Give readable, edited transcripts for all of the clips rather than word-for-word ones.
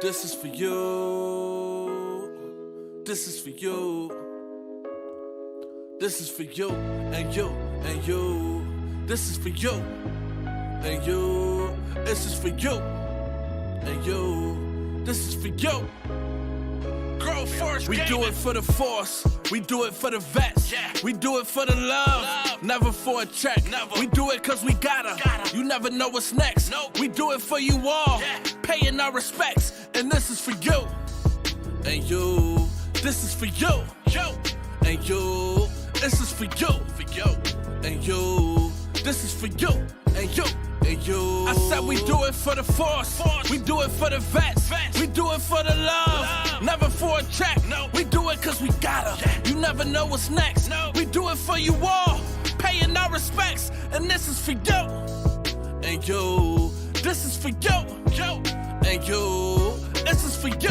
This is for you. This is for you. This is for you and you and you. This is for you and you. This is for you and you. This is for you. We do it for the force. We do it for the vets. We do it for the love. Never for a check. We do it cause we gotta. You never know what's next. We do it for you all. Paying our respects. And this is for you. And you. This is for you. And you. This is for you. And you. This is for you. And you. And you. I said we do it for the force. We do it for the vets. We do it for the love. Never for a check. We do it cause we gotta. You never know what's next. We do it for you all. Paying our respects. And this is for you. And you. This is for you. And you. This is for you.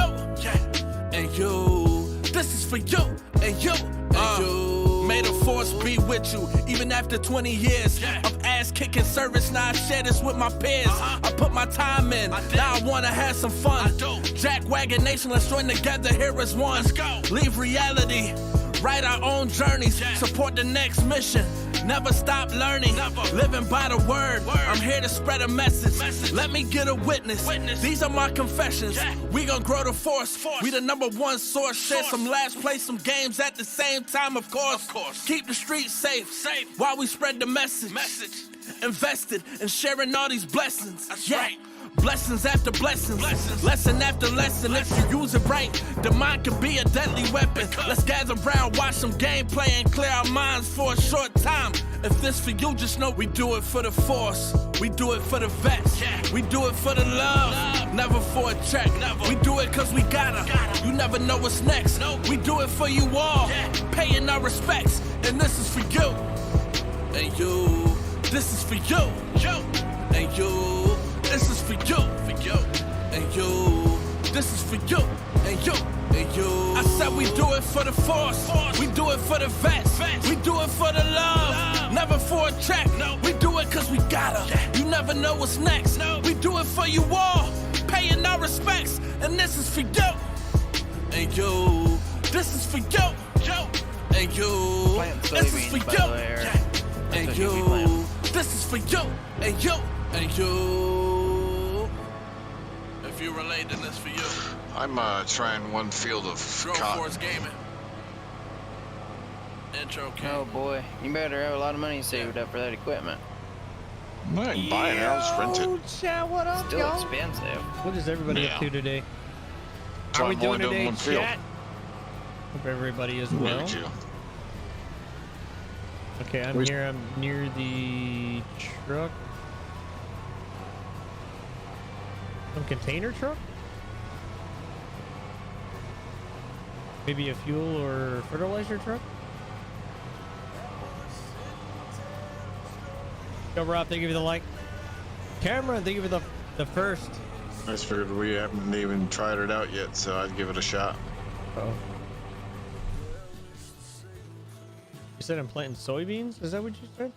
And you. This is for you. And you. And you. May the force be with you, even after 20 years of ass-kicking service. Now I share this with my peers. I put my time in, now I wanna have some fun. Jack Wagon Nation, let's join together here as one. Leave reality, write our own journeys, support the next mission. Never stop learning, living by the word. I'm here to spread a message. Let me get a witness. These are my confessions. We gon' grow the force. We the #1 source. Share some laughs, play some games at the same time, of course. Keep the streets safe while we spread the message. Invested in sharing all these blessings. That's right. Blessings after blessings, lesson after lesson. If you use it right, the mind can be a deadly weapon. Let's gather round, watch some gameplay, and clear our minds for a short time. If this for you, just know we do it for the force. We do it for the vets. We do it for the love. Never for a check. We do it cause we gotta. You never know what's next. We do it for you all. Paying our respects. And this is for you. And you. This is for you. And you. This is for you, and you. This is for you, and you, and you. I said we do it for the force. We do it for the vets. We do it for the love. Never for a check. We do it cause we gotta. You never know what's next. We do it for you all. Paying our respects. And this is for you, and you. This is for you, and you. This is for you, and you. This is for you, and you, and you. If you relate, then this for you. I'm trying one field of GroForceGaming. Intro king. Oh boy, you better have a lot of money saved up for that equipment. I ain't buying it, I'll just rent it. Chat, what up, Still y'all? expensive. What is everybody up to today? So How are we I'm doing only today, one field. chat? Hope everybody is well. Me too. Okay, I'm here. I'm near the truck. Some container truck? Maybe a fuel or fertilizer truck? Yo, Rob, thank you for the like. Cameron, thank you for the first. I just figured we haven't even tried it out yet, so I'd give it a shot. Oh. You said I'm planting soybeans? Is that what you said?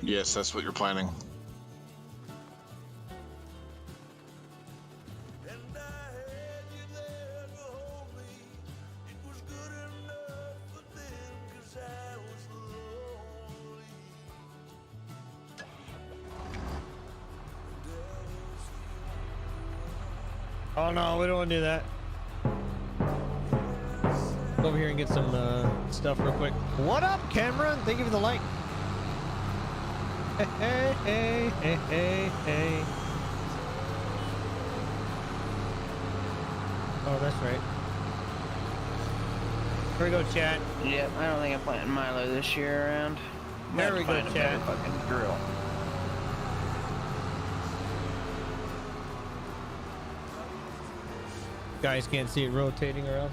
Yes, that's what you're planning. Oh no, we don't want to do that. Go over here and get some stuff real quick. What up, Cameron? Thank you for the like. Hey, hey, hey, hey, hey, hey. Oh, that's right. Here we go, chat. Yep, I don't think I'm planting Milo this year around. There we go, find a chat. better fucking drill. Guys can't see it rotating around.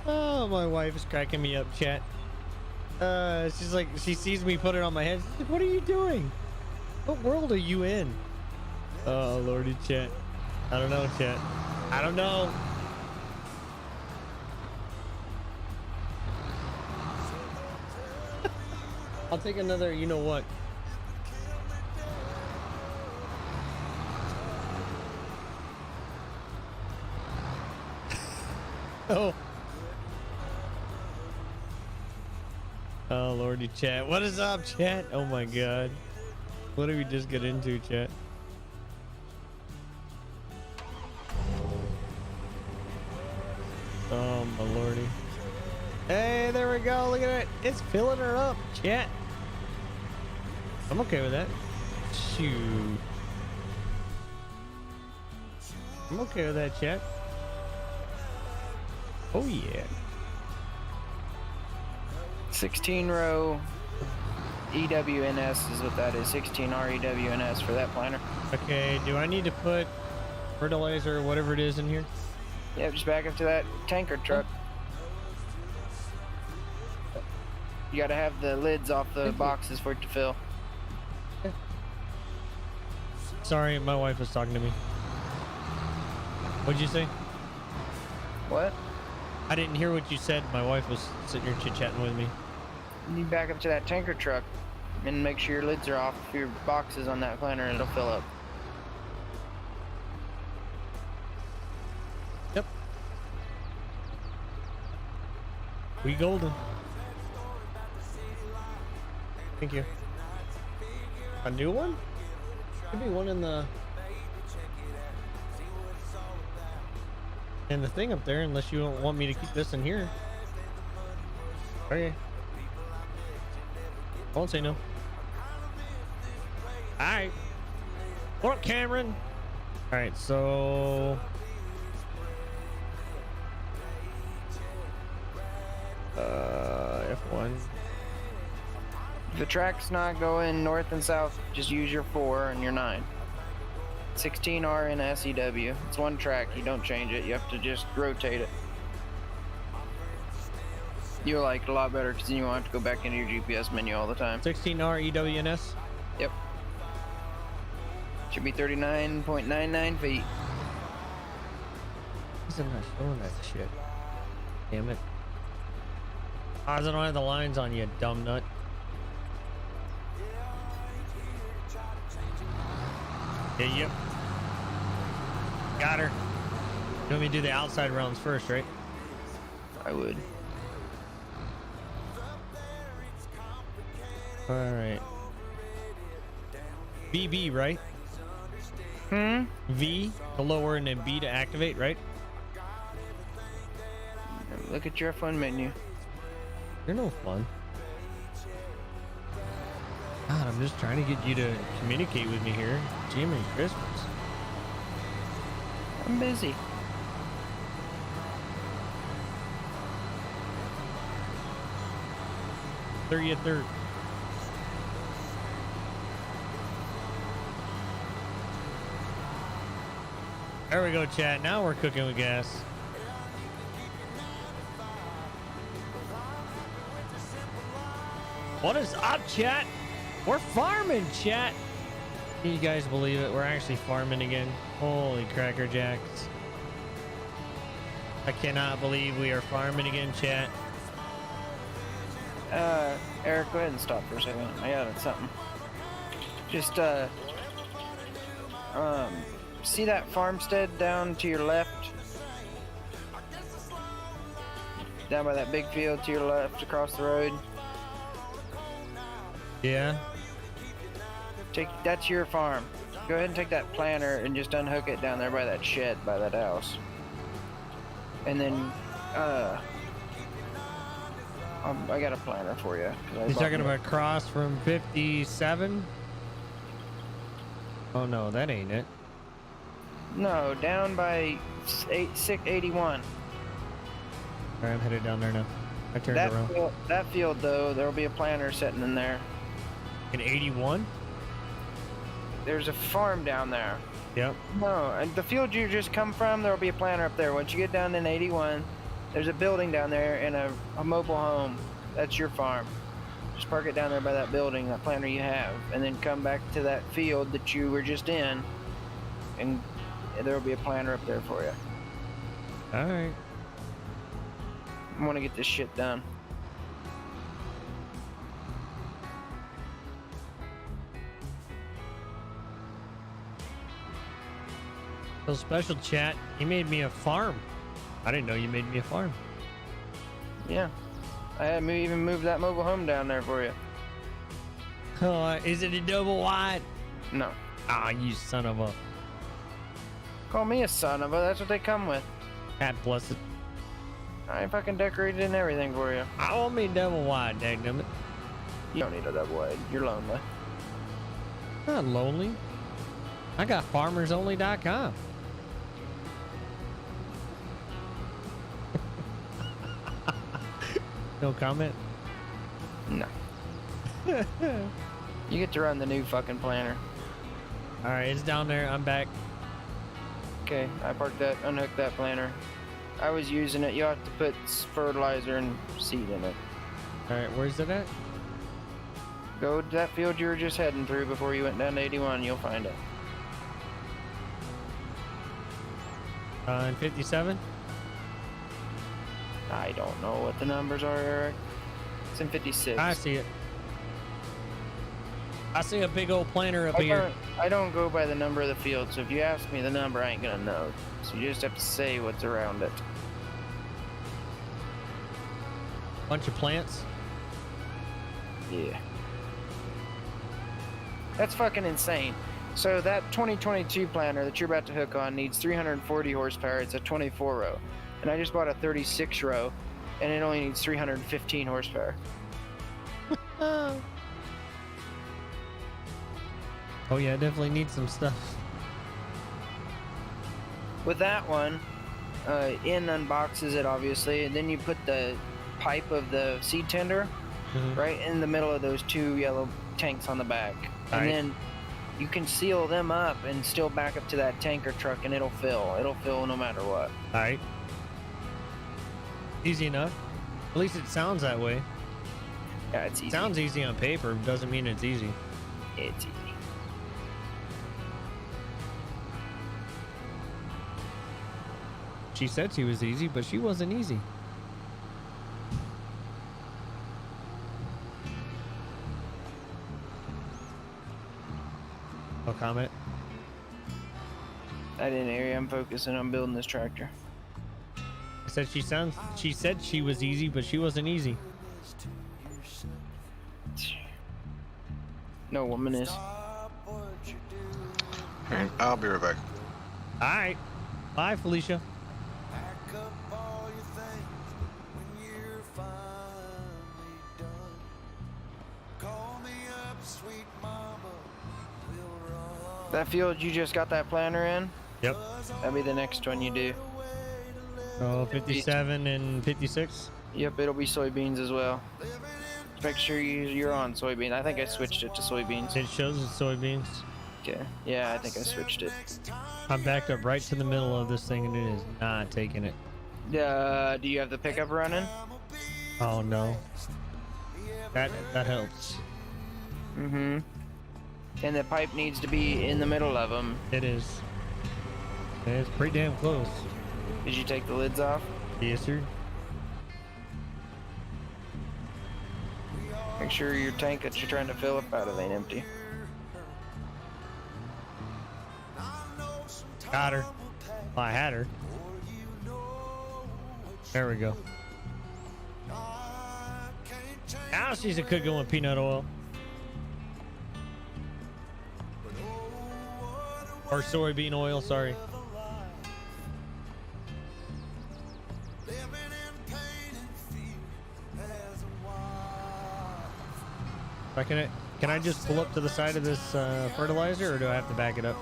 Oh, my wife is cracking me up, chat. She's like, she sees me put it on my head. She's like, what are you doing? What world are you in? Oh, lordy, chat. I don't know, chat. I don't know. I'll take another, you know what? Oh. Oh, lordy, chat. What is up, chat? Oh my god. What did we just get into, chat? Oh my lordy. Hey, there we go. Look at it. It's filling her up, chat. I'm okay with that. Shoot. I'm okay with that, chat. Oh yeah. 16 row EWNS is what that is. 16R EWNS for that planter. Okay, do I need to put fertilizer or whatever it is in here? Yep, just back up to that tanker truck. You gotta have the lids off the boxes for it to fill. Sorry, my wife was talking to me. What'd you say? What? I didn't hear what you said. My wife was sitting here chit-chatting with me. You need to back up to that tanker truck and make sure your lids are off your boxes on that planter and it'll fill up. Yep. We golden. Thank you. A new one? Could be one in the thing up there, unless you don't want me to keep this in here. Okay. I won't say no. Alright. What up, Cameron? Alright, so F1. If the track's not going north and south, just use your 4 and your 9. 16R and SEW. It's one track. You don't change it. You have to just rotate it. You'll like it a lot better because then you won't have to go back into your GPS menu all the time. 16R EWNS. Yep. Should be 39.99 feet. Isn't that showing that shit? Damn it. I don't have the lines on, you dumb nut. Yeah, yep. Got her. You want me to do the outside rounds first, right? I would. Alright. VB, right? V to lower and then B to activate, right? Look at your F1 menu. You're no fun. God, I'm just trying to get you to communicate with me here. Gee, Merry Christmas. I'm busy. Third. There we go, chat. Now we're cooking with gas. What is up, chat? We're farming, chat. Can you guys believe it? We're actually farming again. Holy cracker jacks. I cannot believe we are farming again, chat. Eric, go ahead and stop for a second. I got something. Just, see that farmstead down to your left? Down by that big field to your left across the road? Yeah. That's your farm. Go ahead and take that planter and just unhook it down there by that shed by that house. And then, I got a planter for you. You're talking about cross from 57? Oh no, that ain't it. No, down by 681. Alright, I'm headed down there now. I turned That around. that field, though, there'll be a planter sitting in there. In 81? There's a farm down there. Yep. No, and the field you just come from, there'll be a planter up there. Once you get down in 81, there's a building down there and a mobile home. That's your farm. Just park it down there by that building, that planter you have, and then come back to that field that you were just in and there will be a planter up there for you. All right. I want to get this shit done. So special chat, you made me a farm. I didn't know you made me a farm. Yeah. I had me even moved that mobile home down there for you. Oh, is it a double wide? No. Ah, you son of a... Call me a son of a. That's what they come with. God bless it. I fucking decorated and everything for you. I want me double wide, dadgummit. You don't need a double wide. You're lonely. Not lonely. I got farmersonly.com. No comment? No. You get to run the new fucking planter. All right, it's down there. I'm back. Okay, I parked that, unhooked that planter. I was using it. You have to put fertilizer and seed in it. All right, where's it at? Go to that field you were just heading through before you went down to 81. You'll find it. In 57? I don't know what the numbers are, Eric. It's in 56. I see it. I see a big old planter up here. I don't go by the number of the field, so if you ask me the number, I ain't gonna know. So you just have to say what's around it. Bunch of plants. Yeah. That's fucking insane. So that 2022 planter that you're about to hook on needs 340 horsepower. It's a 24 row. And I just bought a 36 row, and it only needs 315 horsepower. Oh yeah, definitely needs some stuff. With that one, in unboxes it obviously, and then you put the pipe of the seed tender right in the middle of those two yellow tanks on the back. And then you can seal them up and still back up to that tanker truck and it'll fill. It'll fill no matter what. Alright. Easy enough. At least it sounds that way. Yeah, it's easy. Sounds easy on paper, doesn't mean it's easy. It's easy. She said she was easy, but she wasn't easy. No comment. I didn't hear you. I'm focusing on building this tractor. I said she said she was easy, but she wasn't easy. No woman is. Okay, I'll be right back. All right. Bye, Felicia. That field you just got that planter in? Yep. That'll be the next one you do. So 57 and 56. Yep, it'll be soybeans as well. Just make sure you're on soybeans. I think I switched it to soybeans. It shows it's soybeans. Okay. Yeah, I think I switched it. I'm backed up right to the middle of this thing, and it is not taking it. Do you have the pickup running? Oh no. That helps. Mm-hmm. And the pipe needs to be in the middle of them. It is. It's pretty damn close. Did you take the lids off? Yes, sir. Make sure your tank that you're trying to fill up out of ain't empty. Got her. Well, I had her. There we go. Now she's a cooking with peanut oil. Or soybean oil, sorry. Can I just pull up to the side of this fertilizer, or do I have to back it up?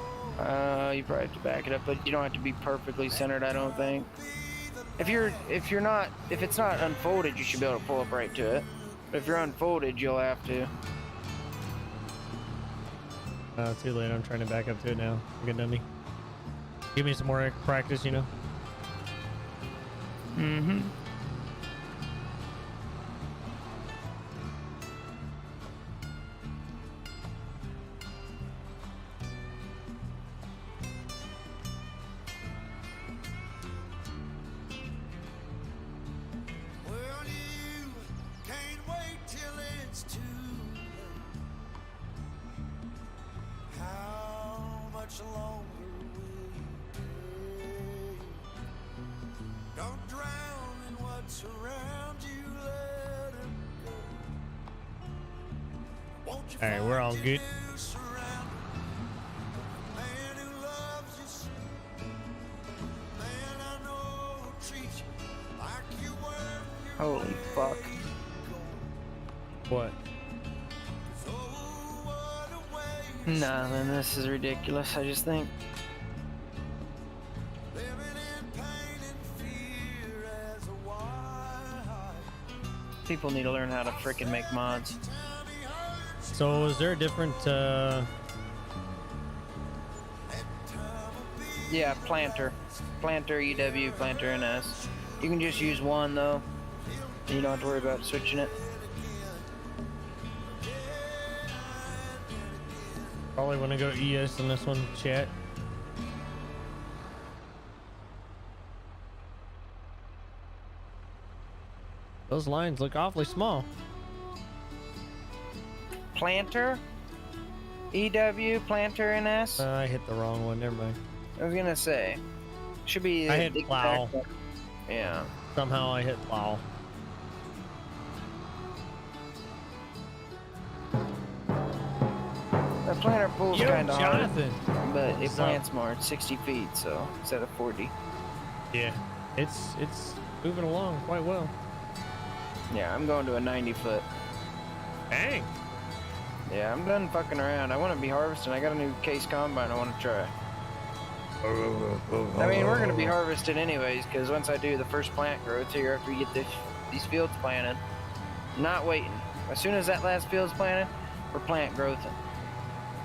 You probably have to back it up, but you don't have to be perfectly centered, I don't think. If it's not unfolded, you should be able to pull up right to it. But if you're unfolded, you'll have to. Too late. I'm trying to back up to it now. Like a dummy. Give me some more practice, you know? Mm-hmm. right, we're all good. Holy fuck. What? Nah, man, this is ridiculous, I just think. People need to learn how to frickin' make mods. So is there a different Yeah, planter. Planter EW, planter NS. You can just use one though. You don't have to worry about switching it. probably want to go ES in this one, chat? Those lines look awfully small. Planter? EW, planter NS? I hit the wrong one, never mind. I was gonna say. Should be I hit the plow. exact one. Yeah. Somehow I hit plow. The planter pulls Yo, kinda hard, Jonathan! but it What's plants more. It's 60 feet, so instead of 40. Yeah, it's moving along quite well. Yeah, I'm going to a 90 foot. Dang! Yeah, I'm done fucking around. I want to be harvesting. I got a new case combine I want to try. I mean, we're going to be harvested anyways, because once I do the first plant growth here, after we get these fields planted, I'm not waiting. As soon as that last field's planted, we're plant growthing.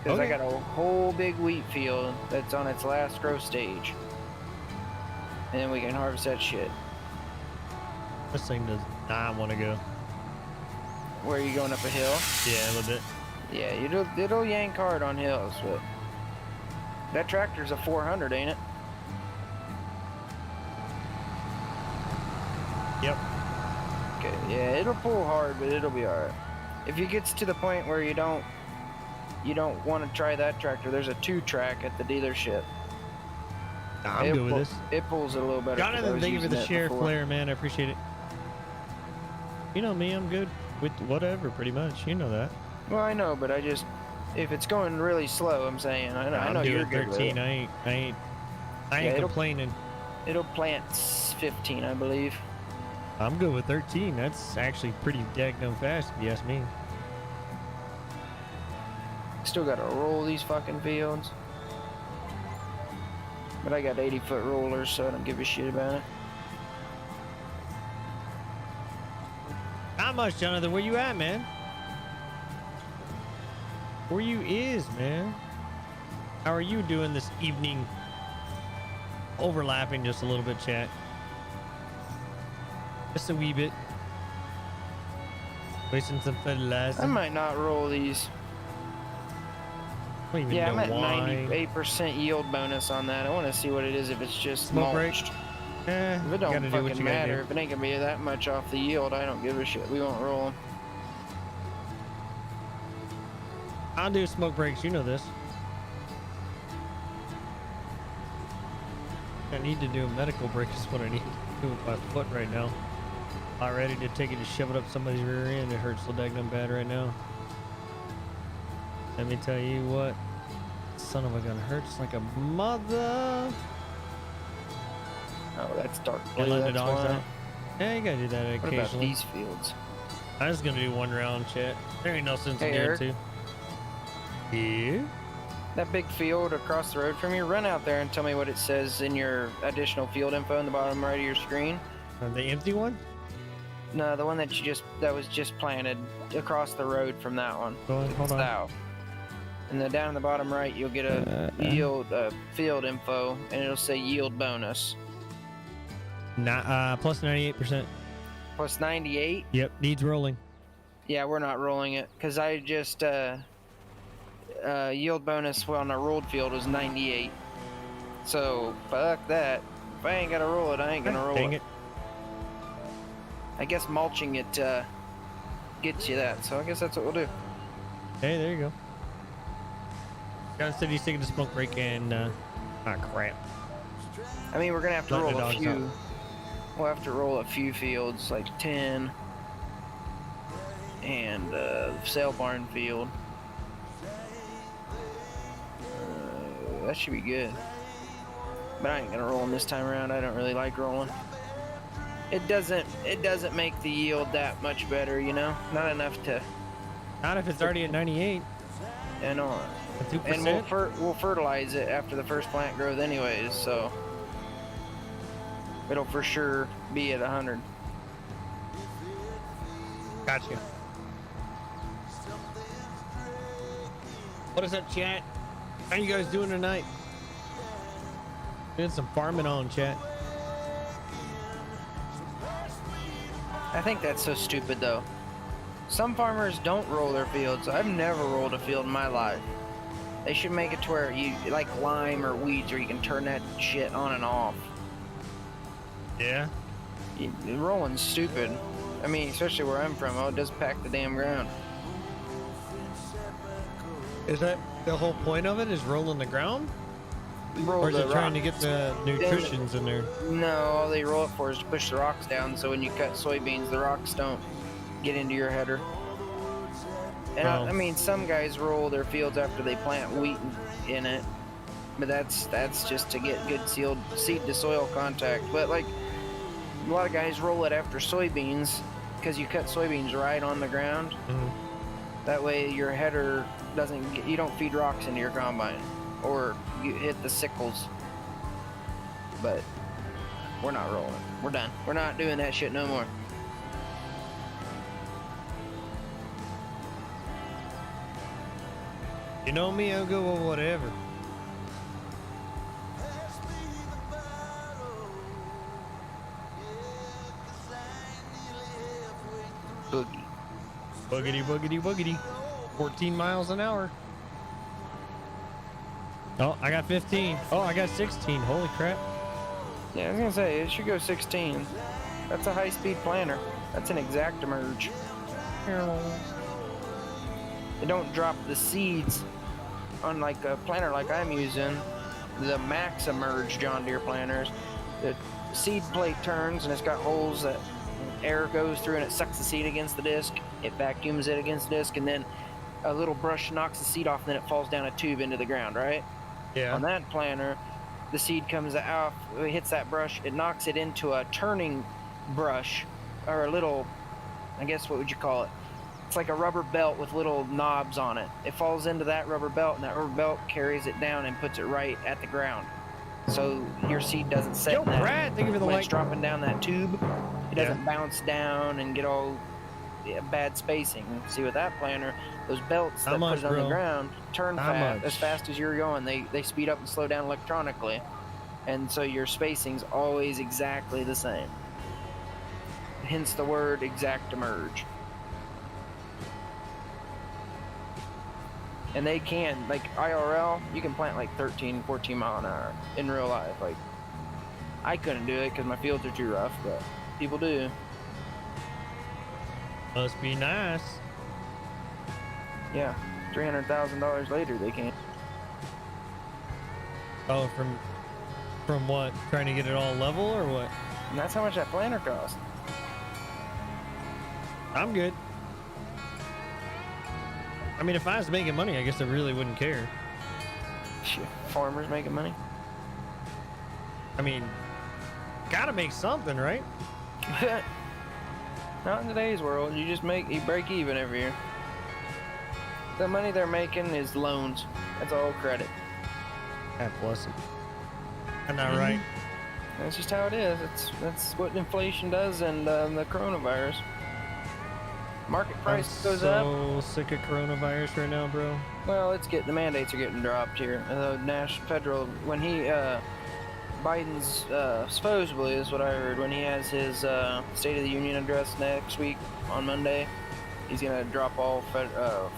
Because I got a whole big wheat field that's on its last growth stage. And then we can harvest that shit. This thing does not want to go. Where are you going up a hill? Yeah, a little bit. Yeah, it'll yank hard on hills, but that tractor's a 400, ain't it? Yep. Okay, yeah, it'll pull hard, but it'll be alright. If it gets to the point where you don't want to try that tractor, there's a 2-track at the dealership. Nah, I'm good with this. It pulls it a little better. Jonathan, thank you for the share flare, man. I appreciate it. You know me, I'm good with whatever, pretty much. You know that. Well, I know, but if it's going really slow, I'm saying, I know you're good with 13. it. I ain't complaining. It'll plant 15, I believe. I'm good with 13. That's actually pretty daggone fast, if you ask me. Still gotta roll these fucking fields. But I got 80-foot rollers, so I don't give a shit about it. Not much, Jonathan. Where you at, man? Where you is, man? How are you doing this evening? Overlapping just a little bit, chat. Just a wee bit. Wasting some fertilizer. I might not roll these. I don't even Yeah, know I'm at why. 98% yield bonus on that. I want to see what it is if it's just Smoke break? mulched. Eh, If it you don't gotta do what fucking you gotta matter, do. if it ain't gonna be that much off the yield, I don't give a shit. We won't roll them. I'll do smoke breaks. You know this. I need to do a medical break is what I need to do with my foot right now. Not ready to take it to shove it up somebody's rear end. It hurts so daggum bad right now. Let me tell you what. Son of a gun hurts like a mother. Oh, that's dark And blue. let the That's dogs why. out. Yeah, you gotta do that What about occasionally. these fields? I was gonna do one round, chat. There ain't no sense Hey, in doing Eric. two. Yeah. That big field across the road from you, run out there and tell me what it says in your additional field info in the bottom right of your screen. The empty one? No, the one that was just planted across the road from that one. Go on, hold on. South. And then down in the bottom right, you'll get a yield field info, and it'll say yield bonus. Plus 98%. Plus 98. Yep, needs rolling. Yeah, we're not rolling it because I just yield bonus on a rolled field was 98. So fuck that. If I ain't gonna roll it, I ain't gonna roll Dang it. it. I guess mulching it gets you that. So I guess that's what we'll do. Hey, there you go. John said he's taking a smoke break and crap. I mean, we're gonna have to Let the roll a dogs few. out. We'll have to roll a few fields, like 10. and sale barn field. That should be good. But I ain't gonna roll them this time around. I don't really like rolling. It doesn't make the yield that much better, you know? Not enough to. Not if it's already at 98. I know. At 2%. And we'll fertilize it after the first plant growth anyways, so it'll for sure be at 100. Gotcha. What is up, chat? How you guys doing tonight? Doing some farming on, chat. I think that's so stupid though. Some farmers don't roll their fields. I've never rolled a field in my life. They should make it to where you like lime or weeds, or you can turn that shit on and off. Yeah. Rolling's stupid. I mean, especially where I'm from, it does pack the damn ground. Is that the whole point of it? Is rolling the ground? Roll Or is the it trying to rocks. get the nutritions in there? No, all they roll it for is to push the rocks down, so when you cut soybeans, the rocks don't get into your header. And Oh. I mean, some guys roll their fields after they plant wheat in it, but that's just to get good seed to soil contact. But like a lot of guys roll it after soybeans because you cut soybeans right on the ground. Mhm. That way your header you don't feed rocks into your combine, or you hit the sickles. But we're not rolling. We're done. We're not doing that shit no more. You know me, I'll go with whatever. Boogie. Boogity, boogity, boogity. 14 miles an hour. Oh, I got 15. Oh, I got 16. Holy crap. Yeah, I was gonna say, it should go 16. That's a high-speed planter. That's an exact emerge. They don't drop the seeds on like a planter like I'm using. The max emerge John Deere planters. The seed plate turns and it's got holes that air goes through and it sucks the seed against the disc. It vacuums it against the disc, and then a little brush knocks the seed off, and then it falls down a tube into the ground, right? Yeah. On that planter, the seed comes out, it hits that brush, it knocks it into a turning brush, or a little, I guess, what would you call it? It's like a rubber belt with little knobs on it. It falls into that rubber belt, and that rubber belt carries it down and puts it right at the ground. So your seed doesn't set Yo, in that. Brad, thank you for the When like. it's dropping down that tube, it Yeah. doesn't bounce down and get all bad spacing. See, with that planter, those belts How that much, put it on the bro? ground turn How fast, much? as fast as you're going. They speed up and slow down electronically, and so your spacing's always exactly the same. Hence the word exact emerge. And they can, like IRL, you can plant like 13, 14 mile an hour in real life. Like, I couldn't do it because my fields are too rough, but people do. Must be nice. Yeah, $300,000 later they can. Oh, from what? Trying to get it all level or what? And that's how much that planter cost. I'm good. I mean, if I was making money, I guess I really wouldn't care. Shit, farmers making money. I mean, gotta make something, right? Not in today's world. You break even every year. The money they're making is loans. That's all credit. God bless it. I'm not right. That's just how it is. That's what inflation does, and the coronavirus. Market price goes up. I'm so sick of coronavirus right now, bro. Well, the mandates are getting dropped here. National federal, when Biden's supposedly is what I heard, when he has his State of the Union address next week on Monday, he's gonna drop all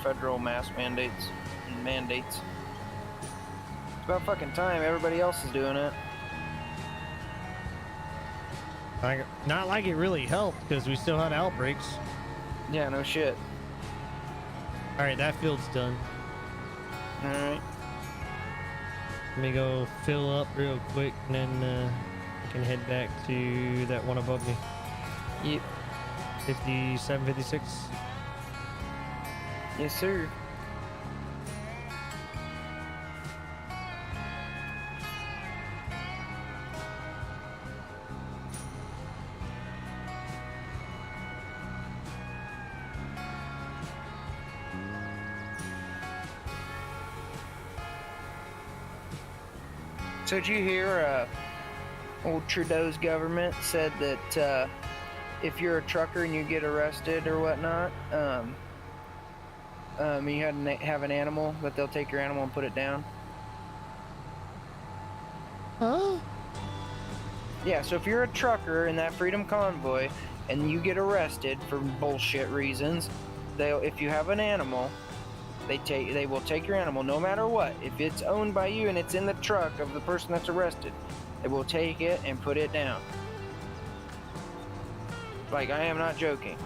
federal mask mandates. It's about fucking time. Everybody else is doing it. Not like it really helped because we still had outbreaks. Yeah, no shit. All right, that field's done. All right. Let me go fill up real quick, and then I can head back to that one above me. Yep. 57, 56. Yes, sir. So did you hear old Trudeau's government said that if you're a trucker and you get arrested or whatnot, you have an animal, that they'll take your animal and put it down? Huh? Yeah, so if you're a trucker in that Freedom Convoy and you get arrested for bullshit reasons, if you have an animal, they will take your animal no matter what. If it's owned by you and it's in the truck of the person that's arrested, they will take it and put it down. Like, I am not joking.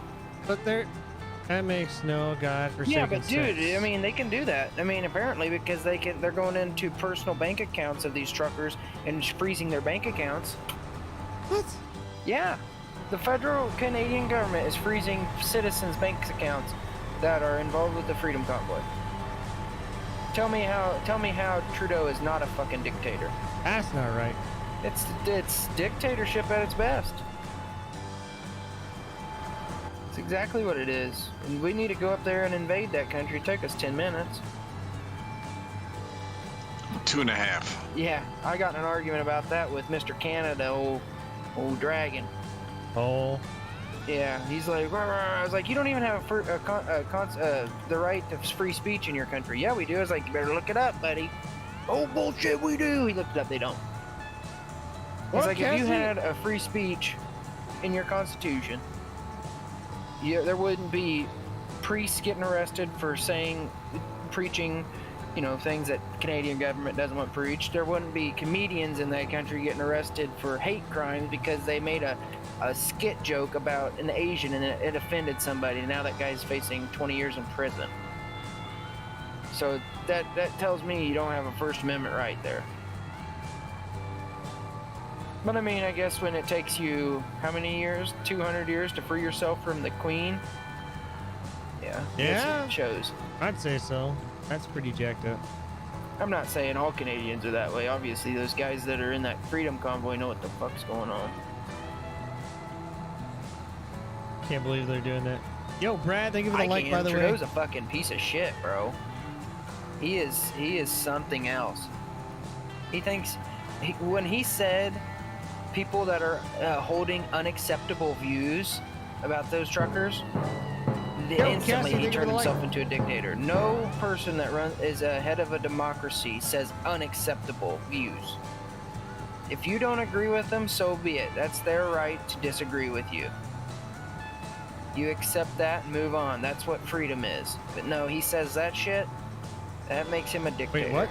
But that makes no godforsaken Yeah, but dude, sense. I mean, they can do that. I mean, apparently because they're going into personal bank accounts of these truckers and freezing their bank accounts. What? Yeah, the federal Canadian government is freezing citizens' bank accounts that are involved with the Freedom Convoy. Tell me how Trudeau is not a fucking dictator. That's not right. It's dictatorship at its best. It's exactly what it is. And we need to go up there and invade that country. It took us 10 minutes. 2.5. Yeah, I got in an argument about that with Mr. Canada, old dragon. Oh. Yeah, he's like, rah, rah. I was like, you don't even have the right to free speech in your country. Yeah, we do. I was like, you better look it up, buddy. Oh, bullshit, we do. He looked it up, they don't. It's like, if you had a free speech in your constitution, there wouldn't be priests getting arrested for preaching, things that Canadian government doesn't want preached. There wouldn't be comedians in that country getting arrested for hate crimes because they made a skit joke about an Asian and it offended somebody. And now that guy's facing 20 years in prison. So that tells me you don't have a First Amendment right there. But I mean, I guess when it takes you, how many years? 200 years to free yourself from the Queen? Yeah. Yeah. It shows. I'd say so. That's pretty jacked up. I'm not saying all Canadians are that way. Obviously, those guys that are in that Freedom Convoy know what the fuck's going on. Can't believe they're doing that. Yo, Brad, thank you for the like, by the way. Trudeau's a fucking piece of shit, bro. He is something else. He thinks, when he said people that are holding unacceptable views about those truckers, instantly he turned himself into a dictator. No person that is a head of a democracy says unacceptable views. If you don't agree with them, so be it. That's their right to disagree with you. You accept that and move on. That's what freedom is. But no, he says that shit, that makes him a dictator. Wait, what?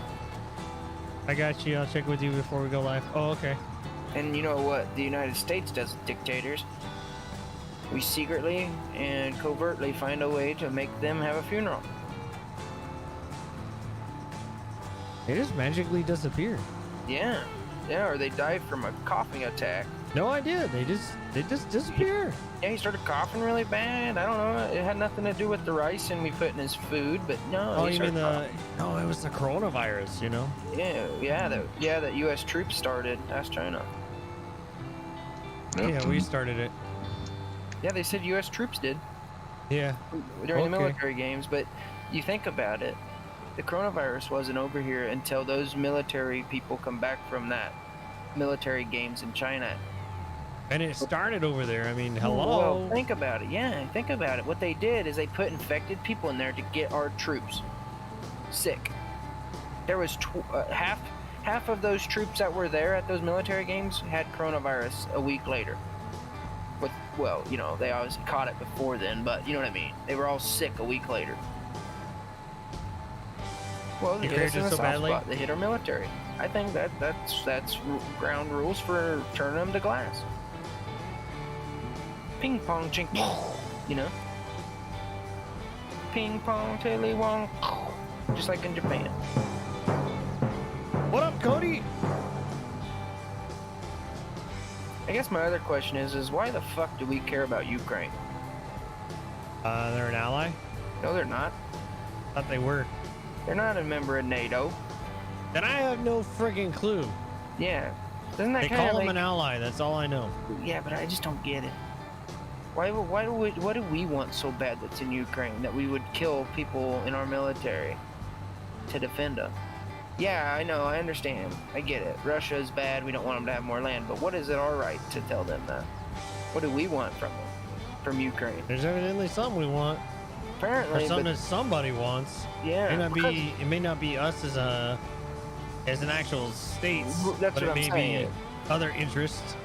I got you. I'll check with you before we go live. Oh, okay. And you know what the United States does with dictators? We secretly and covertly find a way to make them have a funeral. They just magically disappear. Yeah, or they die from a coughing attack. No idea. They just disappear. Yeah, he started coughing really bad. I don't know. It had nothing to do with the rice and we put in his food, but no. Oh, you mean no, it was the coronavirus, you know? Yeah, that U.S. troops started. That's China. Yeah, we started it. Yeah, they said U.S. troops did. Yeah. During the military games, but you think about it, the coronavirus wasn't over here until those military people come back from that military games in China. And it started over there. I mean, hello. Well, think about it. Yeah, think about it. What they did is they put infected people in there to get our troops sick. There was half of those troops that were there at those military games had coronavirus a week later. They obviously caught it before then, but you know what I mean. They were all sick a week later. Well, they hit us in the soft spot. They hit our military. I think that's ground rules for turning them to glass. Ping pong chink, you know. Ping pong tilly wong, just like in Japan. What up, Cody? I guess my other question is why the fuck do we care about Ukraine? They're an ally? No, they're not. Thought they were. They're not a member of NATO. Then I have no friggin' clue. Yeah. Doesn't that They kind of call them like... an ally. That's all I know. Yeah, but I just don't get it. What do we want so bad that's in Ukraine that we would kill people in our military to defend them? Yeah, I know, I understand. I get it. Russia is bad. We don't want them to have more land. But what is it our right to tell them that? What do we want from them? From Ukraine? There's evidently something we want. Apparently, Or something but, that somebody wants. yeah. It may not be us as an actual state, That's but what it I'm may saying. be other interests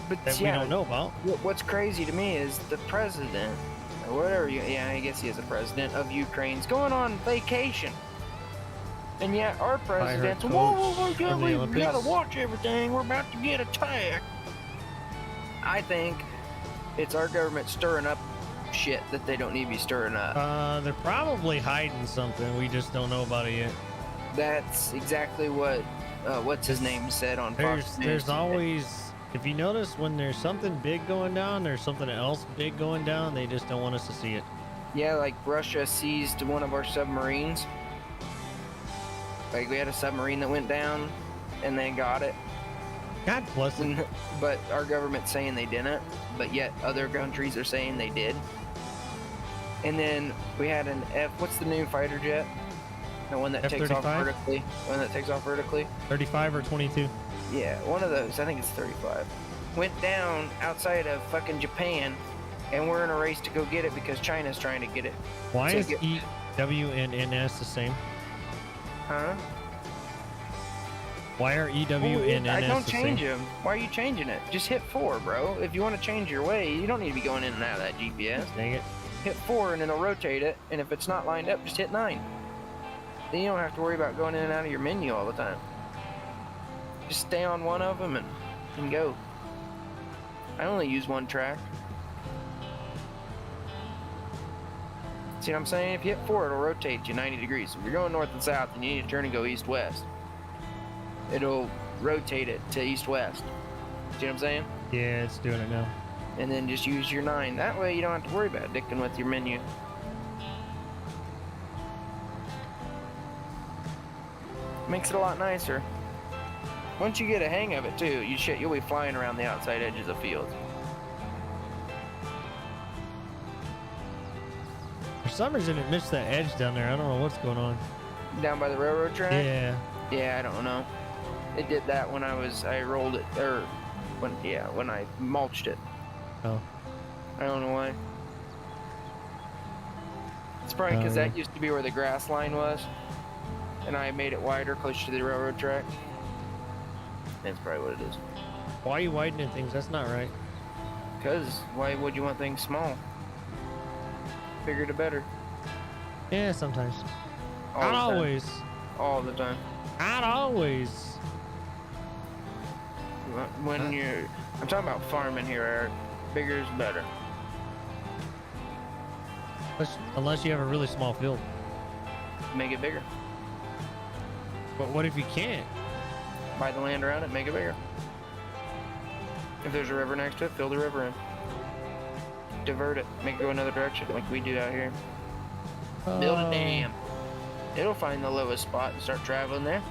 But that yeah, we don't know about. What's crazy to me is the president, or whatever, yeah, I guess he is a president of Ukraine's going on vacation. And yet our president's, coach whoa, of the we Olympics. gotta watch everything, we're about to get attacked. I think it's our government stirring up shit that they don't need to be stirring up. They're probably hiding something. We just don't know about it yet. That's exactly what, what's his name said on Fox News. There's always, if you notice, when there's something big going down, there's something else big going down. They just don't want us to see it. Yeah, like Russia seized one of our submarines. Like we had a submarine that went down and they got it. God bless them. But our government's saying they didn't, but yet other countries are saying they did. And then we had an what's the new fighter jet? The one that takes off F-35? vertically. One that takes off vertically. 35 or 22. Yeah, one of those. I think it's 35. Went down outside of fucking Japan, and we're in a race to go get it because China's trying to get it. Why So is get- EW and NS the same? Huh? Why are EW and NS I don't the change same? them. Why are you changing it? Just hit 4, bro. If you want to change your way, you don't need to be going in and out of that GPS. Dang it. Hit 4 and it'll rotate it, and if it's not lined up, just hit 9. Then you don't have to worry about going in and out of your menu all the time. Just stay on one of them and go. I only use one track. See what I'm saying? If you hit 4, it'll rotate you 90 degrees. If you're going north and south and you need to turn and go east-west, it'll rotate it to east-west. See what I'm saying? Yeah, it's doing it now. And then just use your 9. That way you don't have to worry about dicking with your menu. Makes it a lot nicer. Once you get a hang of it too, you'll be flying around the outside edges of fields. For some reason, it missed that edge down there. I don't know what's going on. Down by the railroad track? Yeah. Yeah, I don't know. It did that when I rolled it, or when I mulched it. Oh. I don't know why. It's probably because that used to be where the grass line was, and I made it wider, closer to the railroad track. That's probably what it is. Why are you widening things? That's not right. Because why would you want things small? Bigger the better. Yeah, sometimes. All Not the time. always. All the time. Not always. When I'm talking about farming here, Eric. Bigger is better. Unless you have a really small field. Make it bigger. But what if you can't? Buy the land around it, make it bigger. If there's a river next to it, fill the river in. Divert it, make it go another direction like we do out here. Build a dam. It'll find the lowest spot and start traveling there.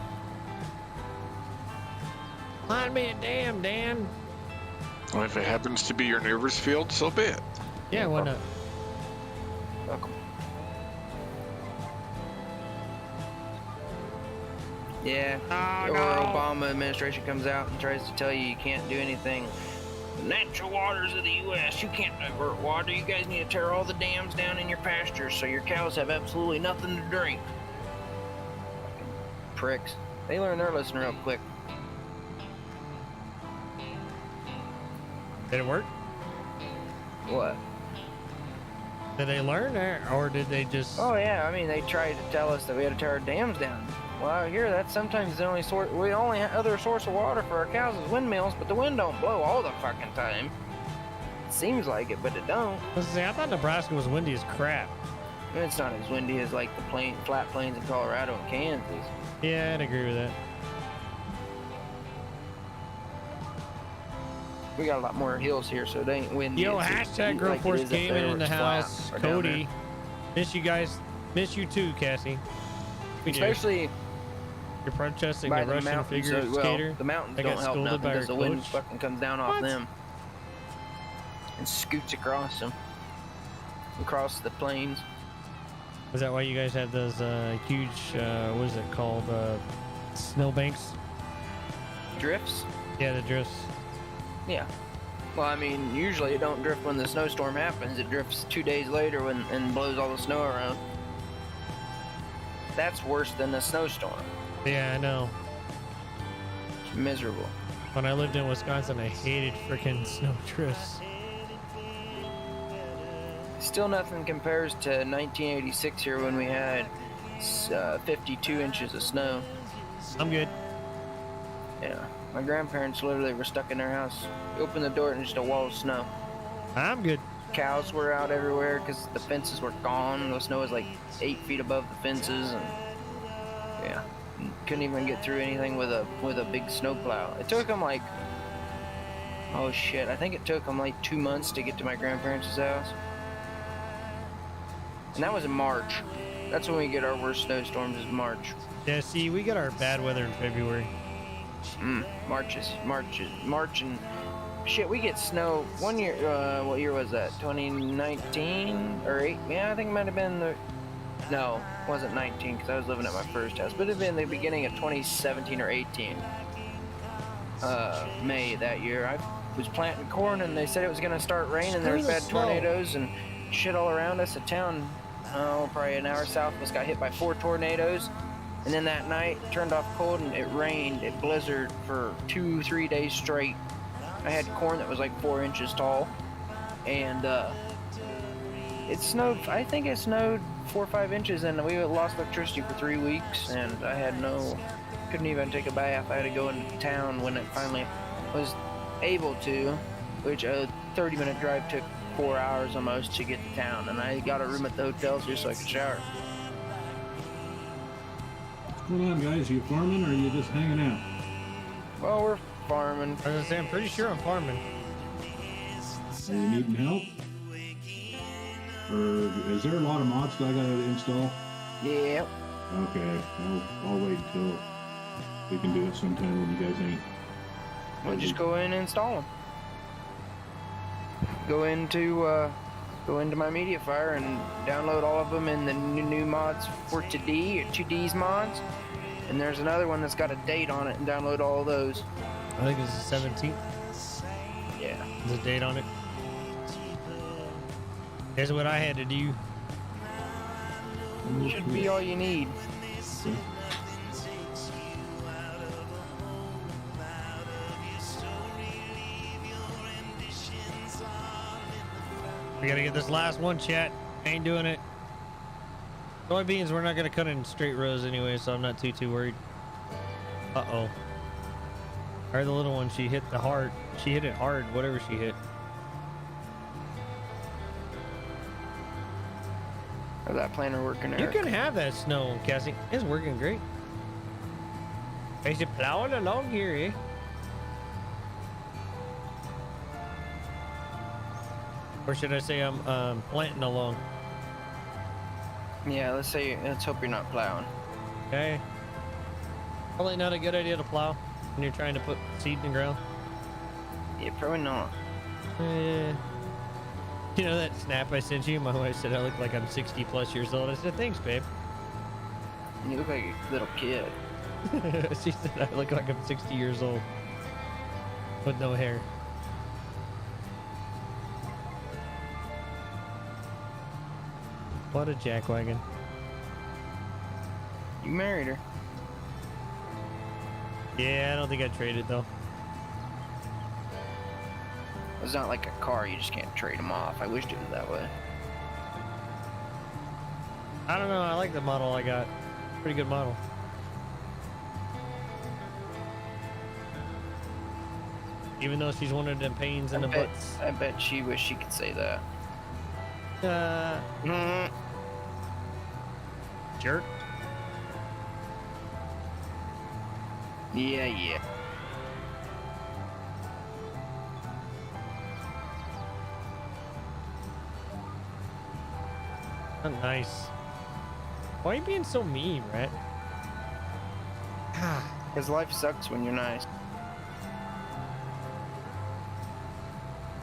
Find me a dam, Dan. Well, if it happens to be your neighbor's field, so be it. Yeah, why not? Welcome. Yeah. Oh, Or no. Obama administration comes out and tries to tell you can't do anything. Natural waters of the U.S. You can't divert water. You guys need to tear all the dams down in your pastures so your cows have absolutely nothing to drink. Fucking pricks. They learn their lesson real quick. Did it work? What? Did they learn or did they just... Oh yeah, I mean they tried to tell us that we had to tear our dams down. Well, out here that's sometimes the only source. We only other source of water for our cows is windmills, but the wind don't blow all the fucking time. It seems like it, but it don't. Let's see, I thought Nebraska was windy as crap. It's not as windy as like the flat plains in Colorado and Kansas. Yeah, I'd agree with that. We got a lot more hills here, so it ain't windy. Yo, It's hashtag like it is up GroForceGaming there in the where it's flat house. or down Cody, miss you guys. Miss you too, Cassie. We do. Especially You're protesting by the Russian mountains. figure skater. The mountains that got don't help scolded nothing by because her the wind coach? fucking comes down off What? them and scoots across the plains. Is that why you guys have those huge, what is it called, snowbanks? Drifts? Yeah, the drifts. Yeah. Well, I mean, usually it don't drift when the snowstorm happens. It drifts 2 days later and blows all the snow around. That's worse than a snowstorm. Yeah, I know. It's miserable. When I lived in Wisconsin, I hated freaking snow drifts. Still nothing compares to 1986 here when we had 52 inches of snow. I'm good. Yeah. My grandparents literally were stuck in their house. You open the door and just a wall of snow. I'm good. Cows were out everywhere because the fences were gone. The snow was like 8 feet above the fences, and yeah, couldn't even get through anything with a big snowplow. It took them like, oh shit, I think it took them like 2 months to get to my grandparents' house, and that was in March. That's when we get our worst snowstorms, is March. Yeah, see, we get our bad weather in February. March and shit, we get snow one year. What year was that? 2019 or 8? Yeah, I think it might have been no, it wasn't 19 because I was living at my first house, but it'd been the beginning of 2017 or 18. May that year, I was planting corn and they said it was gonna start raining. There was bad tornadoes and shit all around us. A town, probably an hour south of us, got hit by 4 tornadoes. And then that night, it turned off cold and it rained. It blizzard for 2-3 days straight. I had corn that was like 4 inches tall. And it snowed, I think it snowed 4 or 5 inches, and we lost electricity for 3 weeks. And I had couldn't even take a bath. I had to go into town when it finally was able to, which a 30-minute drive took 4 hours almost to get to town. And I got a room at the hotel just so I could shower. What's going on, guys? Are you farming or are you just hanging out? Well, we're farming. I was gonna say, I'm pretty sure I'm farming. Are you needing help? Or is there a lot of mods that I gotta install? Yeah. Okay, I'll wait until we can do it sometime when you guys ain't. We'll just go in and install them. Go into my MediaFire and download all of them in the new mods for 2D or 2D's mods. And there's another one that's got a date on it, and download all of those. I think it's the 17th. Yeah. There's a date on it. Here's what I had to do. Should be all you need. We gotta get this last one, chat. Ain't doing it. Soybeans, we're not gonna cut in straight rows anyway, so I'm not too worried. Uh-oh. I heard the little one, she hit it hard, whatever she hit. How's that planter working, You Eric? can have that snow, Cassie. It's working great. I should plow it along here, eh? Or should I say I'm planting along? Yeah, let's hope you're not plowing. Okay. Probably not a good idea to plow when you're trying to put seed in the ground. Yeah, probably not. You know that snap I sent you? My wife said I look like I'm 60 plus years old. I said, thanks, babe. You look like a little kid. She said I look like I'm 60 years old with no hair. What a jackwagon. You married her. Yeah, I don't think I'd trade it though. It's not like a car, you just can't trade them off. I wished it was that way. I don't know, I like the model I got. Pretty good model. Even though she's one of them pains in the butts. I bet she wished she could say that. Jerk. Yeah. Oh, nice. Why are you being so mean, Rat? Because life sucks when you're nice.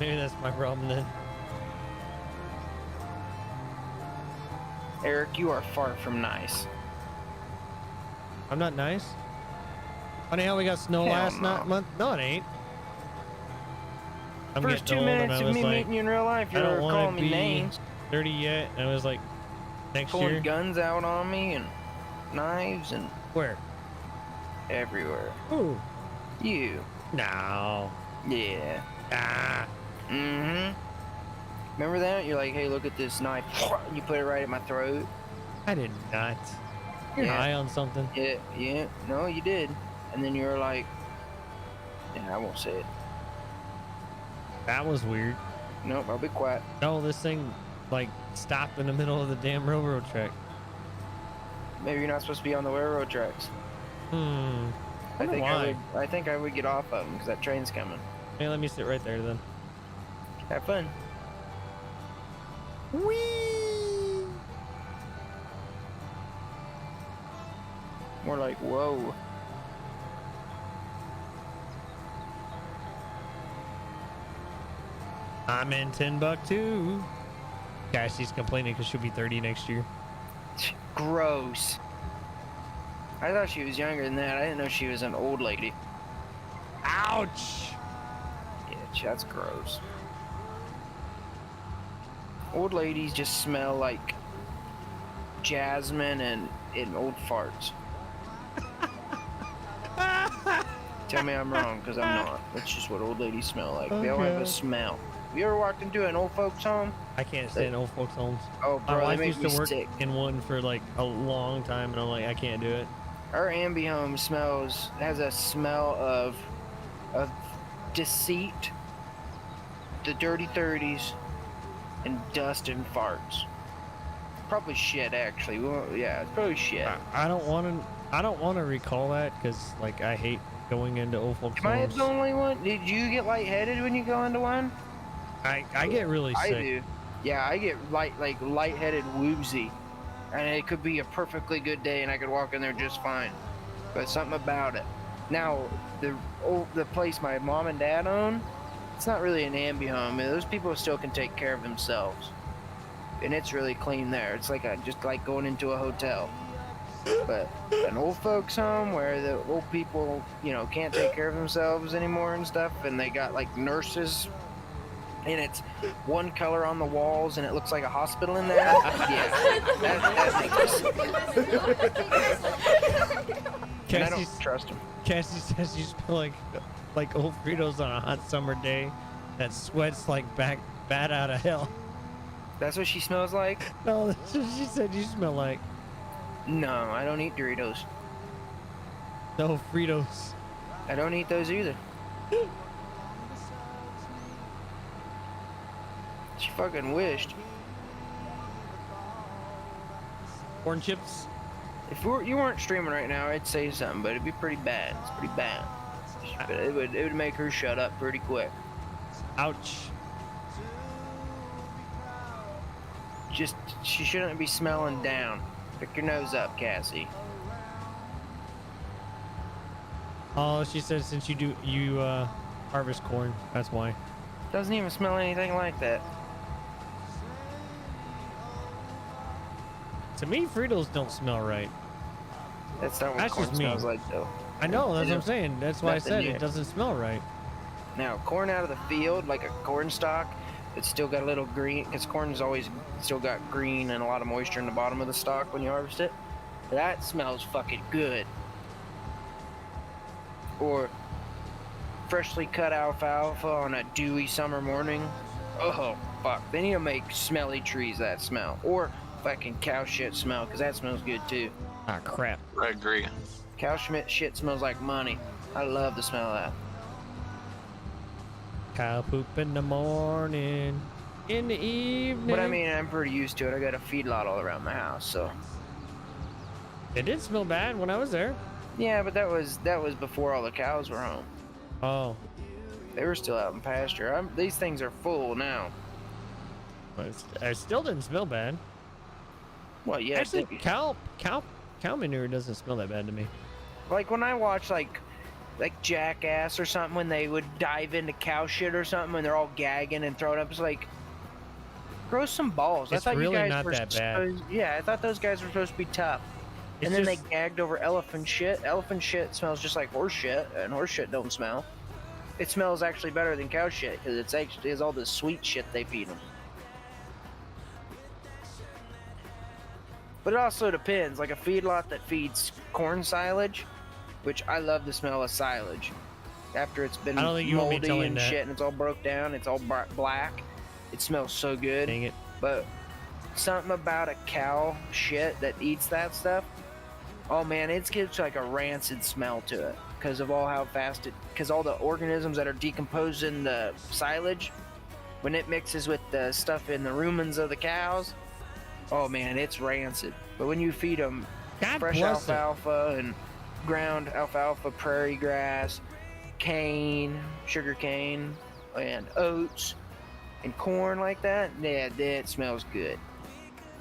Maybe that's my problem then. Eric, you are far from nice. I'm not nice. Funny how we got snow Hell last no. month. No, it ain't. I'm First getting 2 old, and minutes I of was me like, meeting you in real life, I you don't were want calling to me be names, 30 yet. And I was like, next pulling year. guns out on me and knives and Where? everywhere. Ooh. You. No. Yeah. Ah. Mm-hmm. Remember that? You're like, hey, look at this knife. You put it right at my throat. I did not. You're Yeah. high on something. Yeah. No, you did. And then you were like, yeah, I won't say it. That was weird. Nope, I'll be quiet. No, this thing like stopped in the middle of the damn railroad track. Maybe you're not supposed to be on the railroad tracks. I think why. I think I would get off of them because that train's coming. Hey, let me sit right there then. Have fun. Whee! More like, whoa. I'm in Timbuktu. Cassie's complaining because she'll be 30 next year. Gross. I thought she was younger than that. I didn't know she was an old lady. Ouch! Yeah, that's gross. Old ladies just smell like jasmine and old farts. Tell me I'm wrong, because I'm not. That's just what old ladies smell like. They all have a Okay. smell. You ever walked into an old folks home? I can't stand old folks' homes. Oh, My bro, they wife make used me to work sick. in one for like a long time, and I'm like, I can't do it. Our ambi home has a smell of deceit, the dirty 30s, and dust and farts. Probably shit, actually. Well, yeah, it's probably shit. I don't want to recall that because like I hate going into old folks' Am I homes. the only one? Did you get lightheaded when you go into one? I get really I sick. do. Yeah, I get lightheaded woozy. And it could be a perfectly good day and I could walk in there just fine. But something about it. Now, the place my mom and dad own, it's not really an ambi home. Those people still can take care of themselves. And it's really clean there. It's like just like going into a hotel. But an old folks home where the old people, can't take care of themselves anymore and stuff, and they got like nurses, and it's one color on the walls, and it looks like a hospital in there. Yeah, that makes me sick. And I don't trust them. Cassie says you smell like old Fritos on a hot summer day that sweats like bat out of hell. That's what she smells like? No, that's what she said you smell like. No, I don't eat Doritos. No, Fritos. I don't eat those either. She fucking wished. Corn chips. If you weren't streaming right now, I'd say something, but it'd be pretty bad. It's pretty bad. But it would make her shut up pretty quick. Ouch. She shouldn't be smelling down. Pick your nose up, Cassie. Oh, she said since you harvest corn, that's why. Doesn't even smell anything like that. To me, Fritos don't smell right. That's not what That's corn just me. smells like, though. I know, that's what I'm saying. That's why I Nothing said yet. it doesn't smell right. Now, corn out of the field, like a corn stalk, it's still got a little green, because corn's always still got green and a lot of moisture in the bottom of the stalk when you harvest it. That smells fucking good. Or freshly cut alfalfa on a dewy summer morning. Oh, fuck. They need to make smelly trees that smell. Or fucking cow shit smell, because that smells good too. Ah, crap. I agree. Cow shit smells like money. I love the smell of that. Cow poop in the morning, in the evening. But I mean, I'm pretty used to it. I got a feedlot all around my house, so. It did smell bad when I was there. Yeah, but that was before all the cows were home. Oh, They were still out in pasture. These things are full now. but it still didn't smell bad. Well, yeah. Actually, cow manure doesn't smell that bad to me. Like when I watch like Jackass or something, when they would dive into cow shit or something, and they're all gagging and throwing up, it's like, grow some balls. It's I thought really you guys not were that bad. Yeah, I thought those guys were supposed to be tough. It's And then just, they gagged over elephant shit. Elephant shit smells just like horse shit, and horse shit don't smell. It smells actually better than cow shit because it's actually has all this sweet shit they feed them. But it also depends. Like a feedlot that feeds corn silage, which I love the smell of silage. After it's been I don't think you want me moldy telling and that. shit, and it's all broke down, it's all black. It smells so good. dang it. But something about a cow shit that eats that stuff, oh man, it gives like a rancid smell to it because of how fast because all the organisms that are decomposing the silage, when it mixes with the stuff in the rumens of the cows, oh man, it's rancid. But when you feed them God fresh bless it. alfalfa and ground alfalfa, prairie grass, cane, sugar cane, and oats, and corn like that, yeah, that smells good.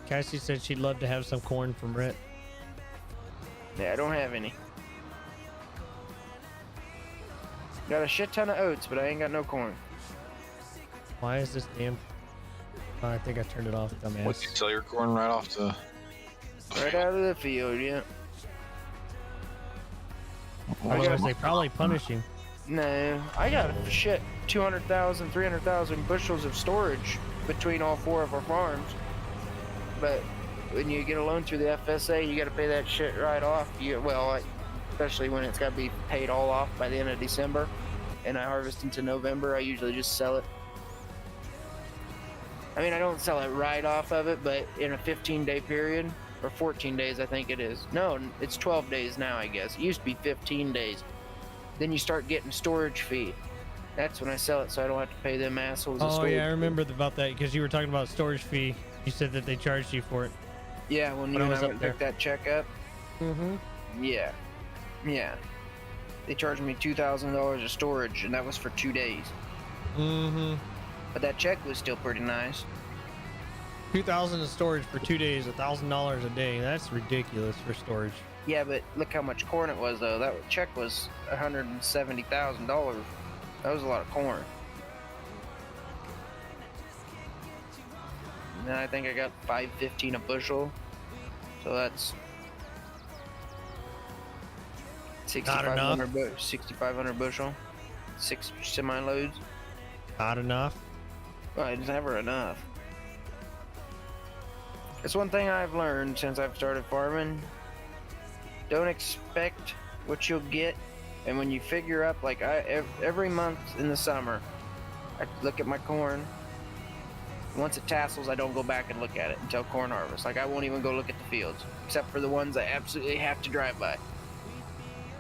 Cassie said she'd love to have some corn from Rhett. Yeah, I don't have any. Got a shit ton of oats, but I ain't got no corn. Why is this damn... Oh, I think I turned it off, dumbass. What, you sell your corn right off the... Right out of the field, yeah. I was gonna say, probably punishing. No, I got shit 200,000, 300,000 bushels of storage between all 4 of our farms. But when you get a loan through the FSA, you got to pay that shit right off. Especially when it's got to be paid all off by the end of December, and I harvest into November. I usually just sell it. I mean, I don't sell it right off of it, but in a 15-day period, or 14 days, I think it is. No, it's 12 days now, I guess. It used to be 15 days. Then you start getting storage fee. That's when I sell it, so I don't have to pay them assholes. Oh yeah, I remember about that because you were talking about storage fee. You said that they charged you for it. Yeah, when you I and was I up went there. pick that check up. Mm-hmm. Yeah. They charged me $2,000 of storage, and that was for 2 days. Mm-hmm. But that check was still pretty nice. 2,000 in storage for 2 days, $1,000 a day. That's ridiculous for storage. Yeah, but look how much corn it was, though. That check was $170,000. That was a lot of corn. And then I think I got $5.15 a bushel. So that's 6,500 bushel. 6 semi-loads. Not enough. Well, it's never enough. That's one thing I've learned since I've started farming. Don't expect what you'll get, and when you figure up, like every month in the summer, I look at my corn. Once it tassels, I don't go back and look at it until corn harvest. Like I won't even go look at the fields, except for the ones I absolutely have to drive by.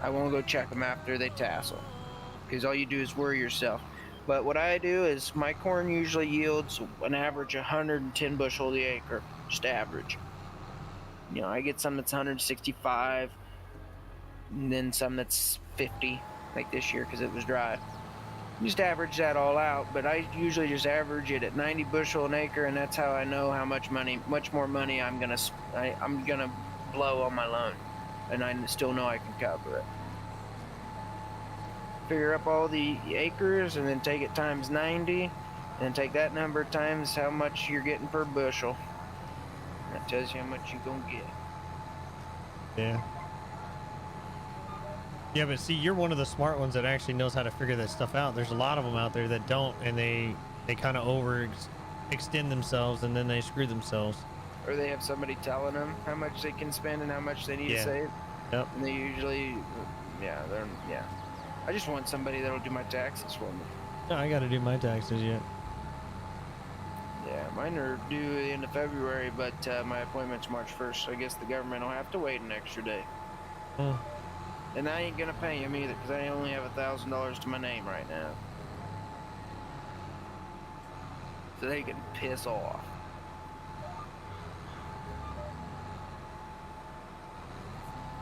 I won't go check them after they tassel, because all you do is worry yourself. But what I do is my corn usually yields an average 110 bushel the acre, just average. You know, I get some that's 165, and then some that's 50, like this year because it was dry. Just average that all out, but I usually just average it at 90 bushel an acre, and that's how I know how much more money I'm gonna blow on my loan, and I still know I can cover it. Figure up all the acres and then take it times 90, and then take that number times how much you're getting per bushel. That tells you how much you're gonna get. Yeah. Yeah, but see, you're one of the smart ones that actually knows how to figure that stuff out. There's a lot of them out there that don't, and they kind of extend themselves, and then they screw themselves. Or they have somebody telling them how much they can spend and how much they need to save. Yep. And they usually, yeah. I just want somebody that'll do my taxes for me. No, I got to do my taxes yet. Yeah, mine are due at the end of February, but my appointment's March 1st, so I guess the government will have to wait an extra day. Oh. And I ain't gonna pay him either, because I only have $1,000 to my name right now. So they can piss off.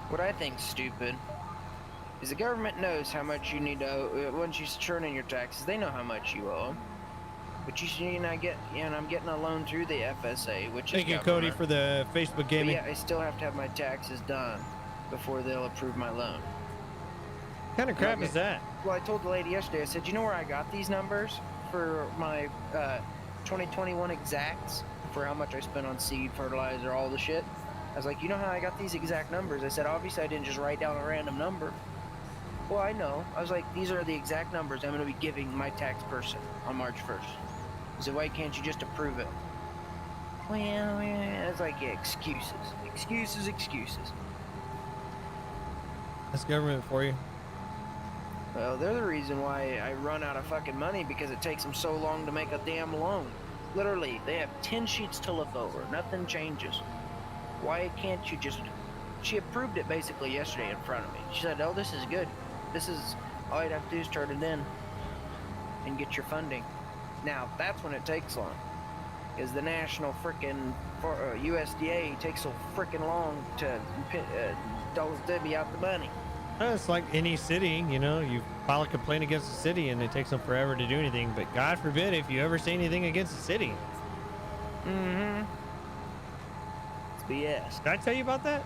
What I think's stupid is the government knows how much you need to owe. Once you turn in your taxes, they know how much you owe them. But you see, and I'm getting a loan through the FSA, which Thank is you, Cody, government. for the Facebook But gaming. yeah, I still have to have my taxes done before they'll approve my loan. What kind of crap Okay. is that? Well, I told the lady yesterday, I said, you know where I got these numbers for my 2021 exacts for how much I spent on seed, fertilizer, all the shit? I was like, you know how I got these exact numbers? I said, obviously I didn't just write down a random number. Well, I know. I was like, these are the exact numbers I'm going to be giving my tax person on March 1st. I said, why can't you just approve it? Well, yeah. I was like, yeah, excuses. Excuses. That's government for you. Well, they're the reason why I run out of fucking money because it takes them so long to make a damn loan. Literally, they have 10 sheets to look over. Nothing changes. Why can't you just... She approved it basically yesterday in front of me. She said, oh, this is good. This is... All you'd have to do is turn it in and get your funding. Now, that's when it takes long. Because the national frickin' USDA takes so frickin' long to divvy out the money. It's like any city, you know, you file a complaint against the city and it takes them forever to do anything. But God forbid if you ever say anything against the city. Mm-hmm. It's BS. Did I tell you about that?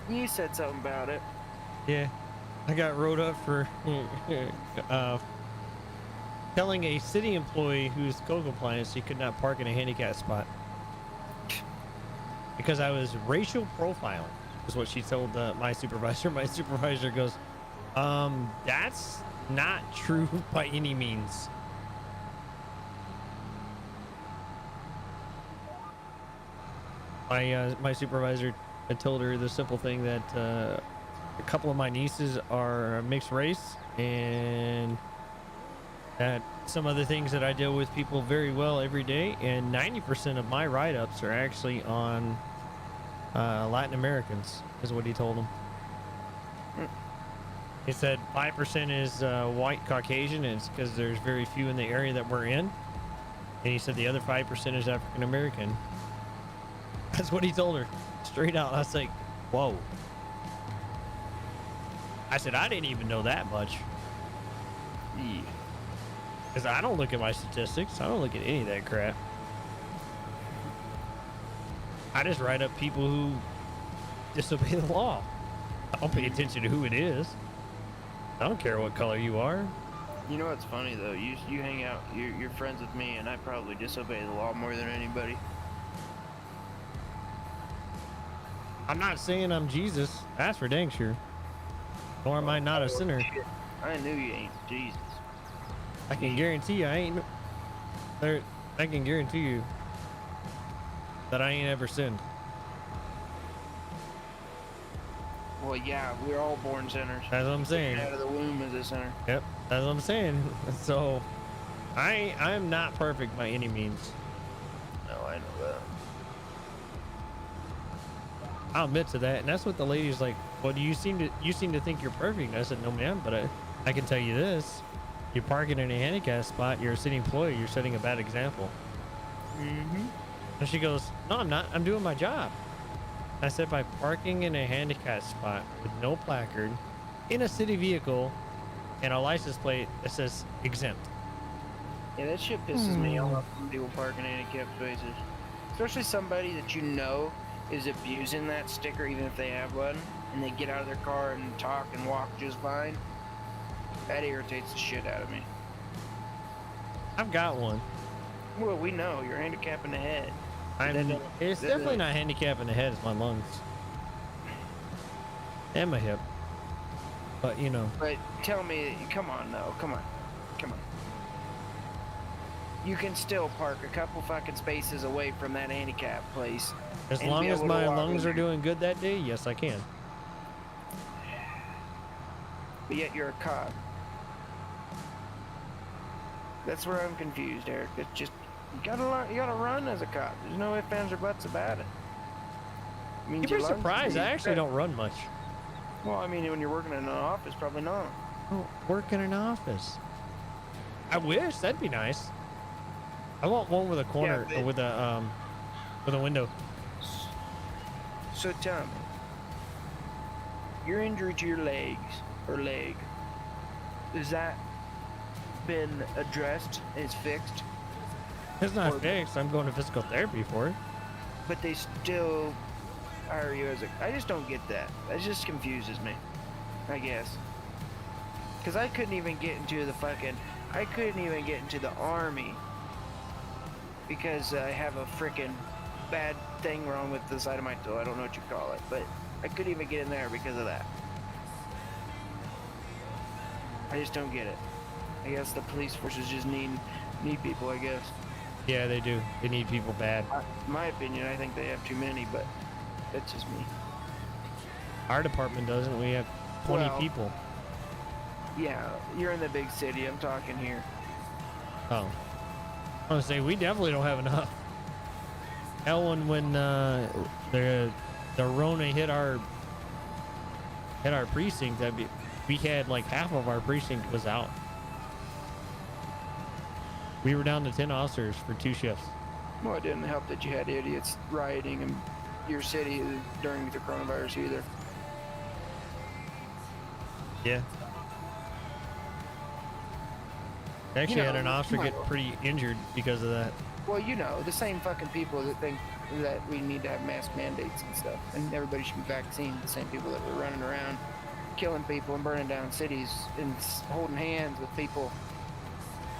You said something about it. Yeah. I got wrote up for telling a city employee who's code compliance he could not park in a handicap spot. Because I was racial profiling, is what she told my supervisor. My supervisor goes, that's not true by any means. My supervisor had told her the simple thing that a couple of my nieces are mixed race, and that some other things that I deal with people very well every day, and 90% of my write-ups are actually on Latin Americans, is what he told them. He said 5% is white Caucasian, and it's because there's very few in the area that we're in. And he said the other 5% is African American. That's what he told her, straight out. I was like, whoa. I said, I didn't even know that much. Yeah. Because I don't look at my statistics. I don't look at any of that crap. I just write up people who disobey the law. I don't pay attention to who it is. I don't care what color you are. You know what's funny though? You hang out, you're friends with me, and I probably disobey the law more than anybody. I'm not saying I'm Jesus. That's for dang sure. Nor am I not a sinner. I knew you ain't Jesus. I can guarantee you I ain't. I can guarantee you that I ain't ever sinned. Well, yeah, we're all born sinners. That's what I'm saying. Out of the womb is a sinner. Yep, that's what I'm saying. So, I'm not perfect by any means. No, I know that. I'll admit to that, and that's what the lady's like. Well, you seem to think you're perfect. And I said, no, ma'am, but I can tell you this: you're parking in a handicap spot. You're a city employee. You're setting a bad example. Mm-hmm. And she goes, no, I'm not. I'm doing my job. I said, by parking in a handicap spot with no placard in a city vehicle and a license plate that says exempt. Yeah, that shit pisses me off when people park in handicapped spaces. Especially somebody that you know is abusing that sticker, even if they have one, and they get out of their car and talk and walk just fine. That irritates the shit out of me. I've got one. Well, we know you're handicapped in the head. It's definitely not handicap in the head. It's my lungs and my hip. But you know, But tell me, come on, no, come on. You can still park a couple fucking spaces away from that handicap place. as and long be as able to my walk lungs in are there. doing good that day, yes, I can. But yet you're a cop. That's where I'm confused, Eric. It's just you gotta run as a cop. There's no ifs, ands, or buts about it. I mean, You'd be surprised. I actually don't run much. Well, I mean, when you're working in an office, probably not. Oh, work in an office. I wish that'd be nice. I want one with a corner Yeah, but- with a window. So tell me, your injury to your leg, has that been addressed? Is fixed? It's not Or- fixed. I'm going to physical therapy for it. but they still hire you as a. I just don't get that. That just confuses me. I guess. Because I couldn't even get into the fucking. I couldn't even get into the army because I have a freaking bad thing wrong with the side of my toe. I don't know what you call it, but I couldn't even get in there because of that. I just don't get it. I guess the police forces just need people, I guess. Yeah, they do. They need people bad. In my opinion, I think they have too many, but that's just me. Our department doesn't. We have 20 Well- people. Yeah, you're in the big city. I'm talking here. Oh. I was gonna say, we definitely don't have enough. Hell, when the Rona hit our precinct, we had like half of our precinct was out. We were down to 10 officers for 2 shifts. Well, it didn't help that you had idiots rioting in your city during the coronavirus either. Yeah. Actually, You had know, an officer come get on. pretty injured because of that. Well, you know, the same fucking people that think that we need to have mask mandates and stuff, and everybody should be vaccinated. The same people that were running around, killing people and burning down cities and holding hands with people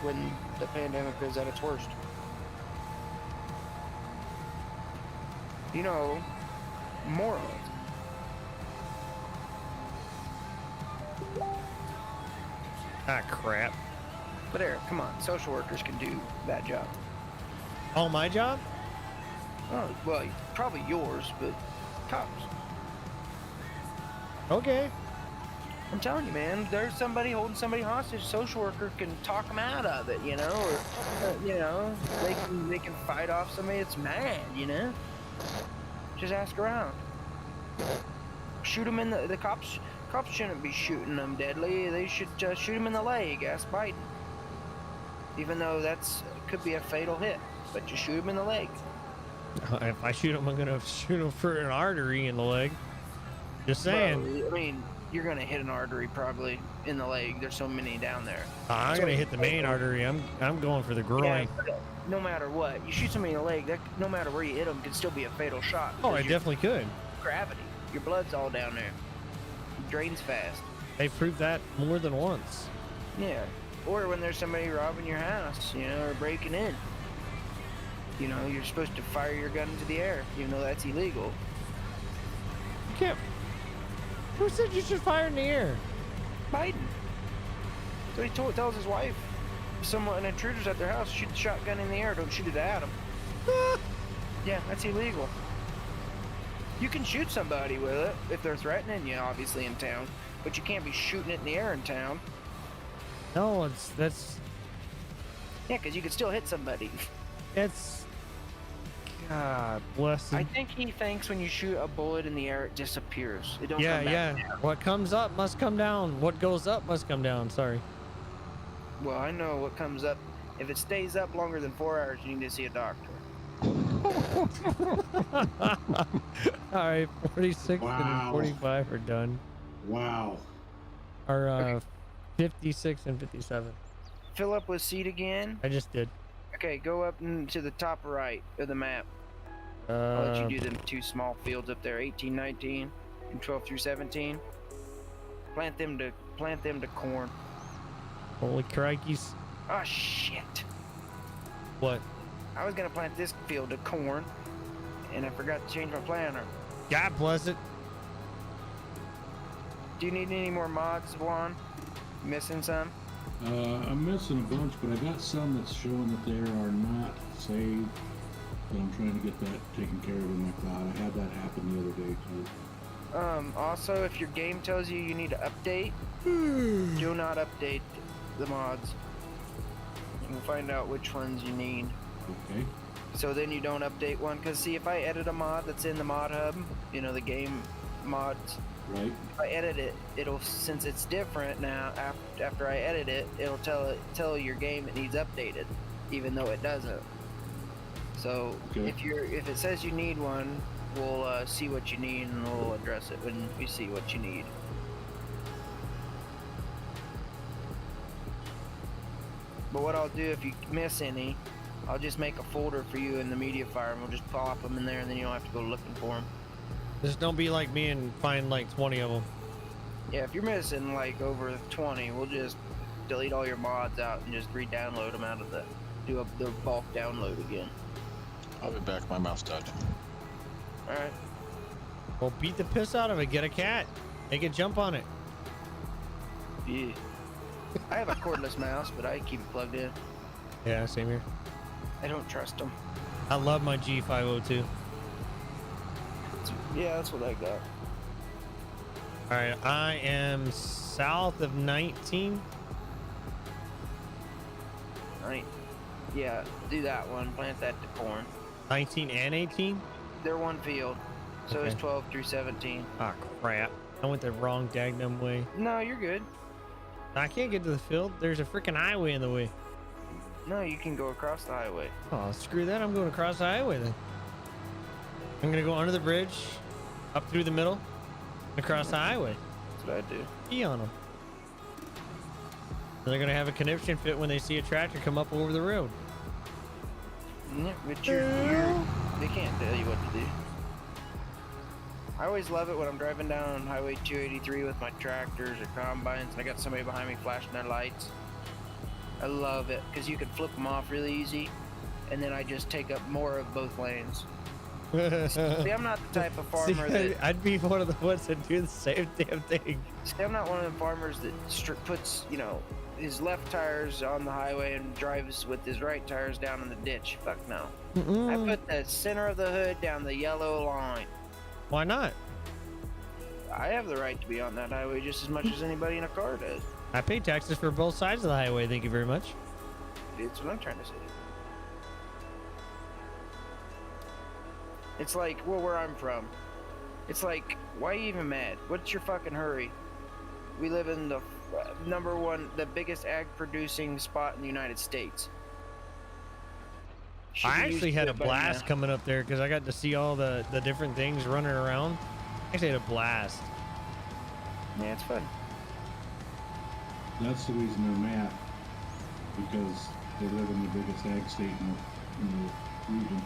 when the pandemic was at its worst. You know, morons. Ah, crap. But Eric, come on, social workers can do that job. Oh, my job? Oh, well, probably yours, but cops. Okay. I'm telling you, man, there's somebody holding somebody hostage. Social worker can talk them out of it, you know, or you know, they can fight off somebody that's mad, you know. Just ask around. Shoot them in the cops. Cops shouldn't be shooting them deadly. They should shoot them in the leg. Ask Biden. Even though could be a fatal hit, but you shoot them in the leg. If I shoot him, I'm gonna shoot him for an artery in the leg. Just saying. Well, I mean, you're gonna hit an artery probably in the leg. There's so many down there. I'm gonna hit the main artery. I'm going for the groin. Yeah, no matter what, you shoot somebody in the leg. That no matter where you hit them, can still be a fatal shot. Oh, because I your definitely could. gravity. Your blood's all down there. It drains fast. They've proved that more than once. Yeah. Or when there's somebody robbing your house, you know, or breaking in. You know, you're supposed to fire your gun into the air, even though that's illegal. You can't. Who said you should fire in the air? Biden. So he tells his wife, if an intruder's at their house, shoot the shotgun in the air, don't shoot it at them. Yeah, that's illegal. You can shoot somebody with it if they're threatening you, obviously, in town, but you can't be shooting it in the air in town. No, that's Yeah, because you can still hit somebody. God bless him. I think he thinks when you shoot a bullet in the air, it disappears. It don't Yeah, come back yeah. down. What comes up must come down. What goes up must come down. Sorry. Well, I know what comes up. If it stays up longer than 4 hours, you need to see a doctor. All right, 46 Wow. and 45 are done. Wow. Or Okay. 56 and 57. Fill up with seed again. I just did. Okay, go up to the top right of the map. I'll let you do them 2 small fields up there, 18, 19, and 12 through 17. Plant them to corn. Holy crikeys. Oh shit! What? I was gonna plant this field to corn, and I forgot to change my planner. God bless it. Do you need any more mods, Juan? Missing some? I'm missing a bunch, but I got some that's showing that they are not saved. So I'm trying to get that taken care of in my cloud. I had that happen the other day too. Also, if your game tells you you need to update, do not update the mods. We'll find out which ones you need. Okay. So then you don't update one. Because see, if I edit a mod that's in the mod hub, you know, the game mods, Right. if I edit it, it'll, since it's different now, after I edit it, it'll tell your game it needs updated, even though it doesn't. So Okay. if it says you need one, we'll see what you need and we'll address it when we see what you need. But what I'll do if you miss any I'll just make a folder for you in the media fire, and we'll just pop them in there, and then you don't have to go looking for them. Just don't be like me and find like 20 of them. Yeah, if you're missing like over 20, we'll just delete all your mods out and just re-download them out of the bulk download again. I'll be back. My mouth's done. All right. Well, beat the piss out of it. Get a cat. Make it jump on it. Yeah. I have a cordless mouse, but I keep it plugged in. Yeah, same here. I don't trust them. I love my G502. Yeah, that's what I got. All right, I am south of 19. Right. Yeah, do that one. Plant that to corn. 19 and 18? They're one field, so it's Okay. 12 through 17. Ah, crap. I went the wrong dagnum way. No, you're good. I can't get to the field. There's a freaking highway in the way. No, you can go across the highway. Oh, screw that. I'm going across the highway then. I'm going to go under the bridge, up through the middle, across the highway. That's what I do. Pee on them. They're going to have a conniption fit when they see a tractor come up over the road. Yeah, but they can't tell you what to do. I always love it when I'm driving down Highway 283 with my tractors or combines and I got somebody behind me flashing their lights. I love it because you can flip them off really easy, and then I just take up more of both lanes. See, I'm not the type of farmer that... I'd be one of the ones that do the same damn thing. See, I'm not one of the farmers that puts, you know, his left tires on the highway and drives with his right tires down in the ditch. Fuck no. I put the center of the hood down the yellow line. Why not? I have the right to be on that highway just as much as anybody in a car does. I pay taxes for both sides of the highway. Thank you very much. That's what I'm trying to say. It's like, well, where I'm from, it's like, why are you even mad? What's your fucking hurry? We live in the the biggest ag producing spot in the United States. Should I be actually used had to a it by blast now. coming up there because I got to see all the different things running around. I actually had a blast. Yeah, it's fun. That's the reason they're mad, because they live in the biggest ag state in the region.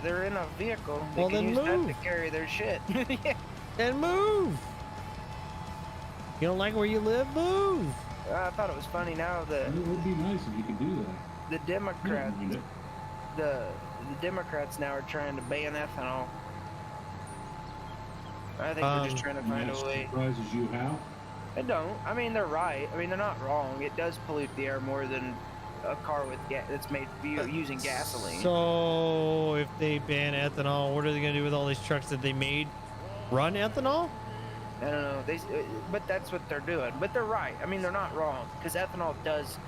They're in a vehicle. They Well, can then use that move. to carry their shit. Yeah. And move. You don't like where you live? Move. I thought it was funny now that And it would be nice if you could do that. the I don't Democrats, mind it. the Democrats now are trying to ban ethanol. I think they're just trying to And find that a way. surprises you how? I don't. I mean, they're right. I mean, they're not wrong. It does pollute the air more than a car with that's made using gasoline. So if they ban ethanol, what are they going to do with all these trucks that they made run ethanol? I don't know. But that's what they're doing. But they're right. I mean, they're not wrong because ethanol does,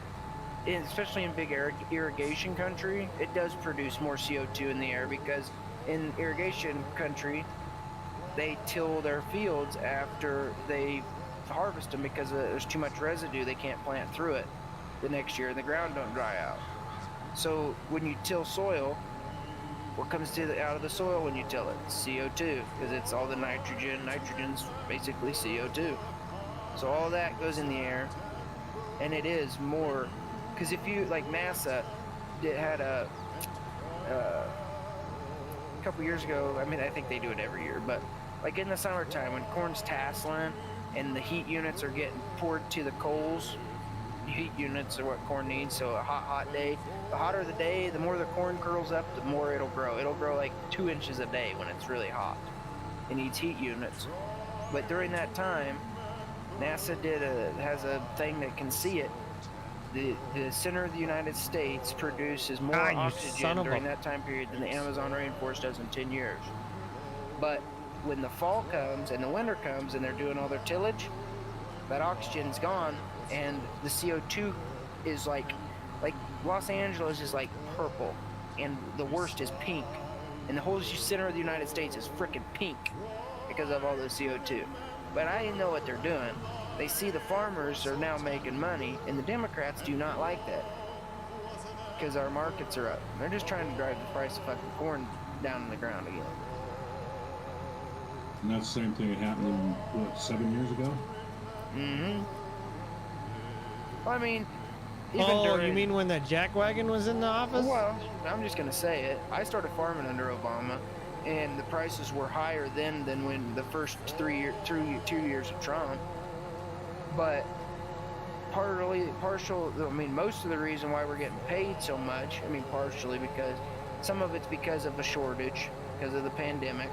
especially in big irrigation country, it does produce more CO2 in the air because in irrigation country, they till their fields after they harvest them because there's too much residue. They can't plant through it the next year and the ground don't dry out. So when you till soil, what comes out of the soil when you till it? CO2, because it's all the nitrogen. Nitrogen's basically CO2. So all that goes in the air, and it is more, because if you, like NASA had a couple years ago, I mean, I think they do it every year, but like in the summertime when corn's tasseling and the heat units are getting poured to the coals, heat units are what corn needs. So a hot day, the hotter the day, the more the corn curls up, the more it'll grow. It'll grow like 2 inches a day when it's really hot. It needs heat units. But during that time, NASA has a thing that can see it. The center of the United States produces more Ah, you son oxygen of during a- that time period than the Amazon rainforest does in 10 years. But when the fall comes and the winter comes and they're doing all their tillage, that oxygen's gone and the CO2 is like Los Angeles is like purple and the worst is pink. And the whole center of the United States is freaking pink because of all the CO2. But I didn't know what they're doing. They see the farmers are now making money, and the Democrats do not like that because our markets are up. They're just trying to drive the price of fucking corn down in the ground again. And that's the same thing that happened in, what, 7 years ago? Mm-hmm. Well, I mean, Oh, you mean when that jack wagon was in the office? Well, I'm just gonna say it. I started farming under Obama, and the prices were higher then than when the first 2 years of Trump. But most of the reason why we're getting paid so much, partially because some of it's because of the shortage, because of the pandemic,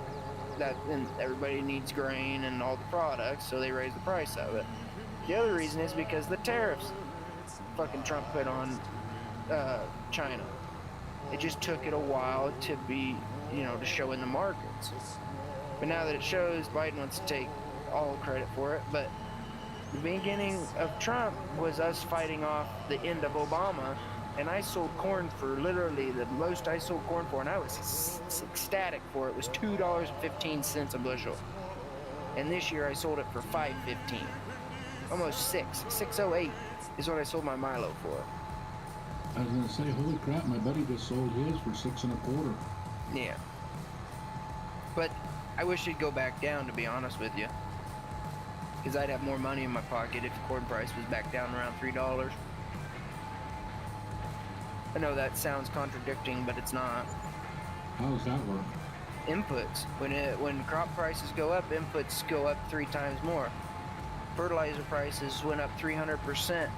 and everybody needs grain and all the products, so they raise the price of it. The other reason is because the tariffs fucking Trump put on China. It just took it a while to be, to show in the markets. But now that it shows, Biden wants to take all credit for it. But the beginning of Trump was us fighting off the end of Obama, and I sold corn for literally the most I sold corn for, and I was ecstatic for it, was $2.15 a bushel. And this year I sold it for $5.15. Almost $6.08 is what I sold my Milo for. I was gonna say, holy crap, my buddy just sold his for $6.25. Yeah. But I wish it'd go back down, to be honest with you. Because I'd have more money in my pocket if the corn price was back down around $3. I know that sounds contradicting, but it's not. How does that work? Inputs. When crop prices go up, inputs go up 3 times more. Fertilizer prices went up 300%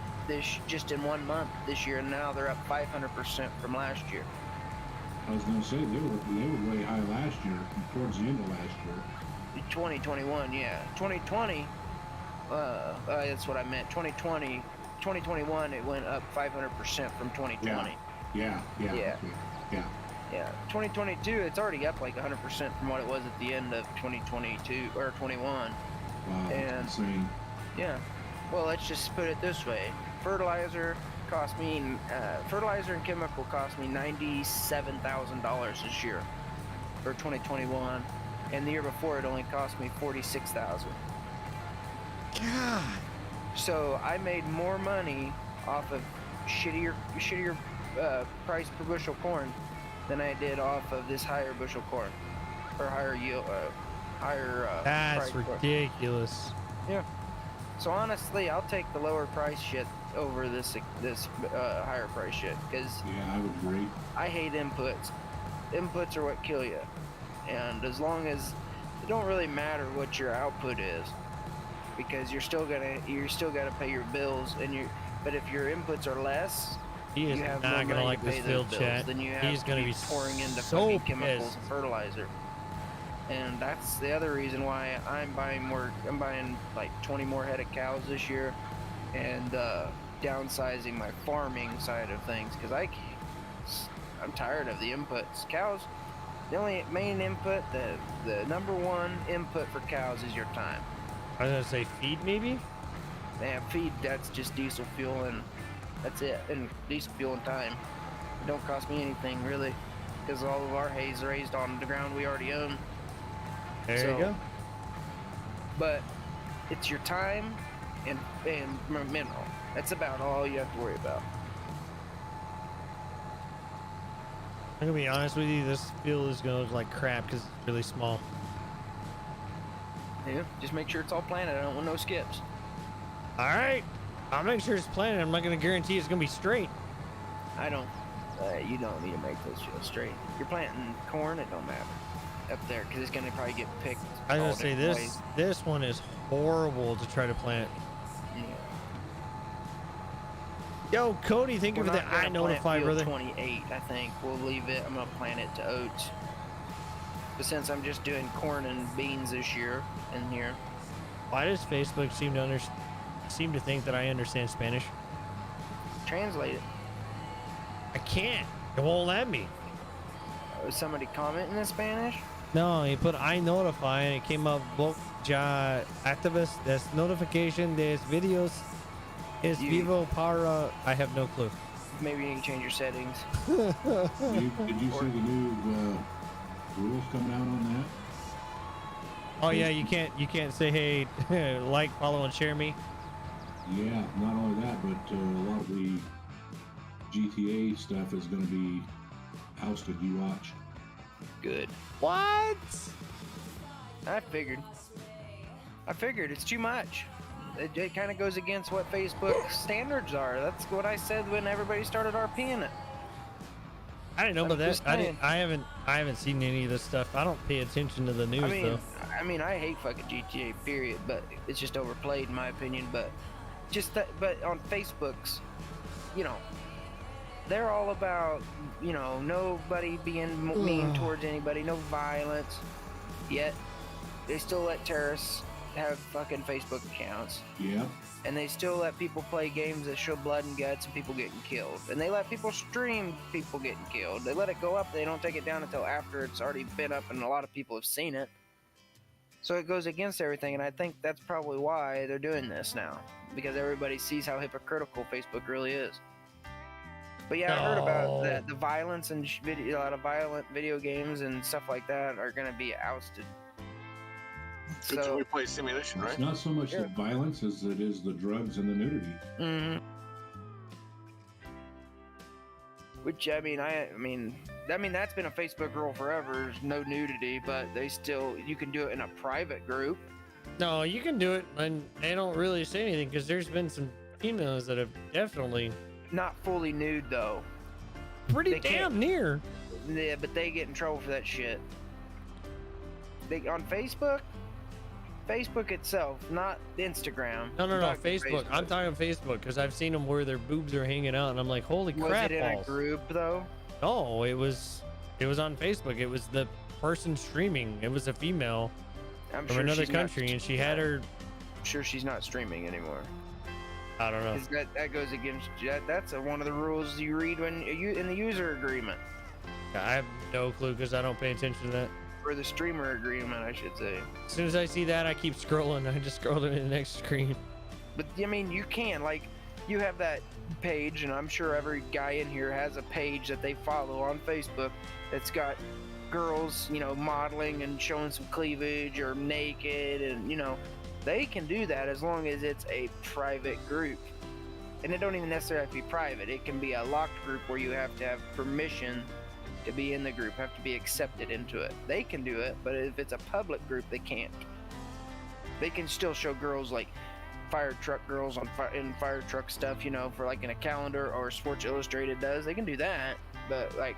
just in 1 month this year, and now they're up 500% from last year. I was gonna say they were way high last year, towards the end of last year. 2021, yeah. 2020, that's what I meant. 2021, it went up 500% from 2020. Yeah. 2022, it's already up like 100% from what it was at the end of 2022 or 21. Wow, that's insane. Yeah. Well, let's just put it this way. Fertilizer and chemical cost me $97,000 this year for 2021, and the year before it only cost me $46,000. God. So I made more money off of shittier price per bushel corn than I did off of this higher bushel corn, or higher yield, That's price ridiculous. corn. Yeah. So honestly, I'll take the lower price shit over this higher price shit, because Yeah, I would agree. I hate inputs. Inputs are what kill you, and as long as it don't really matter what your output is, because you're still gotta pay your bills, but if your inputs are less, He is you have not more gonna money like to pay this those field bills, chat. then you have He's to gonna be be pouring into so fucking chemicals pissed. and fertilizer. And that's the other reason why I'm buying like 20 more head of cows this year, and downsizing my farming side of things, because I'm tired of the inputs. Cows, the only main input, the number one input for cows is your time. I was gonna say feed maybe. And feed, that's just diesel fuel, and that's it. And diesel fuel and time. It don't cost me anything really, because all of our hay is raised on the ground we already own. There So, you go. But it's your time and mineral. That's about all you have to worry about. I'm gonna be honest with you. This field is gonna look like crap because it's really small. Yeah, just make sure it's all planted. I don't want no skips. All right, I'll make sure it's planted. I'm not gonna guarantee it's gonna be straight. I don't. You don't need to make those fields straight. You're planting corn, it don't matter up there, because it's gonna probably get picked. I was all gonna say different this. ways. This one is horrible to try to plant. Yeah. Yo, Cody, thank you We're for the not gonna I notify, plant field brother. 28, I think we'll leave it. I'm gonna plant it to oats. But since I'm just doing corn and beans this year in here, Why does Facebook seem to think that I understand Spanish? translate it. I can't. It won't let me. Was somebody commenting in Spanish? No, he put I notify and it came up book ya activist des notification des videos es You- vivo para. I have no clue. Maybe you need to change your settings. Did you see the new rules coming out on that? Oh yeah, you can't say hey like, follow, and share me. Yeah, not only that, but a lot of the GTA stuff is going to be ousted. You watch. Good. What? I figured it's too much. it kind of goes against what Facebook standards are. That's what I said when everybody started RPing it. I didn't know I'm about that. just I saying. didn't. I haven't seen any of this stuff. I don't pay attention to the news though. I mean, I hate fucking GTA, period. But it's just overplayed, in my opinion. But but on Facebook's, you know, they're all about, you know, nobody being mean towards anybody, no violence. Yet they still let terrorists have fucking Facebook accounts. Yeah. And they still let people play games that show blood and guts and people getting killed. And they let people stream people getting killed. They let it go up. They don't take it down until after it's already been up and a lot of people have seen it. So it goes against everything. And I think that's probably why they're doing this now. Because everybody sees how hypocritical Facebook really is. But yeah, I heard about that. The violence and a lot of violent video games and stuff like that are going to be ousted. Good thing we play simulation, right? It's not so much the violence as it is the drugs and the nudity. Mm-hmm. Which I mean that's been a Facebook rule forever. There's no nudity, but you can do it in a private group. No, you can do it, and they don't really say anything because there's been some females that have definitely Not fully nude though. pretty damn near. Yeah, but they get in trouble for that shit. On Facebook itself, not Instagram. No, I'm talking Facebook. I'm talking Facebook because I've seen them where their boobs are hanging out, and I'm like, holy Was crap it in balls. a group though? No, it was on Facebook. It was the person streaming. It was a female I'm from sure another she's not- country, and she had her. I'm sure she's not streaming anymore. I don't know. 'Cause that goes against that's one of the rules you read when you in the user agreement I have no clue because I don't pay attention to that. or the streamer agreement, I should say. As soon as I see that, I keep scrolling. I just scroll to the next screen. But I mean, you can you have that page, and I'm sure every guy in here has a page that they follow on Facebook that's got girls, you know, modeling and showing some cleavage or naked, and you know, they can do that as long as it's a private group. And it don't even necessarily have to be private. It can be a locked group where you have to have permission to be in the group, have to be accepted into it. They can do it, but if it's a public group, they can't. They can still show girls like fire truck girls in fire truck stuff, you know, for like in a calendar or Sports Illustrated does. They can do that, but like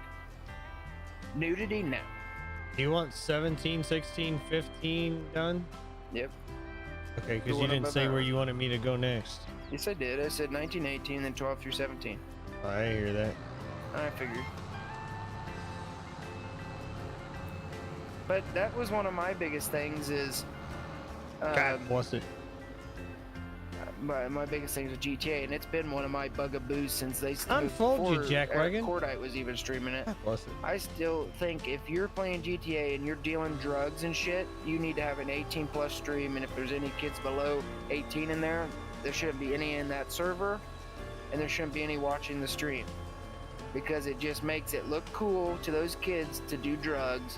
nudity, no. You want 17, 16, 15 done? Yep. Okay, because Go you on didn't up say there. where you wanted me to go next. Yes, I did. I said 19, 18, then 12 through 17. I hear that. I figured. But that was one of my biggest things is God bless it. my biggest thing is GTA, and it's been one of my bugaboos since they Unfold you, before Jackwagon. Cordite was even streaming it. God bless it. I still think if you're playing GTA and you're dealing drugs and shit, you need to have an 18 plus stream, and if there's any kids below 18 in there, there shouldn't be any in that server, and there shouldn't be any watching the stream, because it just makes it look cool to those kids to do drugs.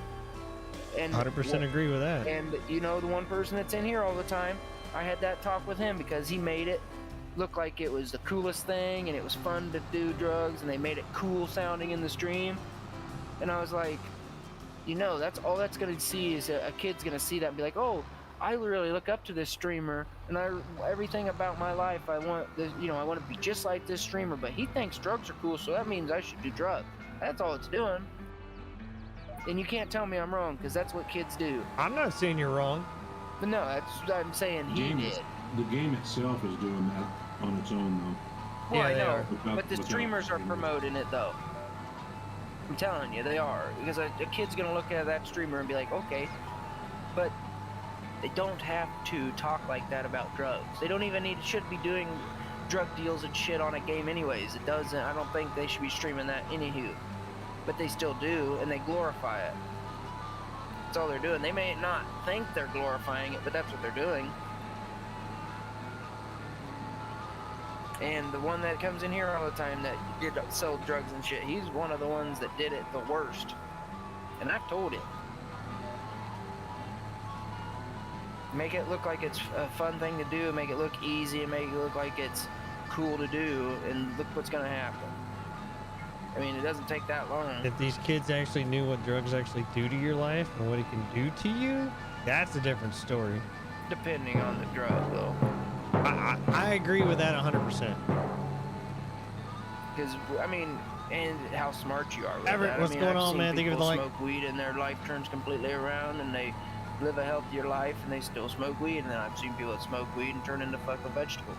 And 100% agree with that. and you know, the one person that's in here all the time, I had that talk with him because he made it look like it was the coolest thing and it was fun to do drugs, and they made it cool sounding in the stream. And I was like, you know, that's all that's gonna see is a kid's gonna see that and be like, oh, I really look up to this streamer, and everything about my life, I want this, you know, I want to be just like this streamer, but he thinks drugs are cool, so that means I should do drugs. That's all it's doing. And you can't tell me I'm wrong, because that's what kids do. I'm not saying you're wrong. But no, that's what I'm saying he did. The game itself is doing that on its own, though. Well, Yeah, I they know, are. but the Without streamers are streamers. promoting it, though. I'm telling you, they are. Because a kid's going to look at that streamer and be like, okay, but they don't have to talk like that about drugs. They don't even should be doing drug deals and shit on a game anyways. It doesn't, I don't think they should be streaming that anywho. But they still do, and they glorify it. That's all they're doing. They may not think they're glorifying it, but that's what they're doing. And the one that comes in here all the time that did sell drugs and shit, he's one of the ones that did it the worst. And I've told him. Make it look like it's a fun thing to do, make it look easy, and make it look like it's cool to do, and look what's gonna happen. I mean, it doesn't take that long. If these kids actually knew what drugs actually do to your life and what it can do to you, that's a different story. Depending on the drug, though. I agree with that 100%. Because I mean, and how smart you are with Everett, that. what's I mean, going I've on, seen man? Think of people it like- smoke weed and their life turns completely around, and they live a healthier life, and they still smoke weed. And then I've seen people that smoke weed and turn into fucking vegetables.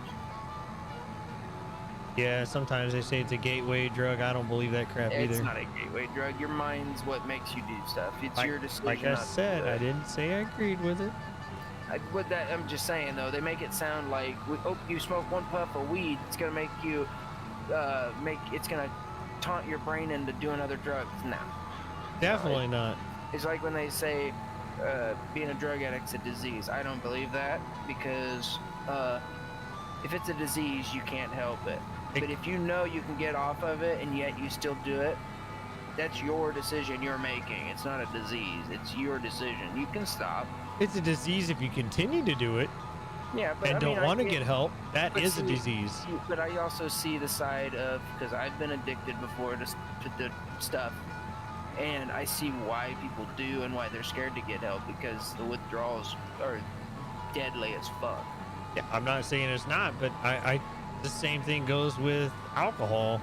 Yeah, sometimes they say it's a gateway drug. I don't believe that crap It's either. not a gateway drug. Your mind's what makes you do stuff. It's your decision. Like I not to said, do it. I didn't say I agreed with it. With that, I'm just saying though, they make it sound like, oh, you smoke one puff of weed, it's gonna make you, it's gonna taunt your brain into doing other drugs. No, Definitely not. it's like when they say being a drug addict's a disease. I don't believe that, because if it's a disease, you can't help it. But if you know you can get off of it and yet you still do it, that's your decision you're making. It's not a disease. It's your decision. You can stop. It's a disease if you continue to do it Yeah, but and I mean, don't want to get help. That but is a see, disease. But I also see the side of, because I've been addicted before to the stuff, and I see why people do and why they're scared to get help, because the withdrawals are deadly as fuck. Yeah, I'm not saying it's not, but I the same thing goes with alcohol.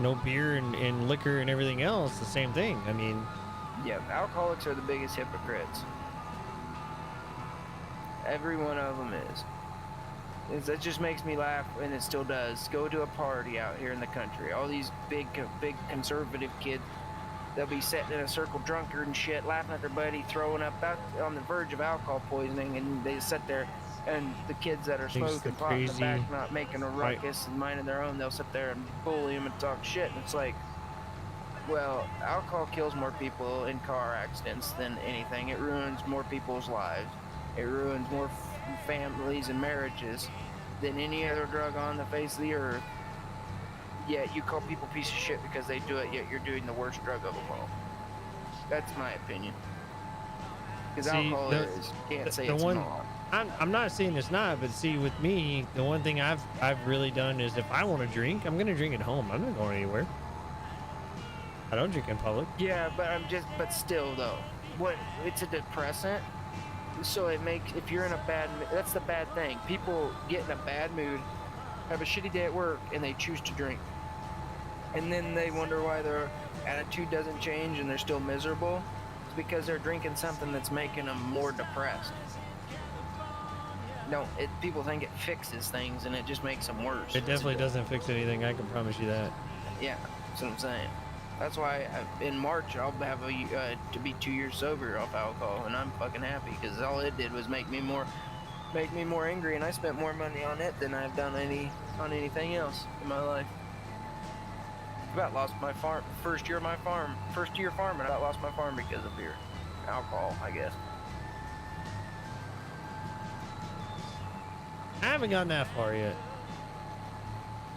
No beer and liquor and everything else, the same thing. I mean, Yeah, alcoholics are the biggest hypocrites. Every one of them is. That just makes me laugh, and it still does. Go to a party out here in the country. All these big conservative kids, they'll be sitting in a circle drunker and shit, laughing at their buddy, throwing up out on the verge of alcohol poisoning, and they sit there, and the kids that are Thinks smoking they're pot in the crazy. back, not making a ruckus and minding their own, they'll sit there and bully them and talk shit, and it's like, well, alcohol kills more people in car accidents than anything. It ruins more people's lives. It ruins more families and marriages than any other drug on the face of the earth. Yet you call people piece of shit because they do it, yet you're doing the worst drug of them all. That's my opinion. Because See, alcohol the- is, you can't say the it's one- not. I'm not saying it's not, but see, with me, the one thing I've really done is if I want to drink, I'm gonna drink at home. I'm not going anywhere. I don't drink in public. Yeah, but still though, it's a depressant. So it makes, if you're in a bad, that's the bad thing. People get in a bad mood, have a shitty day at work, and they choose to drink. And then they wonder why their attitude doesn't change and they're still miserable. It's because they're drinking something that's making them more depressed. No, people think it fixes things, and it just makes them worse. It definitely doesn't fix anything. I can promise you that. Yeah, that's what I'm saying. That's why in March I'll have to be 2 years sober off alcohol, and I'm fucking happy, because all it did was make me more angry, and I spent more money on it than I've done on anything else in my life. About lost my farm. First year farming. I about lost my farm because of beer, alcohol, I guess. I haven't gone that far yet.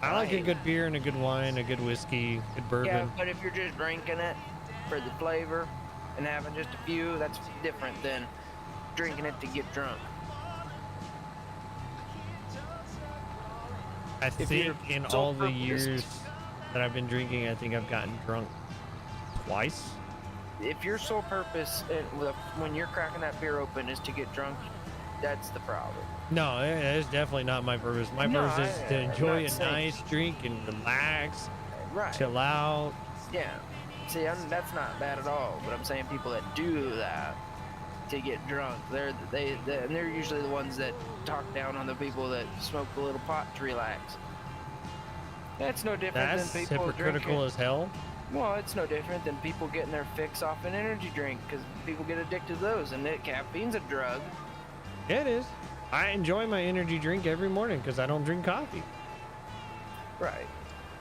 I like a Right. good beer and a good wine, a good whiskey, good Yeah, bourbon. but if you're just drinking it for the flavor and having just a few, that's different than drinking it to get drunk. I if think you're in sole all the purpose- years that I've been drinking, I think I've gotten drunk twice. If your sole purpose when you're cracking that beer open is to get drunk, that's the problem. No, it's definitely not my purpose. My No, purpose is to I'm enjoy not a saying- nice drink and relax, Right. chill out. Yeah. See, that's not bad at all. But I'm saying people that do that to get drunk, and they're usually the ones that talk down on the people that smoke a little pot to relax. That's no different That's than people hypocritical drinking. as hell. Well, it's no different than people getting their fix off an energy drink, because people get addicted to those, and caffeine's a drug. Yeah, it is. I enjoy my energy drink every morning because I don't drink coffee. Right.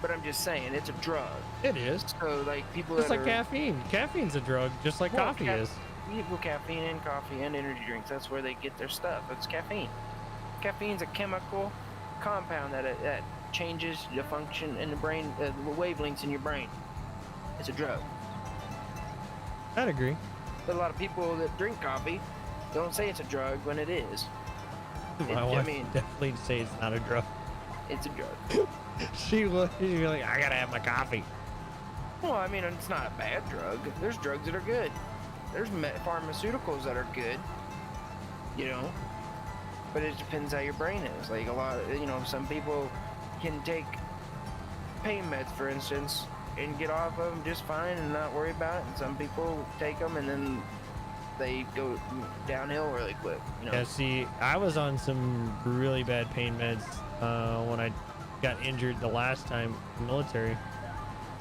But I'm just saying, it's a drug. It is. So, like, people It's that like are... caffeine. Caffeine's a drug, just like Well, coffee is. Well, caffeine and coffee and energy drinks, that's where they get their stuff. It's caffeine. Caffeine's a chemical compound that changes the function in the brain, the wavelengths in your brain. It's a drug. I'd agree. But a lot of people that drink coffee don't say it's a drug when it is. My I wife mean- would definitely say it's not a drug. It's a drug. She'd be like, I gotta have my coffee. Well, I mean, it's not a bad drug. There's drugs that are good. There's pharmaceuticals that are good. You know? But it depends how your brain is. Like a lot of, some people can take pain meds, for instance, and get off of them just fine and not worry about it. And some people take them and then they go downhill really quick. Yeah, see, I was on some really bad pain meds when I got injured the last time in the military.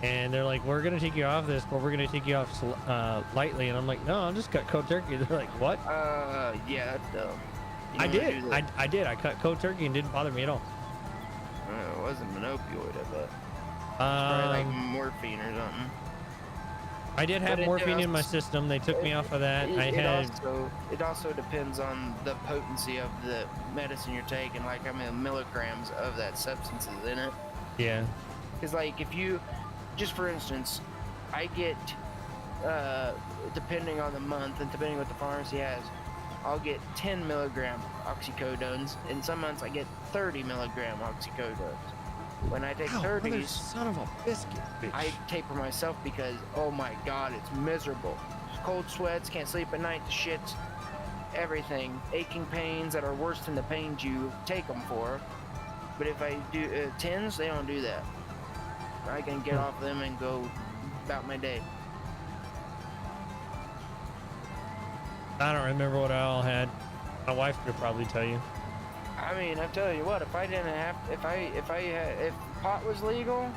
And they're like, we're going to take you off this, but we're going to take you off lightly. And I'm like, no, I'm just cut cold turkey. They're like, what? Yeah, that's dumb. I did. I did. I cut cold turkey and didn't bother me at all. It wasn't an opioid, I bet. Probably like morphine or something. I did have morphine in my system. They took me off of that. It also depends on the potency of the medicine you're taking, like how many milligrams of that substance is in it. Yeah. Because like if you, just for instance, I get, depending on the month and depending what the pharmacy has, I'll get 10 milligram oxycodones. In some months I get 30 milligram oxycodones. When I take 30s, son of a biscuit, bitch. I taper myself because, oh my god, it's miserable. Cold sweats, can't sleep at night, the shits, everything. Aching pains that are worse than the pains you take them for. But if I do 10s, they don't do that. I can get off them and go about my day. I don't remember what I all had. My wife could probably tell you. I mean, I tell you what, if pot was legal,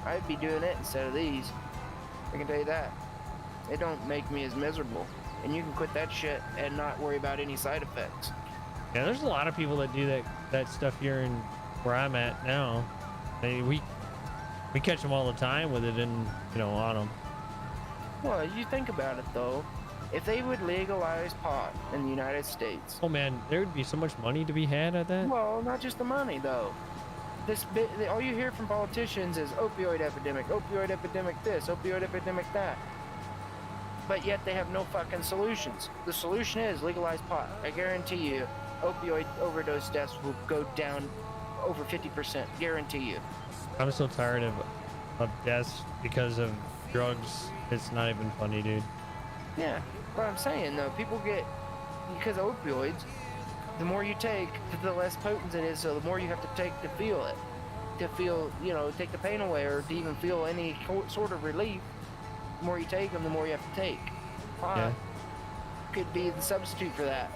I'd be doing it instead of these. I can tell you that. It don't make me as miserable. And you can quit that shit and not worry about any side effects. Yeah, there's a lot of people that do that stuff here in where I'm at now. We catch them all the time with it and, on them. Well, you think about it though. If they would legalize pot in the United States. Oh man, there would be so much money to be had at that. Well, not just the money though. All you hear from politicians is opioid epidemic this, opioid epidemic that. But yet they have no fucking solutions. The solution is legalize pot. I guarantee you, opioid overdose deaths will go down over 50%. Guarantee you. I'm so tired of deaths because of drugs. It's not even funny, dude. Yeah, but I'm saying though, people get, because of opioids, the more you take, the less potent it is, so the more you have to take to feel it. To feel, take the pain away or to even feel any sort of relief. The more you take them, the more you have to take. Pot could be the substitute for that.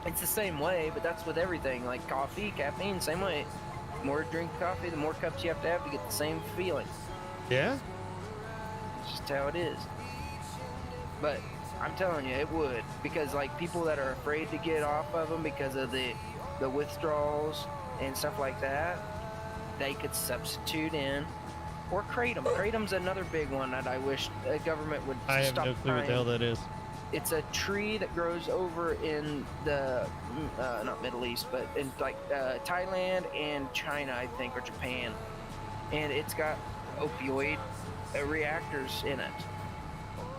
It's the same way, but that's with everything, like coffee, caffeine, same way. The more you drink coffee, the more cups you have to get the same feeling. Yeah? It's just how it is. But I'm telling you, it would, because like people that are afraid to get off of them because of the withdrawals and stuff like that, they could substitute in, or kratom. Kratom's another big one that I wish the government would stop. I have no clue what the hell that is. It's a tree that grows over in the not Middle East, but in like Thailand and China, I think, or Japan, and it's got opioid reactors in it.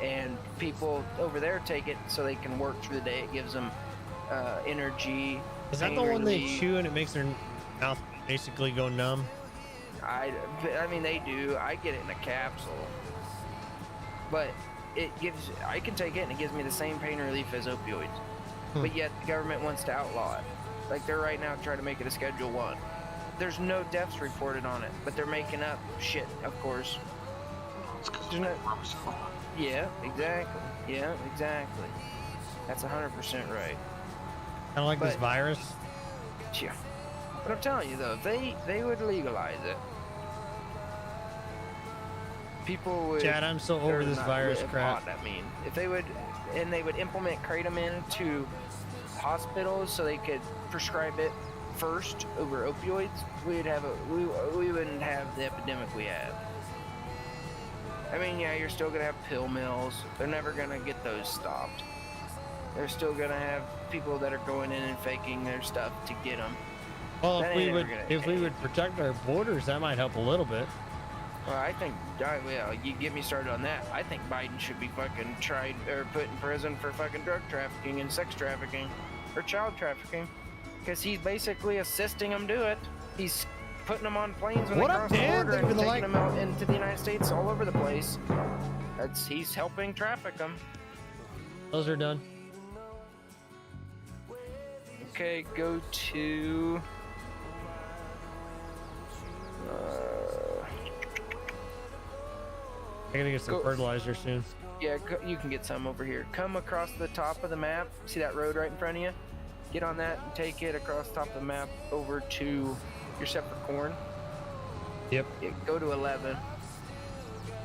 And people over there take it so they can work through the day. It gives them energy. Is that the one they chew and it makes their mouth basically go numb? I mean, they do. I get it in a capsule. But I can take it and it gives me the same pain relief as opioids. But yet the government wants to outlaw it. Like they're right now trying to make it a Schedule 1. There's no deaths reported on it, but they're making up shit, of course. Yeah, exactly. Yeah, exactly. That's 100% right. Kind of like this virus. Yeah. But I'm telling you though, if they would legalize it, people would. Chad, I'm so over this virus crap. I mean, if they would, and they would implement kratom into hospitals so they could prescribe it first over opioids, we wouldn't have the epidemic we have. I mean, yeah, you're still gonna have pill mills. They're never gonna get those stopped. They're still gonna have people that are going in and faking their stuff to get them. Well, if we would protect our borders, that might help a little bit. Well, I think, well, you get me started on that. I think Biden should be fucking tried or put in prison for fucking drug trafficking and sex trafficking or child trafficking, because he's basically assisting them do it. He's putting them on planes when they cross the border and taking them out into the United States all over the place. He's helping traffic them. Those are done. Okay, go to. I gotta get some Go- fertilizer soon. Yeah, you can get some over here. Come across the top of the map. See that road right in front of you? Get on that and take it across the top of the map over to your separate corn. Yep. Yeah, go to 11.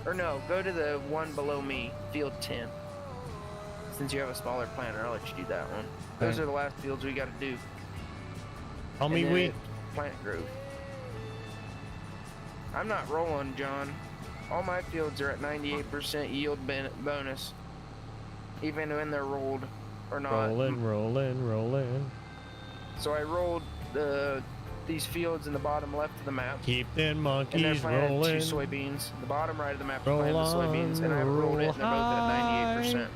Or no, go to the one below me, field 10. Since you have a smaller planter, I'll let you do that one. Those Okay. are the last fields we got to do. Tell me And then we. it's Plant growth. I'm not rolling, John. All my fields are at 98% yield bonus, even when they're rolled or not. Rolling. So I rolled these fields in the bottom left of the map. Keep them And they're monkeys planted rolling. 2 soybeans. The bottom right of the map is Roll planted the soybeans, and I haven't rolled it, and they're both high. at 98%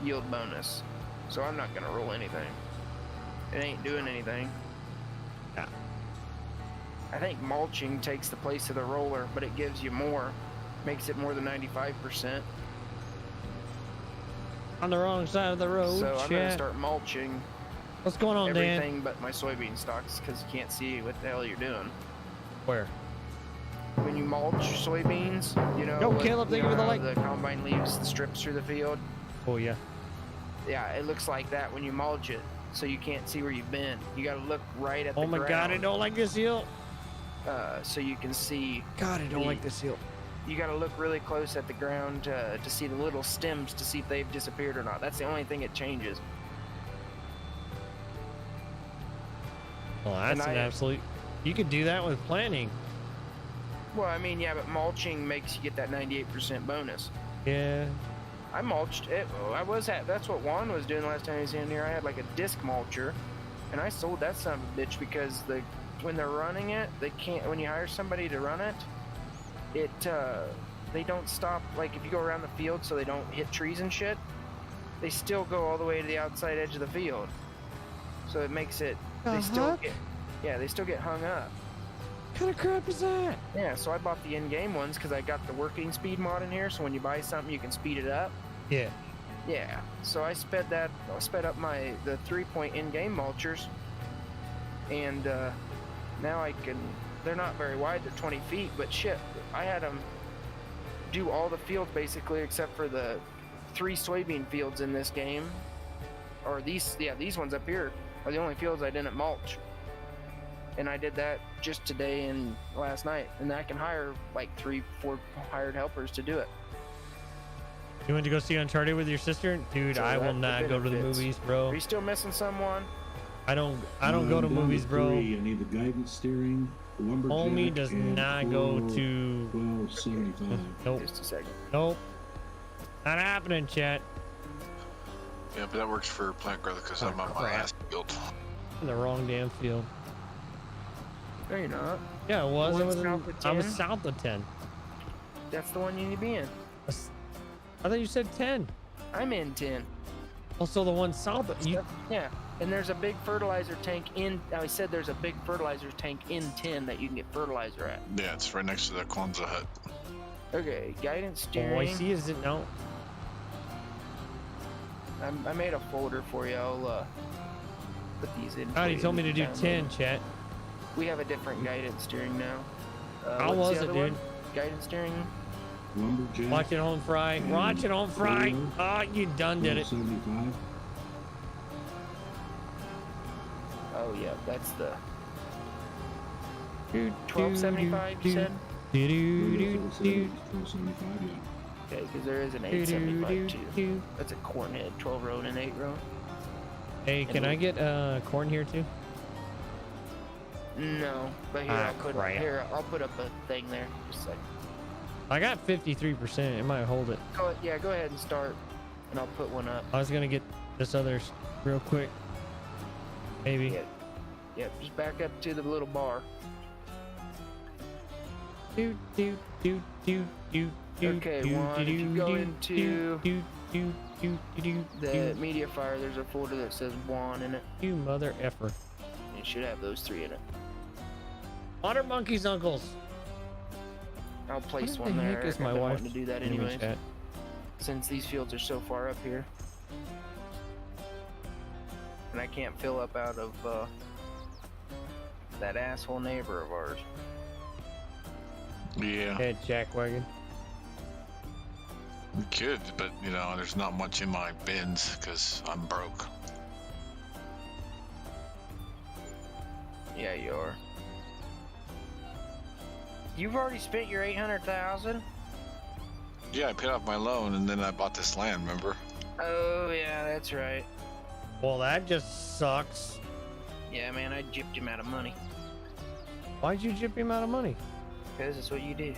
yield bonus. So I'm not gonna roll anything. It ain't doing anything. Yeah. I think mulching takes the place of the roller, but it gives you more, makes it more than 95%. On the wrong side of the road. So I'm gonna chat. start mulching What's going on, Dan? everything but my soybean stalks because you can't see what the hell you're doing. Where? When you mulch soybeans, you know. Yo, what- Caleb, thank you for know the how like. The combine leaves the strips through the field. Oh yeah. Yeah, it looks like that when you mulch it, so you can't see where you've been. You gotta look right at the Oh my ground. god, I don't like this hill. So you can see. God, I don't the- like this hill. You gotta look really close at the ground to see the little stems to see if they've disappeared or not. That's the only thing it changes. Well, that's And an absolute. You could do that with planting. Well, I mean, yeah, but mulching makes you get that 98% bonus. Yeah. I mulched it. That's what Juan was doing last time he was in here. I had like a disc mulcher, and I sold that son of a bitch because when they're running it, they can't. When you hire somebody to run it, they don't stop. Like if you go around the field so they don't hit trees and shit, they still go all the way to the outside edge of the field. So it makes it. They still get hung up. What kind of crap is that? Yeah, so I bought the in-game ones because I got the working speed mod in here. So when you buy something, you can speed it up. Yeah. Yeah, so I sped up the 3-point in-game mulchers, and now I can. They're not very wide; they're 20 feet. But shit, I had them do all the fields basically, except for the 3 soybean fields in this game, or these ones up here are the only fields I didn't mulch, and I did that just today and last night, and I can hire like 3-4 hired helpers to do it. You went to go see Uncharted with your sister? Dude, So I will that's the not go to the benefits. movies, bro. Are you still missing someone? I don't go to down movies, bro. 3. I need the guidance steering, lumberjack, Homie does and not go to 1275. Nope. Just a second. Nope. Not happening, chat. Yeah, but that works for plant growth because I'm on my crap. last field. In the wrong damn field. No, you're not. Yeah, it was. The I one was, south of I was 10? south of 10. That's the one you need to be in. I thought you said 10. I'm in 10. Also, the one south of you. Yeah, and there's a big fertilizer tank in. I said there's a big fertilizer tank in 10 that you can get fertilizer at. Yeah, it's right next to that Kwanzaa hut. Okay, guidance Oh, I steering. see. Is it no? I made a folder for you. I'll put these in. God, for he you told me to and do download 10, them. chat. We have a different guidance steering now. How what's was the it, other dude? one? Guidance steering. Lumberjack. Watch it on fry. Watch it on fry. Oh, you done did it. 1275. Oh yeah, that's the Dude, 1275. You said. Do, do, Yeah, do, that's what I said, do, it was 1275, yeah. Okay, because there is an do, 875 too. do. That's a corn head, 12 row and 8 row. Hey, can I get corn here too? No, but here Ah, crap. I'll put up a thing there. Just a second. I got 53%. It might hold it. Go ahead and start, and I'll put one up. I was gonna get this other real quick. Maybe. Yeah, yeah. Just back up to the little bar. Do, do, do, do, do, do, Okay, do, Juan, if you do, go do, into do, do, do, do, do, The do. media fire, there's a folder that says Juan in it. You mother effer. It should have those 3 in it. Water monkeys, uncles. I'll place What one the there. heck is I've my been wife wanting to do that doing, anyways, chat? since these fields are so far up here. and I can't fill up out of that asshole neighbor of ours. Yeah. Head jackwagon. Good, but you know, there's not much in my bins because I'm broke. Yeah, you are. You've already spent your 800,000. Yeah, I paid off my loan and then I bought this land, remember? Oh yeah, that's right. Well, that just sucks. Yeah, man, I gypped him out of money. Why'd you jip him out of money? Because that's what you do.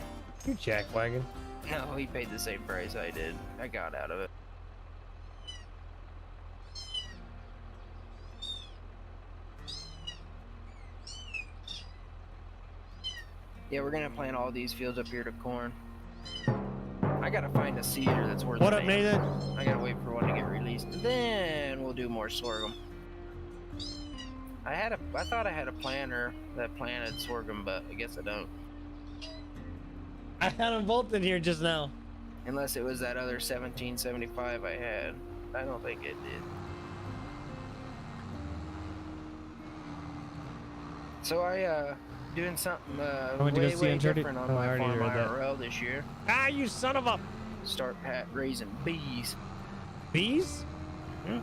You jackwagon. No, he paid the same price I did. I got out of it. Yeah, we're gonna plant all these fields up here to corn. I gotta find a seeder that's worth. What up, Nathan? I gotta wait for one to get released. Then we'll do more sorghum. I thought I had a planter that planted sorghum, but I guess I don't. I had them both in here just now. Unless it was that other 1775 I had. I don't think it did. So I doing something went to go see way Uncharted? different on Oh, I my already farm read that. IRL this year. Ah, you son of a... Start raising bees. Bees? Hmm?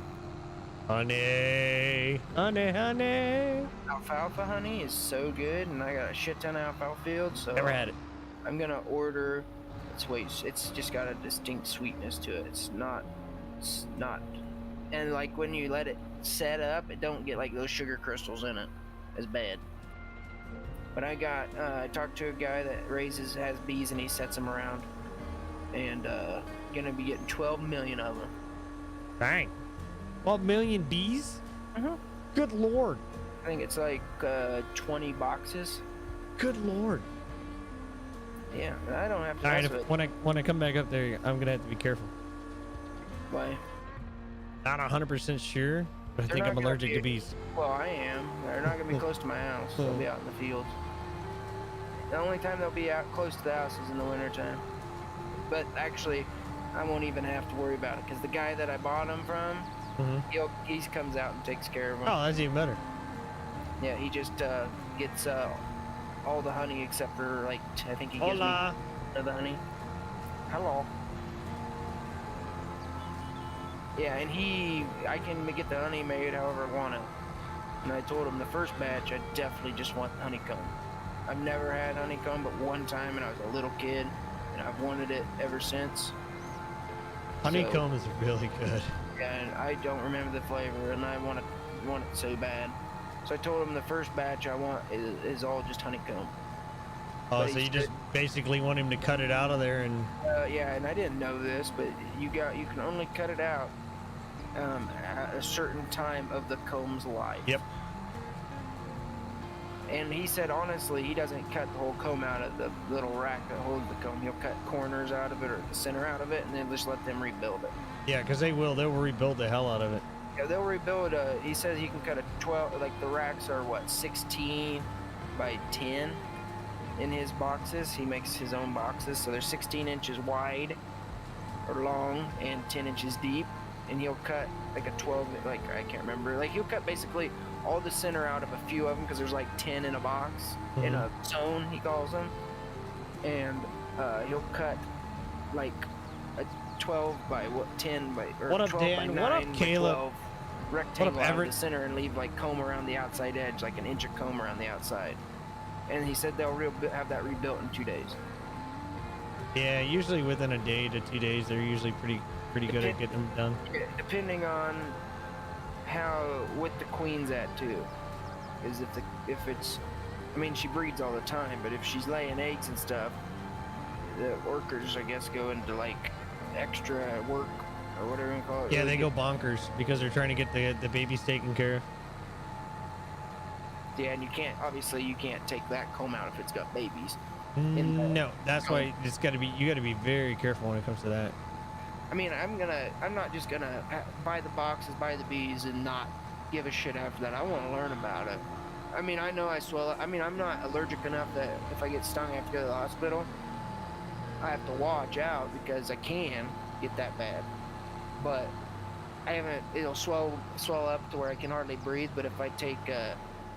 Honey. Honey, honey. Alfalfa honey is so good, and I got a shit ton of alfalfa fields, so Never had it. I'm gonna order. It's just got a distinct sweetness to it. It's not, and like when you let it set up, it don't get like those sugar crystals in it as bad. But I talked to a guy that has bees and he sets them around, and gonna be getting 12 million of them. Dang. 12 million bees? Mhm. Good lord. I think it's like 20 boxes. Good lord. Yeah, I don't have to. All right, mess with when I come back up there, I'm gonna have to be careful. why? Not 100% sure, but I They're think not I'm gonna allergic be- to bees. Well, I am. They're not gonna be close to my house. They'll be out in the fields. The only time they'll be out close to the house is in the wintertime. But actually, I won't even have to worry about it because the guy that I bought them from, he comes out and takes care of them. Oh, that's even better. Yeah, he just gets all the honey except for like I think he gives Hola. me the honey. Hello. Yeah, and I can get the honey made however I want it. And I told him the first batch I definitely just want honeycomb. I've never had honeycomb but one time, and I was a little kid, and I've wanted it ever since. Honeycomb is really good. And I don't remember the flavor, and I want it so bad. So I told him the first batch I want is all just honeycomb. Oh, But so he you just basically want him to cut it out of there and... Yeah, and I didn't know this, but you can only cut it out at a certain time of the comb's life. Yep. And he said honestly, he doesn't cut the whole comb out of the little rack that holds the comb. He'll cut corners out of it or the center out of it, and then just let them rebuild it. Yeah, because they'll rebuild the hell out of it. Yeah, they'll rebuild. He says he can cut a 12. Like the racks are what 16 by 10 in his boxes. He makes his own boxes, so they're 16 inches wide or long and 10 inches deep. And he'll cut like a 12. Like I can't remember. Like he'll cut basically all the center out of a few of them because there's like 10 in a box in a zone he calls them. And he'll cut like a 12 by 10 by or What up, 12 by Dan? 9 What up, by Caleb? 12 rectangle out of Everett? the center and leave like comb around the outside edge, like an inch of comb around the outside. And he said they'll have that rebuilt in 2 days. Yeah, usually within a day to 2 days, they're usually pretty good at getting them done. Depending on what the queen's at too. Is if it's, I mean, she breeds all the time, but if she's laying eggs and stuff, the workers I guess go into like extra work or whatever you call it. Yeah, they go bonkers because they're trying to get the babies taken care of. Yeah, and you can't take that comb out if it's got babies. No, that's why you got to be very careful when it comes to that. I mean, I'm not just gonna buy the boxes, buy the bees, and not give a shit after that. I want to learn about it. I mean, I know I swell up. I mean, I'm not allergic enough that if I get stung, I have to go to the hospital. I have to watch out because I can get that bad. But I haven't. It'll swell up to where I can hardly breathe. But if I take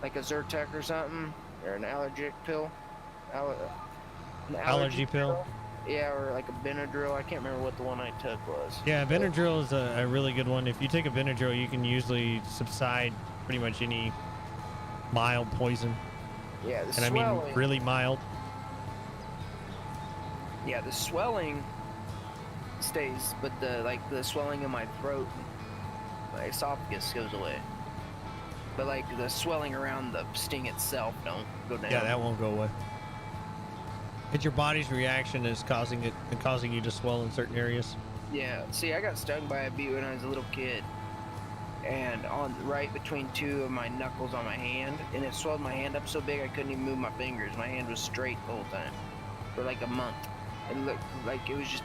like a Zyrtec or something, or an allergic pill, an Allergy pill. yeah, or like a Benadryl. I can't remember what the one I took was. Yeah, Benadryl is a really good one. If you take a Benadryl, you can usually subside pretty much any mild poison. Yeah, the And swelling. I mean really mild. Yeah, the swelling stays, but the swelling in my throat, my esophagus goes away. But like the swelling around the sting itself don't go down. Yeah, that won't go away. It's your body's reaction that's causing you to swell in certain areas. Yeah. See, I got stung by a bee when I was a little kid, and on right between two of my knuckles on my hand, and it swelled my hand up so big I couldn't even move my fingers. My hand was straight the whole time for like a month. It looked like it was just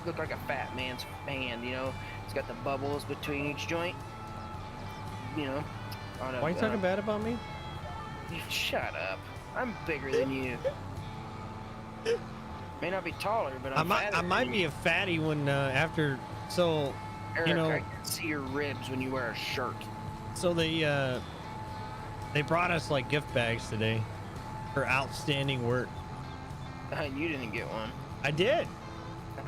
looked like a fat man's hand, you know. It's got the bubbles between each joint, you know. Why are you talking bad about me? Shut up. I'm bigger than you. May not be taller, but I might than be you. a fatty when after. So Eric, you know, I can see your ribs when you wear a shirt. so they brought us like gift bags today for outstanding work. You didn't get one. I did.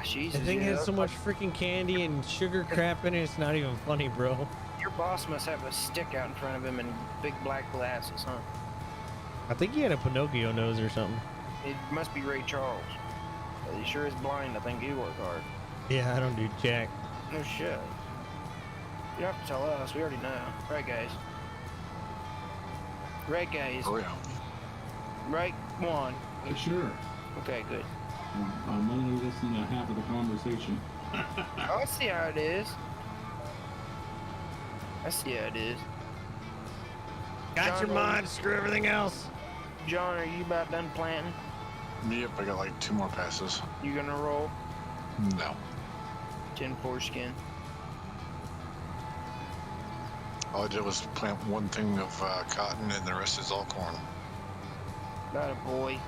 Jesus, The thing yeah, has so much freaking candy and sugar crap in it. It's not even funny, bro. Your boss must have a stick out in front of him and big black glasses, huh? I think he had a Pinocchio nose or something. It must be Ray Charles. He sure is blind. I think he worked hard. Yeah, I don't do jack. No shit. You don't have to tell us. We already know. Right, guys? Right, guys? Oh, yeah. Right, one. Sure. Okay, good. I'm only listening to half of the conversation. Oh, I see how it is. I see how it is. Got John, your mind, screw everything else. John, are you about done planting? Yep, I got like 2 more passes. You gonna roll No. 10 foreskin? All I did was plant 1 thing of cotton and the rest is all corn. Not a boy.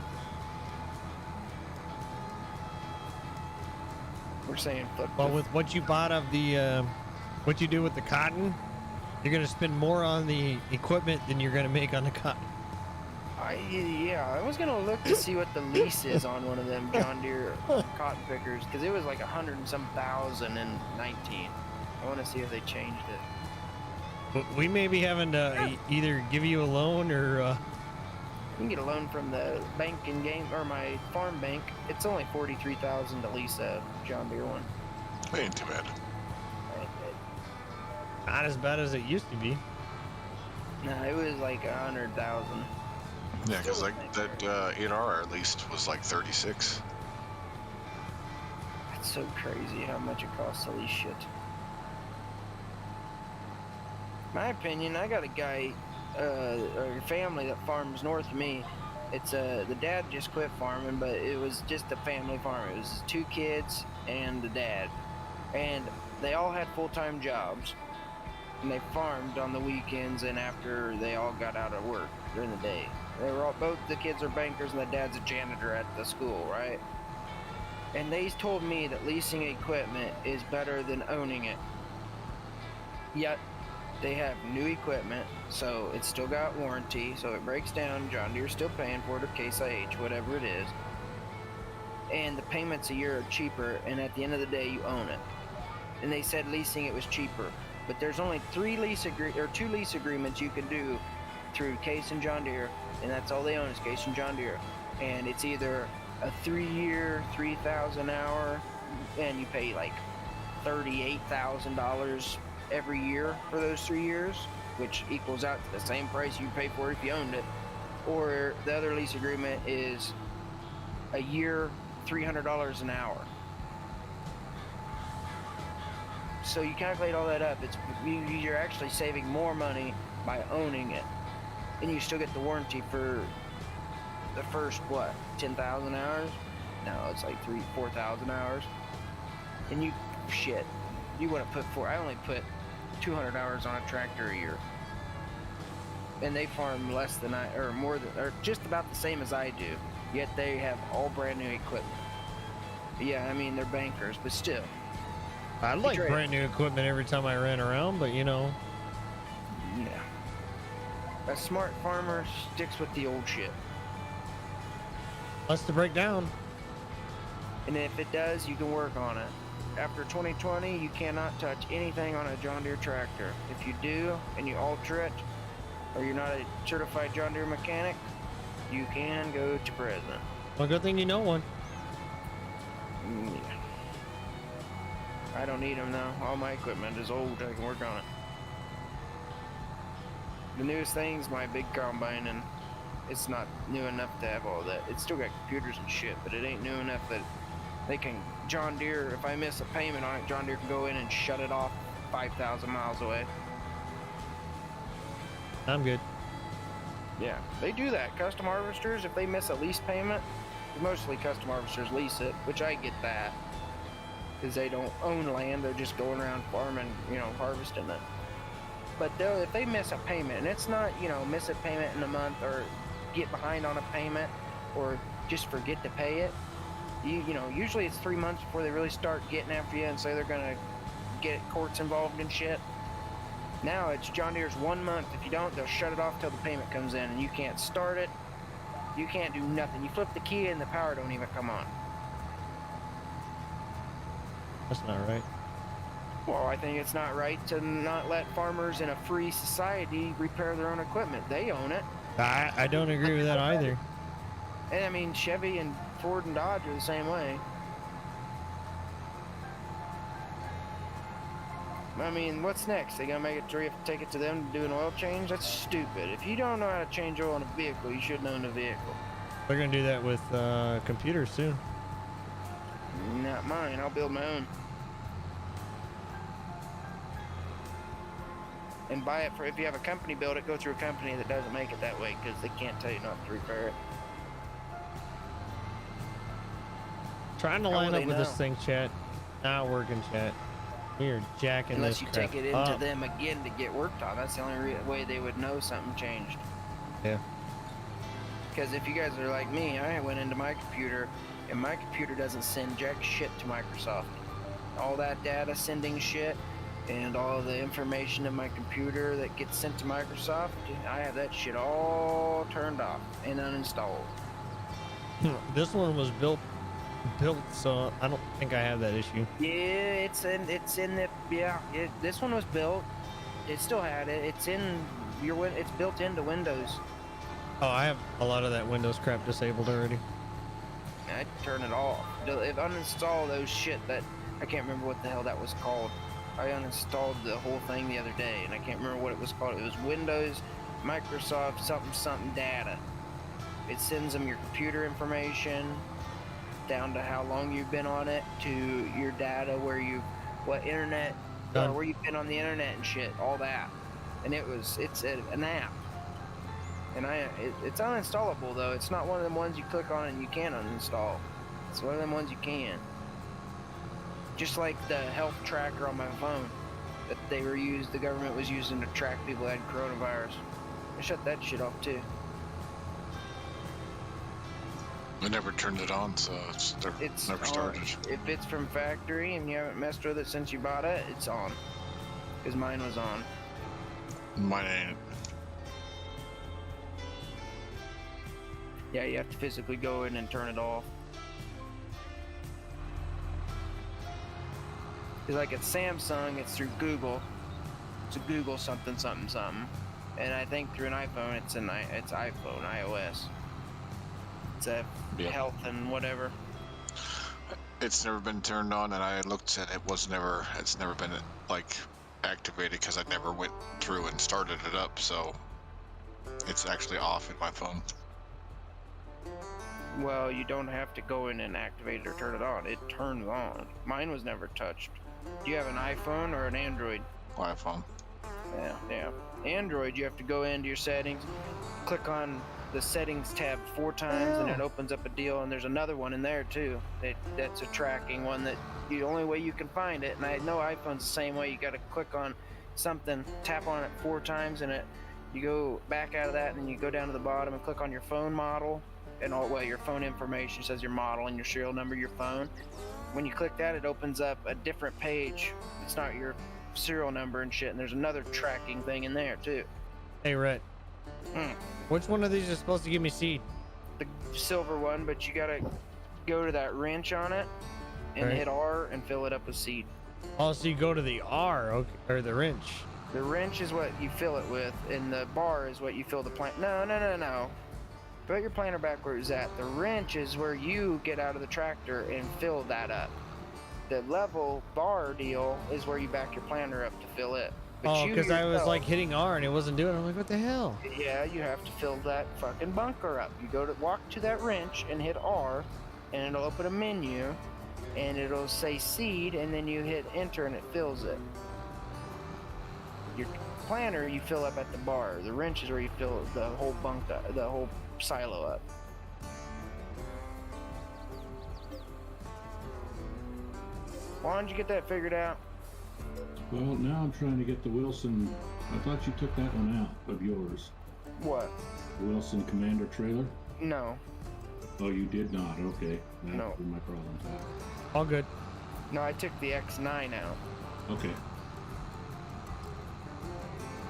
We're saying fuck. Well, with what you bought of the, what you do with the cotton, you're gonna spend more on the equipment than you're gonna make on the cotton. Yeah, I was gonna look to see what the lease is on one of them John Deere cotton pickers, because it was like 100 and some thousand in 19. I want to see if they changed it. But we may be having to either give you a loan or You can get a loan from the bank in game or my farm bank. It's only 43,000 to lease a John Deere one. Ain't too bad. not as bad as it used to be. No, it was like 100,000. Yeah, because like that 8R at least was like 36. That's so crazy how much it costs to lease shit. My opinion, I got a guy, or a family that farms north of me. It's the dad just quit farming, but it was just a family farm. It was 2 kids and the dad, and they all had full-time jobs, and they farmed on the weekends and after they all got out of work during the day. They were all, both the kids are bankers and the dad's a janitor at the school, right? And they told me that leasing equipment is better than owning it. Yet they have new equipment, so it's still got warranty, so it breaks down. John Deere's still paying for it, or Case IH, whatever it is. And the payments a year are cheaper, and at the end of the day, you own it. And they said leasing it was cheaper, but there's only 2 lease agreements you can do through Case and John Deere, and that's all they own is Case and John Deere. And it's either a 3-year, 3,000 hour, and you pay like $38,000 every year for those 3 years, which equals out to the same price you pay for it if you owned it. Or the other lease agreement is a year, $300 an hour. So you calculate all that up, you're actually saving more money by owning it. And you still get the warranty for the first, 10,000 hours? No, it's like 4,000 hours. And you want to put I only put 200 hours on a tractor a year. And they farm less than or just about the same as I do. Yet they have all brand new equipment. Yeah, I mean, they're bankers, but still. I like trade. brand new equipment every time I ran around, but you know, Yeah. A smart farmer sticks with the old shit. lets to break down. And if it does, you can work on it. After 2020, you cannot touch anything on a John Deere tractor. If you do, and you alter it, or you're not a certified John Deere mechanic, you can go to prison. Well, good thing you know one. Yeah. I don't need them though. All my equipment is old. I can work on it. The newest thing's my big combine, and it's not new enough to have all that. It's still got computers and shit, but it ain't new enough that they can. John Deere, if I miss a payment on it, John Deere can go in and shut it off 5,000 miles away. I'm good. Yeah, they do that. Custom harvesters, if they miss a lease payment, mostly custom harvesters lease it, which I get that. Because they don't own land, they're just going around farming, you know, harvesting it. But if they miss a payment, and it's not, you know, miss a payment in a month or get behind on a payment or just forget to pay it, you know, usually it's 3 months before they really start getting after you and say they're going to get courts involved and shit. Now it's John Deere's 1 month. If you don't, they'll shut it off till the payment comes in, and you can't start it. You can't do nothing. You flip the key and the power don't even come on. That's not right. Well, I think it's not right to not let farmers in a free society repair their own equipment. They own it. I don't agree with that either. And I mean, Chevy and Ford and Dodge are the same way. I mean, what's next? They gonna make it to you have to take it to them to do an oil change? That's stupid. If you don't know how to change oil in a vehicle, you shouldn't own a vehicle. They're gonna do that with computers soon. Not mine. I'll build my own. And buy it for, if you have a company build it, go through a company that doesn't make it that way, because they can't tell you not to repair it. Trying to How line will up they with this know? thing, chat. Not working, chat. We are jacking Unless this you crap take it into up. them again to get worked on. That's the only way they would know something changed. Yeah. Because if you guys are like me, I went into my computer, and my computer doesn't send jack shit to Microsoft. All that data sending shit and all the information in my computer that gets sent to Microsoft, I have that shit all turned off and uninstalled. This one was built, so I don't think I have that issue. Yeah, it's in the, yeah, this one was built. It still had it. It's in your, it's built into Windows. Oh, I have a lot of that Windows crap disabled already. I turn it off. Uninstall those shit that, I can't remember what the hell that was called. I uninstalled the whole thing the other day, and I can't remember what it was called. It was Windows, Microsoft, something data. It sends them your computer information, down to how long you've been on it, to your data, what internet, or where you've been on the internet and shit, all that. And it's an app. And it's uninstallable though. It's not one of them ones you click on and you can uninstall. It's one of them ones you can. Just like the health tracker on my phone that the government was using to track people that had coronavirus. I shut that shit off too. I never turned it on, so it's never on. started. If it's from factory and you haven't messed with it since you bought it, it's on. Because mine was on. Mine ain't. Yeah, you have to physically go in and turn it off. Because like at Samsung, it's through Google. It's a Google something. And I think through an iPhone, it's iPhone, iOS. It's a health and whatever. It's never been turned on, and I looked at it. It's never been like activated because I never went through and started it up. So it's actually off in my phone. Well, you don't have to go in and activate it or turn it on. It turns on. Mine was never touched. Do you have an iPhone or an Android? iPhone. Yeah. Android, you have to go into your settings, click on the settings tab 4 times, and it opens up a deal. And there's another one in there too. That's a tracking one that the only way you can find it. And I know iPhone's the same way. You got to click on something, tap on it 4 times, and you go back out of that, and then you go down to the bottom and click on your phone model and your phone information. It says your model and your serial number, your phone. when you click that, it opens up a different page. It's not your serial number and shit, and there's another tracking thing in there too. Hey, Rhett. Which one of these is supposed to give me seed? The silver one, but you gotta go to that wrench on it and Right. hit R and fill it up with seed. Oh, so you go to the R, okay, or the wrench. The wrench is what you fill it with, and the bar is what you fill the plant. No. Put your planter back where it's at. The wrench is where you get out of the tractor and fill that up. The level bar deal is where you back your planter up to fill it. But Oh, you because I was yourself- like hitting R and it wasn't doing it. I'm like, what the hell? Yeah, you have to fill that fucking bunker up. You go to walk to that wrench and hit R, and it'll open a menu, and it'll say seed, and then you hit enter and it fills it. Your planter you fill up at the bar. The wrench is where you fill the whole bunk up, the whole silo up. Why don't you get that figured out? Well, now I'm trying to get the Wilson. I thought you took that one out of yours. What? The Wilson Commander trailer? No. Oh, you did not. Okay. That's No. where my problem's at. All good. No, I took the X9 out. Okay.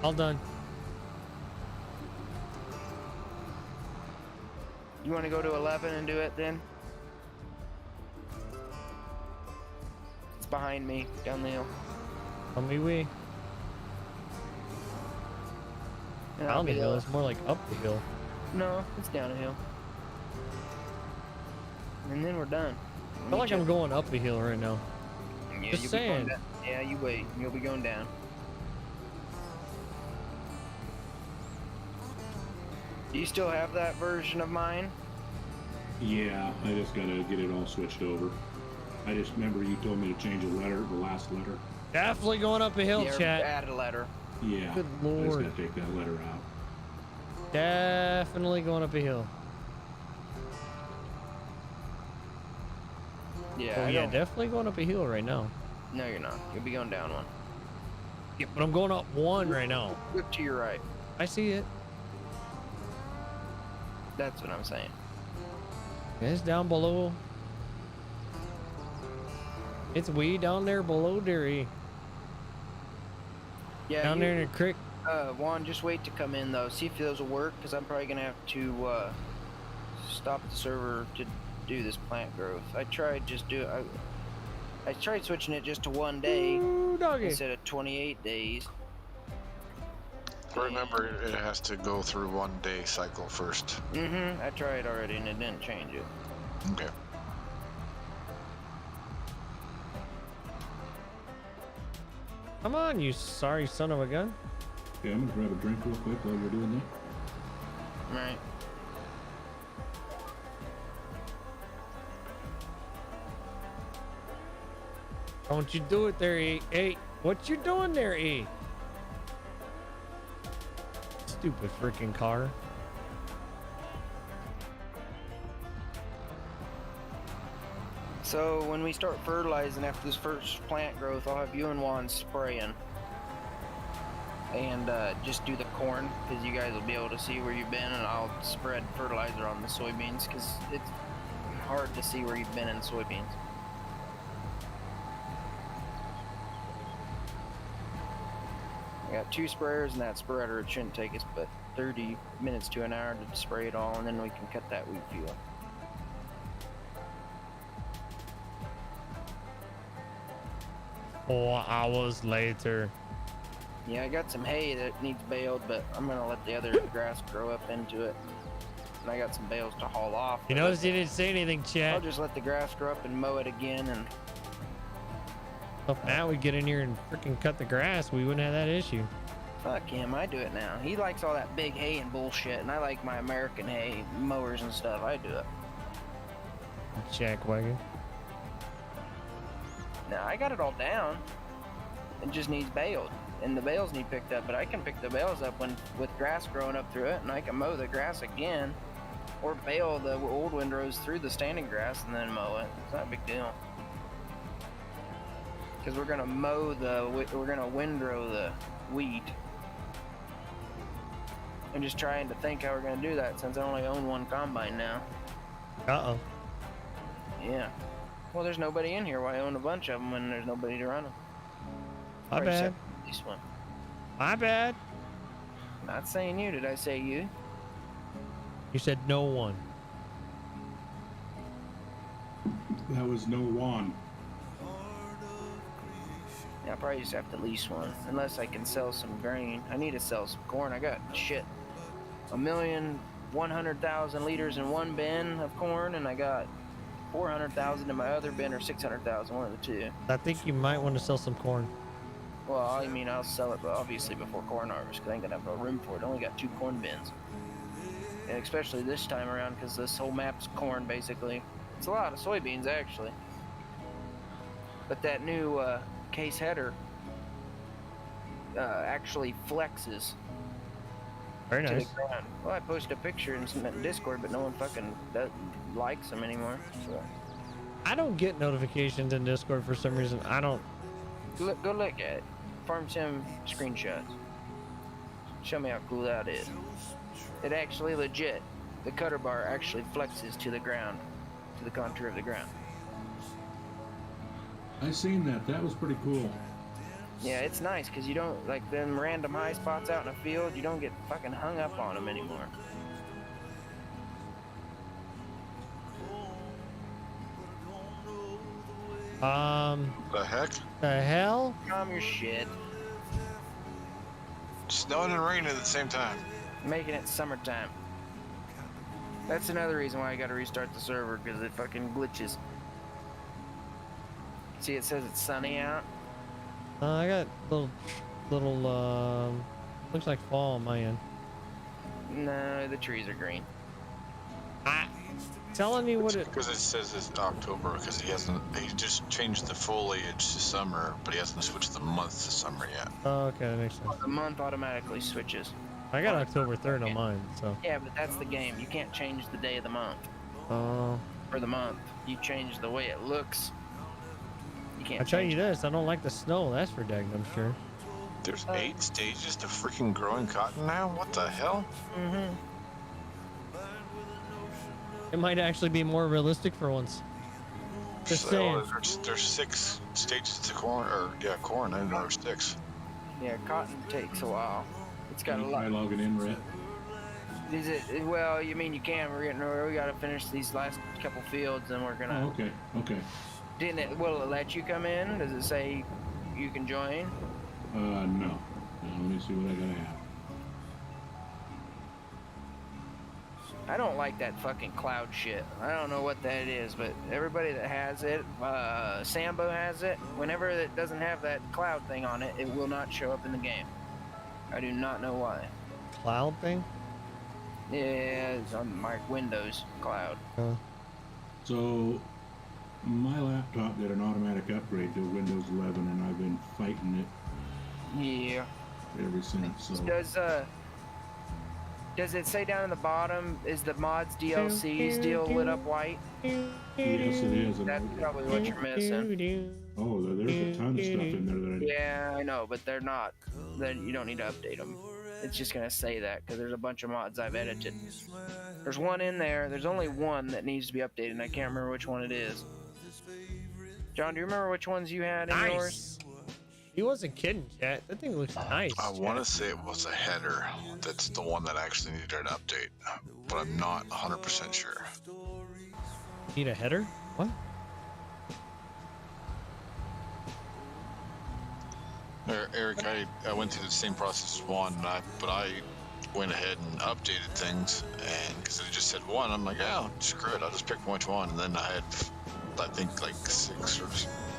All done. You want to go to 11 and do it then? It's behind me, down the hill. Tell me we. And I'll Down the be hill. It's more like up the hill. No, it's down a hill. And then we're done. I feel like I'm going up a hill right now. Yeah, just you'll be going saying. down. Yeah, you wait. You'll be going down. Do you still have that version of mine? Yeah, I just gotta get it all switched over. I just remember you told me to change the letter, the last letter. Definitely going up a hill, Yeah, chat. add a letter. Yeah. Good I just lord. gotta take that letter out. Definitely going up a hill. Yeah, Oh I yeah, don't- definitely going up a hill right now. No, you're not. You'll be going down one. Yeah, but I'm going up one right now. Look to your right. I see it. That's what I'm saying. It's down below. It's way down there below Derry. Yeah, Down there in the creek. Juan, just wait to come in though. See if those will work, because I'm probably gonna have to stop the server to do this plant growth. I tried I tried switching it just to 1 day Ooh, doggy. instead of 28 days. Remember, it has to go through 1 day cycle first. I tried already and it didn't change it. Okay. Come on, you sorry son of a gun. Okay, I'm gonna grab a drink real quick while you're doing that. Right. Don't you do it there, E. Hey, what you doing there, E? Stupid freaking car. So when we start fertilizing after this first plant growth, I'll have you and Juan spraying. And just do the corn, because you guys will be able to see where you've been, and I'll spread fertilizer on the soybeans, because it's hard to see where you've been in soybeans. I got 2 sprayers and that spreader. It shouldn't take us but 30 minutes to an hour to spray it all, and then we can cut that wheat field. Four hours later. Yeah, I got some hay that needs baled, but I'm gonna let the other grass grow up into it. And I got some bales to haul off. You notice you didn't say anything, I'll chat. just let the grass grow up and mow it again, and If now we get in here and freaking cut the grass, we wouldn't have that issue. fuck him, I do it now. He likes all that big hay and bullshit, and I like my American hay mowers and stuff. I do it. Jackwagon. Now I got it all down. It just needs baled, and the bales need picked up. But I can pick the bales up when with grass growing up through it, and I can mow the grass again, or bale the old windrows through the standing grass and then mow it. It's not a big deal. Because we're gonna windrow the wheat. I'm just trying to think how we're gonna do that since I only own 1 combine now. Uh-oh. Yeah. Well, there's nobody in here. Why own a bunch of them when there's nobody to run them? My bad. At least one. My bad. Not saying you. Did I say you? You said no one. That was no one. Yeah, I probably just have to lease one. Unless I can sell some grain. I need to sell some corn. I got shit. 1,100,000 liters in one bin of corn, and I got 400,000 in my other bin, or 600,000, one of the two. I think you might want to sell some corn. Well, I mean, I'll sell it, but obviously before corn harvest, because I ain't gonna have no room for it. I only got 2 corn bins. And especially this time around, because this whole map's corn, basically. It's a lot of soybeans, actually. But that new case header actually flexes Very to nice. the ground. Well, I posted a picture in Discord, but no one fucking likes them anymore. So I don't get notifications in Discord for some reason. I don't. go look at it. Farm Sim screenshots. Show me how cool that is. It actually legit. The cutter bar actually flexes to the ground, to the contour of the ground. I seen that. That was pretty cool. Yeah, it's nice because you don't, like, them random high spots out in the field, you don't get fucking hung up on them anymore. The heck? The hell? Calm your shit. Snowing and raining at the same time. Making it summertime. That's another reason why I gotta restart the server, because it fucking glitches. See, it says it's sunny out. I got little, looks like fall on my end. No, the trees are green. Telling me what it. Because it says it's October, because he just changed the foliage to summer, but he hasn't switched the month to summer yet. Oh, okay, that makes sense. The month automatically switches. I got October 3rd on mine, so. Yeah, but that's the game. You can't change the day of the month. Oh. For the month. You change the way it looks. You can't I tell change you this, I don't like the snow. That's for dang, I'm sure. There's 8 stages to freaking growing cotton now? What the hell? Mm-hmm. It might actually be more realistic for once. Just saying. There's 6 stages to corn, corn. I didn't know there were 6. Yeah, cotton takes a while. It's got a Can you lot. try logging in, Rhett? Is it? Well, you mean you can? We gotta finish these last couple fields, and we're Oh, gonna. okay. Okay. Didn't it? Will it let you come in? Does it say you can join? No. Now, let me see what I gotta have. I don't like that fucking cloud shit. I don't know what that is, but everybody that has it, Sambo has it. Whenever it doesn't have that cloud thing on it, it will not show up in the game. I do not know why. Cloud thing? Yeah, it's on my Windows cloud. So, my laptop did an automatic upgrade to Windows 11, and I've been fighting it Yeah. ever since. So, Does it say down in the bottom, is the mods DLC still lit up white? yes, it is. And That's probably what you're missing. oh, there's a ton of stuff in there that I Yeah, I know, but they're not. Then you don't need to update them. It's just gonna say that because there's a bunch of mods I've edited. There's one in there. There's only one that needs to be updated, and I can't remember which one it is. John, do you remember which ones you had in yours? He wasn't kidding, chat. That thing looks nice. I want to say it was a header. That's the one that actually needed an update, but I'm not 100% sure. Need a header? What? Eric, I went through the same process as Juan, but I went ahead and updated things, and because it just said 1, I'm like, oh, screw it, I'll just pick which one. And then I had, I think, like 6 or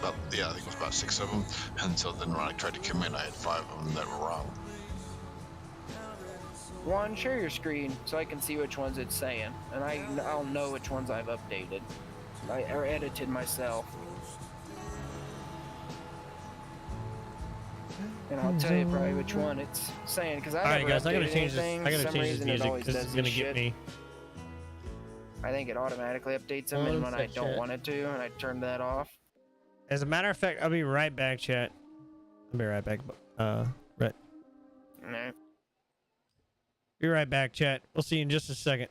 I think it was about 6 of them. And so then when I tried to come in, I had 5 of them that were wrong. Juan, share your screen so I can see which ones it's saying, and I'll know which ones I've updated or edited myself. And I'll tell you probably which one it's saying, because I All right, never guys, I gotta updated change this. anything. I gotta For some change this reason, it music always because does it's gonna this get shit. me. I think it automatically updates them, and when I don't want it to, and I turn that off. As a matter of fact, I'll be right back, chat. I'll be right back. Brett. No. Be right back, chat. We'll see you in just a second.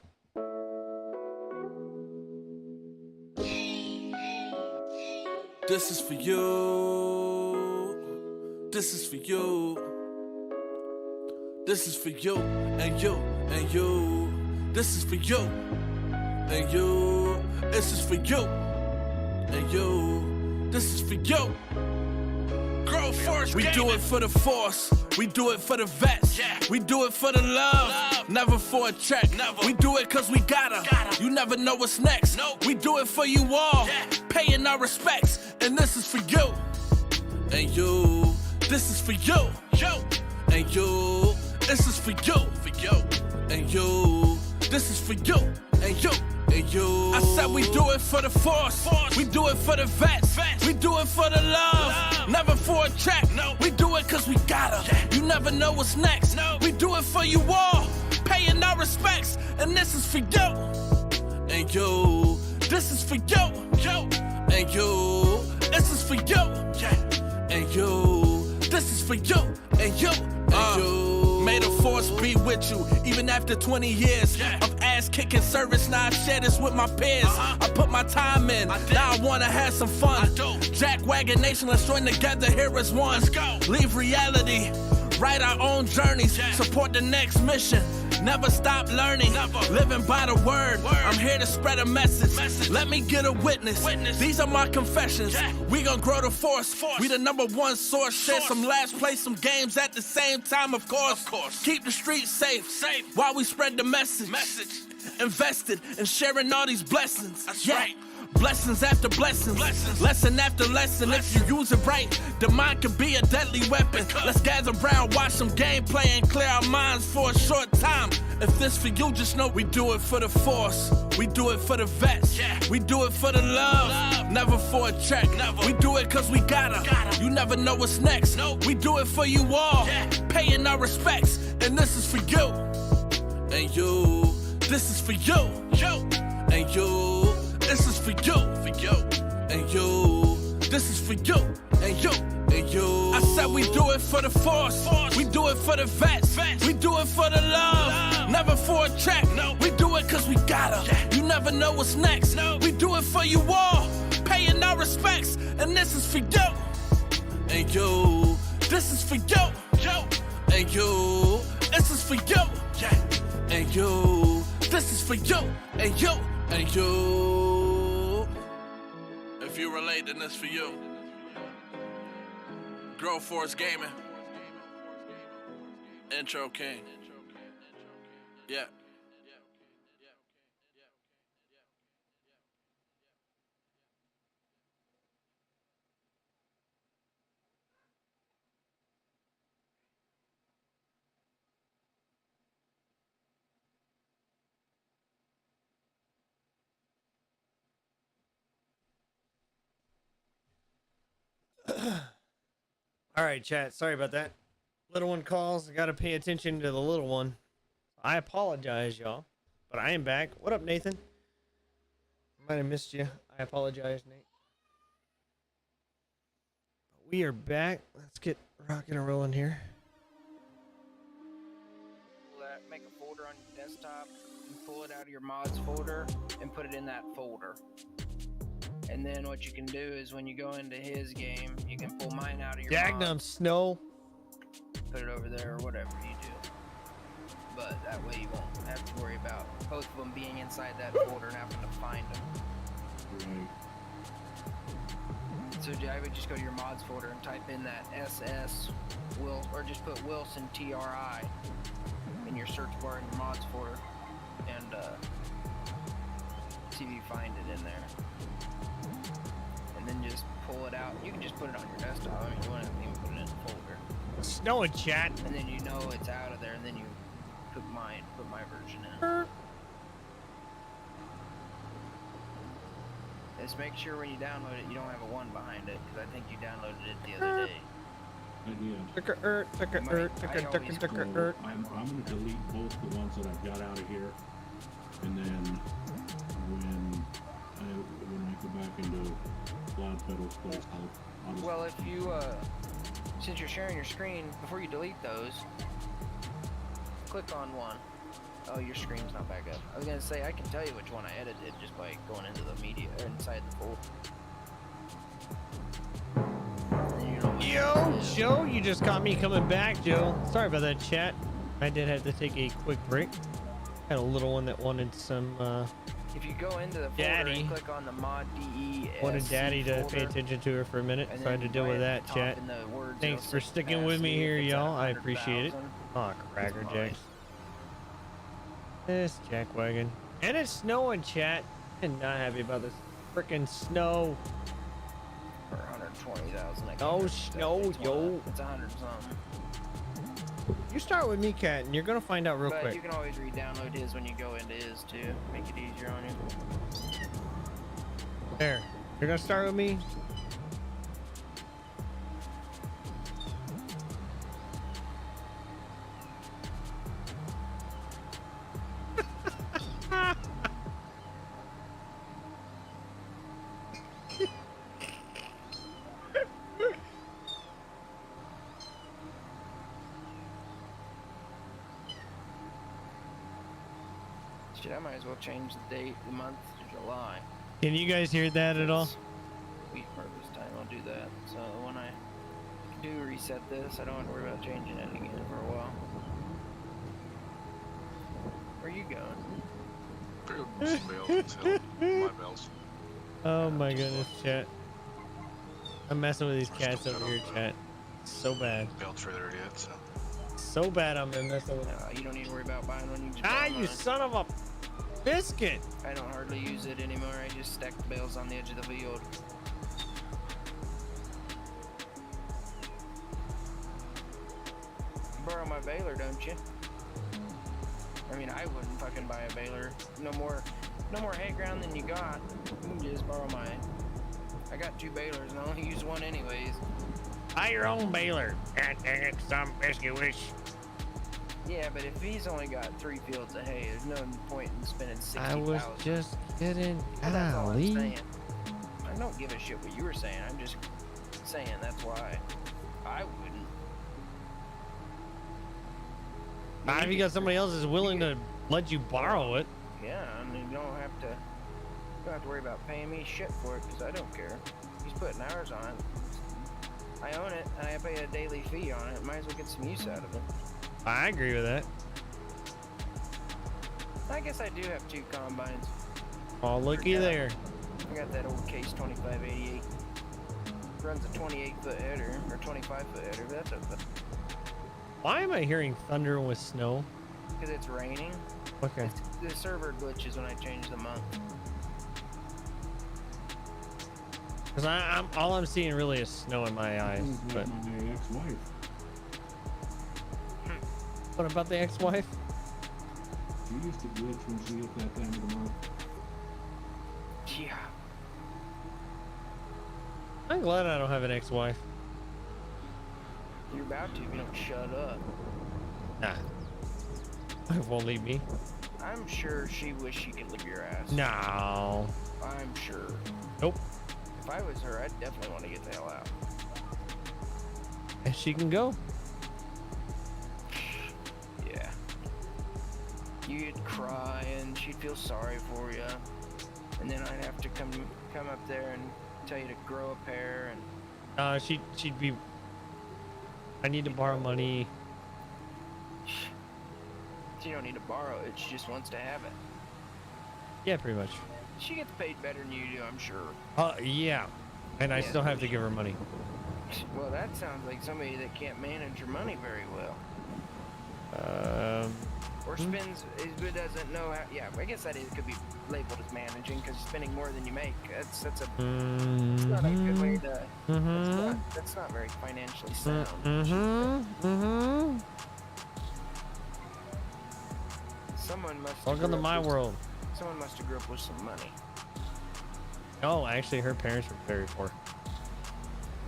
This is for you. This is for you. This is for you and you and you. This is for you and you. This is for you and you. This is for you. We do it for the force. We do it for the vets. We do it for the love. Never for a check. We do it cause we gotta. You never know what's next. We do it for you all. Paying our respects. And this is for you. And you. This is for you. And you. This is for you. And you. This is for you. And you. And you. I said we do it for the force. We do it for the vets. We do it for the love. Never for a check. We do it cause we gotta. You never know what's next. We do it for you all. Paying our respects. And this is for you. And you. This is for you. And you. This is for you. And you. This is for you. And you. And you. May the force be with you, even after 20 years of ass-kicking service. Now I share this with my peers. I put my time in, now I wanna have some fun. Jack Wagon Nation, let's join together here as one. Leave reality, write our own journeys, support the next mission. Never stop learning, living by the word. I'm here to spread a message. Let me get a witness. These are my confessions. We gon' grow the force. We the #1 source. Share some laughs, play some games at the same time, of course. Keep the streets safe while we spread the message. Invested in sharing all these blessings. That's right. Blessings after blessings, lesson after lesson. If you use it right, the mind can be a deadly weapon. Let's gather round, watch some gameplay, and clear our minds for a short time. If this for you, just know we do it for the force. We do it for the vets. We do it for the love. Never for a check. We do it cause we gotta. You never know what's next. We do it for you all. Paying our respects. And this is for you. And you. This is for you. And you. This is for you, and you. This is for you, and you, and you. I said we do it for the force. We do it for the vets. We do it for the love. Never for a check. We do it cause we gotta. You never know what's next. We do it for you all. Paying our respects. And this is for you, and you. This is for you, and you. This is for you, and you. This is for you, and you, and you. If you relate, then this for you. GroForceGaming. Intro King. Yeah. All right, chat. Sorry about that. Little one calls. I got to pay attention to the little one. I apologize, y'all. But I am back. What up, Nathan? Might have missed you. I apologize, Nate. We are back. Let's get rocking and rolling here. Make a folder on your desktop and pull it out of your mods folder and put it in that folder. And then what you can do is when you go into his game, you can pull mine out of your Dagnum Snow. Put it over there or whatever you do. But that way you won't have to worry about both of them being inside that folder and having to find them. Right. So I would just go to your mods folder and type in that SS Will, or just put Wilson TRI in your search bar in your mods folder and see if you find it in there. And then just pull it out. You can just put it on your desktop. I mean, you won't have to even put it in the folder. Snow and chat. And then you know it's out of there, and then you put my version in. Just make sure when you download it, you don't have a 1 behind it, because I think you downloaded it the other day. I did. I'm going to delete both the ones that I've got out of here, and then when I go back into Loud Pedal's place, I'll just... Well, if you, since you're sharing your screen, before you delete those, click on one. Oh, your screen's not back up. I was gonna say, I can tell you which one I edited just by going into the media, or inside the folder. You know, Yo, Joe, you just caught me coming back, Joe. Sorry about that, chat. I did have to take a quick break. Had a little one that wanted some, if you go into the folder Daddy. and click on the mod DE, wanted Daddy to pay attention to her for a minute. So I had to deal with that, chat. Thanks for sticking with me here, y'all. I appreciate it. Oh, Cracker Jacks. This jackwagon. And it's snowing, chat. I'm not happy about this freaking snow. For 120,000. Oh, snow, yo. It's 100 something. You start with me, Cat, and you're gonna find out real But quick. you can always re-download his when you go into his too. Make it easier on you. There. You're gonna start with me. Shit, I might as well change the date, the month to July. Can you guys hear that at all? Wheat harvest time, I'll do that. So when I do reset this, I don't have to worry about changing it again for a while. Where you going? Bells, my bells. Oh my goodness, chat. I'm messing with these cats over here, chat. So bad. Bell trailer yet, so. So bad I'm messing with. No, you don't need to worry about buying one. You just Ah, buy you mine. son of a biscuit! I don't hardly use it anymore. I just stack the bales on the edge of the field. You borrow my baler, don't you? I mean, I wouldn't fucking buy a baler. No more hay ground than you got. You can just borrow mine. I got 2 balers and I only use one anyways. Buy your own baler. God dang it, some biscuit wish. Yeah, but if he's only got 3 fields of hay, there's no point in spending 60,000. I was just kidding. Well, that's all I'm Golly. saying. I don't give a shit what you were saying. I'm just saying that's why I wouldn't. Not if you got somebody else that's willing to let you borrow it. Yeah, I mean, you don't have to worry about paying me shit for it because I don't care. He's putting hours on it. I own it and I pay a daily fee on it. Might as well get some use out of it. I agree with that. I guess I do have 2 combines. Oh, looky there. I got that old Case 2588. Runs a 28-foot header or 25-foot header. But that's a Why am I hearing thunder with snow? because it's raining. Okay. The server glitches when I change the month. Because I'm all I'm seeing really is snow in my eyes. Sounds But like my ex-wife. what about the ex-wife? She used to glitch when she hit that time of the month. Yeah. I'm glad I don't have an ex-wife. You're about to if you don't shut up. Nah. Wife won't leave me. I'm sure she wished she could leave your ass. No. I'm sure. Nope. If I was her, I'd definitely want to get the hell out. And she can go. Yeah. You'd cry and she'd feel sorry for you. And then I'd have to come up there and tell you to grow a pair and She'd be. I need to borrow money. she don't need to borrow it. She just wants to have it. Yeah, pretty much. She gets paid better than you do, I'm sure. Yeah. And I Yeah. still have to give her money. Well, that sounds like somebody that can't manage her money very well. Or spends, who doesn't know how. Yeah, I guess that could be labeled as managing because spending more than you make. That's not a good way to. That's not very financially sound. Someone must. have Welcome to grew my up with- world. Someone must have grew up with some money. Oh, actually, her parents were very poor.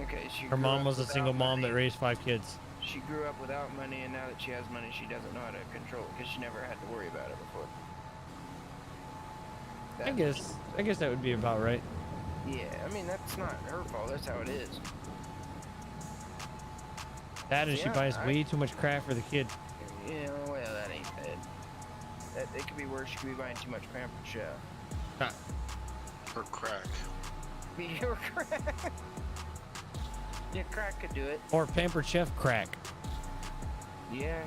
Okay, she. Her grew mom up was a without single mom money. that raised 5 kids. She grew up without money, and now that she has money, she doesn't know how to control it because she never had to worry about it before. I guess that would be about right. Yeah, I mean that's not her fault. That's how it is. That and she Yeah, buys way too much crap for the kid. You know, well, that ain't bad. That it could be worse. She could be buying too much Pampered Chef. Or crack. Be your crack. Yeah, Crack could do it. Or Pampered Chef Crack. Yeah.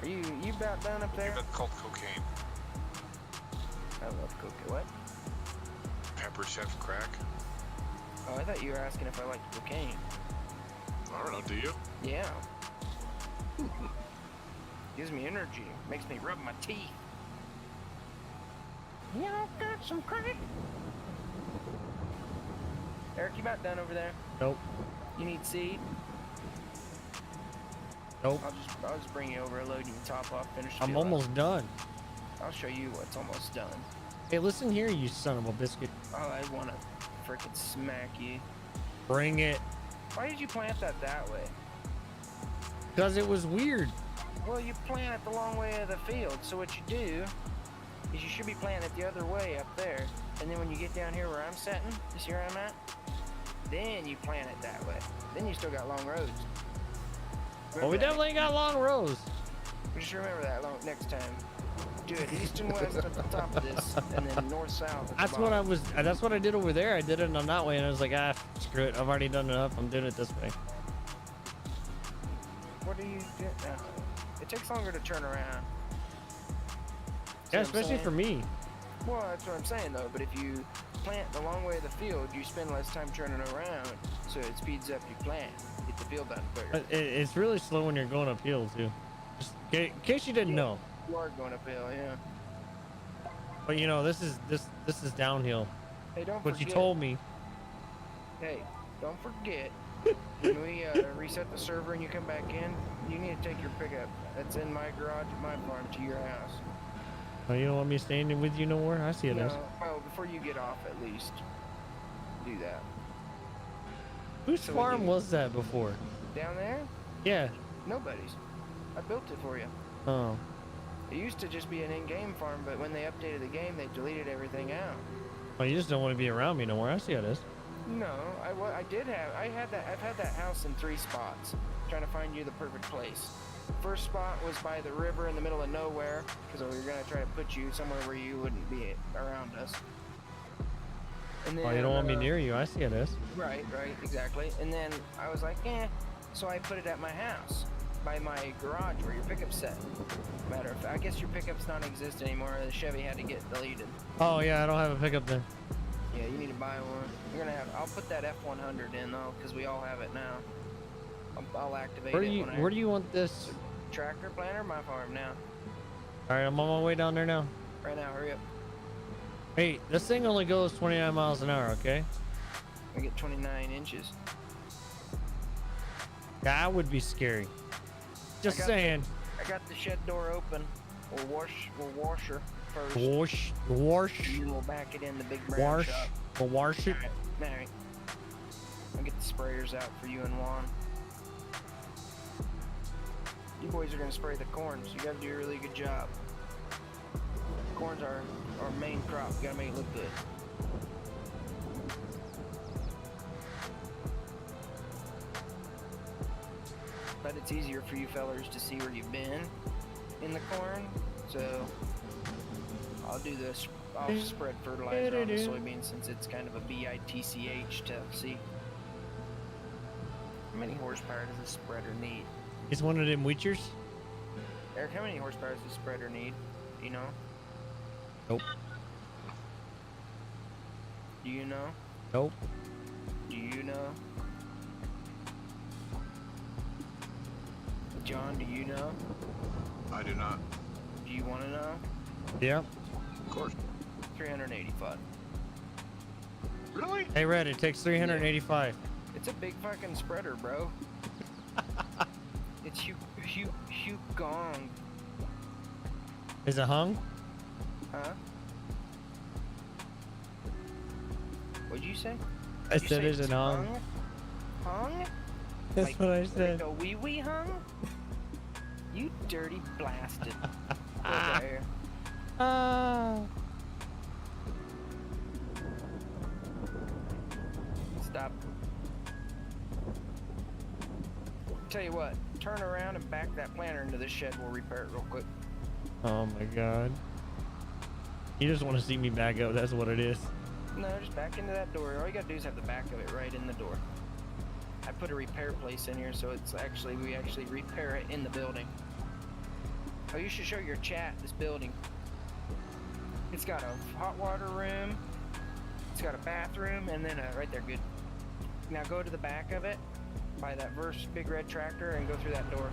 Are you about done up there? That's called cocaine. I love cocaine. What? Pepper Chef Crack. Oh, I thought you were asking if I liked cocaine. I don't know, do you? Yeah. Gives me energy. Makes me rub my teeth. Y'all got some crack? Eric, you about done over there? Nope. You need seed? Nope. I'll just bring you over, load you top off, finish the I'm field almost done. up. I'll show you what's almost done. Hey, listen here, you son of a biscuit. Oh, I wanna frickin' smack you. Bring it. Why did you plant that way? Because it was weird. Well, you plant it the long way of the field, so what you do is you should be planting it the other way up there, and then when you get down here where I'm sitting, you see where I'm at? Then you plant it that way. Then you still got long rows. Well, we definitely got long rows. Just remember that next time. Do it east and west at the top of this, and then north south. At That's the what I bottom. was. That's what I did over there. I did it on that way, and I was like, screw it. I've already done enough. I'm doing it this way. What do you do? It takes longer to turn around. Yeah, especially for me. Well, that's what I'm saying though. But if you plant the long way of the field, you spend less time turning around, so it speeds up your plant. Get the field done quicker. But it's really slow when you're going uphill too. Just in case you didn't know. You are going uphill, yeah. But you know, this is downhill. Hey, don't What forget. you told me. Hey, don't forget. When we reset the server and you come back in, you need to take your pickup. That's in my garage at my farm to your house. Oh, you don't want me standing with you no more? I see it as. Well, before you get off, at least do that. Whose So farm you- was that before? Down there, Yeah. nobody's. I built it for you. Oh. It used to just be an in-game farm, but when they updated the game, they deleted everything out. Well, you just don't want to be around me no more. I see how it is. No, I've had that house in 3 spots, trying to find you the perfect place. First spot was by the river in the middle of nowhere, because we were gonna try to put you somewhere where you wouldn't be around us. And then, Oh, you don't want me near you. I see how it is. Right, exactly. And then I was like, so I put it at my house, by my garage where your pickup's set. Matter of fact, I guess your pickups don't exist anymore. The Chevy had to get deleted. Oh yeah, I don't have a pickup then. Yeah, you need to buy one. I'll put that F100 in though, because we all have it now. I'll activate Where it. do you want this? Tractor planter, my farm now. All right, I'm on my way down there now. Right now, hurry up. Hey, this thing only goes 29 miles an hour, okay? I get 29 inches. That would be scary. Just I got saying. I got the shed door open. We'll wash her first. Wash. And then we'll back it in the big brown shop. We'll wash it. Alright. I'll get the sprayers out for you and Juan. You boys are gonna spray the corn, so you gotta do a really good job. Corn's our main crop. You gotta make it look good. But it's easier for you fellers to see where you've been in the corn, so I'll do this. I'll spread fertilizer on the soybeans since it's kind of a BITCH to see. How many horsepower does this spreader need? It's one of them witchers. Eric, how many horsepower does this spreader need? Do you know? Nope. Do you know? Nope. Do you know? John, do you know? I do not. Do you want to know? Yeah. Of course. 385. Really? Hey, Red, it takes 385. It's a big fucking spreader, bro. It's Hugh Gong. Is it hung? Huh? What'd you say? I Did you said, say is it it's hung? Hung? That's Like- what I said. Like a wee hung? You dirty blasted. Over here. Ah. Stop. Tell you what, turn around and back that planter into this shed. We'll repair it real quick. Oh my god. You just want to see me back up. That's what it is. No, just back into that door. All you gotta do is have the back of it right in the door. put a repair place in here, so it's actually, we actually repair it in the building. Oh, you should show your chat this building. It's got a hot water room, it's got a bathroom, and then right there, good. Now go to the back of it, by that first big red tractor, and go through that door.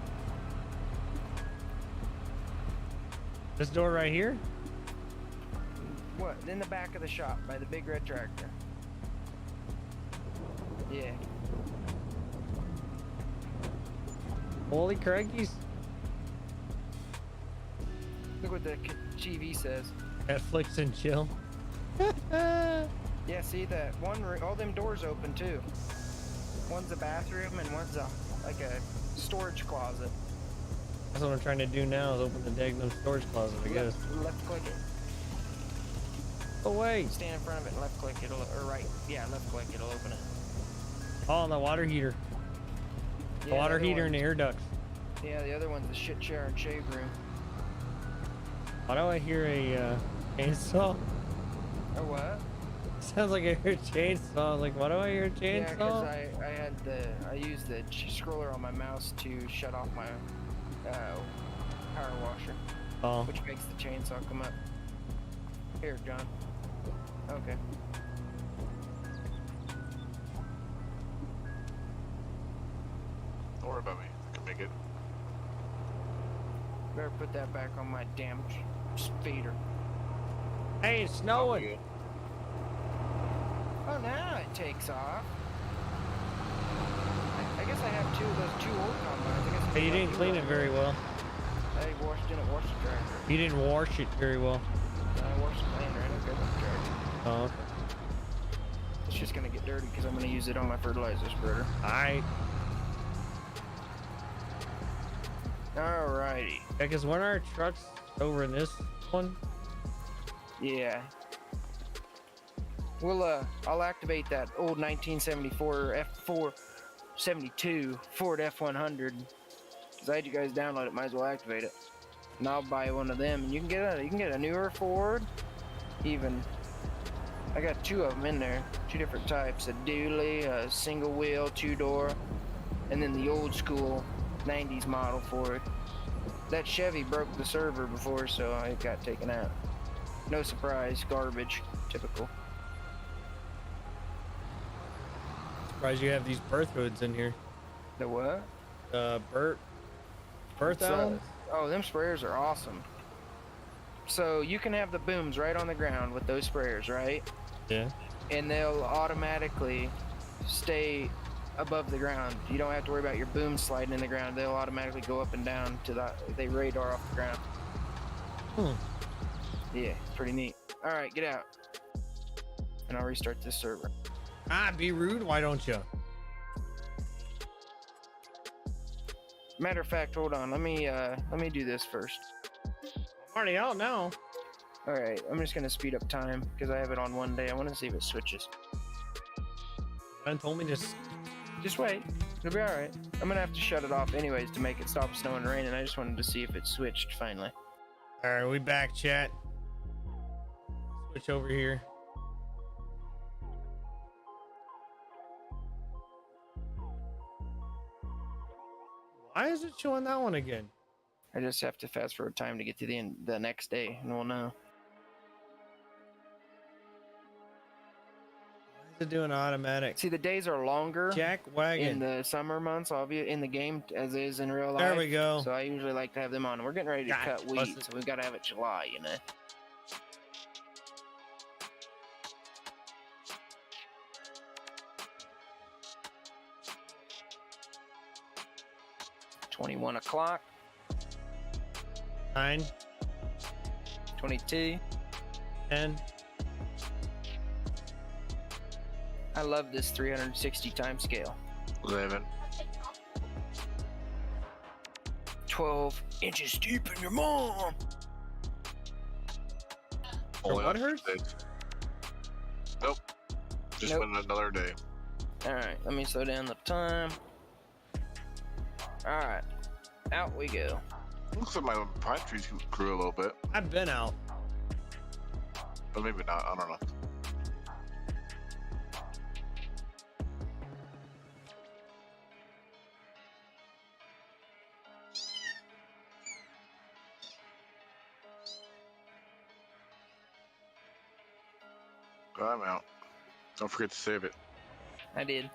This door right here? What? In the back of the shop, by the big red tractor. Yeah. Holy craggies. Look what the TV says. Netflix and chill. Yeah, see that one, all them doors open too. One's a bathroom and one's like a storage closet. That's what I'm trying to do now, is open the daggum storage closet, I guess. Left click it. Oh wait. Stand in front of it and left click it'll, or right, yeah, left click, it'll open it. Oh, the water heater. The Yeah, water other heater and the one's- air ducts. Yeah, the other one's the shit shower and shave room. Why do I hear a chainsaw? Oh, what? Sounds like I hear a chainsaw. Like, why do I hear a Yeah, because chainsaw? I used the scroller on my mouse to shut off my power washer, Oh, which makes the chainsaw come up. Here, John. Okay. Don't worry about me. I can make it. Better put that back on my damn speeder. hey, it's snowing. Oh, now it takes off. I guess I have two of those 2 old combines. I guess Hey, you didn't clean it very well. I didn't wash the tractor. You didn't wash it very well. I washed the planer. I don't care about the tractor. Oh, okay. It's just gonna get dirty because I'm gonna use it on my fertilizer spreader. Alright. Alrighty. Yeah, because when our truck's over in this one, Yeah. We'll I'll activate that old 1974 F472 Ford F100. Cause I had you guys download it, might as well activate it. And I'll buy one of them, and you can get a newer Ford. Even I got 2 of them in there, 2 different types: a dually, a single wheel, 2-door, and then the old school 90s model Ford. That Chevy broke the server before, so it got taken out. No surprise, garbage, typical. surprised you have these birth hoods in here. The what? Birth It's, Allen? oh, them sprayers are awesome. So you can have the booms right on the ground with those sprayers, right? Yeah. And they'll automatically stay above the ground. You don't have to worry about your boom sliding in the ground. They'll automatically go up and down to they radar off the ground. Yeah, it's pretty neat. All right, get out. And I'll restart this server. Ah, be rude, why don't you? Matter of fact, hold on. Let me do this first. I'm already out now. All right, I'm just gonna speed up time because I have it on one day. I want to see if it switches. Ben told me to. Just wait. It'll be all right. I'm gonna have to shut it off anyways to make it stop snowing and raining. I just wanted to see if it switched finally. All right, we back, chat. Switch over here. Why is it showing that one again? I just have to fast forward time to get to the next day, and we'll know. Why is it doing automatic? See, the days are longer Jack in Wagon. the summer months, obviously, in the game as is in real life. There we go. So I usually like to have them on. We're getting ready to God, cut plus wheat, it- so we've got to have it July, you know. $21 o'clock, 9, 22. 10. I love this 360 time scale. 11. 12 inches deep in your mom. Only what on hurts? Tuesdays. Nope. Just Nope. went another day. All right, let me slow down the time. All right, out we go. Looks like my pine trees grew a little bit, I've been out. but maybe not. I don't know. I'm out. Don't forget to save it. I did.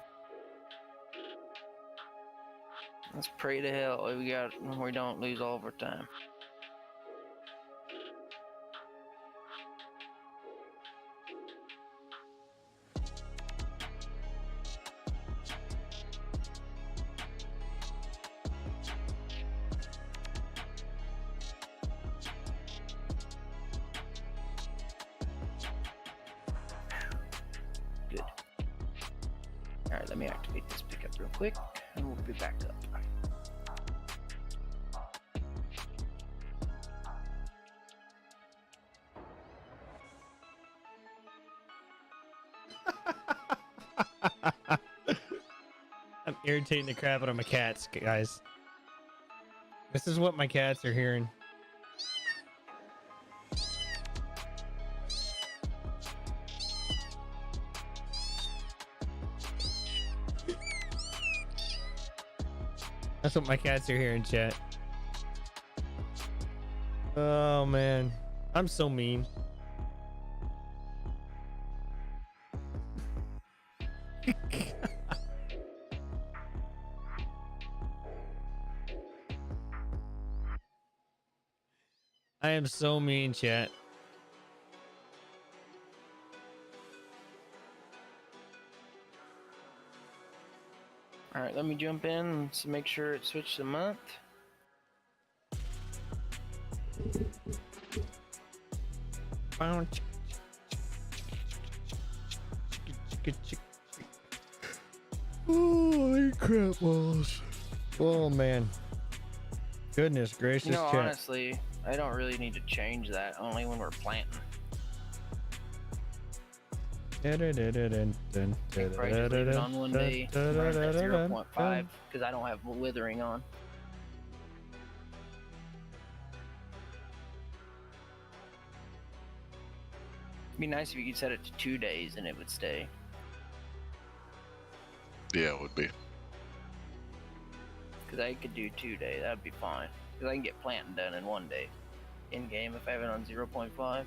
Let's pray to hell we don't lose all of our time. Good. Alright, let me activate this pickup real quick, and we'll be back up. I'm irritating the crap out of my cats, guys. This is what my cats are hearing. That's what my cats are hearing, chat. Oh man, I'm so mean. I am so mean, chat. Alright, let me jump in to make sure it switched to month. Oh, crap balls. Oh man. Goodness gracious, You know, chat. honestly, I don't really need to change that, only when we're planting. I probably just leave it on one day, run at 0.5, because I don't have withering on. It'd be nice if you could set it to 2 days and it would stay. Yeah, it would be. Because I could do 2 days, that'd be fine. Because I can get planting done in 1 day. In game if I have it on 0.5.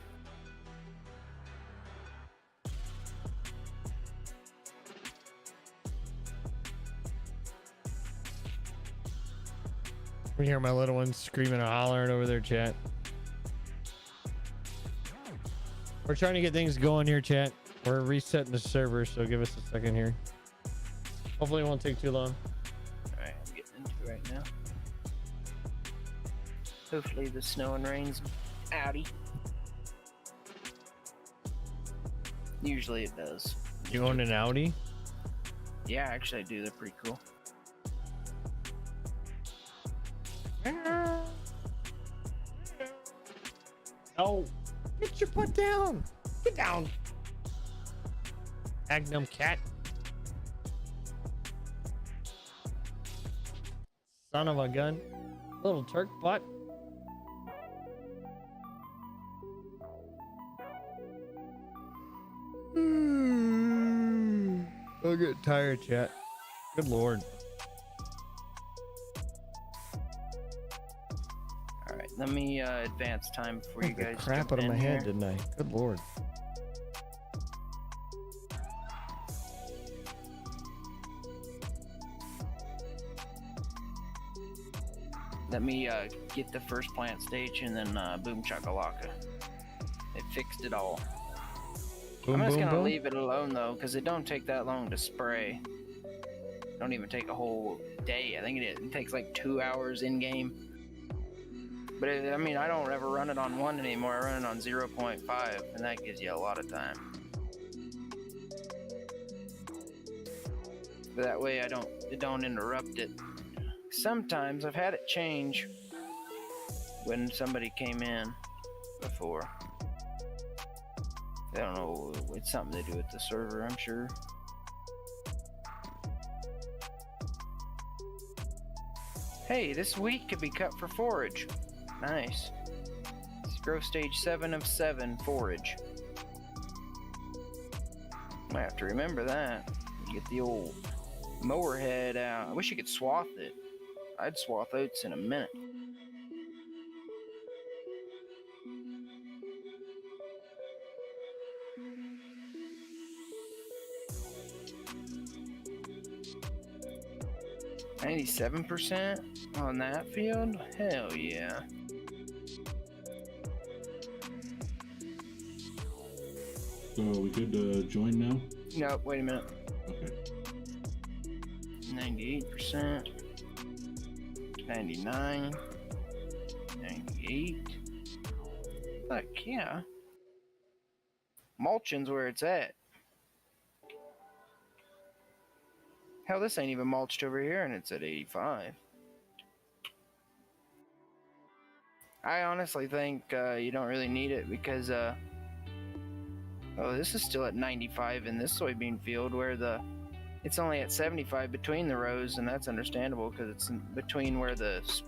We hear my little ones screaming and hollering over their chat. We're trying to get things going here, chat. We're resetting the server, so give us a second here. Hopefully it won't take too long. Alright, I'm getting into it right now. Hopefully the snow and rain's outy. Usually it does. You own an Audi? Yeah, actually I do. They're pretty cool. Oh, get your butt down. Get down. Magnum cat. Son of a gun. Little Turk butt. I'll get tired, chat. Good lord. Alright, let me advance time for you guys. Crap out of my head, didn't I? Good lord. Let me get the first plant stage and then boom chakalaka. It fixed it all. Boom, I'm just boom, gonna boom. leave it alone though, because it don't take that long to spray. Don't even take a whole day. I think it takes like 2 hours in game. But I mean, I don't ever run it on 1 anymore. I run it on 0.5, and that gives you a lot of time. But that way, it don't interrupt it. Sometimes I've had it change when somebody came in before. I don't know, it's something to do with the server, I'm sure. Hey, this wheat could be cut for forage. Nice. It's growth stage 7 of 7 forage. Might have to remember that. Get the old mower head out. I wish you could swath it. I'd swath oats in a minute. 97% on that field? Hell yeah. So we good join now? Nope, wait a minute. Okay. 98%. 99. 98. Fuck yeah. Mulching's where it's at. Hell, this ain't even mulched over here and it's at 85. I honestly think you don't really need it because oh, this is still at 95 in this soybean field where it's only at 75 between the rows, and that's understandable because it's in between where it's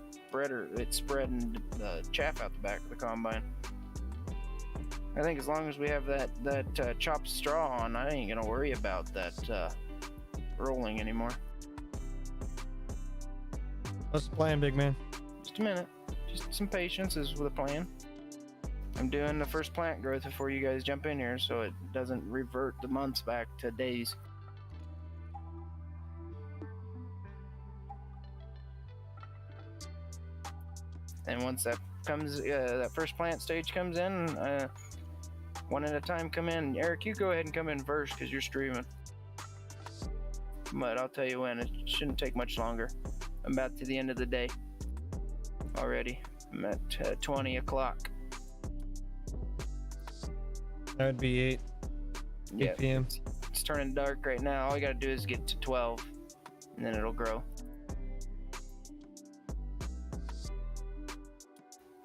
spreading the chaff out the back of the combine. I think as long as we have that chopped straw on, I ain't gonna worry about that rolling anymore. What's the plan, big man? Just a minute. Just some patience is the plan. I'm doing the first plant growth before you guys jump in here so it doesn't revert the months back to days. And once that comes, that first plant stage comes in, one at a time come in. Eric, you go ahead and come in first because you're streaming. But I'll tell you when, it shouldn't take much longer. I'm about to the end of the day already. I'm at 20 o'clock. That would be 8 Yeah, p.m. It's turning dark right now. All I gotta do is get to 12, and then it'll grow.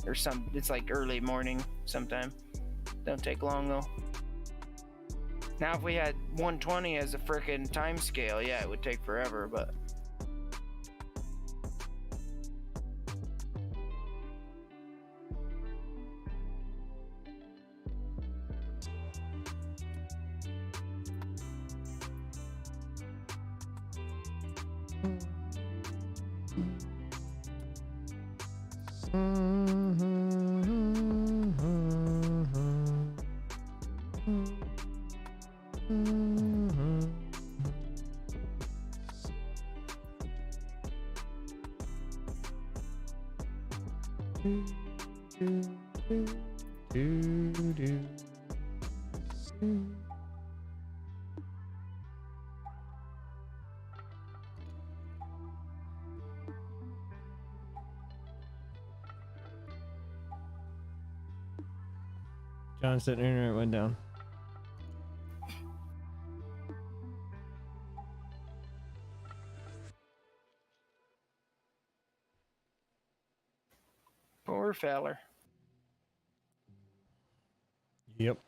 Or it's like early morning sometime. Don't take long though. Now if we had 120 as a frickin' time scale, yeah, it would take forever, but John said internet went down. poor feller. Yep.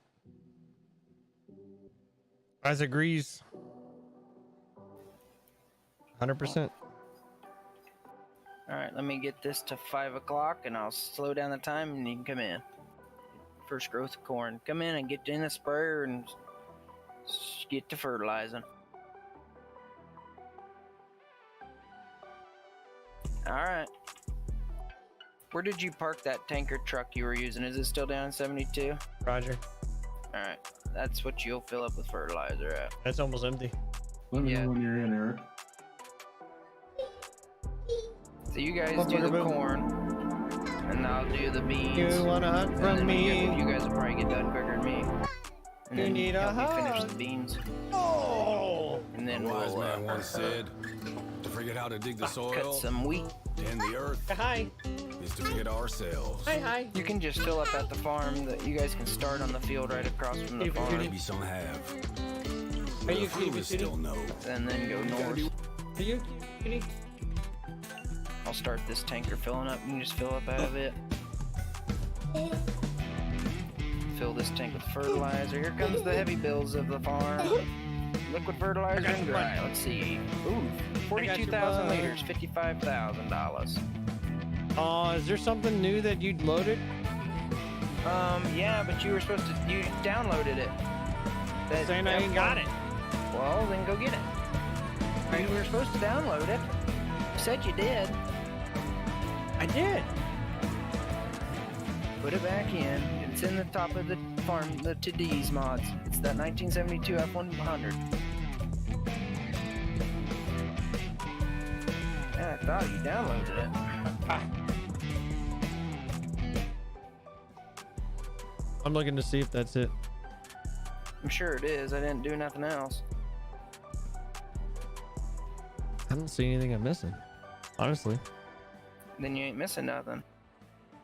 As agrees. 100%. All right, let me get this to 5 o'clock, and I'll slow down the time, and you can come in. First growth of corn. Come in and get in the sprayer and get to fertilizing. All right. Where did you park that tanker truck you were using? Is it still down in 72? Roger. All right. That's what you'll fill up with fertilizer at. That's almost empty. Let me Yeah. know when you're in, Eric. So you guys do the corn, and I'll do the beans. You wanna hunt And from then me? You guys will probably get done quicker than me. And You then need a help me finish hug. the beans. Oh! And then A wise we'll man once said, to forget how to dig the cut soil some wheat. and the earth Hi. is to forget ourselves. Hi. You can just fill up at the farm. That you guys can start on the field right across from the Hey, farm, Maybe some have. Are But you a few creepy, is still no. and then go north. Are you kitty? I'll start this tanker filling up. You can just fill up out of it. Fill this tank with fertilizer. Here comes the heavy bills of the farm. Liquid fertilizer and dry. Let's see. Ooh, 42,000 bud. liters, $55,000. Is there something new that you'd loaded? Yeah, but you were supposed to. You downloaded it. That Saying I ain't got it. Well, then go get it. You were supposed to download it. You said you did. I did. Put it back in. It's in the top of the farm, the Today's mods. It's that 1972 F100. thought you downloaded it. I'm looking to see if that's it. I'm sure it is. I didn't do nothing else. I don't see anything I'm missing, honestly. Then you ain't missing nothing.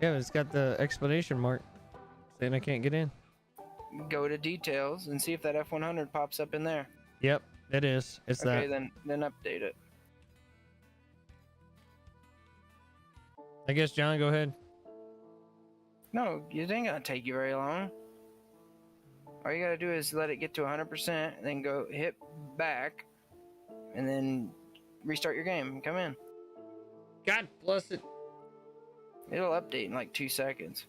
Yeah, it's got the explanation mark saying I can't get in. Go to details and see if that F100 pops up in there. Yep, it is. It's Okay, that. then update it. I guess, John, go ahead. No, it ain't gonna take you very long. All you gotta do is let it get to 100%, and then go hit back, and then restart your game and come in. God bless it. It'll update in like 2 seconds.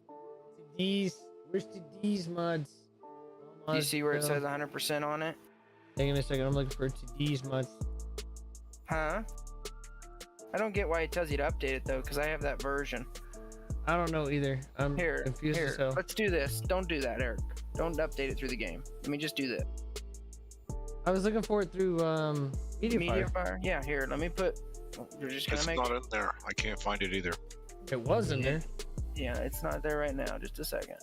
Where's today's mods? Do you see where it says 100% on it? Hang on a second, I'm looking for today's mods. Huh? I don't get why it tells you to update it though, because I have that version. I don't know either. I'm confused as hell. Let's do this. Don't do that, Eric. Don't update it through the game. Let me just do this. I was looking for it through Mediafire. Yeah, here. Let me put. We're just gonna It's make. not in there. I can't find it either. It was in there. Yeah, it's not there right now. Just a second.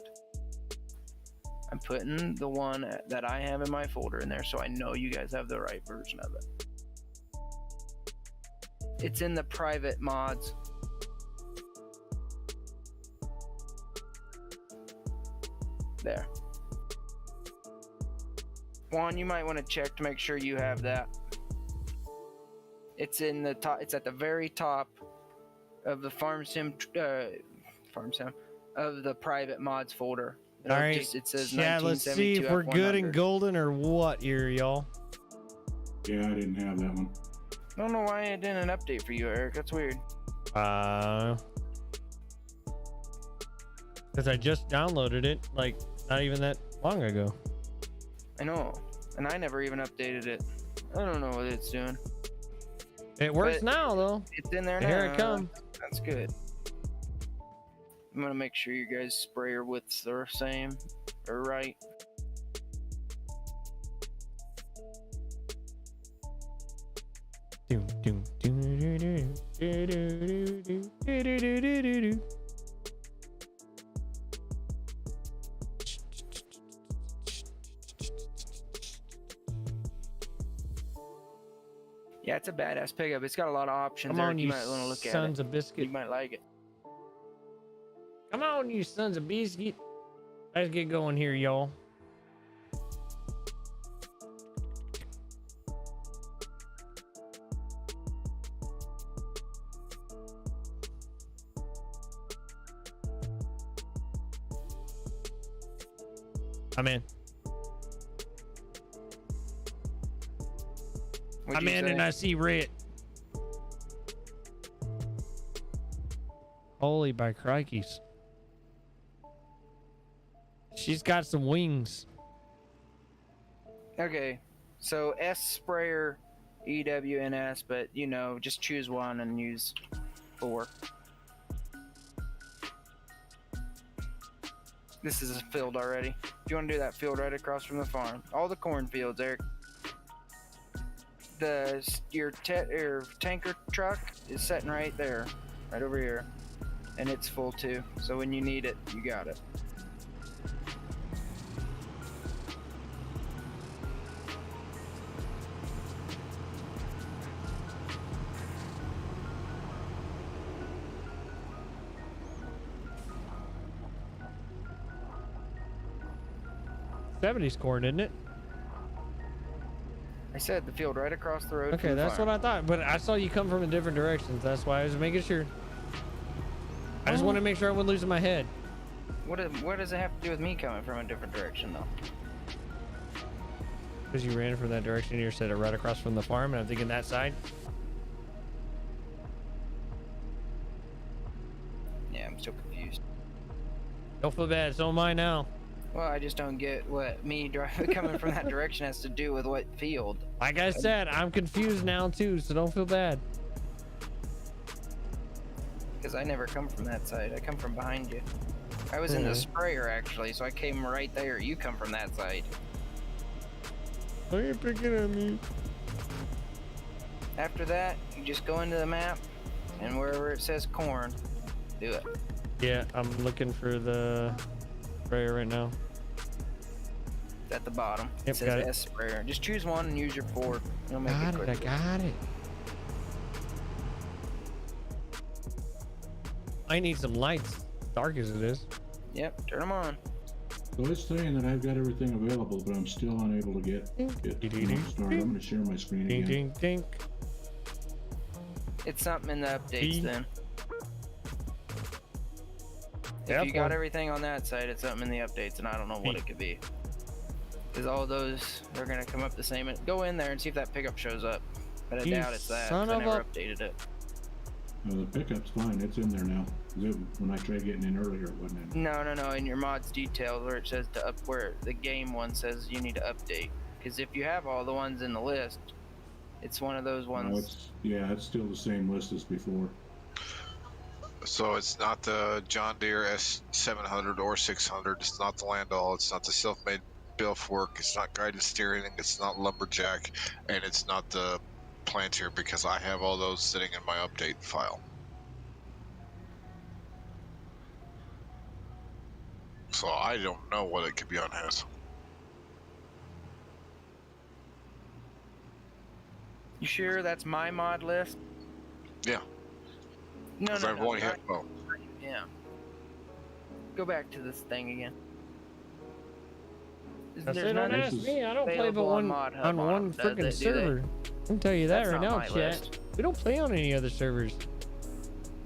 I'm putting the one that I have in my folder in there, so I know you guys have the right version of it. It's in the private mods. There. Juan, you might want to check to make sure you have that. It's in the top. It's at the very top of the farm sim of the private mods folder. All right. It says yeah, let's see if we're good and golden or what here, y'all. Yeah, I didn't have that one. I don't know why it didn't update for you, Eric. That's weird. Because I just downloaded it, like not even that long ago. I know, and I never even updated it. I don't know what it's doing. It works But now though. It's in there now. Here it comes. That's good. I'm gonna make sure you guys sprayer widths are same or right. Yeah, it's a badass pickup. It's got a lot of options. Come on, Eric. you might want to look at sons it. of biscuit. You might like it. Come on, you sons of biscuit. Let's get going here, y'all. I'm in. I'm in and I see red. Holy by crikeys. She's got some wings. Okay, so S sprayer, EWNS, but you know, just choose one and use 4. This is filled already. If you want to do that field right across from the farm, all the cornfields, Eric. Your tanker truck is sitting right there, right over here, and it's full too. So when you need it, you got it. '70s corn, isn't it? I said the field right across the road. Okay, that's what I thought. But I saw you come from a different directions. That's why I was making sure. I just wanted to make sure I wasn't losing my head. What does it have to do with me coming from a different direction, though? Because you ran from that direction, you said it right across from the farm, and I'm thinking that side. Yeah, I'm still confused. Don't feel bad. So am I now. Well, I just don't get what me coming from that direction has to do with what field. Like I said, I'm confused now too, so don't feel bad. Because I never come from that side. I come from behind you. I was in the sprayer, actually, so I came right there. You come from that side. Why are you picking on me? After that, you just go into the map, And wherever it says corn, do it. Yeah, I'm looking for the sprayer right now. It's at the bottom. Yep, It says got it. S sprayer. Just choose one and use your fork. It'll make Got it it, quick. I got it. I need some lights, dark as it is. Yep, turn them on. So it's saying that I've got everything available, but I'm still unable to get started. I'm going to share my screen Ding, again. ding, ding. It's something in the updates then. Yeah, If you got everything on that side, it's something in the updates, and I don't know what it could be. Because all those are going to come up the same. Go in there and see if that pickup shows up. But I You doubt it's that, son 'cause I of never a- updated it. No, the pickup's fine. It's in there now. When I tried getting in earlier, it wasn't in. No. In your mods details where it says where the game one says you need to update. Because if you have all the ones in the list, it's one of those ones. No, it's still the same list as before. So it's not the John Deere S700 or 600. It's not the Landau. It's not the self-made Bilf work. It's not guided steering. It's not lumberjack, and it's not the Plantier because I have all those sitting in my update file. So I don't know what it could be on his. You sure that's my mod list? Yeah. No, I've only had. Oh. Yeah. Go back to this thing again. That's There's it, don't none ask me. I don't play but available one Mod Hub on one them, do freaking they? server. I can tell you that That's right not now, my chat. list. We don't play on any other servers.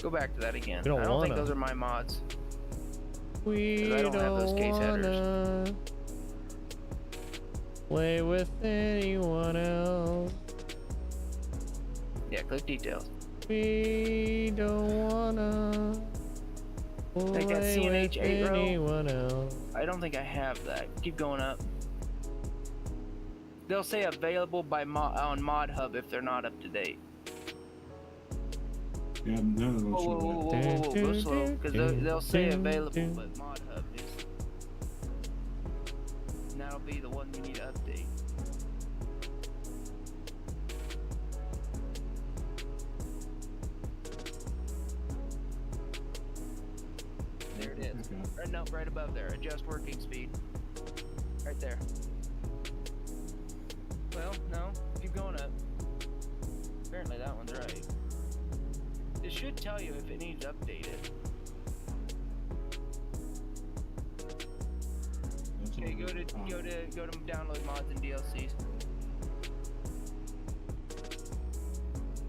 Go back to that again. We don't I don't think wanna. those are my mods. We I don't have those case wanna play with anyone else. Yeah, click details. We don't wanna play Like that with CNH 8 row? anyone else. I don't think I have that. Keep going up. They'll say available on Mod Hub if they're not up to date. Yeah, none of those Whoa, show whoa, that. whoa, whoa, whoa, go slow. Because they'll say available, but Mod Hub is. And that'll be the one you need to update. There it is. Okay. Right, no, right above there. Adjust working speed. Right there. Well, no. Keep going up. Apparently that one's right. It should tell you if it needs updated. That's Okay, all go to download mods and DLCs.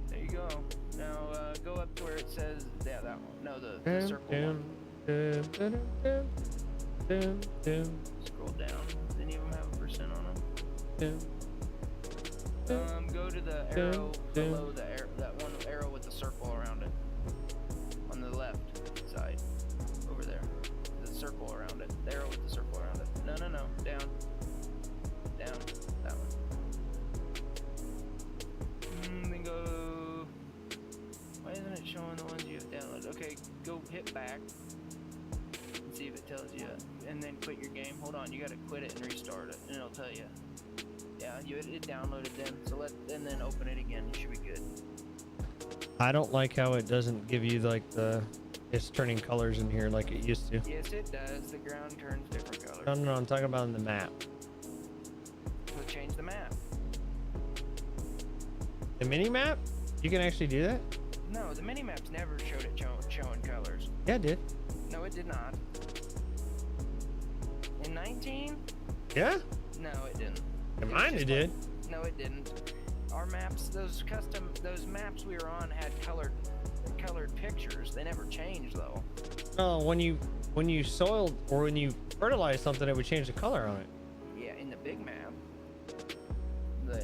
There you go. Now go up to where it says that one. No, the circle one. Scroll down. Does any of them have a percent on them? Go to the arrow below the arrow, that one arrow with the circle around it. On the left side. Over there. The circle around it. The arrow with the circle around it. No. Down. Down. That one. Then go. Why isn't it showing the ones you have downloaded? Okay, go hit back. And see if it tells you. And then quit your game. Hold on, you gotta quit it and restart it. And it'll tell you. Yeah, it downloaded then. So and then open it again. You should be good. I don't like how it doesn't give you like it's turning colors in here like it used to. Yes, it does. The ground turns different colors. No, I'm talking about in the map. So change the map. The mini map? You can actually do that? No, the mini maps never showed it showing colors. Yeah, it did. No, it did not. In 19? Yeah? No, it didn't. In It was mine just it did. No, it didn't. Our maps, those maps we were on had colored pictures. They never changed though. No, when you soiled or when you fertilized something, it would change the color on it. Yeah, in the big map.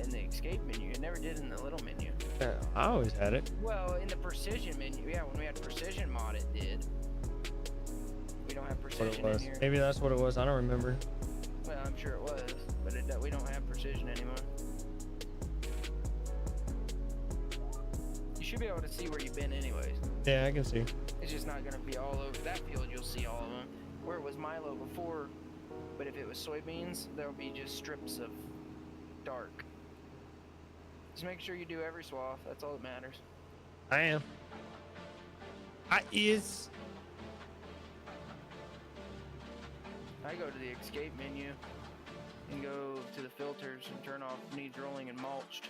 In the escape menu. It never did in the little menu. Yeah, I always had it. Well, in the precision menu, yeah, when we had precision mod, it did. We don't have What it precision in was. here. Maybe that's what it was. I don't remember. Well, I'm sure it was, but we don't have precision anymore. You should be able to see where you've been anyways. Yeah, I can see. It's just not going to be all over that field. You'll see all of them. Where it was Milo before, but if it was soybeans, there'll be just strips of dark. Just make sure you do every swath. That's all that matters. I am. I is. I go to the escape menu and go to the filters and turn off needs rolling and mulched,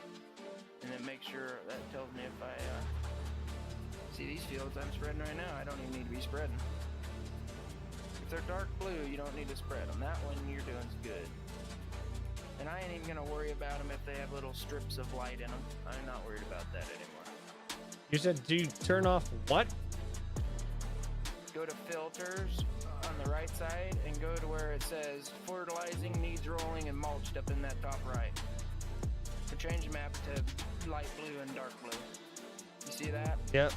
and then make sure that tells me if I see these fields I'm spreading right now. I don't even need to be spreading. If they're dark blue, you don't need to spread them. That one you're doing good. And I ain't even gonna worry about them if they have little strips of light in them. I'm not worried about that anymore. You said do turn off what? Go to filters on the right side and go to where it says fertilizing needs rolling and mulched up in that top right. And change the map to light blue and dark blue. You see that? Yep.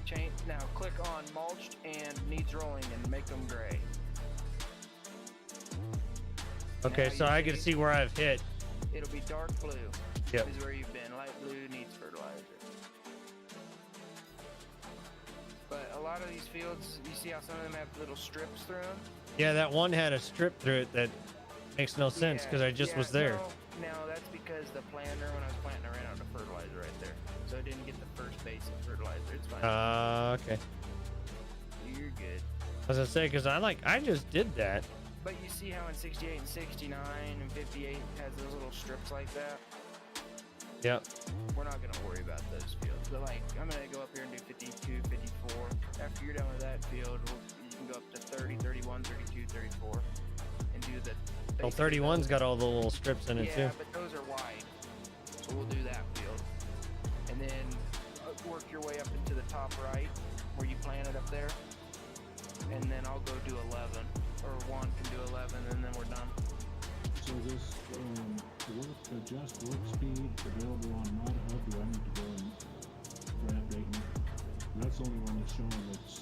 Change now. Click on mulched and needs rolling and make them gray. Okay, Now so you I can see where I've hit. It'll be dark blue. Yep. Is where you've been. Light blue needs fertilizer. But a lot of these fields, you see how some of them have little strips through them? Yeah, that one had a strip through it that makes no sense because I just was there. No, that's because the planter, when I was planting, I ran out of fertilizer right there. So I didn't get the first base of fertilizer. It's fine. Okay. You're good. As I say, because I just did that. But you see how in 68 and 69 and 58 has those little strips like that? Yep. We're not going to worry about those fields. But like, I'm going to go up here and do 52, 54. After you're done with that field, you can go up to 30, 31, 32, 34. And do the... Well, 31's got all the little strips in it too. Yeah, but those are wide. So we'll do that field. And then work your way up into the top right where you planted up there. And then I'll go do 11. Or one can do 11 and then we're done. So this adjust work speed available on Mod Hub. Do I need to go and grab Dayton? That's the only one that's showing that's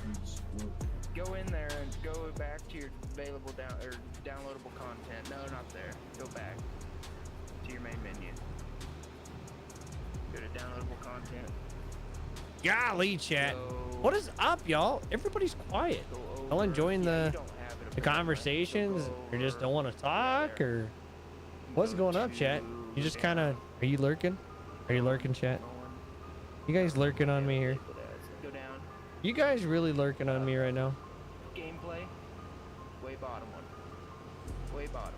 needs work. Go in there and go back to your available downloadable content. No, not there. Go back to your main menu. Go to downloadable content. Golly, chat. Go, What is up, y'all? Everybody's quiet. go over. Y'all enjoying Yeah, the you don't have it the available. conversations, Go or just over. don't want to talk, there. or what's Go going up, chat? You just kind of are you lurking? Are you lurking, chat? You guys lurking on me here? Go down. You guys really lurking on me right now? Gameplay. Way bottom one. Way bottom.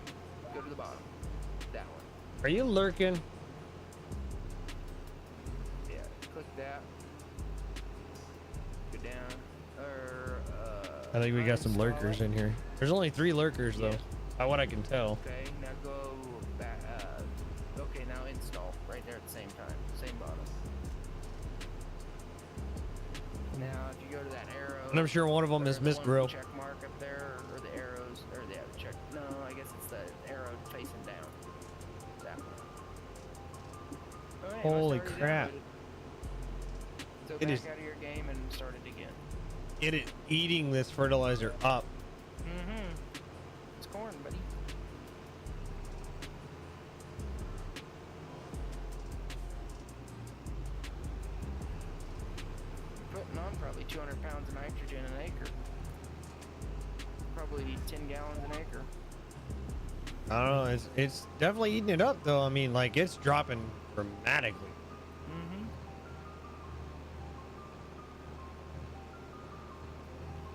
Go to the bottom. That one. Are you lurking? Yeah. Click that. Go down. I think we got some uninstall lurkers it. in here. There's only 3 lurkers though, Yeah. by what I can tell. Okay, now go back. Okay, now install right there at the same time. Same bottom. Now, if you go to that arrow. And I'm sure one of them or is the Miss one Grill. with the check mark up there, or the arrows, or the check. No, I guess it's the arrow facing down. That one. Alright, I Holy started crap. downloaded. So It back is- out of your game and start it again. It is eating this fertilizer up. Mm-hmm. It's corn, buddy. Putting on probably 200 pounds of nitrogen an acre. Probably 10 gallons an acre. I don't know. It's definitely eating it up though. I mean, like it's dropping dramatically. Mm-hmm.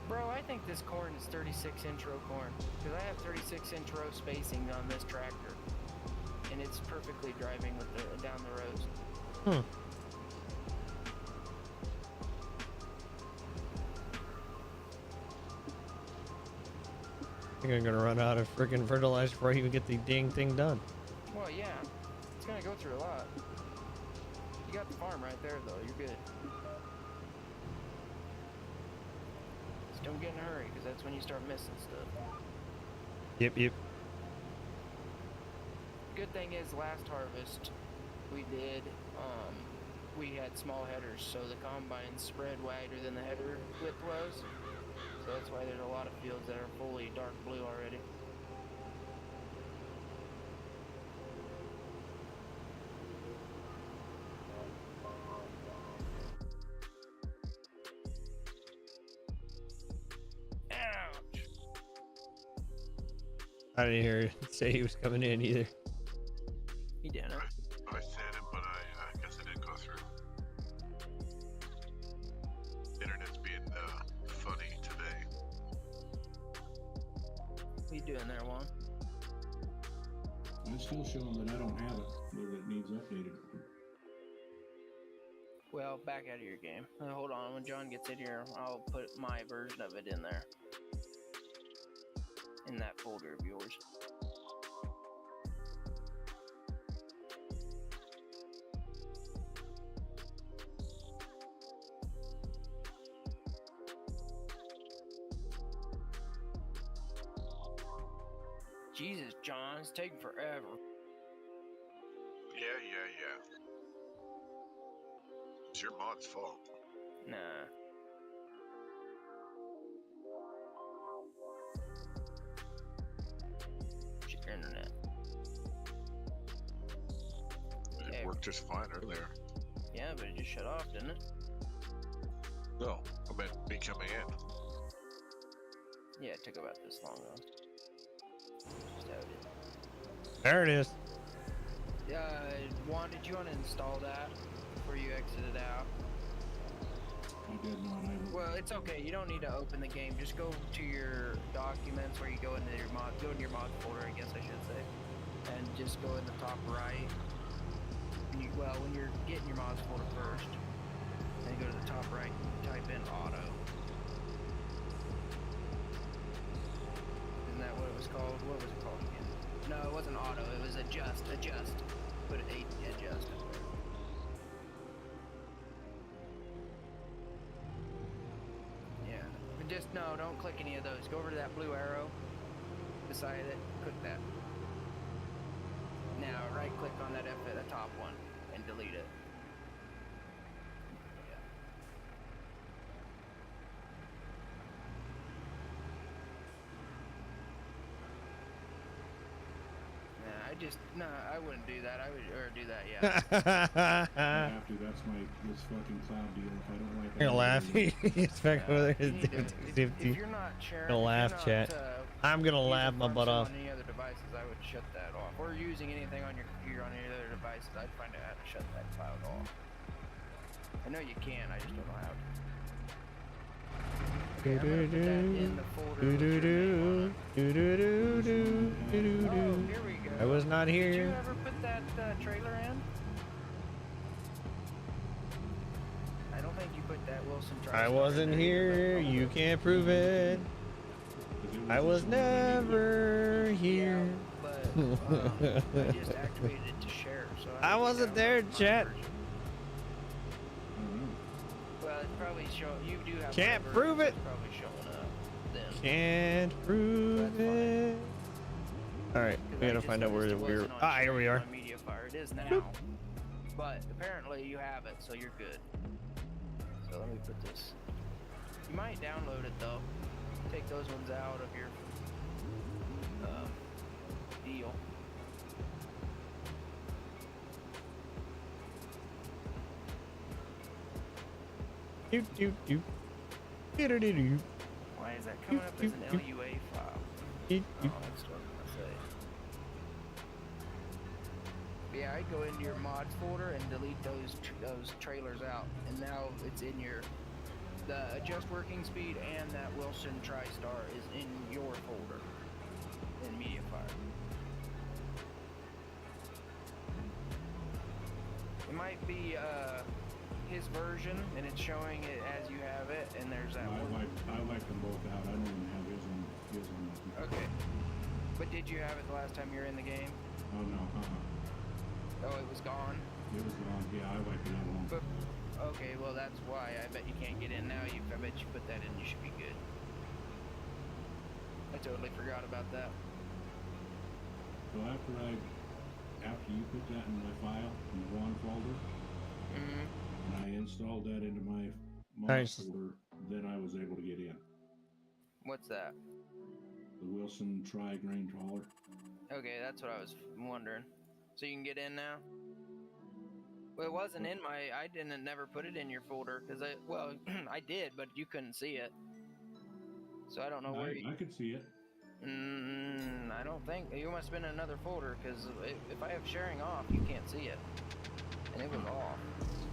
Bro, I think this corn is 36-inch row corn. Because I have 36-inch row spacing on this tractor. And it's perfectly driving with the down the rows. Hmm. I think I'm gonna run out of freaking fertilizer before I even get the dang thing done. Well, yeah. It's gonna go through a lot. You got the farm right there, though. You're good. Just don't get in a hurry, because that's when you start missing stuff. Yep. Good thing is, last harvest, we had small headers, so the combine spread wider than the header width was. So that's why there's a lot of fields that are fully dark blue already. Ouch! I didn't hear it say he was coming in either. He didn't. I said it, but I guess it didn't go through. It's still showing that I don't have it, that it needs updated. Well, back out of your game. Hold on, when John gets in here, I'll put my version of it in there. In that folder of yours. Jesus, John, it's taking forever. Yeah. It's your mod's fault. Nah. It's your internet. It Hey. worked just fine earlier. Yeah, but it just shut off, didn't it? No, I meant me coming in. Yeah, it took about this long though. Just how it is. There it is. Juan, did you want to install that before you exited out? I did not. Well, it's okay. You don't need to open the game. Just go to your documents where you go into your mod. Go into your mod folder, I guess I should say, and just go in the top right. Well, when you're getting your mods folder first, then go to the top right and type in auto. Isn't that what it was called? What was it called again? No, it wasn't auto. It was adjust. Put an 8 adjust up there. Yeah. But just no, don't click any of those. Go over to that blue arrow beside it. Click that. Now right click on that F at the top one and delete it. I wouldn't do that. I would, or do that, yeah. I have to. That's this fucking cloud deal. If I don't like it, You're gonna laugh. He's back over there. If you're not sharing, Gonna laugh, chat. I'm gonna laugh my butt off. On any other devices, I would shut that off. Or using anything on your computer on any other devices, I'd find out how to shut that cloud off. I know you can. I just don't know how to. Okay, I'm gonna put that in the folder with your name on it. Oh, here we go. I was not here. Did you ever put that trailer in? I don't think you put that Wilson trailer. I wasn't here. You can't prove it. I was never here. Yeah, but I just activated it to share, so I wasn't there, chat. Well, it's probably showing. You do have. Can't prove it. It's probably showing up then. Can't prove it. All right, we gotta find out where we're. Ah, here we are. MediaFire. It is now, but apparently you have it, so you're good. So let me put this. You might download it though. Take those ones out of your deal. Why is that coming up as an LUA file? Oh, that's what I'm gonna say. Yeah, I go into your mods folder and delete those trailers out, and now it's in the adjust working speed and that Wilson TriStar is in your folder in MediaFire. It might be his version, and it's showing it as you have it, and there's that one. I like them both out. I don't even have his one. Okay. But did you have it the last time you were in the game? Oh no. Oh, it was gone? It was gone. Yeah, I wiped it out. But, okay, well that's why. I bet you can't get in now. I bet you put that in, you should be good. I totally forgot about that. So after you put that in my file, in the one folder, and I installed that into my mods folder, then I was able to get in. What's that? The Wilson Tri-Grain Trawler. Okay, that's what I was wondering. So you can get in now? Well, it wasn't in my. I never put it in your folder because I did, but you couldn't see it. So I don't know where. I could see it. I don't think you must have been in another folder because if I have sharing off, you can't see it, and it was off.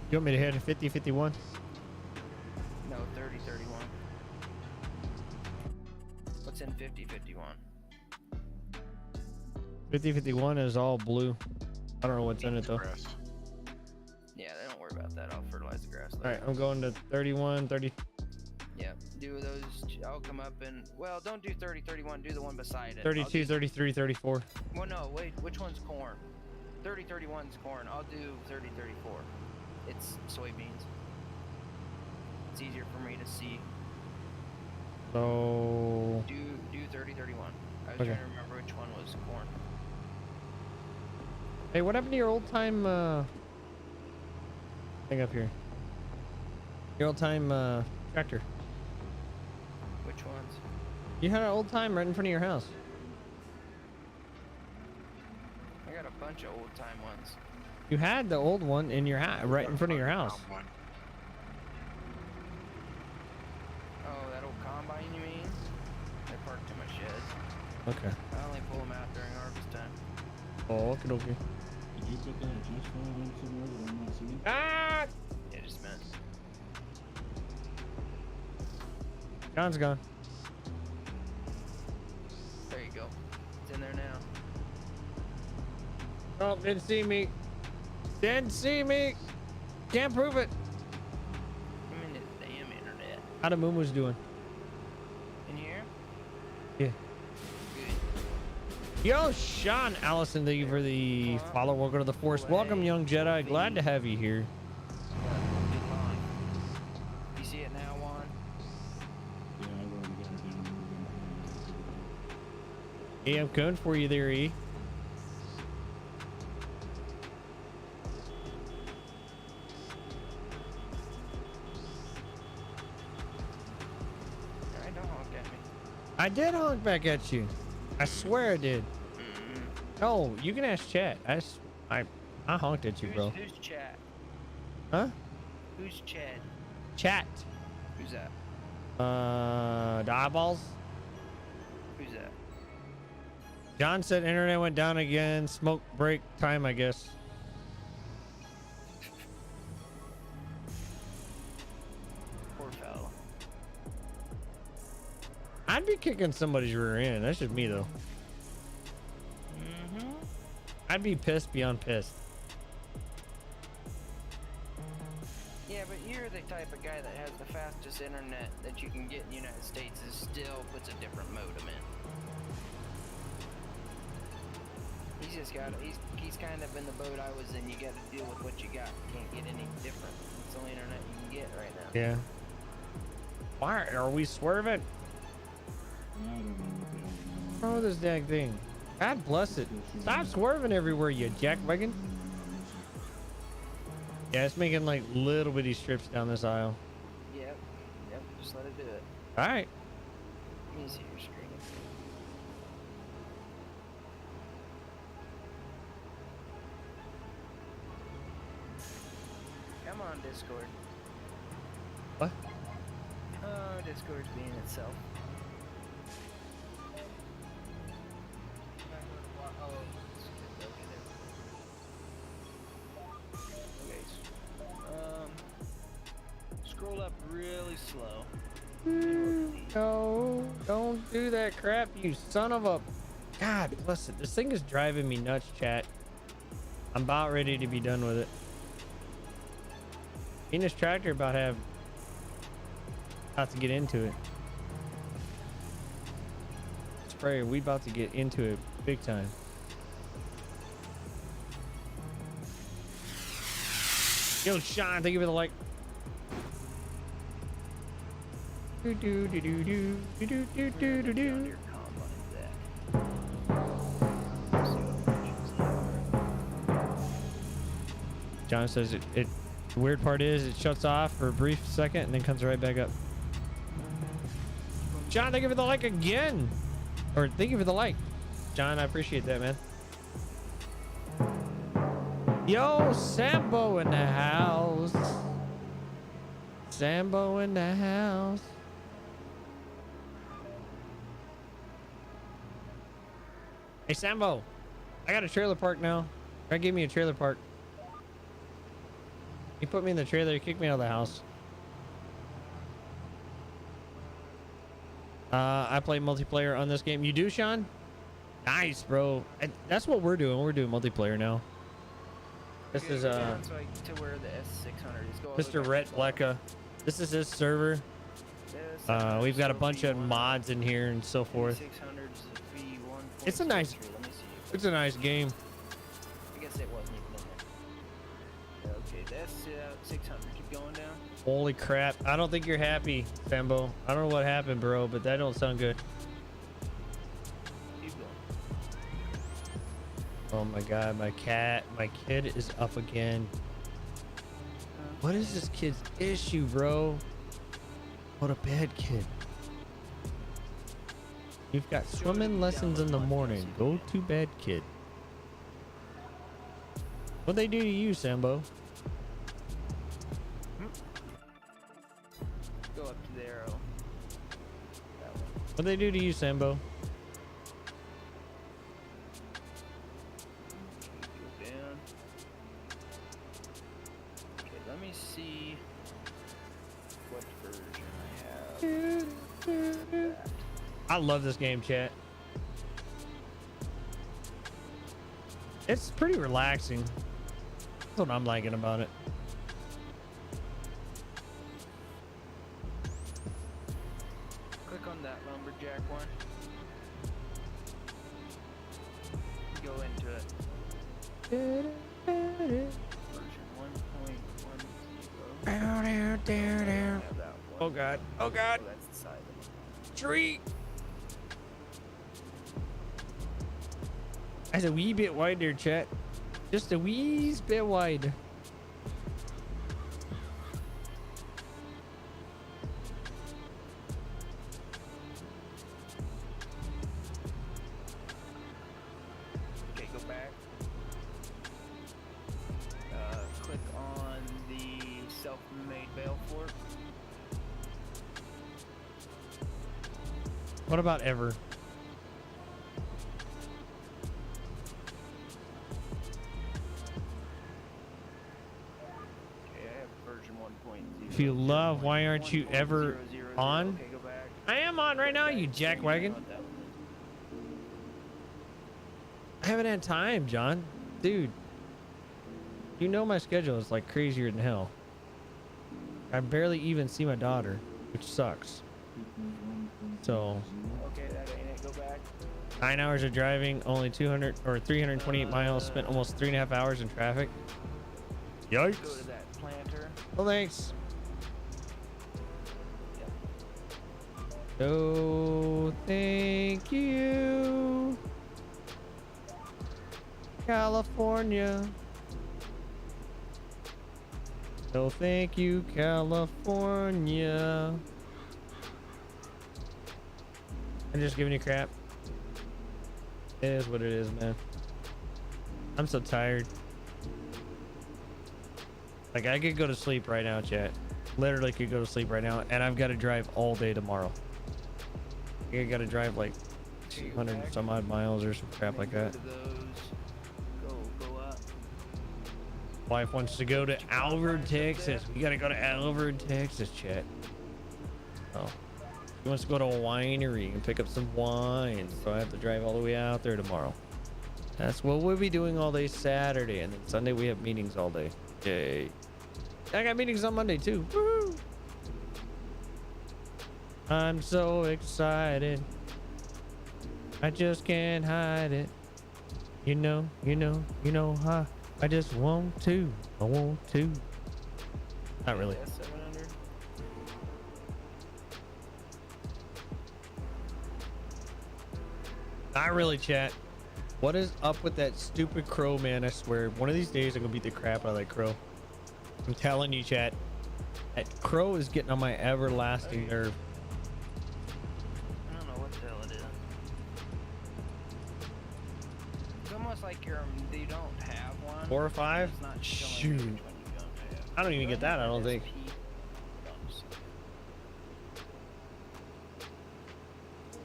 You want me to hit 50-51? No, 30-31. What's in 50-51? 5051 is all blue. I don't know what's in it though. Grass. Yeah, they don't worry about that. I'll fertilize the grass later. All right, I'm going to 31, 30. Yeah, do those. I'll come up and, well, don't do 30, 31. Do the one beside it. 32, 33, 34. Well, no, wait. Which one's corn? 30, 31's corn. I'll do 30, 34. It's soybeans. It's easier for me to see. So Do 30, 31. I was Okay. trying to remember which one was corn. hey, what happened to your old time thing up here? Your old time tractor. Which ones? You had an old time right in front of your house. I got a bunch of old time ones. You had the old one in your house, right in front of your house. Combine. Oh, that old combine, you mean? They're parked in my shed. Okay. I only pull them out during harvest time. Oh, okay, okay. Did you put that adjust file in somewhere that I'm not seeing? Ah! Yeah, just a minute. John's gone. There you go. It's in there now. Oh, didn't see me. Didn't see me. Can't prove it. I'm in the damn internet. How the Moon was doing? In here? Yeah. Good. Yo, Sean Allison, thank you for the follow. Welcome to the Force. Welcome, young Jedi. Glad to have you here. Good line. You see it now, Juan? Yeah, I've already got it down. Hey, I'm coming for you there, E. Alright, don't honk at me. I did honk back at you. I swear I did. No, you can ask chat. I honked at you, bro. Who's chat? Huh? Who's Chad? Chat. Who's that? The eyeballs. Who's that? John said internet went down again. Smoke break time, I guess. Poor fellow. I'd be kicking somebody's rear end. That's just me, though. Mm-hmm. I'd be pissed beyond pissed. Yeah, but you're the type of guy that has the fastest internet that you can get in the United States and still puts a different modem in. He's just got, he's kind of in the boat I was in. You got to deal with what you got. You can't get any different. It's the only internet you can get right now. Yeah. Why are we swerving? I don't know what the hell What's wrong with this dang thing? God bless it. Stop swerving everywhere, you jackwagon. Yeah, it's making like little bitty strips down this aisle. Yep. Yep. Just let it do it. All right. Let me see your screen. Come on, Discord. What? Oh, Discord's being itself. Oh, okay. Scroll up really slow. No, don't do that crap, you son of a... God bless it. This thing is driving me nuts, chat. I'm about ready to be done with it. Me and this tractor about to get into it. Sprayer, we about to get into it big time. Yo, Sean, thank you for the like. Do do do do do do do do do do do. John says it the weird part is it shuts off for a brief second and then comes right back up. John, thank you for the like again. Or thank you for the like. John, I appreciate that, man. Yo, Sambo in the house. Sambo in the house. Hey, Sambo. I got a trailer park now. Try to give me a trailer park. He put me in the trailer. He kicked me out of the house. I play multiplayer on this game. You do, Sean? Nice, bro. That's what we're doing. We're doing multiplayer now. This Okay, is go down so to where the S600 is. Go all the way Mr. back Rhett to the bottom. Blecka. This is his server. The S600 We've got a is bunch of V1, mods in here and so forth. 600 is V1. It's a nice, Let me see. it's a nice game. I guess it wasn't even in there. Okay, that's 600. Keep going down. Holy crap! I don't think you're happy, Sambo. I don't know what happened, bro, but that don't sound good. Keep going. Oh my god, my kid is up again. What is this kid's issue, bro? What a bad kid. You've got swimming lessons in the morning. Go to bed, kid. What'd they do to you, Sambo? Go up to the arrow. That one. What'd they do to you, Sambo? Go down. Okay, let me see what version I have. That. I love this game, chat. It's pretty relaxing. That's what I'm liking about it. Click on that lumberjack one. Go into it. Version 1.10. Oh god. Oh god. Oh, that's the size of it. Tree. That's a wee bit wide there, chat. Just a wee bit wide. Okay, go back. Click on the self-made bale fork. What about ever? Okay, I have version 1.0. If you love, why aren't you ever 1.000. on? Okay, go back. I am on right now, you Okay, jackwagon. what that one is. I haven't had time, John. Dude. You know my schedule is like crazier than hell. I barely even see my daughter, which sucks. So, Okay, that ain't it. Go back. 9 hours of driving, only 200 or 328 miles, spent almost 3.5 hours in traffic. Go Yikes. to that planter. Well, thanks. Yep. No, thank you, California. No, thank you, California. I'm just giving you crap. It is what it is, man. I'm so tired. Like, I could go to sleep right now, chat. Literally could go to sleep right now, and I've got to drive all day tomorrow. I got to drive like 200 some odd miles or some crap like that. Go to those. Go up. Wife wants to go to Alvord, Texas. We got to go to Alvord, Texas, chat. Oh. She wants to go to a winery and pick up some wine, so I have to drive all the way out there tomorrow. That's what we'll be doing all day Saturday, and then Sunday we have meetings all day. Yay. I got meetings on Monday too. Woo! I'm so excited. I just can't hide it. You know, huh? I just want to. I want to. Not really. S700. Not really, chat. What is up with that stupid crow, man? I swear, one of these days I'm gonna beat the crap out of that crow. I'm telling you, chat. That crow is getting on my everlasting nerve. I don't know what the hell it is. It's almost like you don't have one. 4 or 5? It's not showing Shoot. which one you don't have. I don't even get that, I don't think.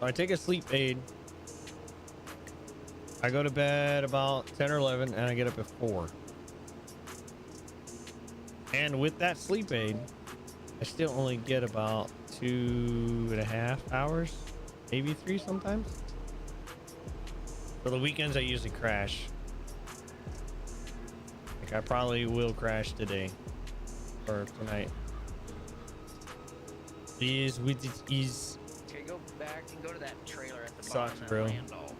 I take a sleep aid. I go to bed about 10 or 11 and I get up at 4. And with that sleep aid, I still only get about 2.5 hours, maybe 3 sometimes. For the weekends, I usually crash. Like, I probably will crash today. Or tonight. Please, with it is. Okay, go back and go to that trailer at the Sucks, bottom. bro. That Randall.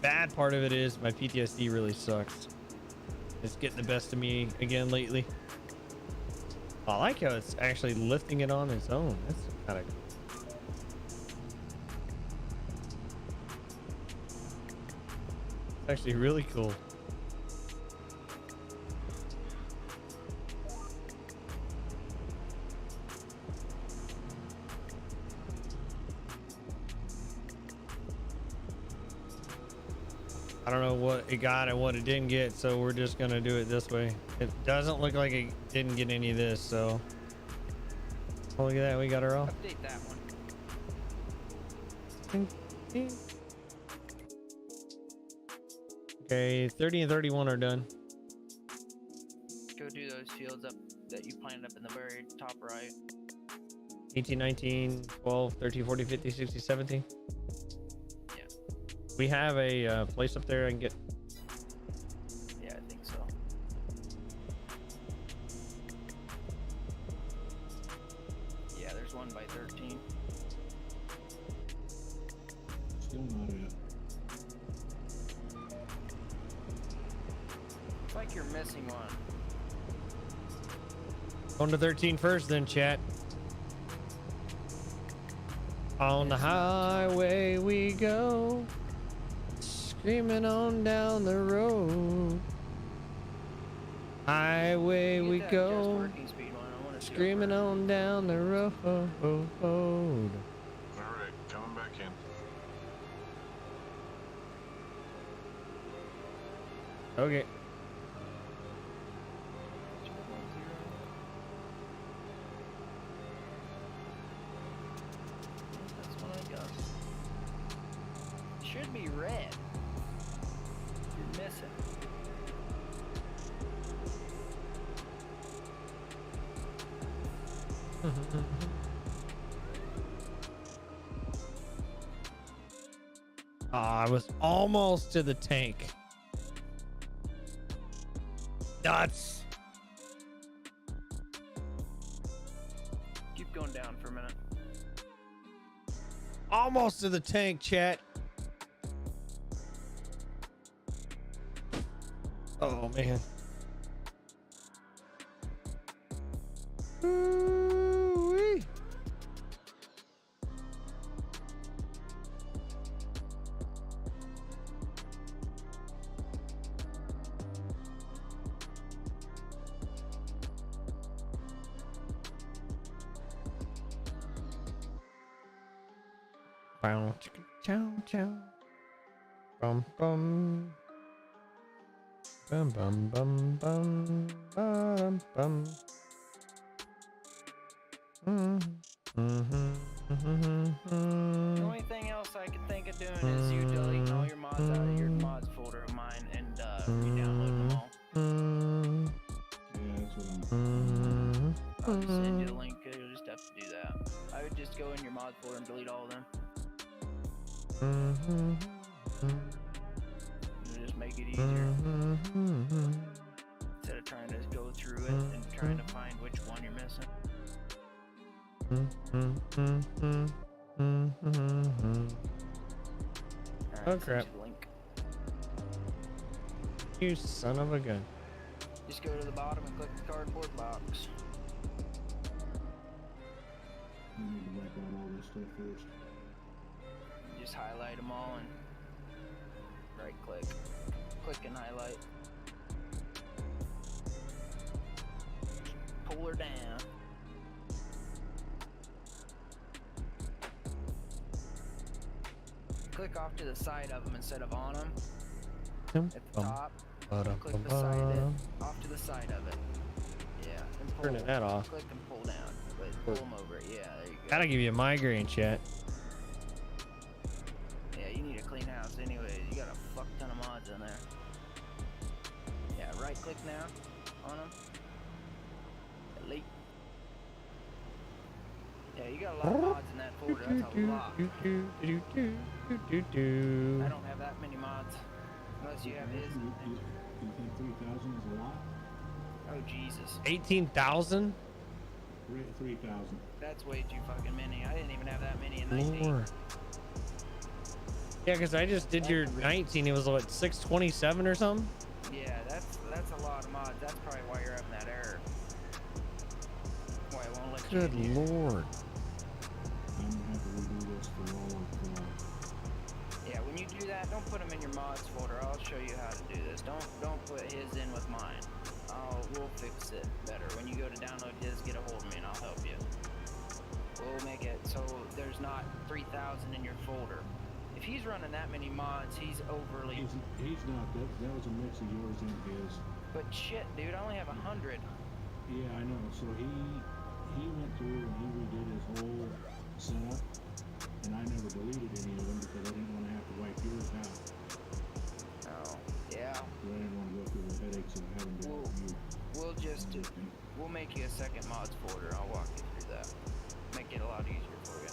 Bad part of it is my PTSD really sucks. It's getting the best of me again lately. I like how it's actually lifting it on its own. That's kind of cool. It's actually really cool. I don't know what it got and what it didn't get, so we're just gonna do it this way. It doesn't look like it didn't get any of this, so. Oh, look at that, we got her all. Update that one. Okay, 30 and 31 are done. Go do those fields up that you planted up in the very top right. 18, 19, 12, 13, 14, 15, 16, 17. Yeah. We have a place up there I can get. Yeah, I think so. Yeah, there's one by 13. Still not it. It's like you're missing one. On to 13 first, then, chat. On the highway we go, screaming on down the road. Highway we Get that just go, working speed one. I want to screaming on down the road. Alright, coming back in. Okay. That's what I got. Should be red. You're missing. I was almost to the tank. Nuts. Keep going down for a minute. Almost to the tank, chat. Oh, man. Ooh-wee. Bow, chicka, chow, chow. Bum, bum. Bum, bum, bum, bum. Bum, bum. The only thing else I can think of doing is you deleting all your mods out of your mods folder of mine and re-downloading them all. Yeah, that's what I'm. I'll just send you the link. You'll just have to do that. I would just go in your mod folder and delete all of them. It'll just make it easier. Instead of trying to go through it and trying to find which one you're missing. Alright, Oh, crap. send you the link. You son of a gun. Just go to the bottom and click the cardboard box. I need to wipe out all this stuff first. Just highlight them all and right click. Click and highlight. Pull her down. Click off to the side of them instead of on them. At the top. Click beside it. Off to the side of it. Yeah. And pull. Turning that off. Click and pull down. But pull them over. Yeah, there you go. Gotta give you a migraine, chat. Yeah, you need a clean house anyway. You got a fuck ton of mods in there. Yeah, right click now on them. Delete. Yeah, you got a lot of mods in that folder. That's a lot. I don't have that many mods. Unless you have his. You think 3,000 is a lot? Oh, Jesus. 18,000? 3,000. That's way too fucking many. I didn't even have that many in 19. Lord. Yeah, because I just did your 19. It was what, 627 or something? Yeah, that's a lot of mods. That's probably why you're having that error. Why it won't let you Good in here. Lord. I'm gonna have to redo this for all of Yeah, when you do that, don't put them in your mods folder. I'll show you how to do this. Don't put his in with mine. We'll fix it better. When you go to download his, get a hold of me and I'll help you. We'll make it so there's not 3,000 in your folder. If he's running that many mods, he's overly. He's not. That was a mix of yours and his. But shit, dude, I only have 100. Yeah, I know. So he went through and he redid his whole setup, and I never deleted any of them because I didn't want to have to wipe yours out. Oh, yeah. So I didn't want to go through the headaches of having to help you. We'll make you a second mods folder. I'll walk you through that. Make it a lot easier for you.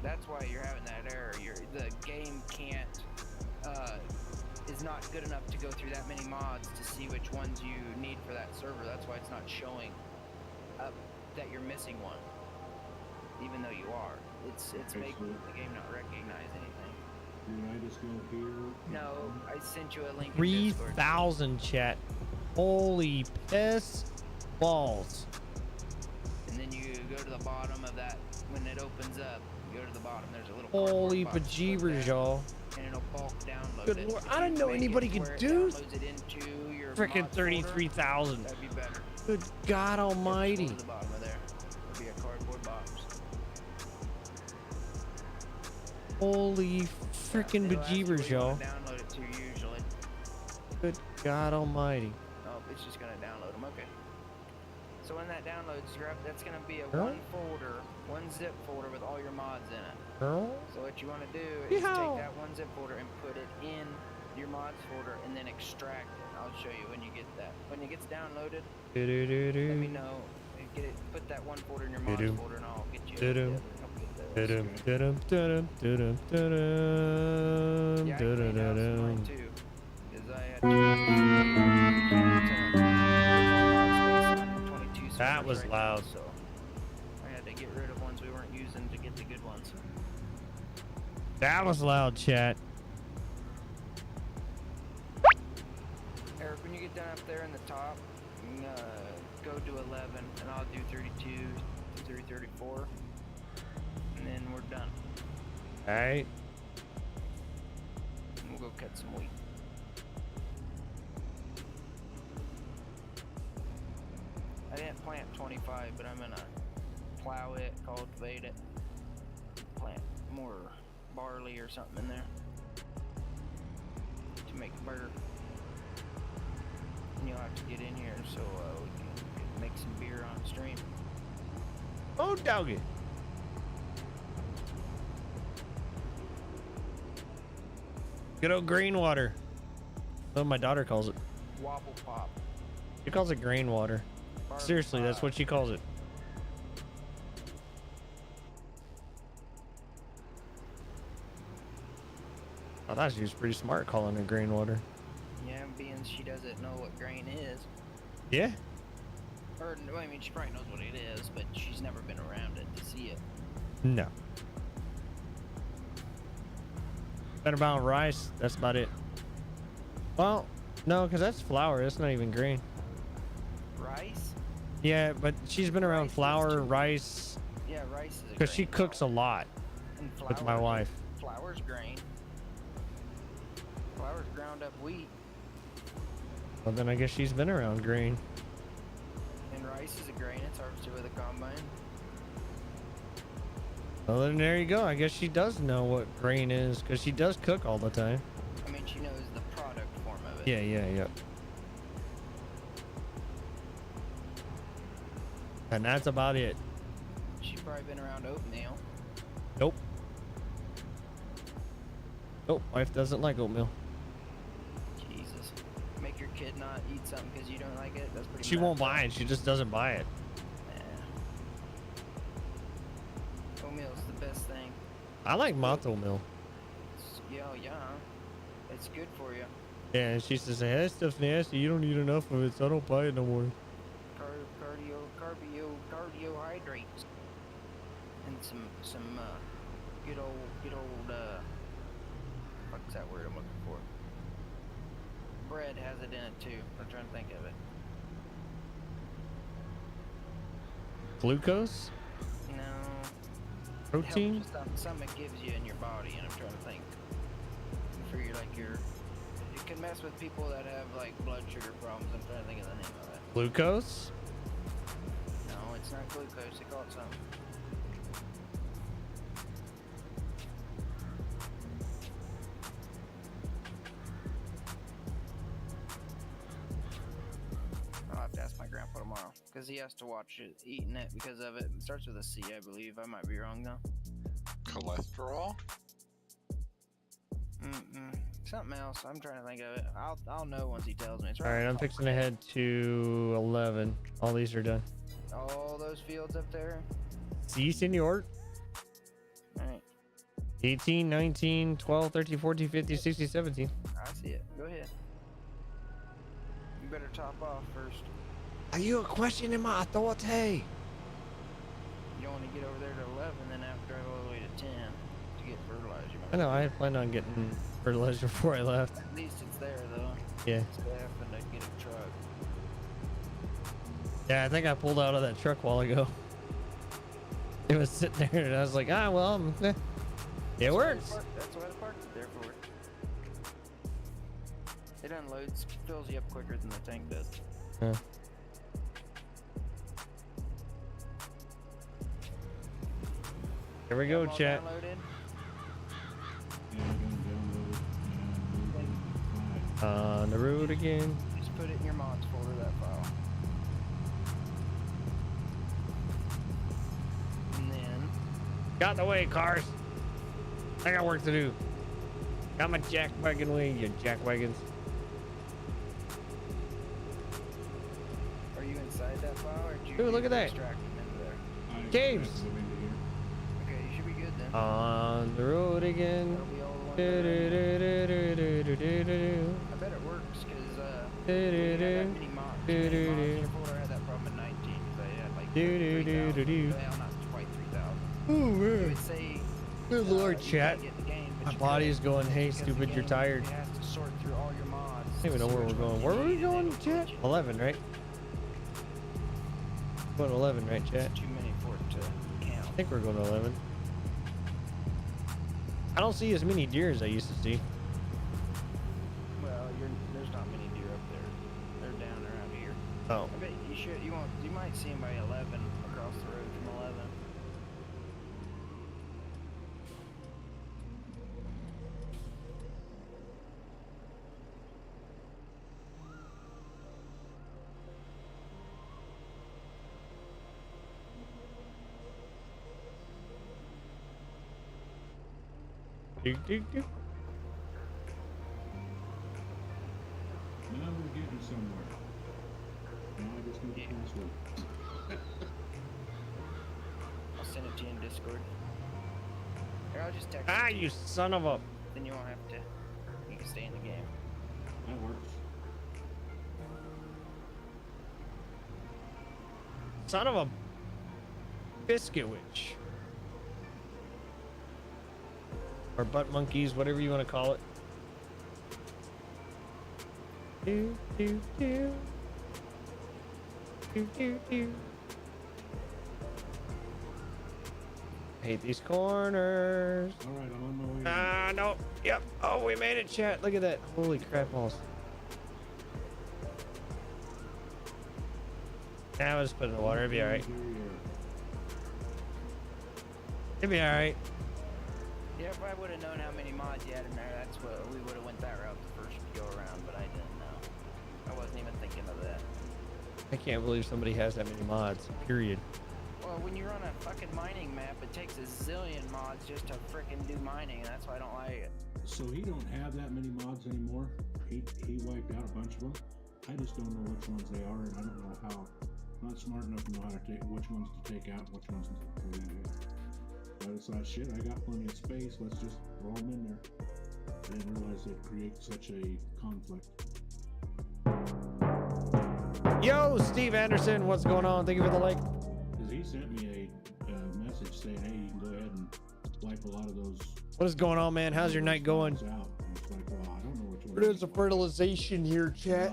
That's why you're having that error. The game can't, is not good enough to go through that many mods to see which ones you need for that server. That's why it's not showing up that you're missing one, even though you are. It's making the game not recognize anything. Did I just go here? No, I sent you a link in Discord. 3,000 chat. Holy piss balls. And then you go to the bottom of that. When it opens up, you go to the bottom. There's a little Holy cardboard box. Click bejeebers, that, y'all. And it'll bulk download Good it. Lord, If I you didn't know make it anybody to could where it do downloads it into your frickin' mods folder, 33,000. that'd be better. Good God Go almighty. to the bottom of there. There'll be a cardboard box. Holy frickin' It'll ask you bejeebers, what you y'all. wanna download it to usually. Good God almighty. Oh, it's just gonna download them. Okay. So when that downloads, that's gonna be a Girl? one folder, one zip folder with all your mods in it. Girl? So what you want to do is Yeehaw. take that one zip folder and put it in your mods folder and then extract it. I'll show you when you get that. When it gets downloaded, let me know. Get it. Put that one folder in your mods Do-do. folder and I'll get you. Do-do. Help get those. Dum dum dum dum dum Yeah, I dum cleaned out some of mine dum. too, because I had too much space on 22 That servers was right loud. now, so I had to get rid of ones we weren't using to get the good ones. That was loud, chat. Eric, when you get down up there in the top, go to 11, and I'll do 32 through 34, and then we're done. Alright. And we'll go cut some wheat. I didn't plant 25, but I'm gonna plow it, cultivate it, plant more barley or something in there to make beer. And you'll have to get in here so we can make some beer on stream. Oh, doggy. Good old green water. Oh, my daughter calls it. Wobble pop. She calls it green water. Barley Seriously, that's pop. what she calls it. I thought she was pretty smart calling it green water. Yeah, being she doesn't know what grain is. Yeah? Or, well, I mean, she probably knows what it is, but she's never been around it to see it. No. Better about rice. That's about it. Well, no, because that's flour. That's not even green. Rice? Yeah, but she's been around Rice is flour, too- rice, Yeah, rice is a because she grain. cooks a lot And with my flour- wife. Flour's grain. Flour's ground up wheat. Well, then I guess she's been around green. And rice is a grain. It's harvested with a combine. Well, then there you go. I guess she does know what grain is, because she does cook all the time. I mean, she knows the product form of it. Yeah, yeah, yeah. And that's about it. She's probably been around oatmeal. Nope. Nope, wife doesn't like oatmeal. Jesus. Make your kid not eat something because you don't like it. That's pretty. She won't messed buy up. it. She just doesn't buy it. Yeah. Oatmeal's the best thing. I like malt oatmeal. Yeah. It's good for you. Yeah, and she says, hey, that stuff's nasty. You don't eat enough of it, so I don't buy it no more. Carbohydrates. And some good old what's that word I'm looking for? Bread has it in it too. I'm trying to think of it. Glucose? No. Protein? It helps with something it gives you in your body, and I'm trying to think. For your it can mess with people that have like blood sugar problems. I'm trying to think of the name of it. Glucose? No, it's not glucose. They call it something. I'll have to ask my grandpa tomorrow because he has to watch it eating it because of it. It starts with a C, I believe. I might be wrong though. Cholesterol? Something else. I'm trying to think of it. I'll know once he tells me. It's All right, I'm fixing to head to 11. All these are done. All those fields up there. See, senor. All right. 18, 19, 12, 13, 14, 15, 16, 17. I see it. Go ahead. You better top off first. Are you questioning my authority? You don't want to get over there to 11, then have to drive all the way to 10 to get fertilizer. I know, I had planned on getting fertilizer before I left. At least it's there, though. Yeah. Instead of having to get a truck. Yeah, I think I pulled out of that truck a while ago. It was sitting there, and I was like, well, it works. That's why the park is there for. It unloads, fills you up quicker than the tank does. Yeah. Here we go, All chat. downloaded? Yeah, I'm gonna download it and On the road again. Just put it in your mods folder, that file. And then, Got in the way, cars. I got work to do. Got my jack wagon way, you jack wagons. are you inside that file, or did you Ooh, look at that. extract them into there? I Caves. extract them into here. Okay, you should be good then. On the road again. That'll be all the ones that are in there. Do-do-do-do-do-do-do-do. I bet it works, because Do-do-do. that many mods. Do-do-do. In your folder, I had that problem in 19, because I had like Do-do-do-do-do. 3,000. Well, not quite 3,000. Ooh, It man. would say, Good lord, you chat. can't get the game, but My you body could, is going, hey, because the stupid, you're game, tired. It has to sort through all your mods. I don't even know where we're going. Where were we going, chat? 11, right? 11, right, chat? Too many for it to count. I think we're going to 11. I don't see as many deer as I used to see. Well, there's not many deer up there. They're down around here. Oh. I bet you might see them by 11 across the road from 11. Dook, dook, dook. Now we're getting somewhere. Now I just need the password. I'll send it to you in Discord. Or I'll just text Ah, it to you son of a... Then you won't have to. You can stay in the game. That works. Son of a... biscuit witch. Or butt monkeys, whatever you want to call it. Do, do, do. Do, do, do. Hate these corners. Alright, I'm on my way. Ah, no. Yep. Oh, we made it, chat. Look at that. Holy crap balls. Now let's put it in the water. It'll be alright. It'll be alright. Yeah, if I would have known how many mods you had in there, that's what we would have went that route the first go around, but I didn't know. I wasn't even thinking of that. I can't believe somebody has that many mods. Period. Well, Well, when you run a fucking mining map, it takes a zillion mods just to frickin' do mining, and that's why I don't like it. So he don't have that many mods anymore. He wiped out a bunch of them. I just don't know which ones they are, and I don't know how. I'm not smart enough to know how to take which ones to take out, and which ones to leave in. But it's like, shit, I got plenty of space. Let's just throw them in there. I didn't realize they'd create such a conflict. Yo, Steve Anderson, what's going on? Thank you for the like. Because he sent me a message saying, hey, you can go ahead and wipe a lot of those. What is going on, man? How's your night going? Out. And it's like, well, I don't know which one. There's a fertilization here, chat.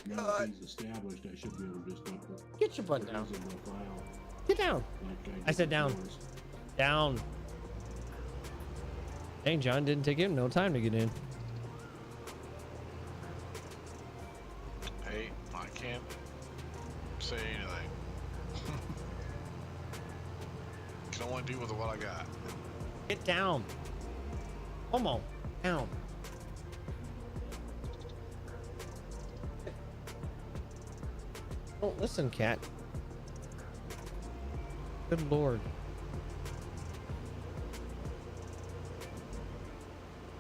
Now that he's established, I should be able to just upload. Get your butt down. File Get down. like I said down. before. Down. Dang, John, didn't take him no time to get in. Hey, I can't say anything. Can only do with what I got. Get down. Come on. Down. Don't listen, cat. Good lord.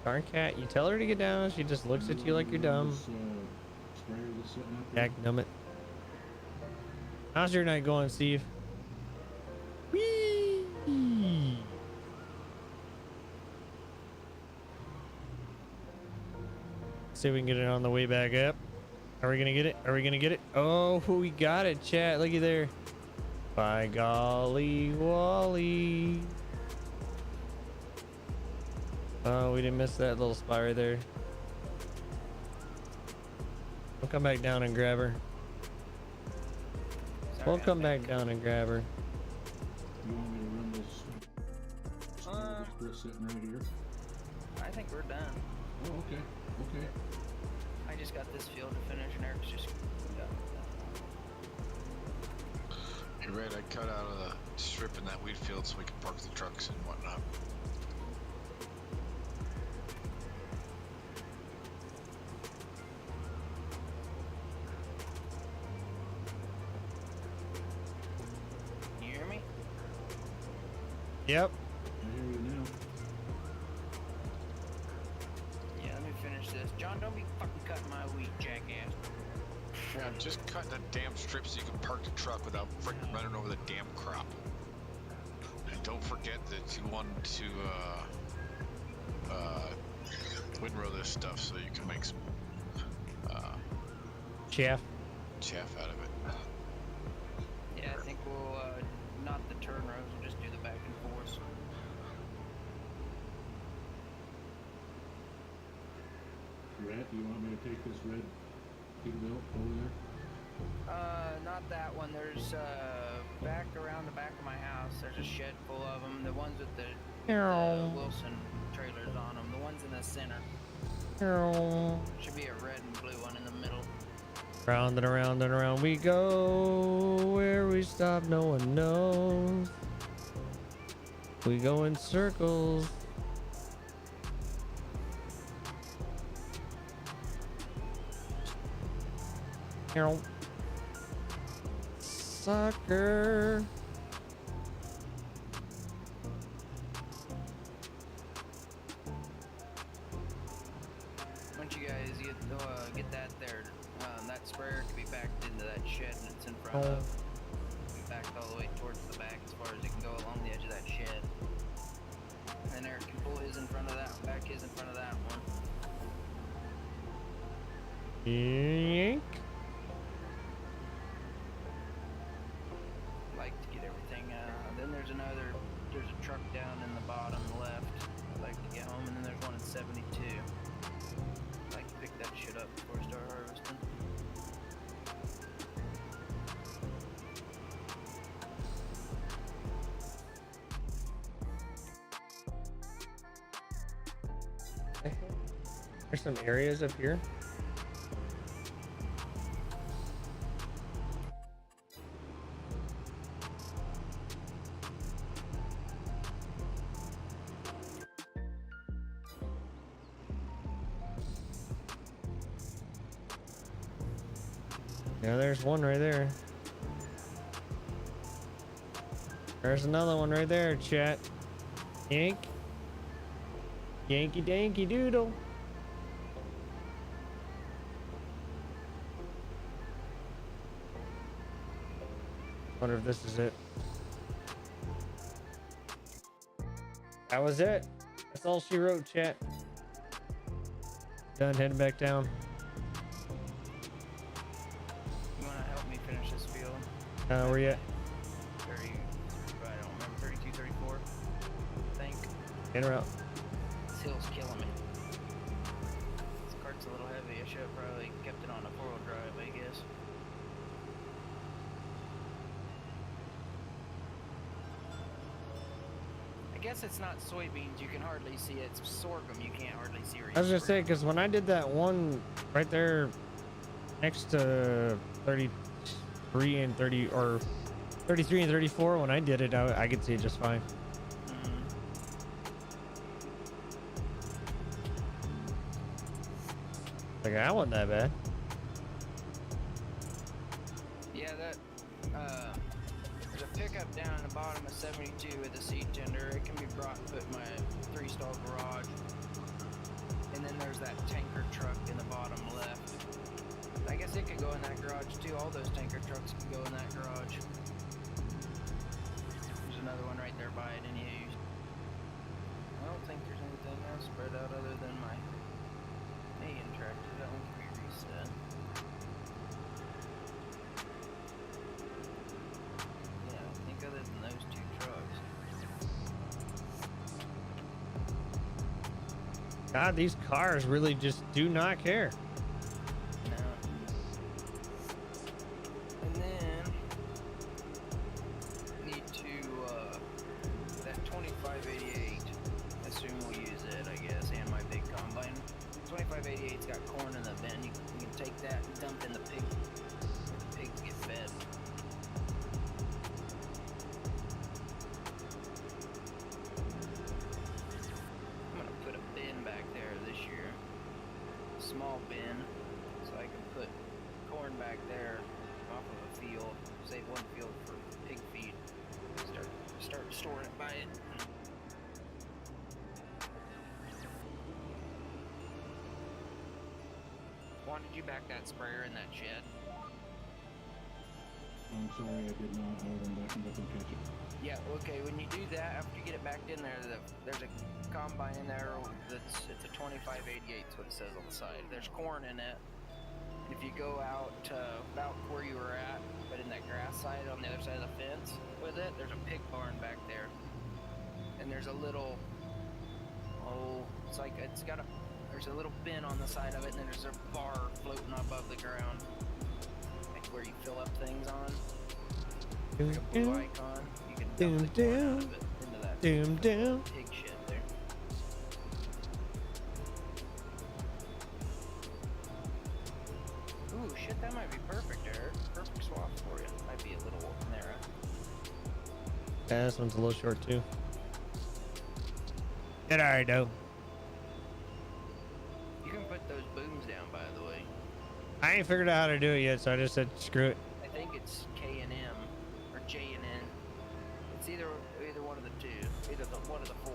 Darn cat, you tell her to get down, she just looks at you like you're dumb. This, sprayer that's sitting up there. Jack it. How's your night going, Steve? Whee! See if we can get it on the way back up. Are we gonna get it? Are we gonna get it? Oh, we got it, chat. Looky there. By golly, Wally. Oh, we didn't miss that little spot right there. We'll come back down and grab her. Sorry, We'll come back down and grab her. You want me to run this sprayer that's sitting right here? I think we're done. Oh, okay. Okay. I just got this field to finish, and Eric's just done. Hey, Red, I cut out of the strip in that wheat field so we can park the trucks and whatnot. You hear me? Yep. I hear you now. Yeah, let me finish this. John, don't be fucking cutting my wheat, jackass. Yeah, just cut the damn strip so you can park the truck without freaking running over the damn crop. And don't forget that you want to windrow this stuff so you can make some Chaff. chaff out of it. Yeah, I think we'll not the turn rows, we'll just do the back and forth. Red, do you want me to take this red Peterbilt over there? Not that one. There's back around the back of my house. There's a shed full of them. The ones with the Wilson trailers on them. The ones in the center. Should be a red and blue one in the middle. Round and around and around we go. Where we stop, no one knows. We go in circles. Sucker. Once you guys get that there, that sprayer can be backed into that shed and it's in front of. Be backed all the way towards the back as far as it can go along the edge of that shed. And then Eric can pull his in front of that, back his in front of that one. Yank. Like to get everything. Then there's a truck down in the bottom left. I'd like to get home, and then there's one at 72. I'd like to pick that shit up before I start harvesting. There's some areas up here. Yeah, there's one right there. There's another one right there, chat. Yank. Yankee danky doodle. Wonder if this is it. That was it. That's all she wrote, chat. Done, heading back down. You wanna help me finish this field? Where you at? 30, I don't remember, 32, 34, I think. In or out? This hill's killing me. This cart's a little heavy. I should have probably kept it on a 4-wheel drive, I guess. I guess it's not soybeans. You can hardly see it. It's sorghum. You can't hardly see. I was gonna say, because when I did that one right there next to 33 and 30, or 33 and 34, when I did it, I could see it just fine. Like, that wasn't that bad. Yeah, that there's a pickup down in the bottom of 72 with a seed tender. It can be brought and put in my 3-stall garage. And then there's that tanker truck in the bottom left. I guess it could go in that garage too. All those tanker trucks can go in that garage. There's another one right there by it anyways. I don't think there's anything else spread out other than my main tractor. That one can be reset. Yeah, I think other than those 2 trucks. God, these cars really just do not care. No. And then need to that 2588. Assume we'll use it, I guess, and my big combine. 2588's got corn in the bin. You can take that and dump in the pig. The pigs get fed. I'm gonna put a bin back there this year. Small bin, so I can put corn back there off of a field. Save one field for pig feed. Start storing it by it. Juan, did you back that sprayer in that shed? I'm sorry, I did not. I went back and let them catch it. Yeah, okay, when you do that, after you get it backed in there, there's a combine in there it's a 2588, that's what it says on the side. There's corn in it. And if you go out about where you were at, but in that grass side on the other side of the fence with it, there's a pig barn back there. And there's a little, it's like, there's a little bin on the side of it, and then there's a bar floating above the ground. Like where you fill up things on. Like a blue icon. You can dump the corn out of it into that pig shit there. Ooh, shit, that might be perfect, Eric. Perfect swap for you. Might be a little narrow. Yeah, this one's a little short too. It alright though. You can put those booms down, by the way. I ain't figured out how to do it yet, so I just said screw it. I think it's K and M or J and N. It's either one of the two, one of the 4.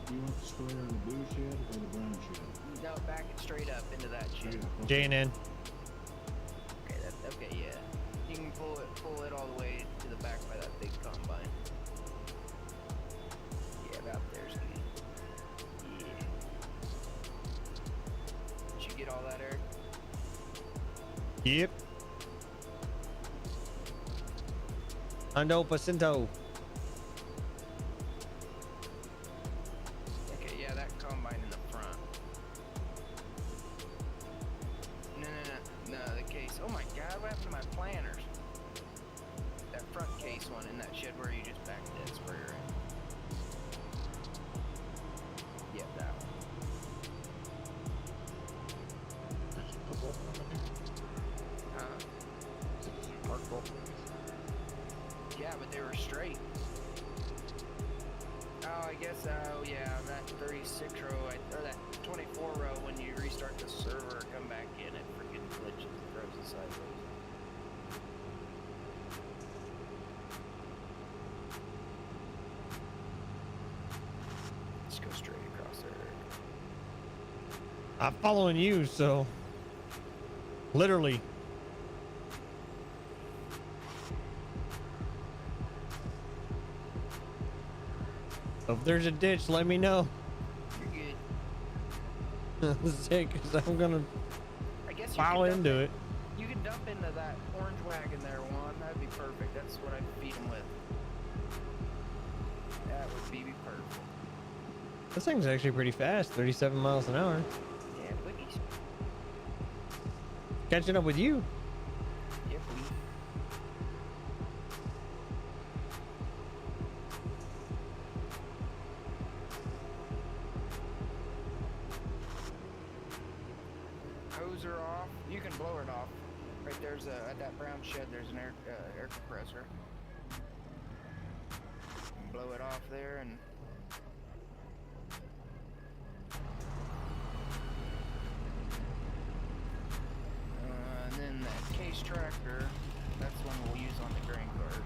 Do you want the sprayer in the blue shed or the brown shed? No, back it straight up into that Straight shed. up, okay. J and N. Okay, yeah. You can pull it all the way to the back by that big combine. Yeah, about there's good. Yeah. Did you get all that, Eric? Yep. Hundo Pacinto. Okay, yeah, that combine in the front. No, the case. Oh my god, what happened to my planters? That front case one in that shed where you just backed that sprayer in. Yeah, that one. Yeah, but they were straight. Oh, I guess, yeah, that 36 row, or that 24 row, when you restart the server, come back in, it freaking glitches and throws it sideways. I'm following you, so literally. If there's a ditch, let me know. You're good. Sick, because I'm gonna I guess you plow could dump into it. You can dump into that orange wagon there, Juan. That'd be perfect. That's what I feed them with. That would be perfect. This thing's actually pretty fast, 37 miles an hour. Yeah, quickies. Catching up with you. Yep, we. Hose her off. You can blow it off. Right there's at that brown shed. There's an air compressor. Blow it off there and. And then that case tractor. That's one we'll use on the grain cart.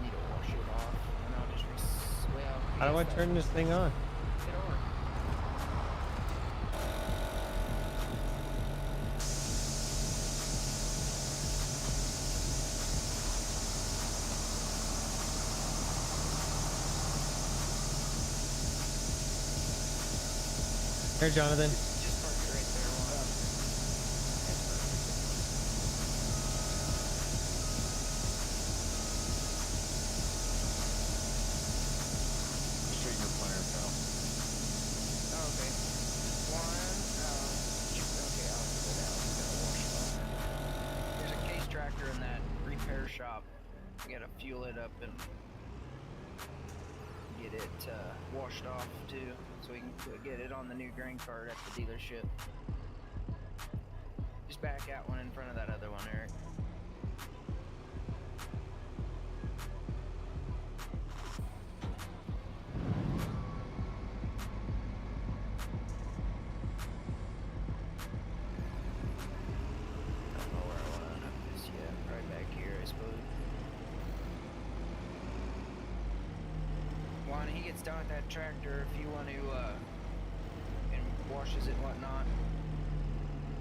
Need to wash it off, and I'll just well. How do I guess turn this thing on? Hit over. Here, Jonathan. Just park it right there. Straighten your planner, pal. Oh, okay. Okay, I'll put it out. Gotta wash it off. There's a case tractor in that repair shop. We gotta fuel it up and get it washed off too, so we can get it on the new grain cart at the dealership. Just back out one in front of that other one, Eric. I don't know where I want to hook this yet. Right back here, I suppose. When he gets done with that tractor, if you want to, and washes it and whatnot,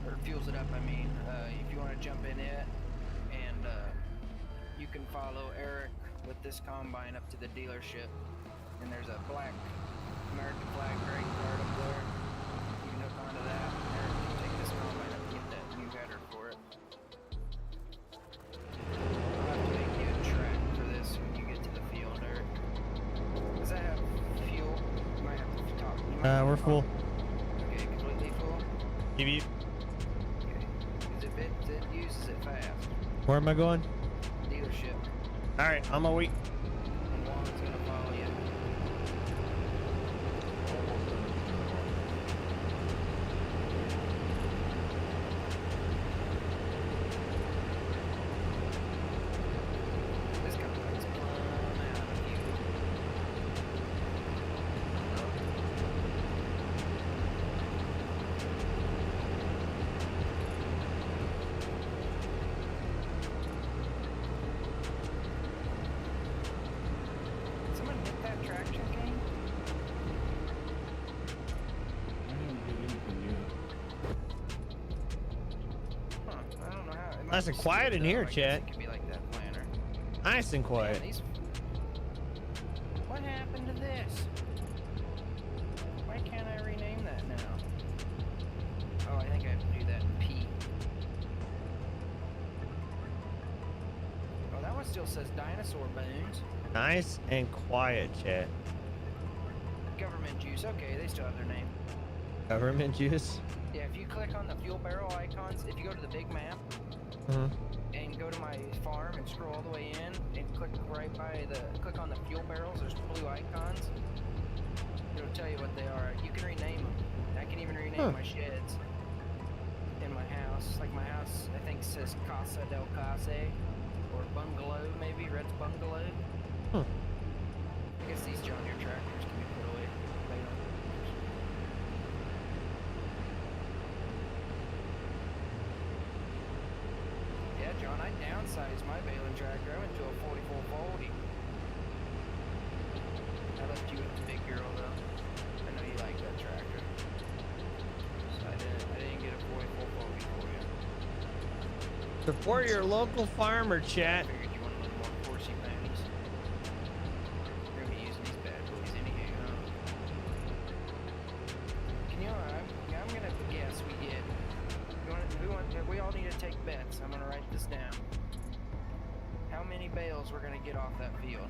or fuels it up, I mean, if you want to jump in it, and you can follow Eric with this combine up to the dealership, and there's a black American flag grain cart up there. You can hook onto that. Eric can take this combine up and get that new header for it. I'll have to make you a track for this when you get to the field, Eric. Does that have fuel? You might have to talk. We're full. Okay, completely full? Beep, beep. Okay. Because it uses it fast. Where am I going? Dealership. Alright, on my way. And Juan's gonna follow you. This combines plumb out of you. Someone hit that traction king? I haven't hit anything yet. Huh, I don't know how. It might Nice be and quiet stupid, in though. here, I guess Chad. It could be like that planner. Nice and quiet. Man, what happened to this? Why can't I rename that now? Oh, I think I have to do that in P. Oh, that one still says dinosaur bones. Nice and quiet, chat. Government juice. Okay, they still have their name. Government juice. Yeah, if you click on the fuel barrel icons, if you go to the big map and go to my farm and scroll all the way in and click right by click on the fuel barrels, there's blue icons. It'll tell you what they are. You can rename them. I can even rename my sheds in my house. Like my house, I think says Casa del Case or Bungalow, maybe Red's Bungalow. I guess these John Deere tractors can be put away. Yeah, John, I downsized my baling tractor. I went to a 4440. I left you with the big girl, though. I know you like that tractor. Support your local farmer, chat. Figured you wanted a little more coursey panties. We're gonna be using these bad boys anyway, huh? Can you, I'm gonna guess we get, we all need to take bets. I'm gonna write this down. How many bales we're gonna get off that field?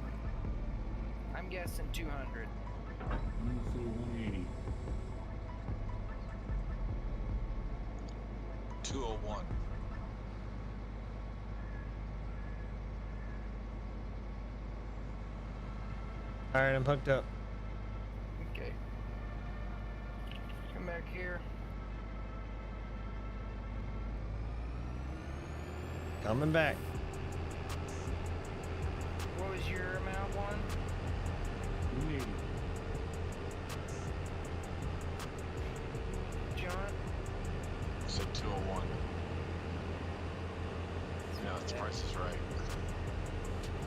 I'm guessing 200. I'm gonna say 180. 201. All right, I'm hooked up. Okay. Come back here. Coming back. What was your amount, one? 180. John? Said 201. Yeah, the price is right.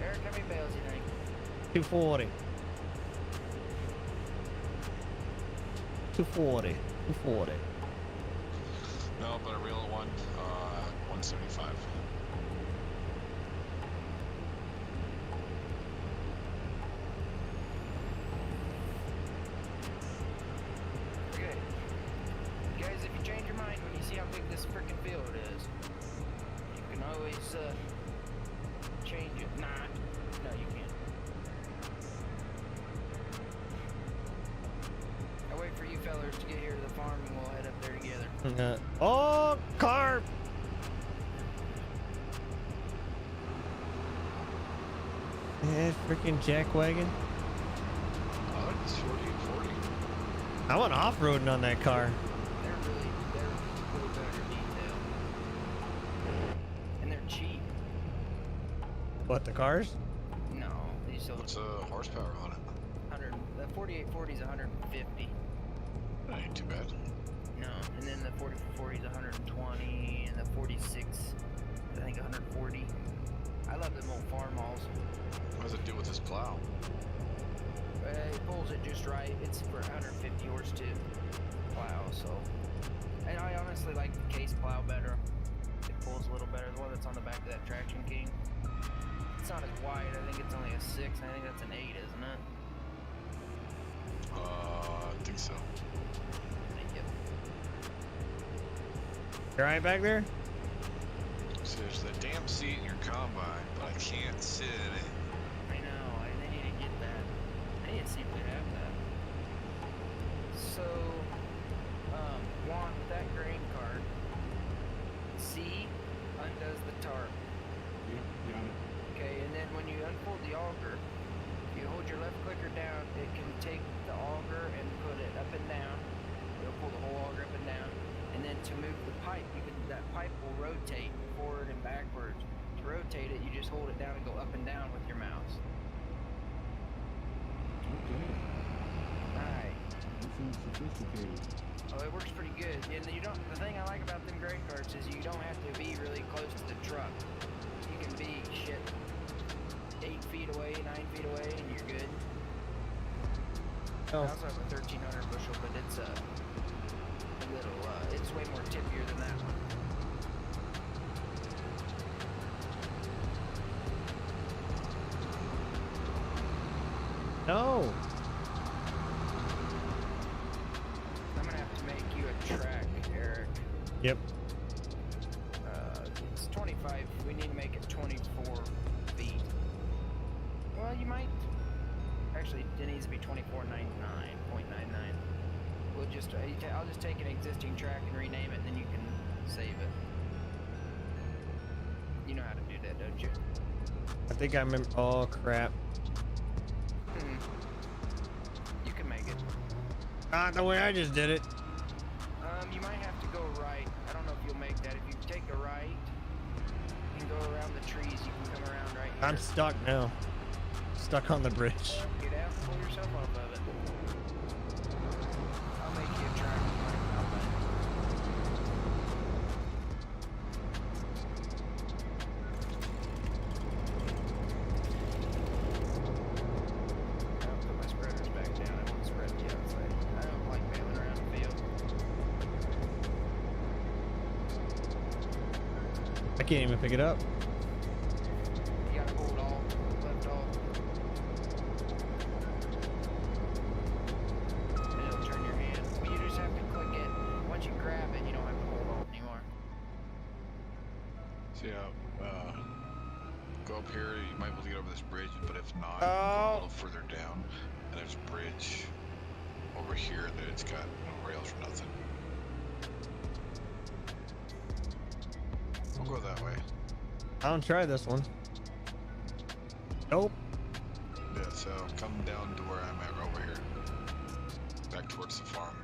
Eric, how many bales you think? 240. 240. 240. No, but a real one, 175. Okay. Guys, if you change your mind when you see how big this freaking field is, you can always, change it. Nah. No, you can't. I'll wait for you fellers to get here to the farm and we'll head up there together. Oh, car! Yeah, freaking jack wagon. I like this 40 and 40. I went off-roading on that car. They're way better detail. And they're cheap. What, the cars? No, these still What's horsepower on it? 100. The 4840 is 150. That ain't too bad. No, and then the 4440 is 120, and the 46, I think 140. I love them old farm-alls. What does it do with this plow? It pulls it just right. It's for 150 horse too. Plow, so. And I honestly like the case plow better. It pulls a little better. The one that's on the back of that Traction King. It's not as wide. I think it's only a 6. I think that's an 8, isn't it? I think so. Thank you. You alright back there? So there's that damn seat in your combine, but I can't sit in it. I know. They need to get that. I need to see if they have that. So, Juan, with that grain cart, C undoes the tarp. Yep, got it. Okay, and then when you unfold the auger, you hold your left clicker down, it can take the auger and put it up and down. It'll pull the whole auger up and down. And then to move the pipe, that pipe will rotate forward and backwards. To rotate it, you just hold it down and go up and down with your mouse. Okay. Alright. That sounds sophisticated. Oh, it works pretty good. And you don't. The thing I like about them grain carts is you don't have to be really close to the truck. You can be 8 feet away, 9 feet away, and you're good. I Oh. also have a 1300 bushel, but it's a little. It's way more tippier than that one. No. I'm gonna have to make you a track, Eric. Yep. It's 25. We need to make it 24 feet. Well, you might. Actually, it needs to be 24.99. We'll just. I'll just take an existing track and rename it, and then you can save it. You know how to do that, don't you? I think I remember. Oh, crap. You can make it. Not the way I just did it. You might have to go right. I don't know if you'll make that. If you take a right and go around the trees, you can come around right here. I'm stuck now. Stuck on the bridge. Get out and pull yourself off of it. I'll make you a track with my combine. I'll put my spreaders back down. I won't spread the outside. I don't like bailing around the field. I can't even pick it up. You gotta hold alt, left alt. And it'll turn your hand. But you just have to click it. Once you grab it, you don't have to hold alt anymore. So yeah, go up here. You might be able to get over this bridge, but if not, Oh. go a little further down, and there's a bridge over here that it's got no rails or nothing. We'll go that way. I don't try this one. Nope. Yeah, so come down to where I'm at right over here. Back towards the farm.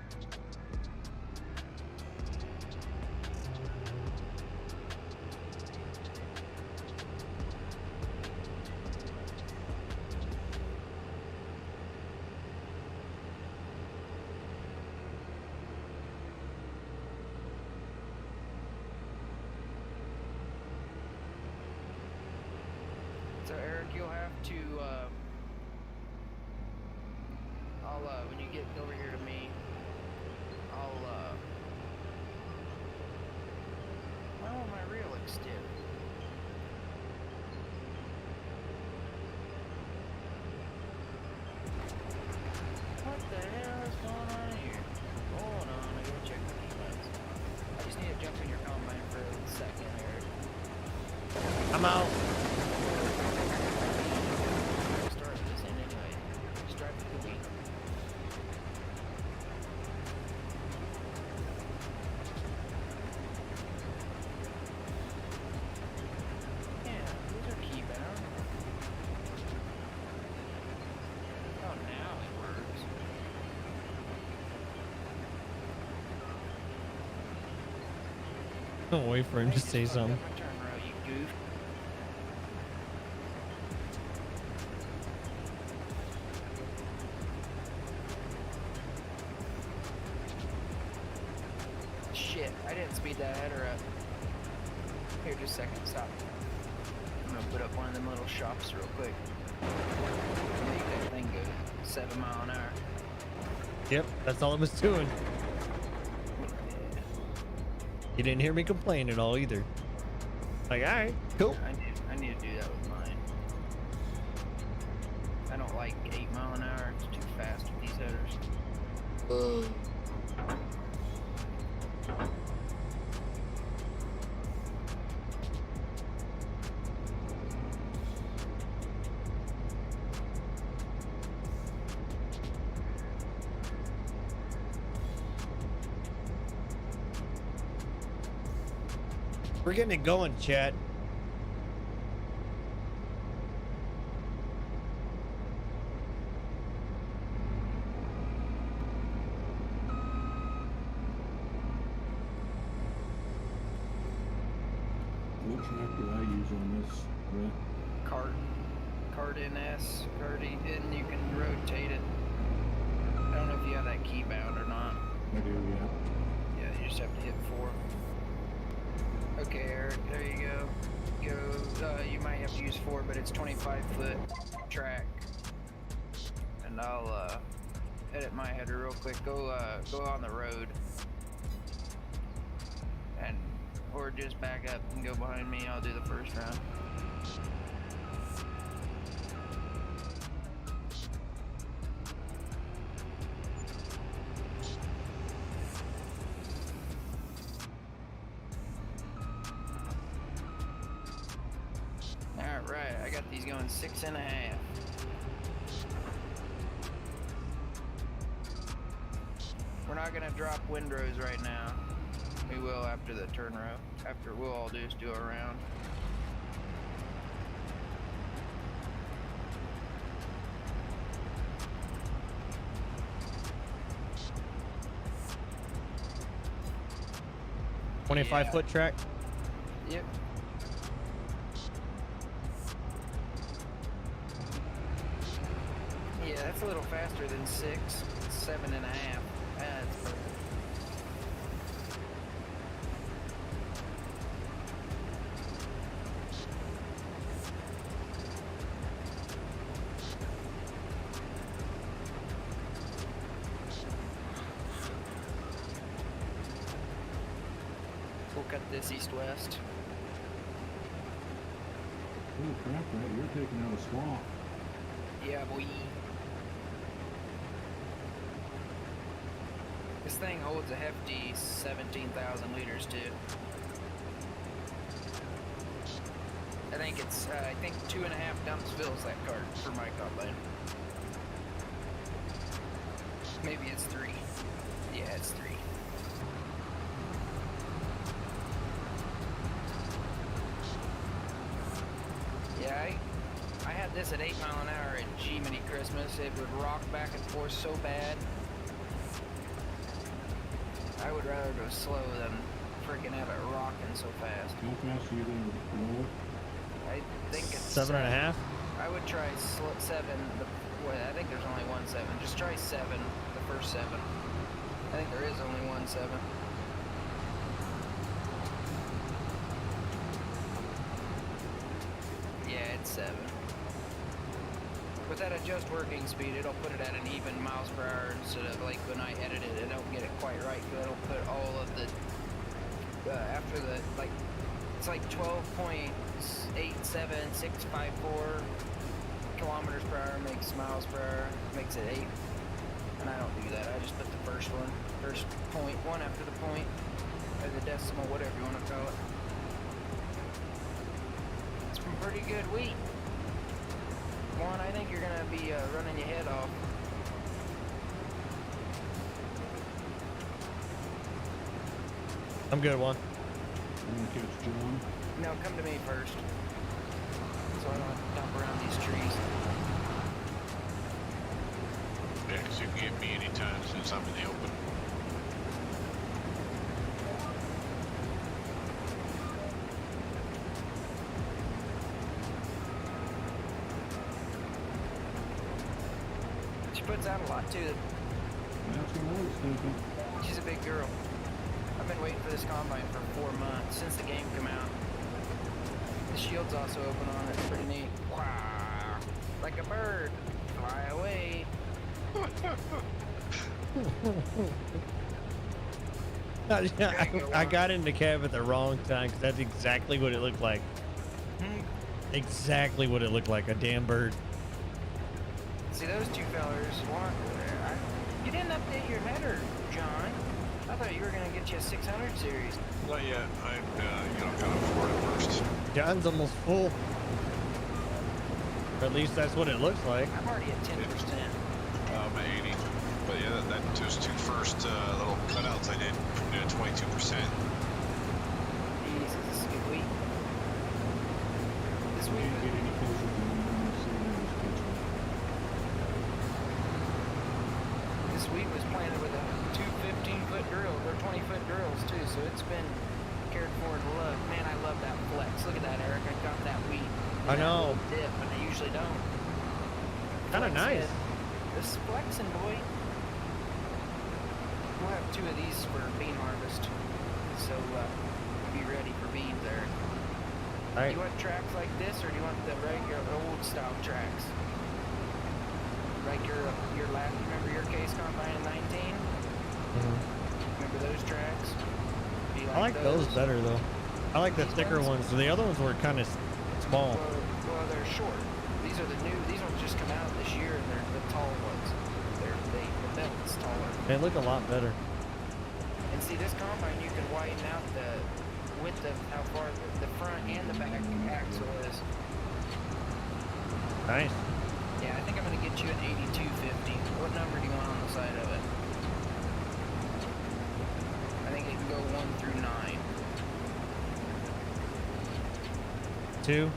So Eric, you'll have to, when you get over here to me, why won't my reel extend? What the hell is going on here? Hold on, I gotta check the emails. I just need to jump in your combine for a second, Eric. I'm out. Start this in anyway. Just drive the wheel. Yeah, these are key bound. Oh, now it works. Don't wait for him I to just say fucked up something. my turn row, you goof. Shit, I didn't speed that header up. Here, just a second, stop. I'm gonna put up one of them little shops real quick. Make that thing go 7 mile an hour. Yep, that's all it was doing. You didn't hear me complain at all either. Like, all right, cool. I need to do that with mine. I don't like 8 mile an hour. It's too fast with these headers. We're getting it going, chat. What tractor I use on this, Brett? Cart in S, and you can rotate it. I don't know if you have that key bound or not. I do, yeah. Yeah, you just have to hit 4. Okay, Eric, there you go. You might have to use 4, but it's 25-foot track. And I'll edit my header real quick. Go on the road, or just back up and go behind me. I'll do the first round. Alright, I got these going 6.5. We're not gonna drop windrows right now. We will after the turn row. After we'll all do is do a round. Yeah. 25-foot track. Yep. Yeah, that's a little faster than 6. It's 7.5. That's perfect. We'll cut this east-west. Holy crap, Brad, you're taking out a swamp. Yeah, boy. This thing holds a hefty 17,000 liters too. I think it's, I think 2.5 dumps fills that cart for my combine. Maybe it's 3. Yeah, it's 3. Yeah, I had this at 8 mile an hour at G-Mini Christmas. It would rock back and forth so bad. I would rather go slow than freaking have it rocking so fast. How fast are you going to roll it? I think it's 7.5. I would try 7. I think there's only 1 7. Just try 7. The first 7. I think there is only 1 7. Yeah, it's 7. With that adjust working speed, it'll put it at an even miles per hour instead of like when I edit it, I don't get it quite right. It'll put all of the after the like it's like 12.87654 kilometers per hour makes miles per hour, makes it 8. And I don't do that. I just put the first point, one after the point, or the decimal, whatever you want to call it. It's been pretty good wheat. Juan, I think you're gonna be running your head off. I'm good, one. I'm going to catch John. No, come to me first. So I don't have to dump around these trees. Yeah, because you can get me anytime since I'm in the open. She puts out a lot too. That's what I was thinking. She's a big girl. I've been waiting for this combine for 4 months since the game came out. The shield's also open on it. It's pretty neat. Wow. Like a bird. Fly away. I got into cab at the wrong time because that's exactly what it looked like. Exactly what it looked like, a damn bird. See those two fellers? You didn't update your header, John. I thought you were gonna get you a 600 series. Not yet. I, gotta afford it first. John's almost full. Or at least that's what it looks like. I'm already at 10%. I'm at 80. But yeah, those two first little cutouts I did, 22%. Jesus, this is good wheat. This Can't wheat. get any closer than I'm seeing this picture. This wheat was planted with two 15-foot drills, or 20-foot drills too, so it's been cared for and loved. Man, I love that flex. Look at that, Eric. I got that wheat. I know. Dip, and I usually don't. Kind of Flex nice. it. This is flexing, boy. We'll have 2 of these for bean harvest, so be ready for beans, Eric. All right. Do you want tracks like this, or do you want the regular old style tracks? Like your last, remember your case combine in 19? Remember those tracks? Do you I like those better though. I like the These thicker ones? ones. The other ones were kind of small. Well, they're short. These are the new. These ones just come out this year, and they're the tall ones. The belt's taller. They look a lot better. And see, this combine you can widen out the width of how far the front and the back axle is. Nice. Yeah, I think I'm gonna get you an 8250. What number do you want on the side of it? I think it can go 1 through 9. 2.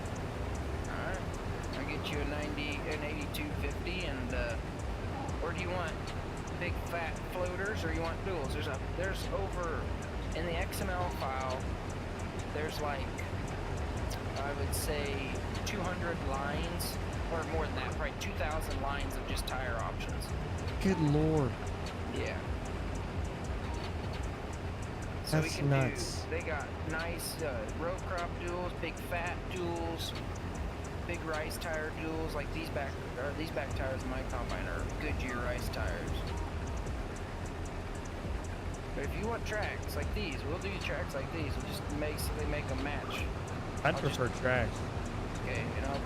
Alright. I'll get you an 8250, and or do you want big fat floaters, or you want duals? There's over in the XML file, there's like, I would say 200 lines, or more than that, probably 2,000 lines of just tire options. Good lord. Yeah. So That's we can nuts. They got nice row crop duals, big fat duals, big rice tire duals. Like these back tires in my combine are Goodyear rice tires. But if you want tracks like these, we'll do tracks like these. We'll just basically make them match. I'd prefer tracks. Okay, and I'll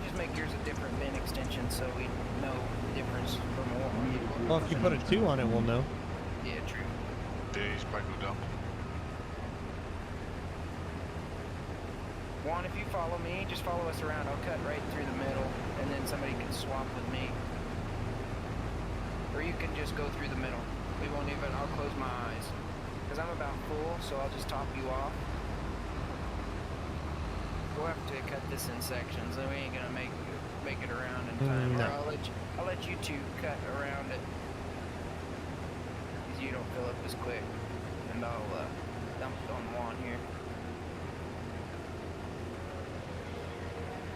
just make yours a different bin extension so we know the difference from one. Well, if you put a 2 on it, we'll know. Yeah, true. Yeah, he's probably go dump. Juan, if you follow me, just follow us around. I'll cut right through the middle, and then somebody can swap with me. Or you can just go through the middle. We won't even, I'll close my eyes. Because I'm about full, so I'll just top you off. We'll have to cut this in sections, and we ain't gonna make it around in time. No. Or I'll let you two cut around it. Because you don't fill up as quick. And I'll dump it on Juan here.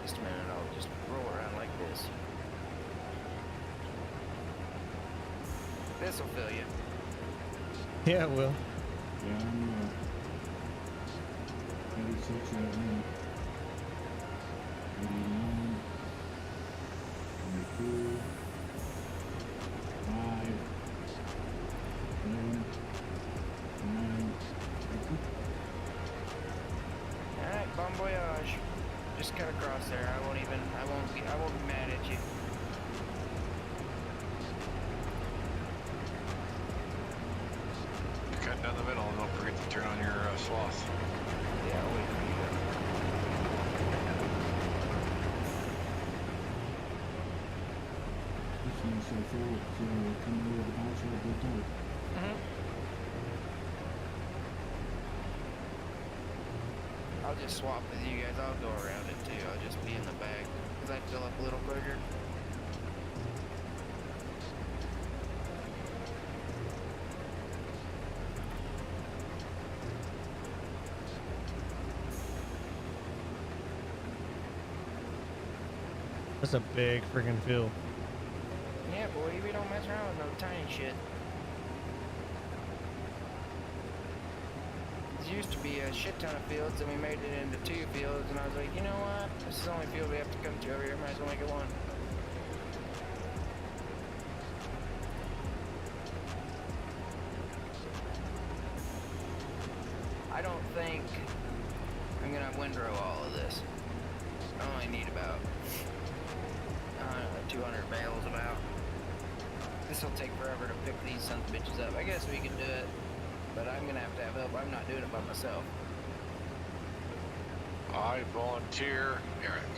Just a minute, I'll just roll around like this. This'll fill you. Yeah, it will. Yeah, I'm 86 right now. 89, 92, 5, 7, 9, Alright, bon voyage. Just cut across there. I won't be mad at you. You're cutting down the middle, and don't forget to turn on your swath. Yeah, I'll wait for you. This one's so full, it's coming over the bounce real good tight. I'll just swap with you guys. I'll go around it too. I'll just be in the back because I fill up a little quicker. That's a big freaking field. Yeah, boy, we don't mess around with no tiny shit. There used to be a shit ton of fields, and we made it into 2 fields, and I was like, you know what? This is the only field we have to come to over here. Might as well make it 1. I don't think I'm gonna windrow all of this. I only need about 200 bales about. This'll take forever to pick these sons of bitches up. I guess we can do it, but I'm gonna have to have help. I'm not doing it by myself. I volunteer, Eric.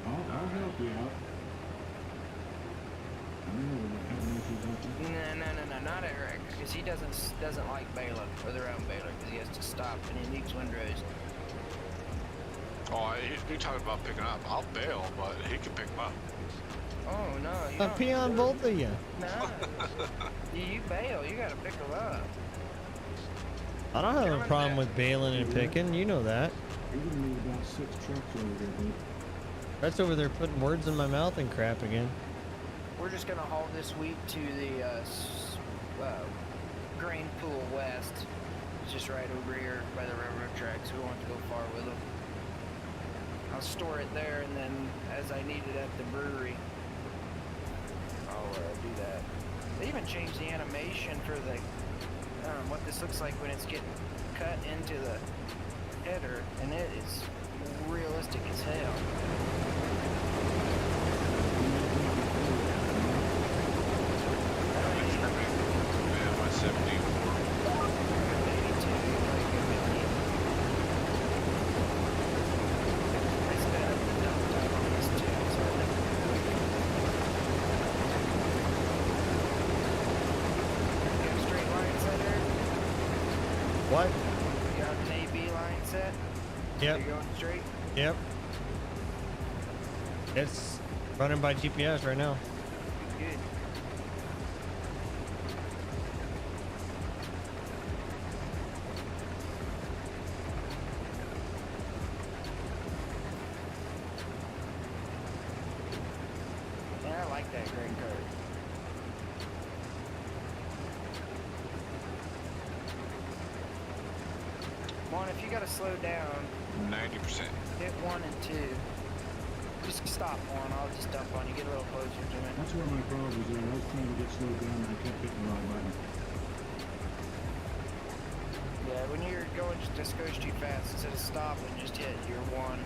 I'll help you out. I know we're not having issues out there. No, not Eric, because he doesn't like baler or the round baler because he has to stop and he needs windrows. Oh, you're talking about picking up. I'll bail, but he can pick them up. Oh no, you I'll don't pee on both of you. No, you bail. You gotta pick them up. I don't have a problem with bailing and picking. You know that. You're gonna need about 6 trucks over there, dude. That's over there putting words in my mouth and crap again. We're just gonna haul this wheat to the grain pool west. It's just right over here by the railroad tracks. We won't have to go far with them. I'll store it there, and then as I need it at the brewery, I'll do that. They even changed the animation for the what this looks like when it's getting cut into the header, and it is realistic as hell. Man, my 74. What? You got an AB line set? Yep. You're going straight? Yep. It's running by GPS right now. Good. Yeah, I like that grain cart. One, if you gotta slow down, 90%. hit 1 and 2. Just stop one, I'll just dump on you, get a little closer to me. That's where my car was at. I was trying to get slowed down and I kept hitting the wrong button. Yeah, when you're going just goes too fast, instead of stopping, just hit your 1.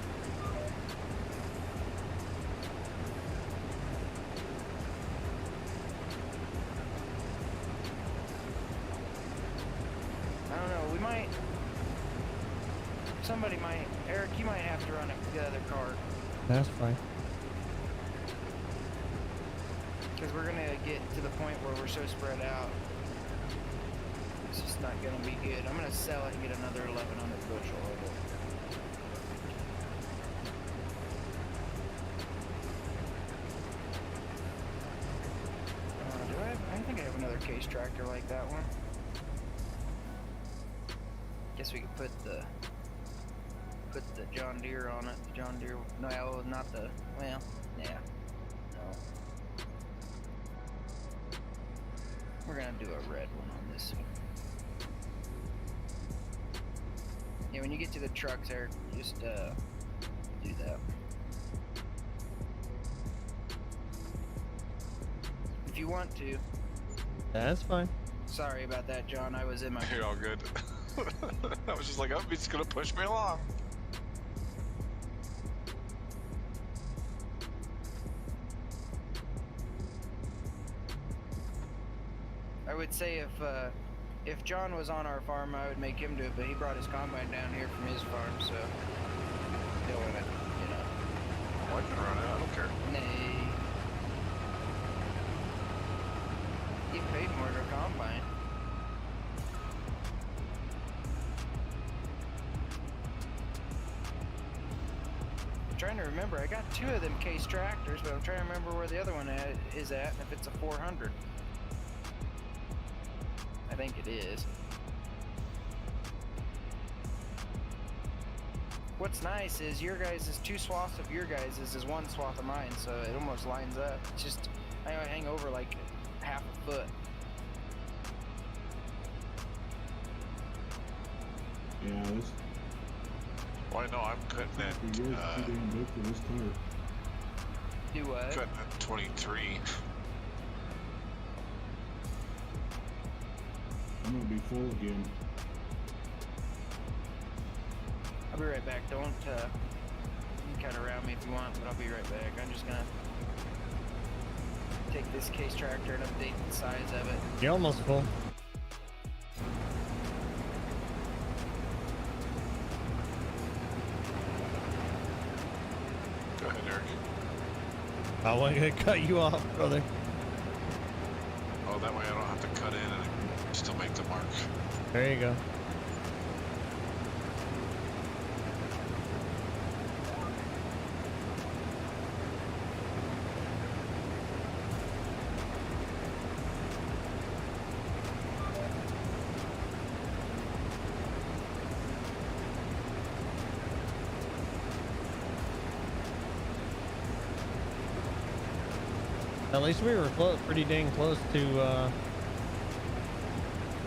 Somebody might, Eric, you might have to run it with the other car. That's fine. Because we're gonna get to the point where we're so spread out. It's just not gonna be good. I'm gonna sell it and get another 1100 bushel of it. Do I have, I think I have another case tractor like that one. Guess we could put the John Deere on it. The John Deere, no, not the, well, yeah, no. We're gonna do a red one on this one. Yeah, when you get to the trucks, Eric, just do that. If you want to. That's fine. Sorry about that, John. I was in my. You're all good. I was just like, oh, he's gonna push me along. I would say if John was on our farm, I would make him do it, but he brought his combine down here from his farm, so don't want to, you know. Oh, I can run it. I don't care. Nay. Get paid more to a combine. I'm trying to remember. I got 2 of them case tractors, but I'm trying to remember where the other one is at, and if it's a 400. I think it is. What's nice is your guys' 2 swaths of your guys' is 1 swath of mine, so it almost lines up. It's just, I hang over like half a foot. Yeah, this Why no? I'm cutting tractor is too damn big for this car. Do what? cutting at 23. I'm gonna be full again. I'll be right back. Don't, you can cut around me if you want, but I'll be right back. I'm just gonna take this case tractor and update the size of it. You're almost full. Go ahead, Eric. I wasn't gonna cut you off, brother. Oh, that way I don't have to cut in and still make the mark. There you go. At least we were pretty dang close to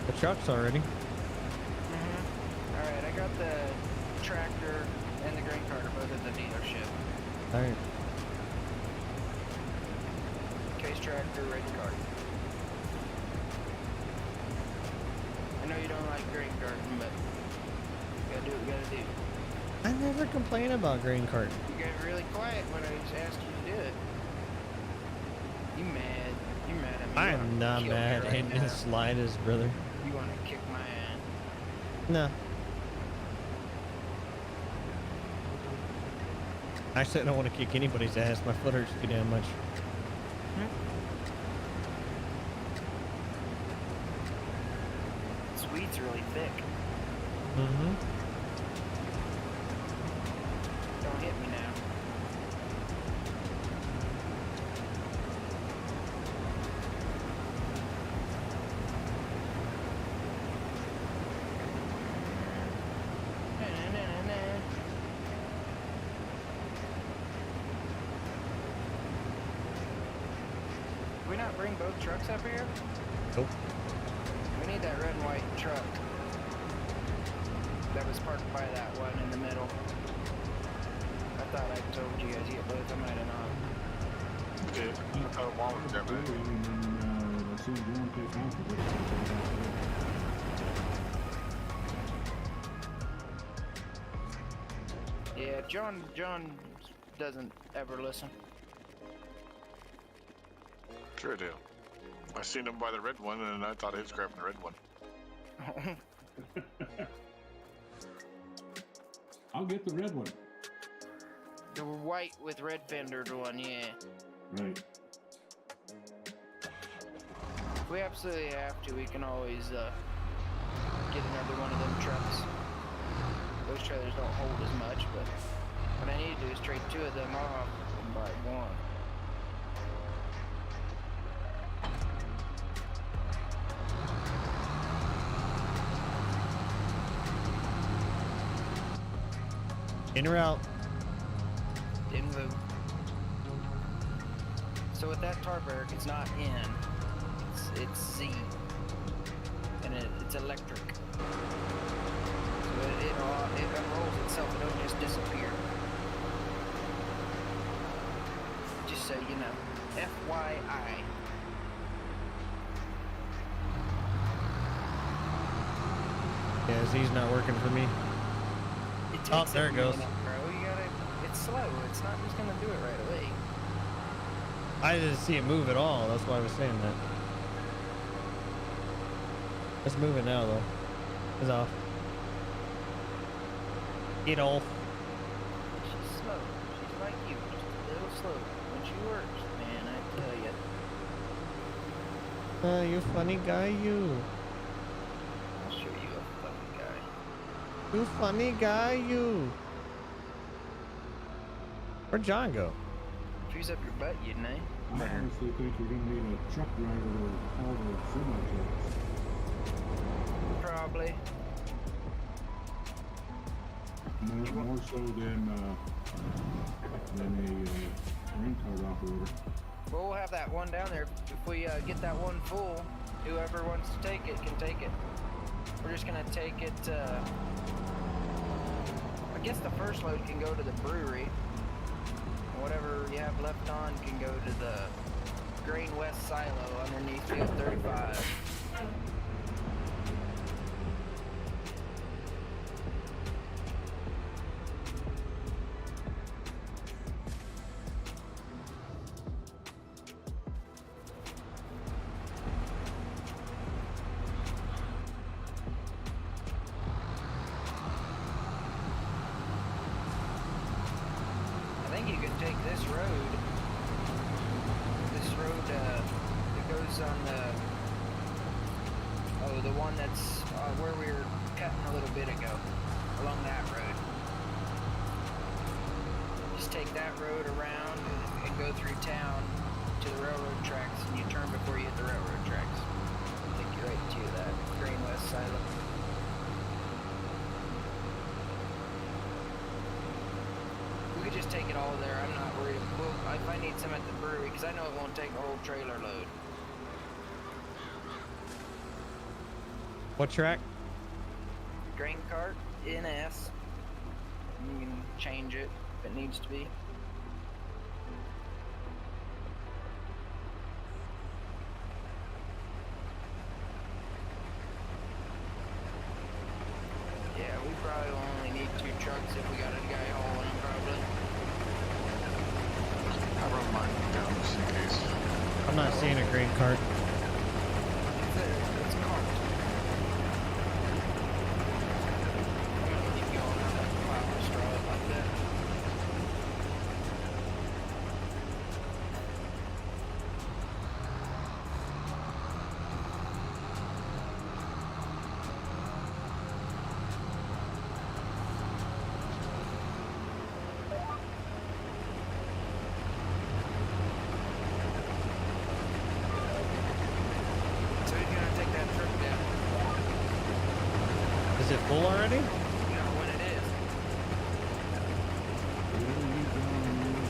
the trucks already. Alright, I got the tractor and the grain carter both at the dealership. Alright. Case tractor, red cart. I know you don't like grain carting, but you gotta do what you gotta do. I never complain about grain cart. You got really quiet when I just asked you to do it. You mad? You mad at me? I You am wanna not kill me mad right in now. the slightest, brother. You want to kick my ass? No. Actually, I don't want to kick anybody's ass. My foot hurts too damn much. This weed's really thick. Mm-hmm. Don't hit me now. Did we not bring both trucks up here? Nope. We need that red and white truck that was parked by that one in the middle. I thought I told you guys to get both. I might have not. Okay. I thought Wall was there, And but then, as soon as John takes off, we'll get it. Yeah, John doesn't ever listen. sure I do. I seen him by the red one, and I thought he was grabbing the red one. I'll get the red one. The white with red fenders one, yeah. Right. If we absolutely have to, we can always get another one of them trucks. Those trailers don't hold as much, but what I need to do is trade 2 of them off and buy 1. In route. Didn't move. So with that tar barrack, it's not in. It's Z. And it's electric. So it unrolls itself. It don't just disappear. Just so you know. FYI. Yeah, Z's not working for me. It takes Oh, there it a goes. minute, bro. It's slow. It's not just gonna do it right away. I didn't see it move at all. That's why I was saying that. It's moving now, though. It's off. Get off. She's slow. She's like you, just a little slow. When she works, man, I tell ya. You funny guy, you. I'll show you a funny guy. You funny guy, you. Where'd John go? Freeze up your butt, you know. I honestly think we're gonna need a truck driver to haul the semi trucks. Probably. More so than a grain cart operator. Well, we'll have that one down there. If we get that one full, whoever wants to take it can take it. We're just gonna take it. I guess the first load can go to the brewery. And whatever you have left on can go to the Grain West silo underneath Field 35. I think you can take this road. This road that goes on the one that's where we were cutting a little bit ago, along that road. Just take that road around and go through town to the railroad tracks, and you turn before you hit the railroad tracks. Take you right to that Grain West silo. We could just take it all there. I'm not worried. Well, if I need some at the brewery, because I know it won't take a whole trailer load. What track? Grain cart, NS. You can change it if it needs to be. Yeah, we probably will only need 2 trucks if we got a guy hauling them, probably. I wrote mine down just in case. I'm not seeing a green cart. It's a cart. I'm gonna leave you on that pile of straw like that. So you're gonna take that truck down. Is it full already? You know when it is. Whatever you down is,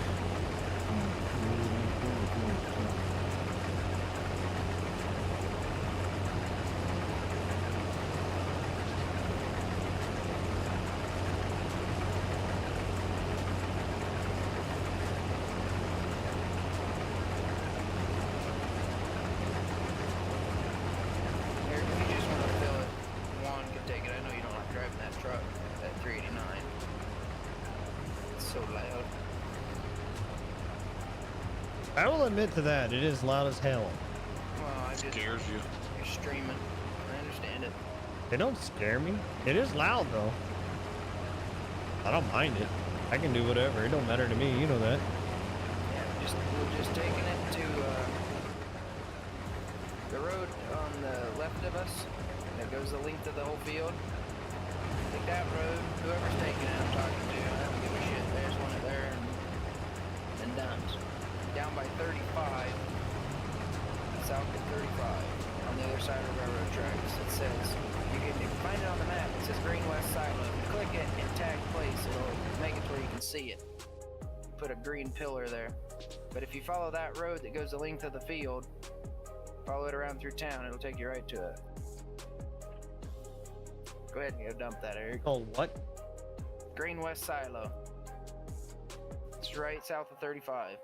whatever that truck is, Here, if you just want to fill it, Juan can take it. I know you don't like driving that truck, that 389. It's so loud. I will admit to that. It is loud as hell. Well, I just, Scares you. you're streaming. I understand it. They don't scare me. It is loud, though. I don't mind it. I can do whatever. It don't matter to me. You know that. Yeah, we're just taking it to the road on the left of us that goes the length of the whole field. Take that road. Whoever's taking it, I'm talking to. I don't give a shit. There's one there and done. Down by 35, south of 35, on the other side of the railroad tracks. It says, you can find it on the map. It says Green West Silo. Click it and tag place. It'll make it to where you can see it. Put a green pillar there. But if you follow that road that goes the length of the field, follow it around through town, it'll take you right to it. Go ahead and go dump that, Eric. Called what? Green West Silo. It's right south of 35.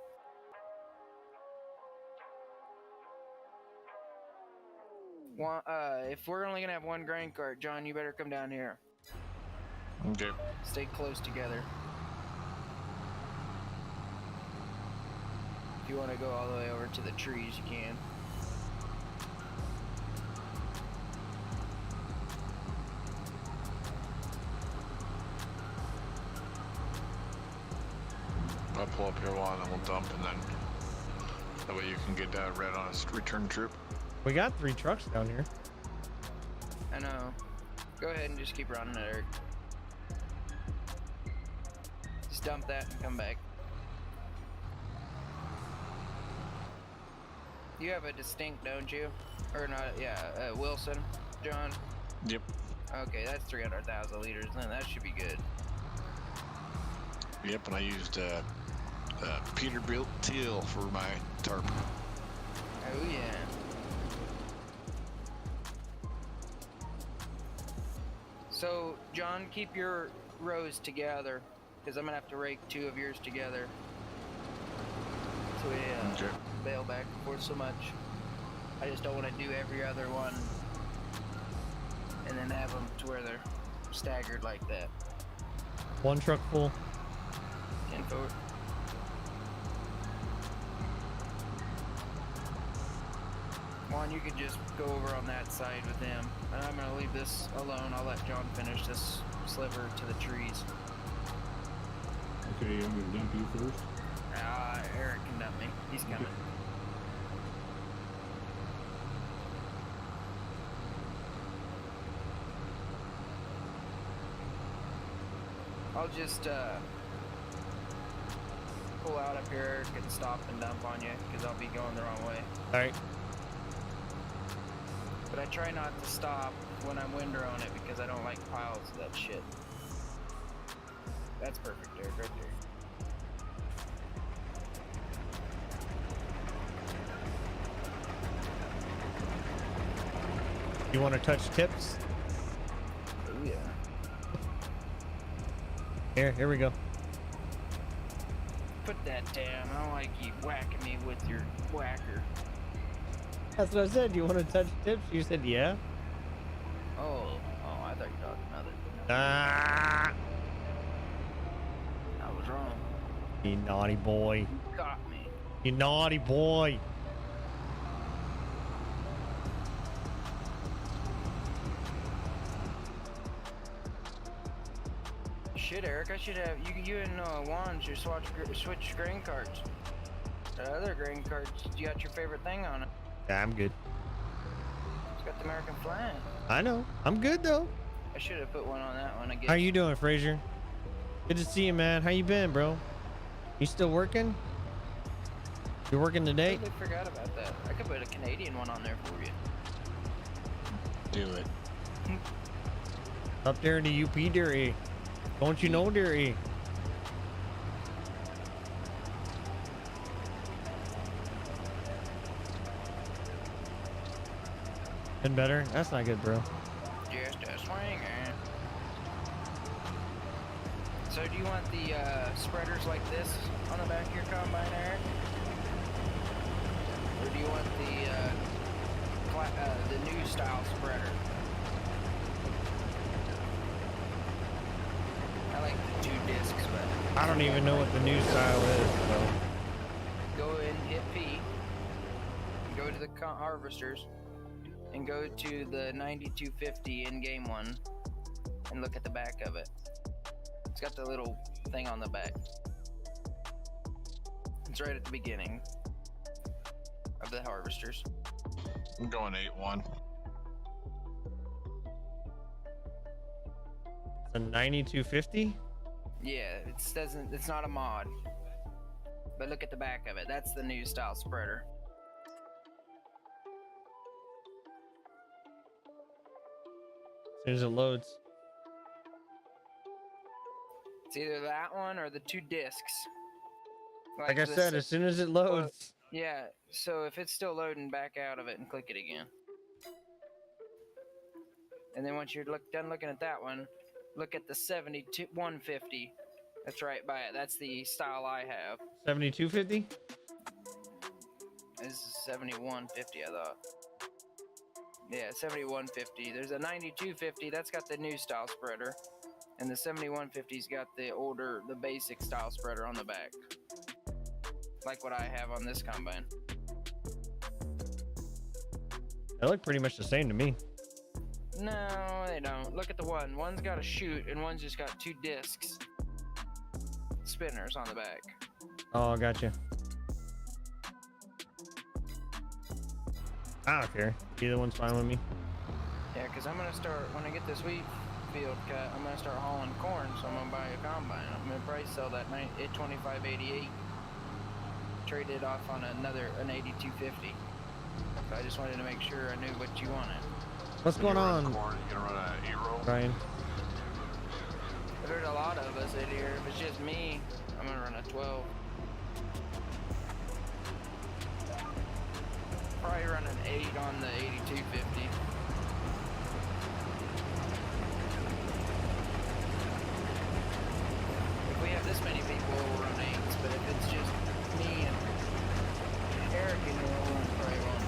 If we're only gonna have one grain cart, John, you better come down here. Okay. Stay close together. If you want to go all the way over to the trees, you can. I'll pull up here one and we'll dump, and then that way you can get red on a return trip. We got 3 trucks down here. I know. Go ahead and just keep running it, Eric. Just dump that and come back. You have a distinct, don't you? Or not? Yeah, Wilson, John. Yep. Okay, that's 300,000 liters. Then that should be good. Yep, and I used Peterbilt teal for my tarp. Oh yeah. So, John, keep your rows together, because I'm gonna have to rake 2 of yours together. So we Okay. bail back and forth so much. I just don't want to do every other one and then have them to where they're staggered like that. 1 truck full. 10 forward. Juan, you could just go over on that side with them. And I'm gonna leave this alone. I'll let John finish this sliver to the trees. Okay, I'm gonna dump you first. Eric can dump me. He's coming. I'll just pull out up here and stop and dump on you because I'll be going the wrong way. All right. But I try not to stop when I'm winder on it because I don't like piles of that shit. That's perfect, Eric, right there. You want to touch tips? Oh yeah. Here we go. Put that down. I don't like you whacking me with your whacker. That's what I said. You want to touch tips? You said yeah. Oh, I thought you were talking another. Ah, I was wrong. you naughty boy. You caught me. You naughty boy. Shit, Eric, I should have you and Juan should switch grain carts. The other grain carts, you got your favorite thing on it. Yeah, I'm good. It's got the American flag. I know. I'm good though. I should have put one on that one again. How you doing, Frazier? Good to see you, man. How you been, bro? You still working? You working I today? totally forgot about that. I could put a Canadian one on there for you. Do it. Up there in the UP, dearie. Don't you know, dearie? Been better? That's not good, bro. Just a swinger. So do you want the spreaders like this on the back of your combine, Eric? Or do you want the new style spreader? I like the 2 discs, but I don't even know what the new style is, so. go and hit P, go to the harvesters, and go to the 9250 in-game one, and look at the back of it. It's got the little thing on the back. It's right at the beginning of the harvesters. I'm going 8-1. A 9250? Yeah, it's not a mod. But look at the back of it. That's the new style spreader. As soon as it loads. It's either that one or the 2 discs. Like I the said, si- as soon as it loads. Yeah, so if it's still loading, back out of it and click it again. And then once you're done looking at that one, look at the 150. That's right by it. That's the style I have. 7250? This is 7150, I thought. Yeah, 7150. There's a 9250. That's got the new style spreader. And the 7150's got the older, the basic style spreader on the back. Like what I have on this combine. They look pretty much the same to me. No, they don't. Look at the one. One's got a chute and one's just got 2 discs. Spinners on the back. Oh, gotcha. I don't care. Either one's fine with me. Yeah, because I'm going to start, when I get this wheat field cut, I'm going to start hauling corn, so I'm going to buy a combine. I'm going to probably sell that at $25.88. Trade it off on an 8250. So I just wanted to make sure I knew what you wanted. What's going on, Corn, you gonna run an 8-roll? Brian? There's a lot of us in here. If it's just me, I'm going to run a 12. Probably run an 8 on the 8250. If we have this many people, we'll run 8s, but if it's just me and Eric in here, we'll probably run,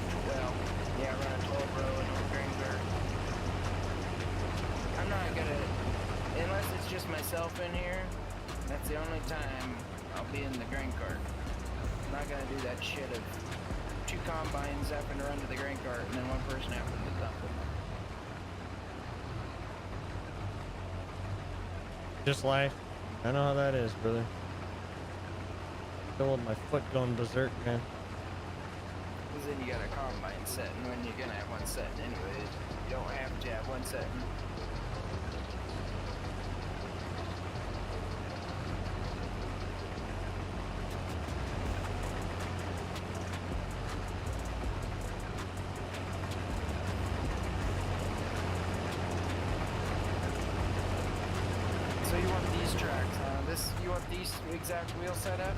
run a 12 row and a Greenberg. I'm not gonna, unless it's just myself in here, that's the only time I'll be in the grain cart. I'm not gonna do that shit of 2 combines having to run to the grain cart and then 1 person having to dump it. Just life. I know how that is, brother. Still with my foot going berserk, man. Because then you got a combine setting when you're gonna have one setting anyway. You don't have to have one setting. So you want these tracks, huh? You want these exact wheel setup?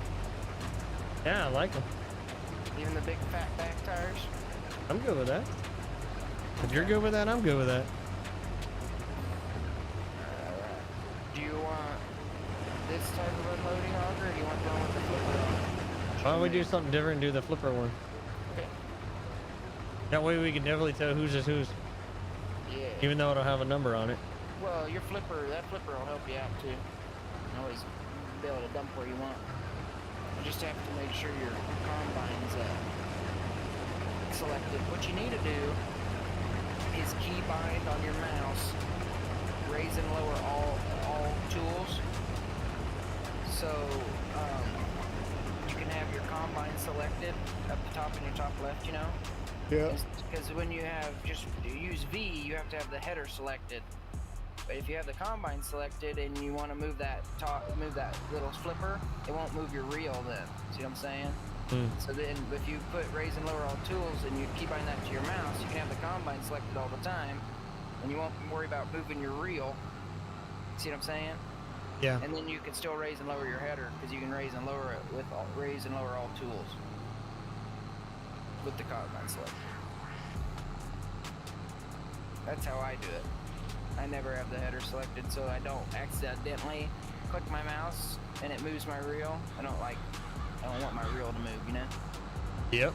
Yeah, I like them. Even the big fat back tires? I'm good with that. If you're good with that, I'm good with that. Alright. Do you want this type of unloading auger, or do you want the one with the flipper on it? Why don't we do something different and do the flipper one? Okay. That way we can definitely tell whose is whose, Yeah. even though I don't have a number on it. Well, that flipper will help you out too. You can always be able to dump where you want. You just have to make sure your combine's selected. What you need to do is key bind on your mouse, raise and lower all tools. So you can have your combine selected up the top in your top left, you know? Yeah. Because when you use V, you have to have the header selected. But if you have the combine selected and you want to move that little flipper, it won't move your reel then. See what I'm saying? So then if you put raise and lower all tools and you keybind that to your mouse, you can have the combine selected all the time and you won't worry about moving your reel. See what I'm saying? Yeah. And then you can still raise and lower your header because you can raise and lower it with raise and lower all tools with the combine selected. That's how I do it. I never have the header selected so I don't accidentally click my mouse and it moves my reel. I don't want my reel to move, you know? Yep.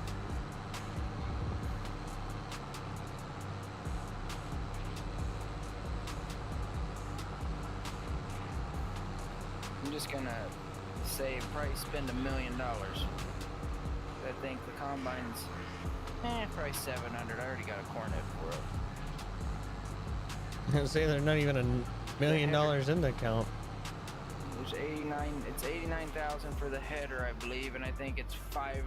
I'm just gonna say probably spend $1 million. I think the combine's probably 700. I already got a corn head for it. Say they're not even $1 million in the account. There's 89. It's 89,000 for the header, I believe, and I think it's 5.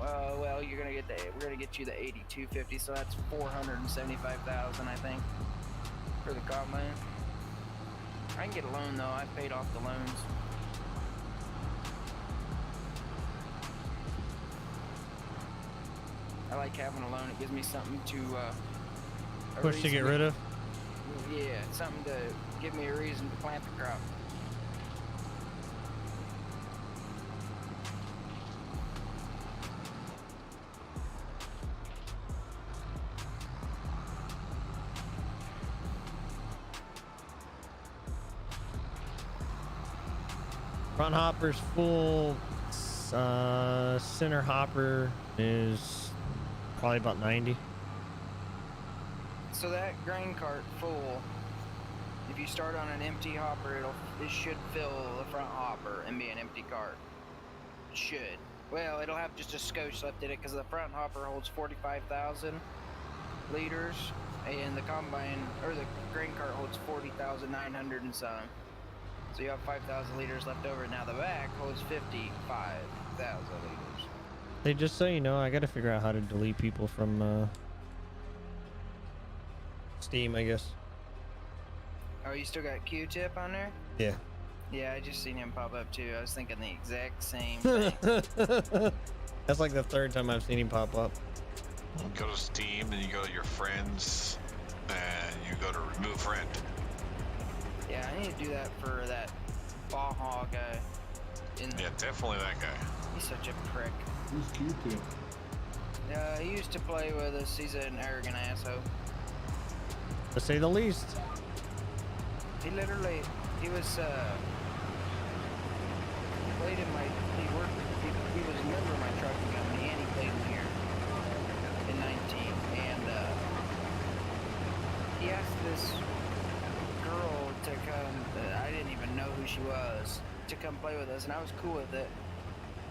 Well, we're gonna get you the 8250, so that's 475,000, I think, for the combine. I can get a loan though. I paid off the loans. I like having a loan. It gives me something to Push to get rid of. Yeah, something to give me a reason to plant the crop. Front hopper's full. Center hopper is probably about 90. So that grain cart full, if you start on an empty hopper, it should fill the front hopper and be an empty cart. It should. Well, it'll have just a skosh left in it because the front hopper holds 45,000 liters, and the combine or the grain cart holds 40,900 and some. So you have 5,000 liters left over. Now the back holds 55,000 liters. Hey, just so you know, I gotta figure out how to delete people from Steam, I guess. Oh, you still got Q-Tip on there? Yeah. Yeah, I just seen him pop up too. I was thinking the exact same thing. That's like the third time I've seen him pop up. You go to Steam and you go to your friends and you go to remove friend. Yeah, I need to do that for that Baja guy. Yeah, definitely that guy. He's such a prick. Who's Q-Tip? He used to play with us. He's an arrogant asshole. To say the least. He was, played in my, he was a member of my trucking company, and he played in here in 19. And, he asked this girl to come, I didn't even know who she was, to come play with us, and I was cool with it.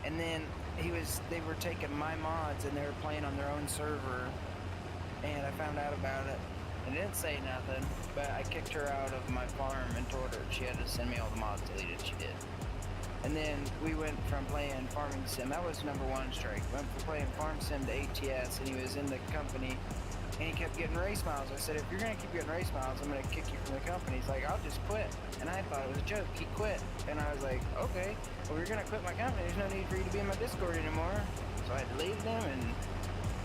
And then they were taking my mods and they were playing on their own server, and I found out about it. I didn't say nothing, but I kicked her out of my farm and told her she had to send me all the mods deleted. She did. And then we went from playing farming sim, that was number 1 strike. Went from playing farm sim to ATS, and he was in the company, and he kept getting race miles. I said, if you're gonna keep getting race miles, I'm gonna kick you from the company. He's like, I'll just quit. And I thought it was a joke. He quit. And I was like, okay, well, you're gonna quit my company. There's no need for you to be in my Discord anymore. So I deleted him and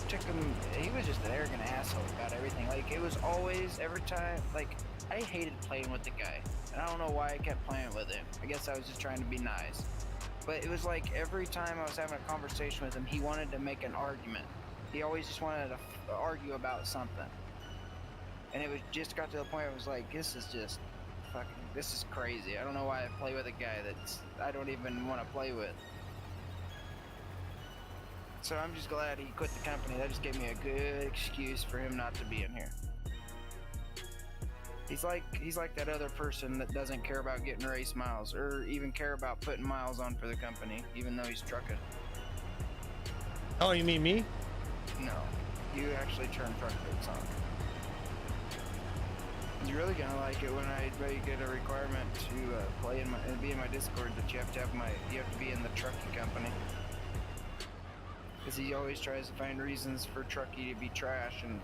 took him. He was just an arrogant asshole about everything. Like, it was always, every time, like, I hated playing with the guy. And I don't know why I kept playing with him. I guess I was just trying to be nice. But it was like every time I was having a conversation with him, he wanted to make an argument. He always just wanted to argue about something. And it was just got to the point where it was like, this is just fucking, this is crazy. I don't know why I play with a guy that's I don't even want to play with. So I'm just glad he quit the company. That just gave me a good excuse for him not to be in here. He's like that other person that doesn't care about getting race miles or even care about putting miles on for the company, even though he's trucking. Oh, you mean me? No, you actually turn truck brakes on. You're really gonna like it when I get a requirement to play in be in my Discord that you have to be in the trucking company. Because he always tries to find reasons for Truckee to be trash, and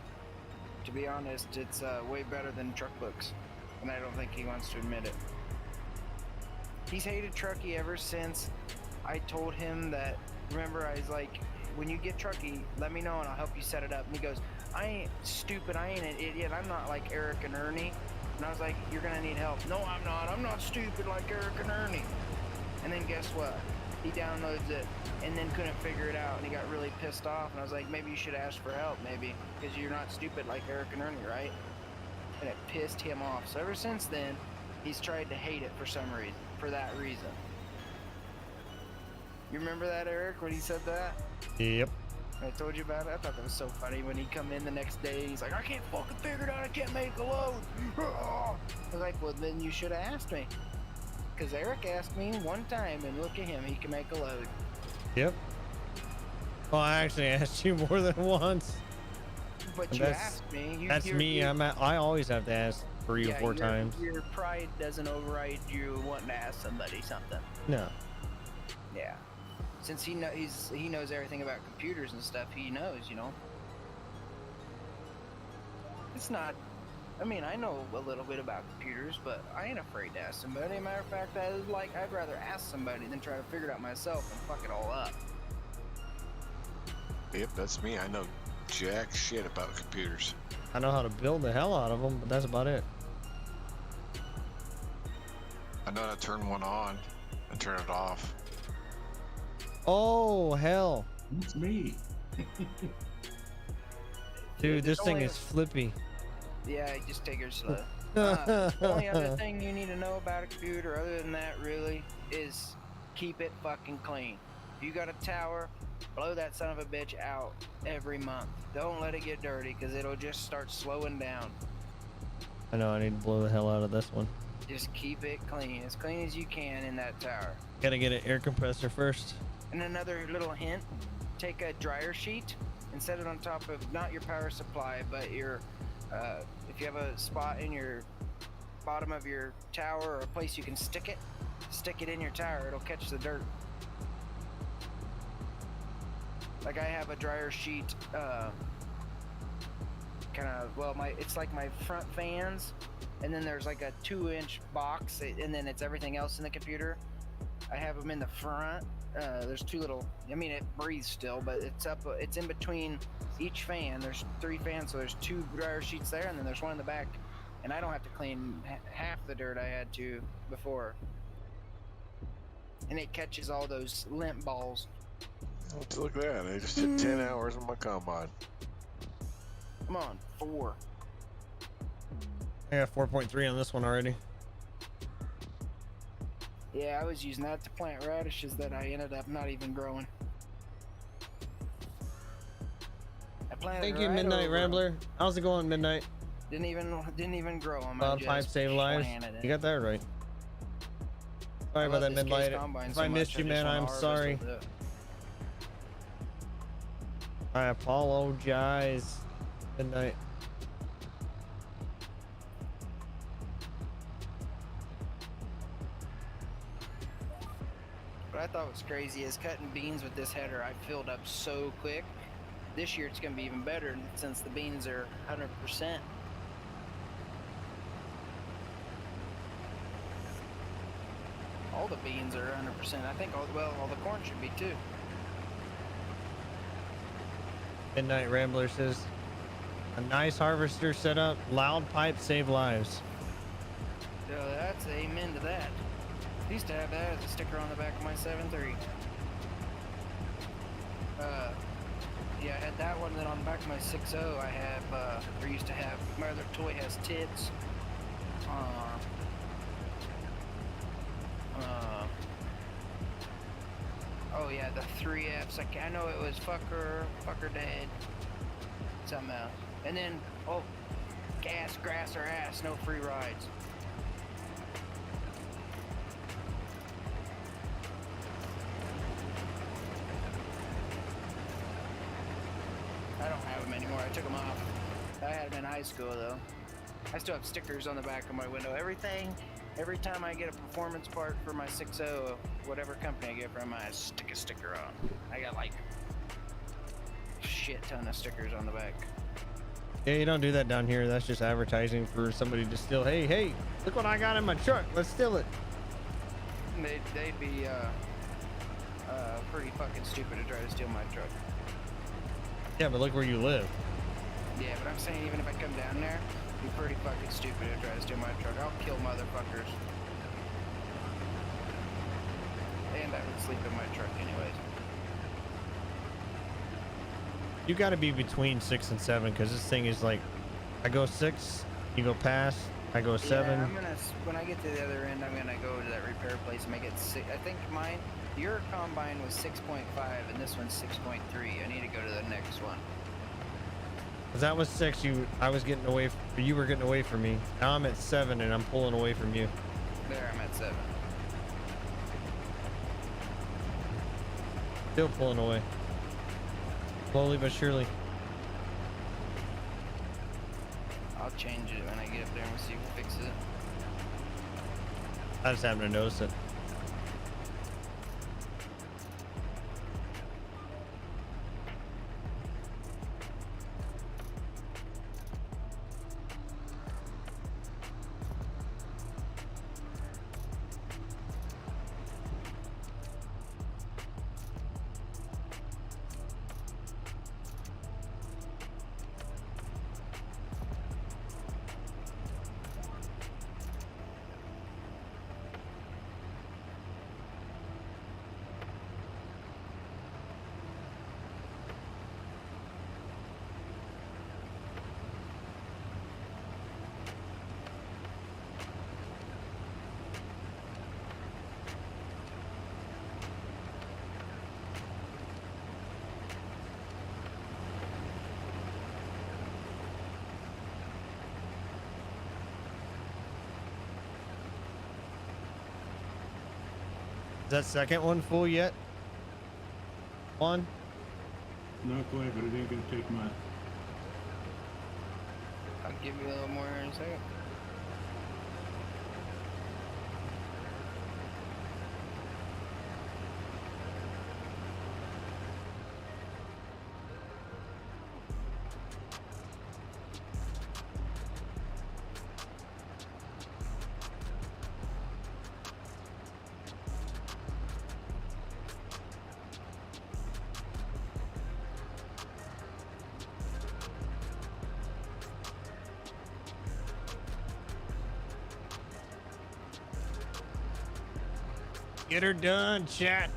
to be honest, it's way better than Truck Books, and I don't think he wants to admit it. He's hated Truckee ever since I told him that, remember, I was like, when you get Truckee, let me know and I'll help you set it up. And he goes, I ain't stupid, I ain't an idiot, I'm not like Eric and Ernie. And I was like, you're gonna need help. No, I'm not stupid like Eric and Ernie. And then guess what? He downloads it and then couldn't figure it out, and he got really pissed off, and I was like, maybe you should ask for help, maybe, because you're not stupid like Eric and Ernie, right? And it pissed him off. So ever since then, he's tried to hate it for some reason, for that reason. You remember that, Eric, when he said that? Yep. I told you about it. I thought that was so funny when he come in the next day and he's like, I can't fucking figure it out, I can't make a load. I was like, well, then you should have asked me. Because Eric asked me one time, and look at him, he can make a load. Yep. Well, I actually asked you more than once. But you asked me. That's me. I always have to ask. 3 or 4 times. Your pride doesn't override you wanting to ask somebody something. No. Yeah. Since he knows everything about computers and stuff, he knows, you know. It's not. I mean, I know a little bit about computers, but I ain't afraid to ask somebody. Matter of fact, I'd rather ask somebody than try to figure it out myself and fuck it all up. Yep, that's me. I know jack shit about computers. I know how to build the hell out of them, but that's about it. I know how to turn one on and turn it off. Oh, hell. It's me. Dude, this thing only is flippy. Yeah, just take it slow. The only other thing you need to know about a computer, other than that, really, is keep it fucking clean. If you got a tower, blow that son of a bitch out every month. Don't let it get dirty, because it'll just start slowing down. I know, I need to blow the hell out of this one. Just keep it clean as you can in that tower. Gotta get an air compressor first. And another little hint, take a dryer sheet and set it on top of, not your power supply, but your, if you have a spot in your bottom of your tower or a place you can stick it in your tower, it'll catch the dirt. Like I have a dryer sheet, it's like my front fans, and then there's like a 2-inch box, and then it's everything else in the computer. I have them in the front. There's 2 little, I mean, it breathes still, but it's in between each fan. There's 3 fans, so there's 2 dryer sheets there, and then there's one in the back, and I don't have to clean half the dirt I had to before. And it catches all those lint balls. Look at that. I just did 10 hours on my combine. Come on, 4. I got 4.3 on this one already. Yeah, I was using that to plant radishes that I ended up not even growing. I planted Thank you, right Midnight over 'em. Rambler. How's it going, Midnight? Didn't even grow them. Cloud pipe save lives. You got that right. Sorry about that, Midnight. If I missed you, man, I'm sorry. I apologize. Midnight. What I thought was crazy is cutting beans with this header. I filled up so quick. This year it's going to be even better since the beans are 100%. All the beans are 100%. I think all the corn should be too. Midnight Rambler says, a nice harvester setup, loud pipe save lives. So that's amen to that. I used to have that as a sticker on the back of my 7.3. Yeah, I had that one. Then on the back of my 6.0, I have, or used to have, my other toy has tits. Oh yeah, the 3Fs. I know it was fucker dead, something else. And then, gas, grass, or ass, no free rides. I don't have them anymore. I took them off. I had them in high school though. I still have stickers on the back of my window. Every time I get a performance part for my 6.0, whatever company I get from, I stick a sticker on. I got like a shit ton of stickers on the back. Yeah, you don't do that down here. That's just advertising for somebody to steal. Hey, look what I got in my truck. Let's steal it. They'd be pretty fucking stupid to try to steal my truck. Yeah, but look where you live. Yeah, but I'm saying even if I come down there, it'd be pretty fucking stupid to try to steal my truck. I'll kill motherfuckers. And I would sleep in my truck anyways. You got to be between 6 and 7 because this thing is like, I go 6, you go past, I go 7. Yeah, when I get to the other end, I'm gonna go to that repair place and make it 6. I think your combine was 6.5 and this one's 6.3. I need to go to the next one. Cause that was 6, you were getting away from me. Now I'm at 7 and I'm pulling away from you. There, I'm at 7. Still pulling away. Slowly but surely. I'll change it when I get up there and see who fixes it. I just happened to notice it. Is that second one full yet? One? Not quite, but it ain't gonna take much. I'll give you a little more in a second. Get her done, chat.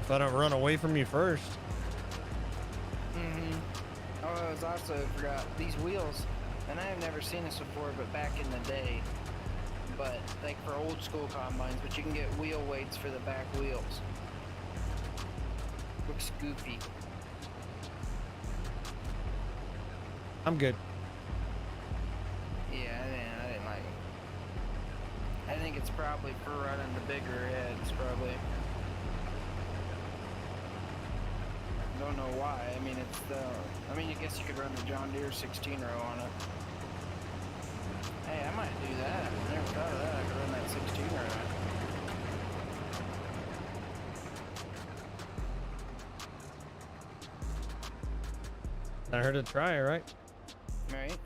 If I don't run away from you first. Oh, I was also forgot these wheels, and I have never seen this before, but back in the day, but like for old school combines, but you can get wheel weights for the back wheels. Looks goofy. I'm good. Yeah, I didn't like it. I think it's probably for running the bigger heads, probably. Don't know why. I mean, it's the. I mean, I guess you could run the John Deere 16-row on it. Hey, I might do that. I never thought of that. I could run that 16-row. I heard a try, right? Right?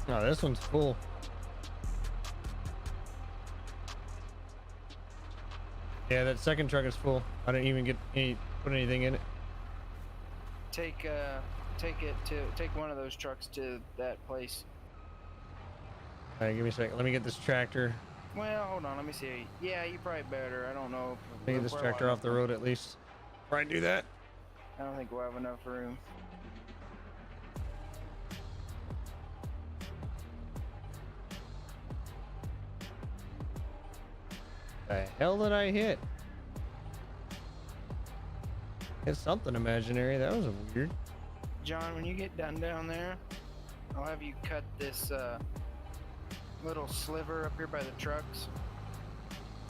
Oh, this one's full. Yeah, that second truck is full. I didn't even put anything in it. Take one of those trucks to that place. All right, give me a second. Let me get this tractor. Well, hold on. Let me see. Yeah, you probably better. I don't know. Let me get this tractor off the road at least. Try and do that. I don't think we'll have enough room. The hell did I hit? Hit something imaginary. That was weird. John, when you get done down there, I'll have you cut this little sliver up here by the trucks.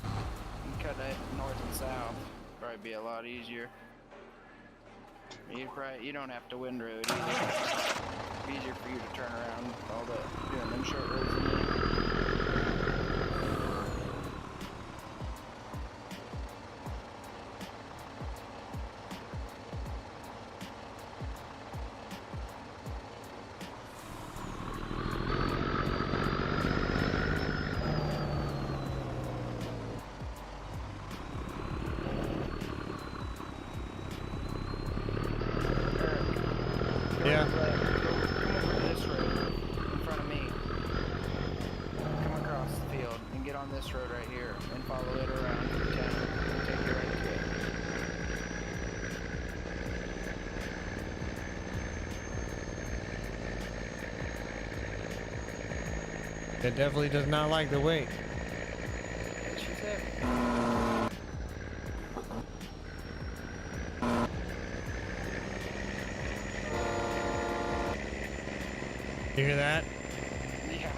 You cut it north and south. Probably be a lot easier. You don't have to windroad either. It's easier for you to turn around all the doing them short roads in there. Yeah. Come over this road in front of me. Come across the field and get on this road right here and follow it around through town and take you right to it. It definitely does not like the wait. What she said. You hear that? Yeah.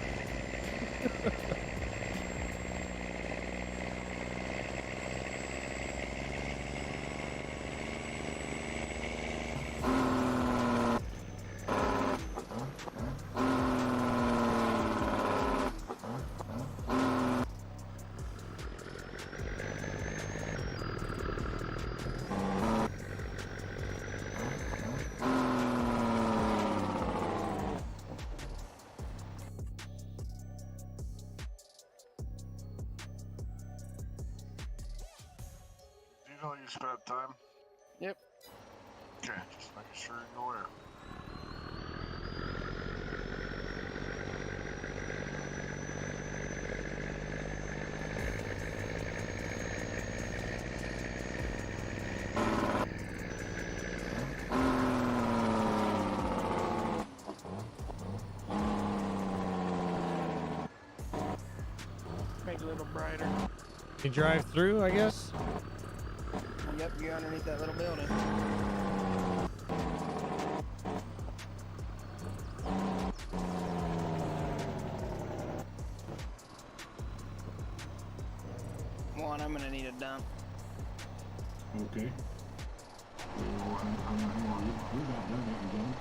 Do you know you spent time? Yep. Okay, just making sure you're aware. Make it a little brighter. You drive through, I guess? Yep, you're underneath that little building. One, I'm gonna need a dump. Okay. We're not done yet, you done?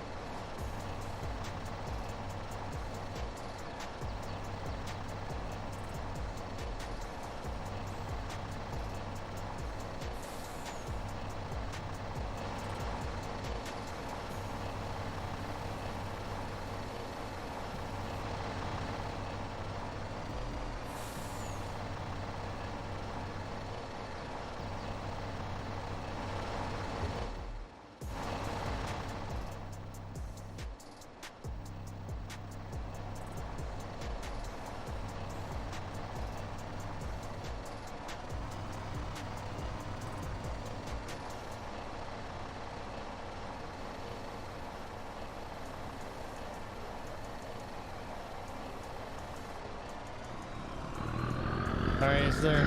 All right, it's there.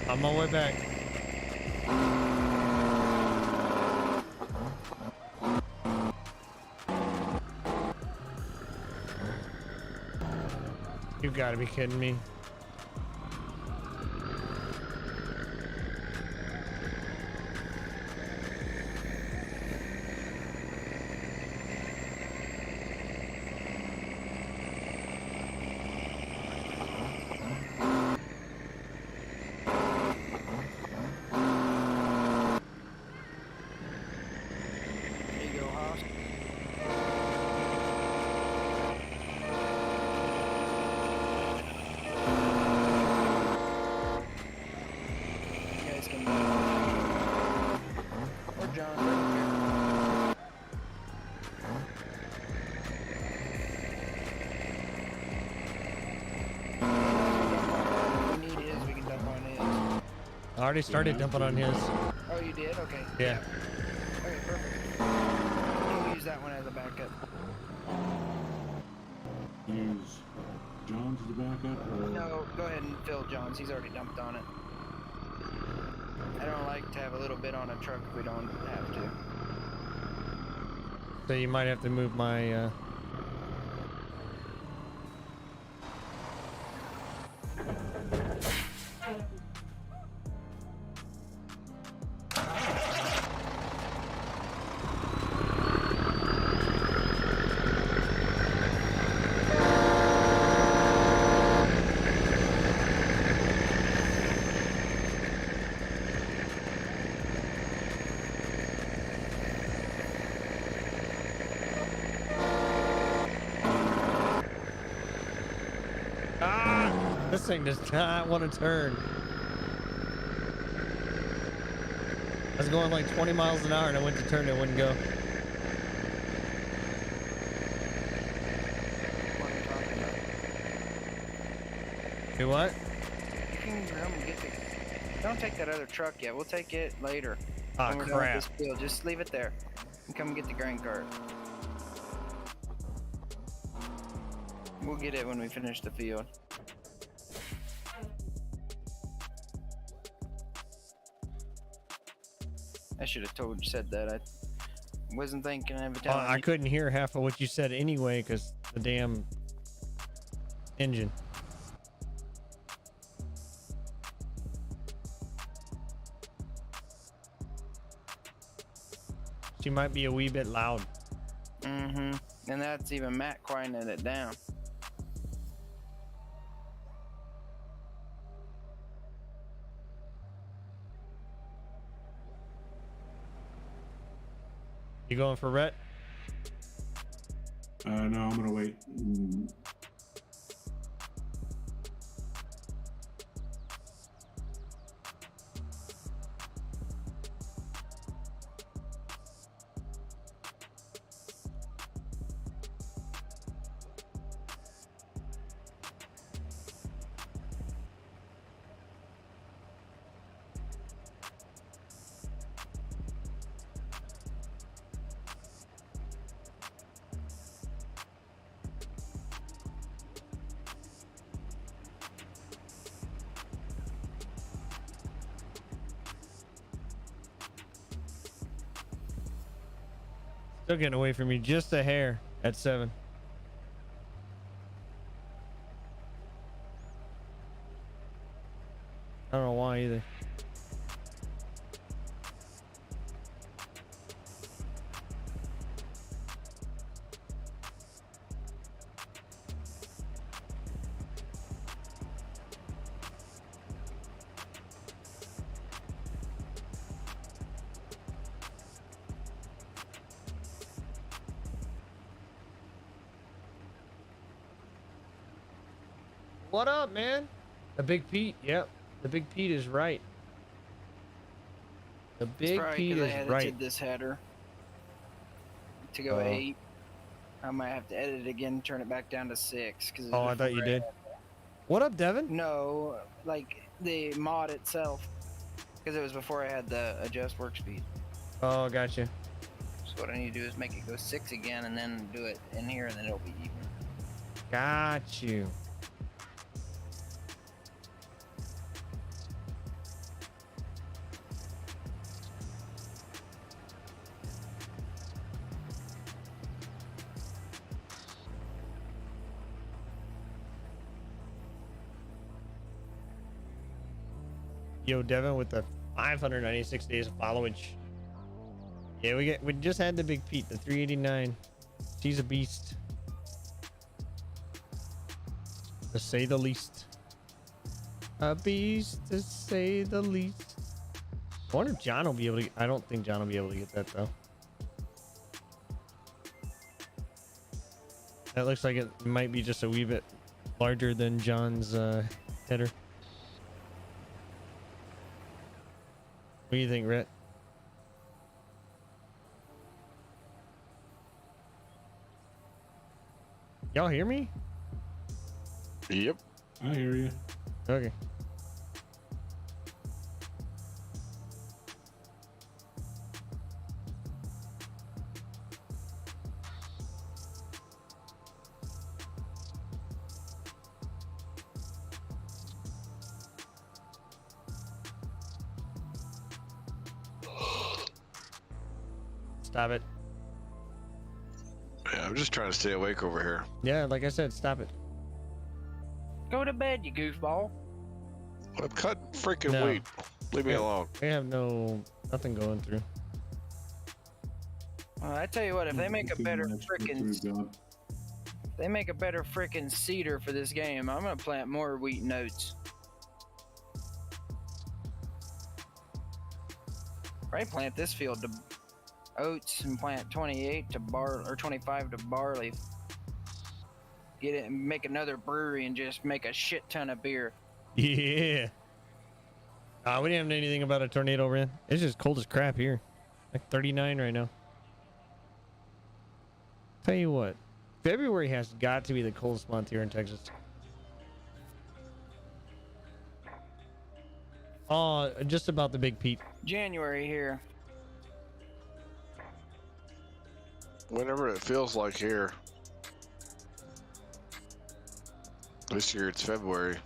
I'm on my way back. You gotta be kidding me. There you go, Hoss. You guys can or John, right here. If we need his, we can dump on his. I already started dumping on his. Oh, you did? Okay. Yeah. Okay, perfect. We'll use that one as a backup. Use John's as the backup, or? No, go ahead and fill John's. He's already dumped on it. I don't like to have a little bit on a truck if we don't have to. So you might have to move my This thing does not want to turn. I was going like 20 miles an hour and I went to turn, it wouldn't go. What are you talking about? Do what? You can come and get the... Don't take that other truck yet. We'll take it later. Ah, When we're done with crap. this field. Just leave it there. And come get the grain cart. We'll get it when we finish the field. I should have said that. I wasn't thinking of it. I couldn't hear half of what you said anyway because the damn engine. She might be a wee bit loud. Mm-hmm. And that's even Matt quieting it down. You going for Rhett? No, I'm gonna wait. Still getting away from you just a hair at 7. I don't know why either. What up, man? The Big Pete. Yep. The Big Pete is right. The Big Pete is right. This header to go 8. I might have to edit it again, turn it back down to 6. Oh, I thought you did. What up, Devin? No, like the mod itself, because it was before I had the adjust work speed. Oh, gotcha. So what I need to do is make it go 6 again, and then do it in here, and then it'll be even. Got you. Yo, Devin with the 596 days of followage. Yeah, we just had the Big Pete, the 389. She's a beast, to say the least. A beast, to say the least. I wonder if John will be able to. I don't think John will be able to get that though. That looks like it might be just a wee bit larger than John's header. What do you think, Rhett? Y'all hear me? Yep. I hear you. Okay. Stop it. Yeah, I'm just trying to stay awake over here. Yeah, like I said, stop it. Go to bed, you goofball. I'm cutting freaking No. weight. Leave me alone. We have nothing going through. Well, I tell you what, if they make a 15 better minutes freaking, through, John. they make a better freaking seeder for this game, I'm gonna plant more wheat and oats. Right, plant this field to oats and plant 28 to or 25 to barley. Get it and make another brewery and just make a shit ton of beer. Yeah. We didn't have anything about a tornado, man. It's just cold as crap here. Like 39 right now. Tell you what, February has got to be the coldest month here in Texas. Oh, just about the Big Pete. January here. Whenever it feels like here. This year it's February.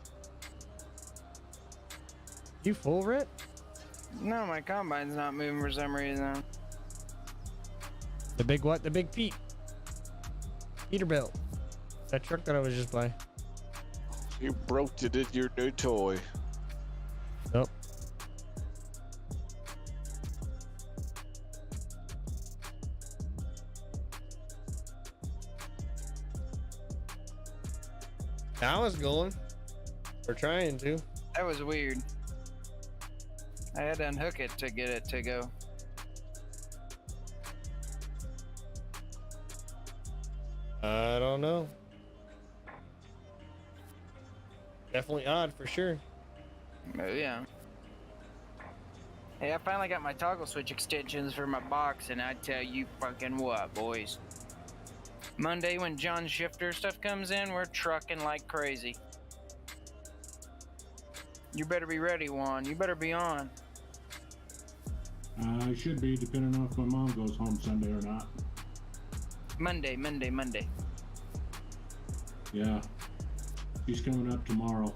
You full, Rhett? No, my combine's not moving for some reason. The big what? The big Peterbilt. That truck that I was just by. You broke it in your new toy. Nope. I was going. We're trying to. That was weird. I had to unhook it to get it to go. I don't know. Definitely odd for sure. Oh, yeah. Hey, I finally got my toggle switch extensions for my box, and I tell you fucking what, boys. Monday, when John Shifter stuff comes in, we're trucking like crazy. You better be ready, Juan. You better be on. I should be, depending on if my mom goes home Sunday or not. Monday. Yeah. She's coming up tomorrow.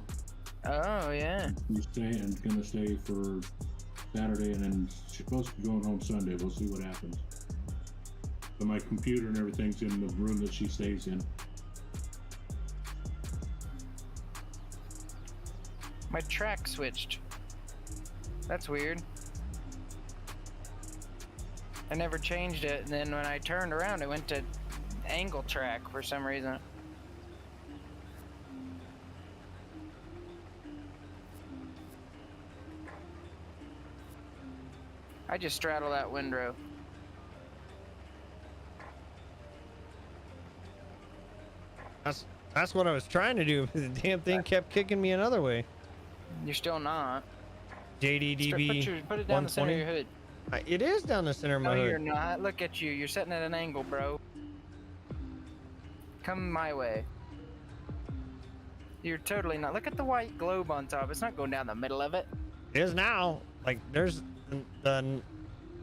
Oh, yeah. She's gonna stay for Saturday, and then she's supposed to be going home Sunday. We'll see what happens. But my computer and everything's in the room that she stays in. My track switched. That's weird. I never changed it, and then when I turned around, it went to angle track for some reason. I just straddle that windrow. That's what I was trying to do, but the damn thing kept kicking me another way. You're still not. JDDB Put it down the center of your 120. hood. It is down the center of my No, hood. you're not. Look at you. You're sitting at an angle, bro. Come my way. You're totally not. Look at the white globe on top. It's not going down the middle of it. It is now. Like there's the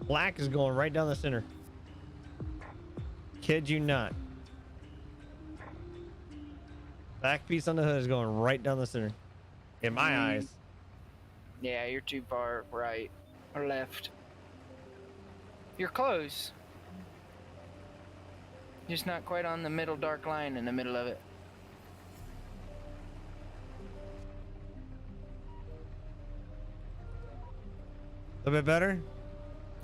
black is going right down the center. Kid you not. Back piece on the hood is going right down the center. In my eyes. Yeah, you're too far right or left. You're close. Just not quite on the middle dark line in the middle of it. A little bit better.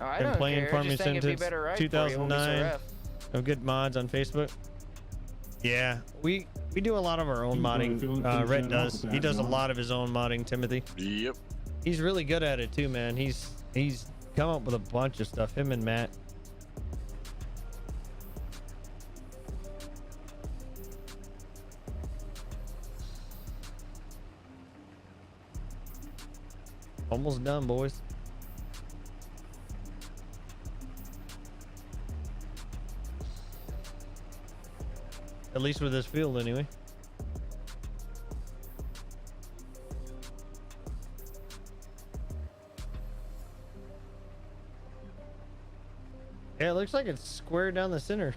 Oh, I Been don't playing care. Farming Just think it'd be since better right for you. It won't be so 2009. rough. Some good mods on Facebook. Yeah, we do a lot of our own You probably modding. finish Rhett that does. off with He that, does a John. lot of his own modding. Timothy. Yep. He's really good at it too, man. He's come up with a bunch of stuff. Him and Matt. Almost done, boys. At least with this field, anyway. Yeah, it looks like it's square down the center.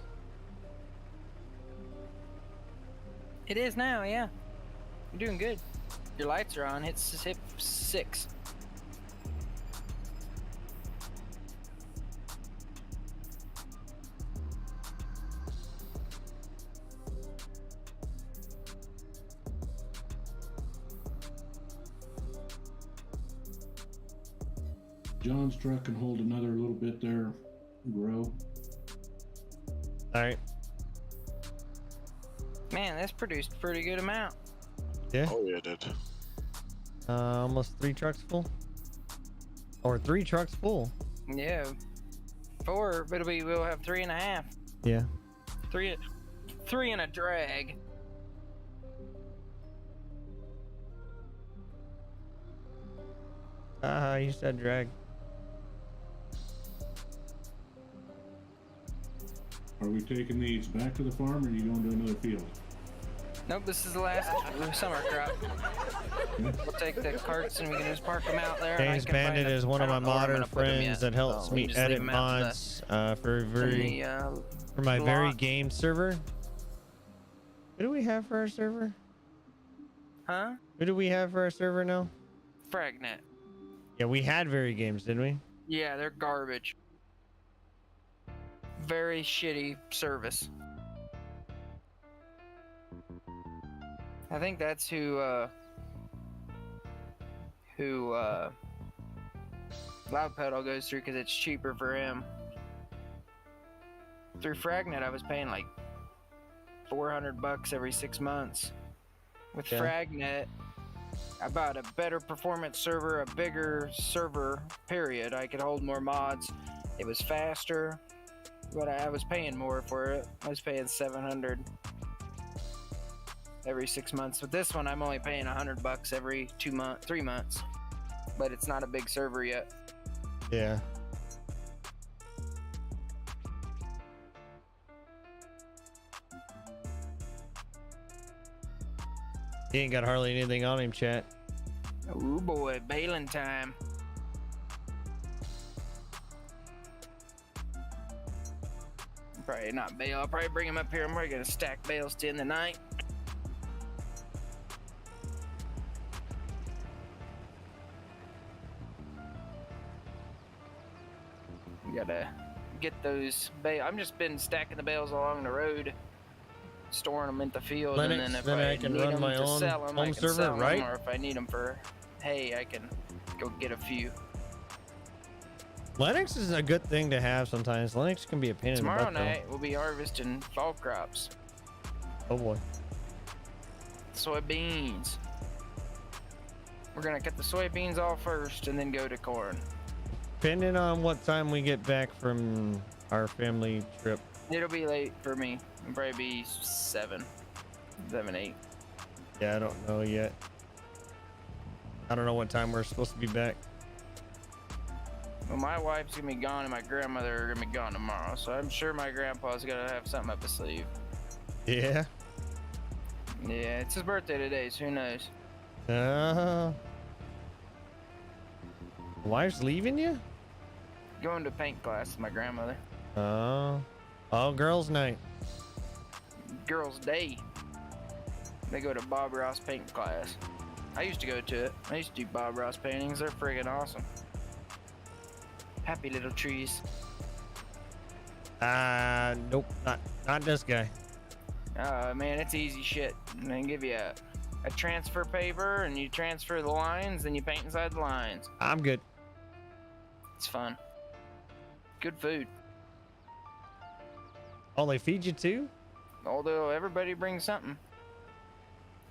It is now, yeah. You're doing good. Your lights are on. Hit 6. John's truck can hold another little bit there. Grow. All right. Man, that's produced a pretty good amount. Yeah. Oh yeah, it did. Almost 3 trucks full. Or 3 trucks full. Yeah. 4, but we'll have 3.5. Yeah. 3 and a drag. You said drag. Are we taking these back to the farm, or are you going to another field? Nope, this is the last summer crop. We'll take the carts and we can just park them out there. and I James can find Bandit a- is one I of my don't know where I'm modder gonna put 'em friends yet, that helps so we me can just leave edit 'em out in mods for the my very lot. game server. Who do we have for our server? Huh? Who do we have for our server now? Fragnet. Yeah, we had very games, didn't we? Yeah, they're garbage. Very shitty service. I think that's who Loud Pedal goes through because it's cheaper for him. Through Fragnet, I was paying like $400 every 6 months. With Yeah. Fragnet, I bought a better performance server, a bigger server, period. I could hold more mods. It was faster, but I was paying more for it. I was paying $700 every 6 months. With this one, I'm only paying $100 every 3 months. But it's not a big server yet. Yeah. He ain't got hardly anything on him, chat. Ooh boy, bailing time. Probably not bail. I'll probably bring him up here. I'm probably gonna stack bales to end the night. We gotta get those bales. I've just been stacking the bales along the road, storing them in the field, Linux, and then if then I I can need run them my to own sell them, I home can server, sell 'em, right? or if I need them for hay, I can go get a few. Linux is a good thing to have sometimes. Linux can be a pain in the Tomorrow butt, night we'll be harvesting fall crops, though. Oh boy. soybeans. We're gonna cut the soybeans off first, and then go to corn. Depending on what time we get back from our family trip. It'll be late for me. It'll probably be 7, 8. Yeah, I don't know yet. I don't know what time we're supposed to be back. Well, my wife's gonna be gone, and my grandmother are gonna be gone tomorrow, so I'm sure my grandpa's gonna have something up his sleeve. Yeah. Yeah, it's his birthday today, so who knows? Wife's leaving you? Going to paint class with my grandmother. Oh, girls' night. Girls' day. They go to Bob Ross paint class. I used to go to it. I used to do Bob Ross paintings. They're friggin' awesome. Happy little trees. Nope, not this guy. Man, it's easy shit. And they give you a transfer paper, and you transfer the lines, then you paint inside the lines. I'm good. It's fun. Good food. Oh, they feed you too? Although everybody brings something.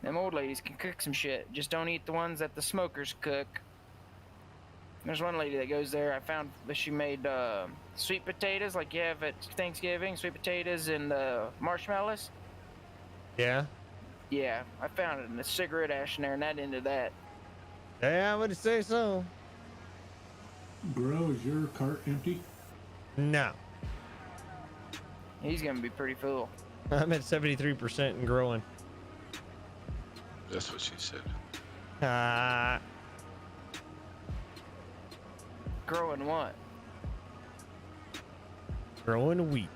Them old ladies can cook some shit. Just don't eat the ones that the smokers cook. There's one lady that goes there. I found that she made sweet potatoes like you have at Thanksgiving. Sweet potatoes and marshmallows. Yeah. Yeah, I found it in a cigarette ash in there, and that into that. Yeah, I would say so. Grow, is your cart empty? No. He's gonna be pretty full. I'm at 73% and growing. That's what she said. Growing what? Growing wheat.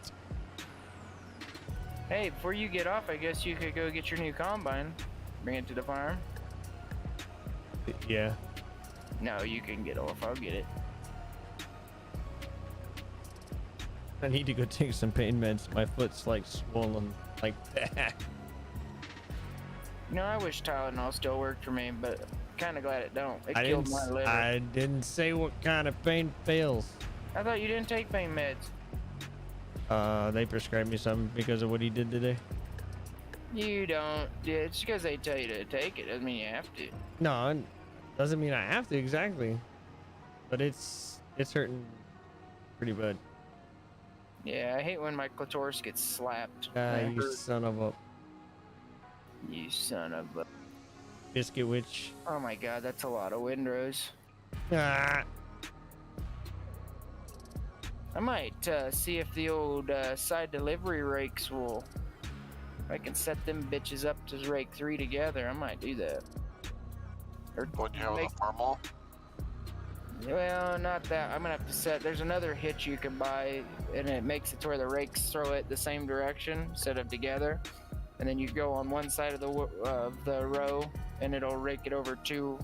Hey, before you get off, I guess you could go get your new combine. Bring it to the farm. Yeah. No, you can get off. I'll get it. I need to go take some pain meds. My foot's like swollen like that. You know, I wish Tylenol still worked for me, but kind of glad it don't. It killed my liver. I didn't say what kind of pain pills. I thought you didn't take pain meds. They prescribed me some because of what he did today. You don't. Yeah, it's because they tell you to take it. Doesn't mean you have to. No, it doesn't mean I have to exactly. But it's hurting pretty bad. Yeah, I hate when my clitoris gets slapped. Ah, That you hurts. son of a You son of a... biscuit witch. Oh my god, that's a lot of windrows. Ah. I might see if the old side delivery rakes will I can set them bitches up to rake 3 together. I might do that. Or Wouldn't you have make, a farm wall? well, not that. I'm gonna have to set. There's another hitch you can buy, and it makes it to where the rakes throw it the same direction instead of together. And then you go on one side of the row, and it'll rake it over two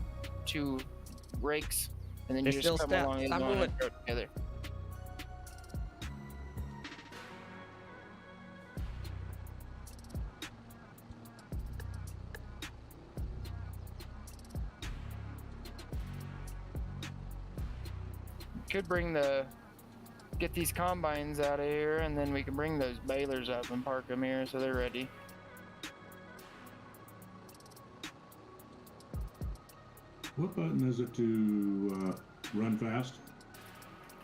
rakes, and then you They're just still come stacked. along the I'm other one moving. and throw it together. Could get these combines out of here, and then we can bring those balers up and park them here so they're ready. What button is it to run fast?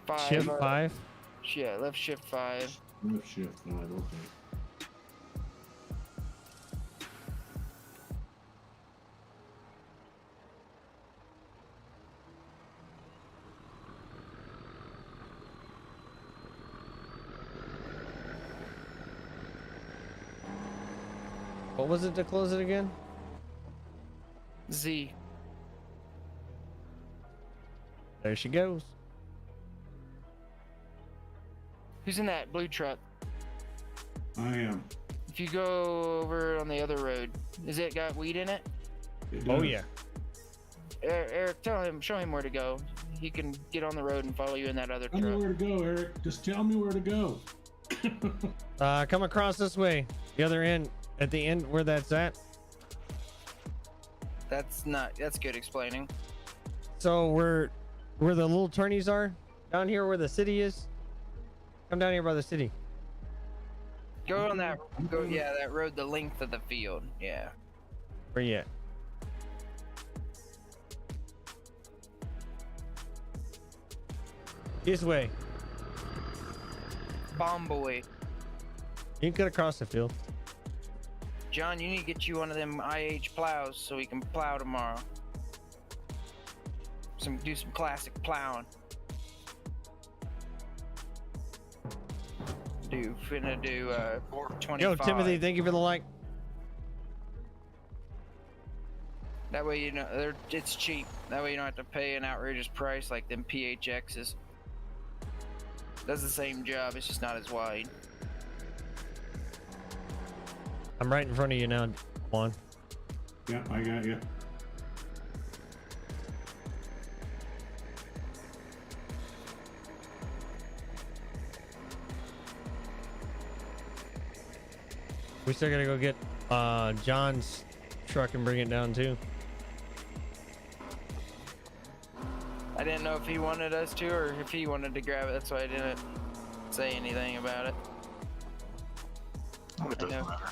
5. Shift 5. Yeah, left shift 5. Left shift 5, okay. What was it to close it again? Z. There she goes. Who's in that blue truck? I am. If you go over on the other road, is it got weed in it? It Oh does. yeah. Eric, show him where to go. He can get on the road and follow you in that other Tell me truck. where to go, Eric. Just tell me where to go. Come across this way. The other end. At the end where that's at. That's good explaining. So where the little turnies are? Down here where the city is? Come down here by the city. Go on that, that road, the length of the field. Yeah. Where you at? This way. Bomb boy. You can cut across the field. John, you need to get you one of them IH plows so we can plow tomorrow. Do some classic plowing. Finna do 25. Yo, Timothy, thank you for the like. That way you know it's cheap. That way you don't have to pay an outrageous price like them PHXs. Does the same job, it's just not as wide. I'm right in front of you now, Juan. Yeah, I got you. We still gotta go get John's truck and bring it down too. I didn't know if he wanted us to or if he wanted to grab it. That's why I didn't say anything about it. It doesn't matter.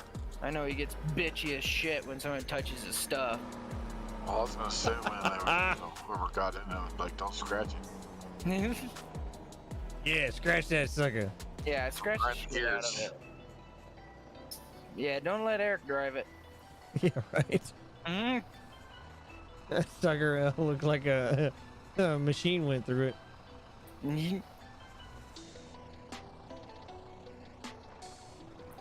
I know he gets bitchy as shit when someone touches his stuff. Well, I was gonna say when whoever got in it, like, don't scratch it. Yeah, scratch that sucker. Yeah, scratch the Right shit out of it. Yeah, don't let Eric drive it. Yeah, right. Mm. That sucker looked like a machine went through it.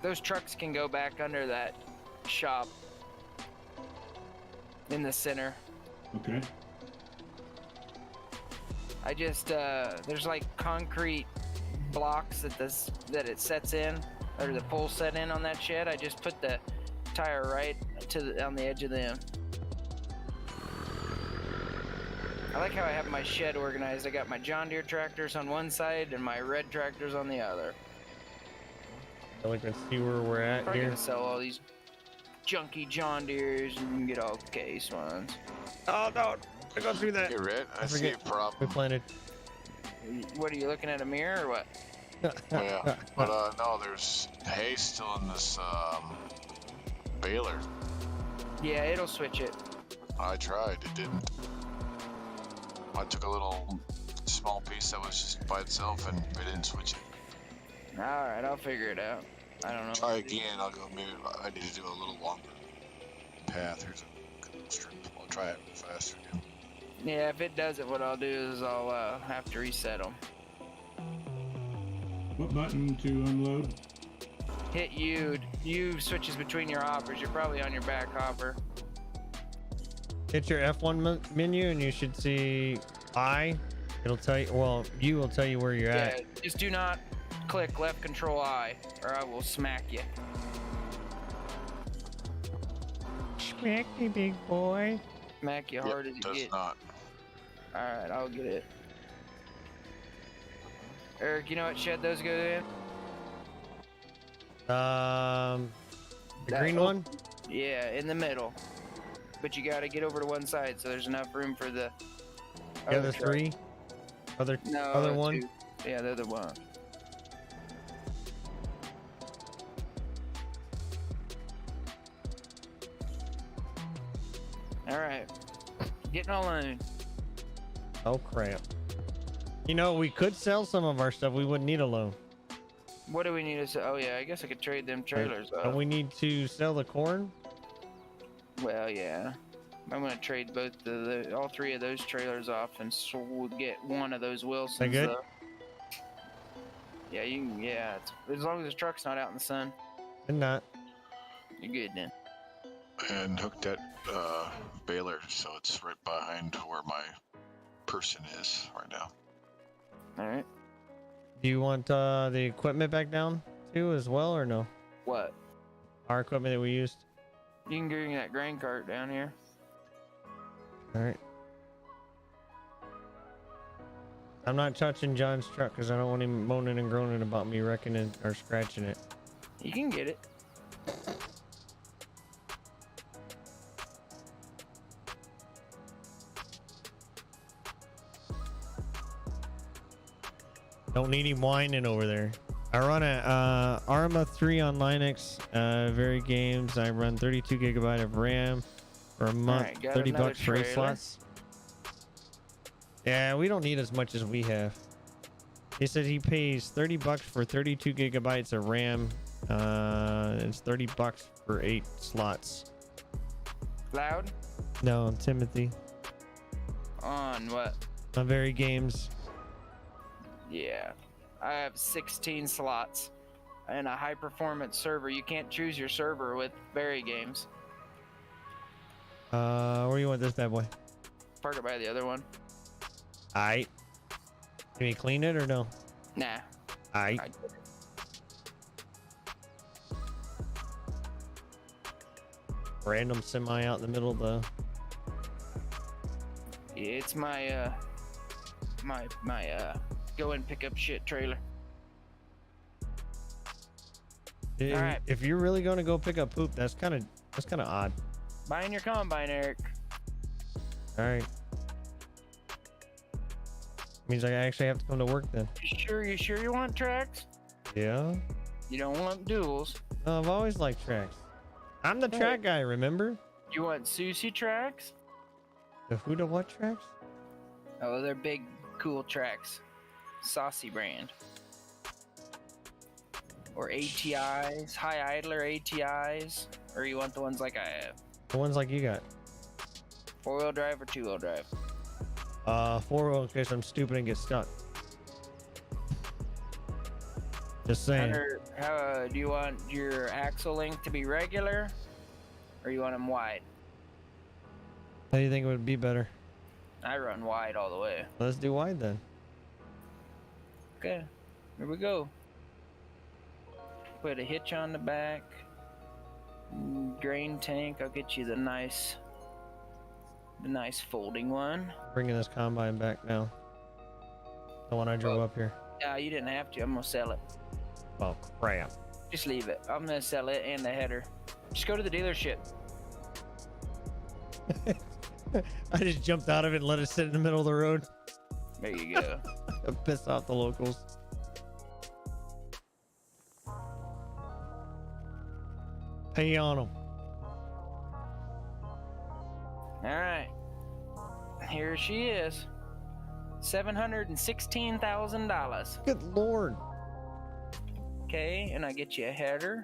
Those trucks can go back under that shop in the center. Okay. I just there's like concrete blocks that it sets in, or the pole set in on that shed. I just put the tire right on the edge of them. I like how I have my shed organized. I got my John Deere tractors on one side and my red tractors on the other. So we can see where we're at Probably here. gonna sell all these junky John Deeres and you can get all case ones. Oh no! I go through that. Hey, Red, I see forget. a problem. We planted. What are you looking at, a mirror or what? Yeah, but no, there's hay still in this baler. Yeah, it'll switch it. I tried, it didn't. I took a little small piece that was just by itself and it didn't switch it. Alright, I'll figure it out. I don't know. Try again, I'll go, maybe I need to do a little longer path. Here's a strip. I'll try it faster again. Yeah, if it does it, what I'll do is I'll have to reset them. What button to unload? hit U. U switches between your hoppers. You're probably on your back hopper. Hit your F1 menu and you should see I. It'll tell you, well, U will tell you where you're Yeah, at. just do not click left control I or I will smack you. Smack me, big boy. Smack you hard as you does get. not. Alright, I'll get it. Eric, you know what shed those go in? The That green oak- one? Yeah, in the middle. But you gotta get over to one side so there's enough room for the The other truck. three? Other No, one? two. Yeah, the other one. Alright. Getting all in. Oh crap. You know, we could sell some of our stuff. We wouldn't need a loan. What do we need to say? Oh yeah, I guess I could trade them trailers Don't off. we need to sell the corn? Well, yeah. I'm gonna trade both all three of those trailers off, and so we'll get one of those Wilsons. good? Though. Yeah, you can. Yeah, as long as the truck's not out in the sun, And not. you're good then. And hooked that baler, so it's right behind where my person is right now. All right. Do you want the equipment back down too as well or no? What? Our equipment that we used? You can bring that grain cart down here. All right. I'm not touching John's truck because I don't want him moaning and groaning about me wrecking it or scratching it. You can get it. Don't need him whining over there. I run a Arma 3 on Linux, very games. I run 32 gigabyte of RAM for a month, Alright, got 30 another bucks for 8 trailer. slots. Yeah, we don't need as much as we have. He said he pays 30 bucks for 32 gigabytes of RAM. It's 30 bucks for 8 slots. Loud? No, Timothy. On what? On very games. Yeah. I have 16 slots and a high performance server. You can't choose your server with Berry Games. Where do you want this bad boy? Park it by the other one. Aight. Can you clean it or no? Nah. Aight. I- Random semi out in the middle of the. It's my my go and pick up shit trailer. If, Alright. if you're really going to go pick up poop, that's kind of odd. Buying your combine, Eric. All right. Means I actually have to come to work then. You sure you want tracks? Yeah. You don't want duals. No, I've always liked tracks. I'm the Hey. track guy, remember? You want Susie tracks? The who to what tracks? Oh, they're big, cool tracks. Saucy brand. Or ATIs, high idler ATIs. Or you want the ones like I have? The ones like you got. 4-wheel drive or 2-wheel drive? 4-wheel in case I'm stupid and get stuck. Just saying. Hunter, do you want your axle length to be regular? Or you want them wide? How do you think it would be better? I run wide all the way. Let's do wide then. Okay, here we go. Put a hitch on the back. Grain tank, I'll get you the nice folding one. Bringing this combine back now. The one I drove up here. Yeah, you didn't have to. I'm gonna sell it. Oh crap. Just leave it. I'm gonna sell it and the header. Just go to the dealership. I just jumped out of it and let it sit in the middle of the road. There you go. I pissed off the locals. Pay on them. All right. Here she is. $716,000. Good lord. Okay, and I get you a header.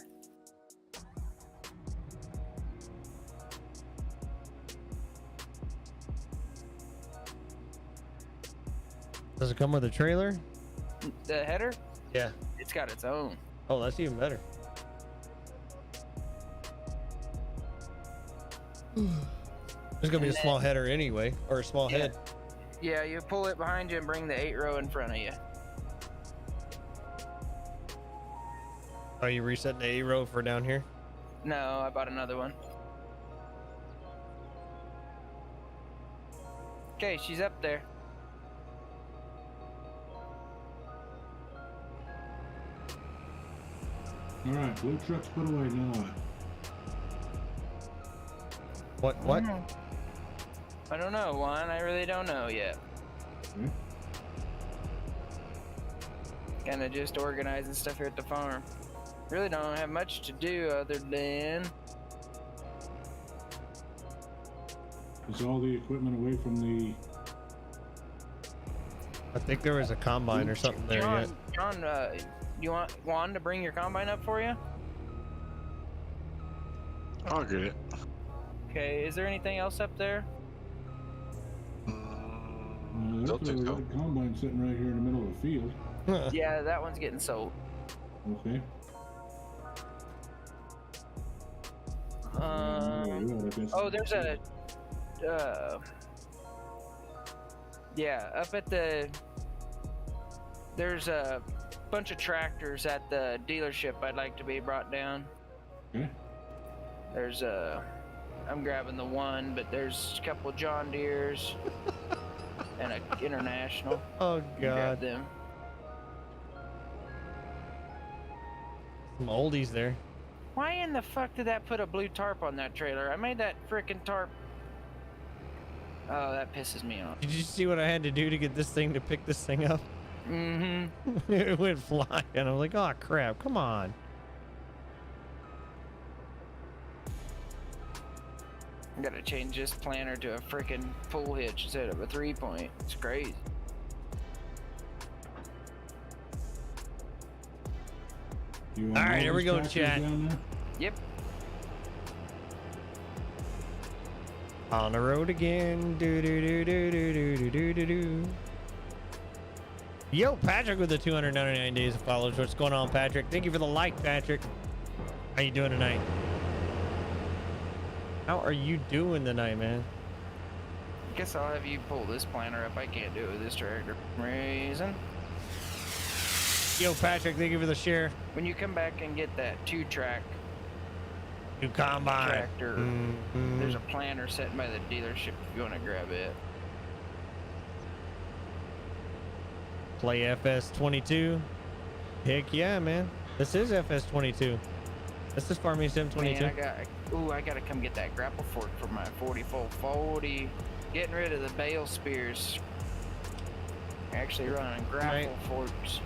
Does it come with a trailer? The header, Yeah. it's got its own. Oh, that's even better. There's gonna be a And small header anyway, or a small head. Yeah, you pull it behind you and bring the 8 row in front of you. Are you resetting the A row for down here? No, I bought another one. Okay, she's up there. All right, blue truck's put away. Now what? What? I don't know, Juan. I really don't know yet. Okay. Kind of just organizing stuff here at the farm. Really don't have much to do other than Is all the equipment away from the? I think there was a combine or something there yet. John, you want Juan to bring your combine up for you? I'll get it. Okay, is there anything else up there? Don't There's a think so. red combine sitting right here in the middle of the field. Yeah, that one's getting sold. Okay. Oh, there's a, yeah, up at the, there's a bunch of tractors at the dealership I'd like to be brought down. Okay. There's I'm grabbing the one, but there's a couple John Deeres and a International. Oh Grab god, them. some oldies there. Why in the fuck did that put a blue tarp on that trailer? I made that freaking tarp. Oh, that pisses me off. Did you see what I had to do to get this thing to pick this thing up? Mm-hmm. It went flying. I'm like, oh crap, come on. I gotta change this planter to a freaking pull hitch instead of a 3-point. It's crazy. You want All right, here we these go, tractors chat. down there? Yep. On the road again. Do do do do do do do do do do. Yo, Patrick with the 299 days of followers. What's going on, Patrick? Thank you for the like, Patrick. How you doing tonight? How are you doing tonight, man? Guess I'll have you pull this planter up. I can't do it with this tractor for some reason. Yo, Patrick, thank you for the share. When you come back and get that 2-track New combine. tractor, Mhm. there's a planter sitting by the dealership if you want to grab it. Play FS22. Heck yeah, man. This is FS22. This is Farming Sim 22. Man, I gotta come get that grapple fork for my 40-40. Getting rid of the bale spears. Actually running grapple forks.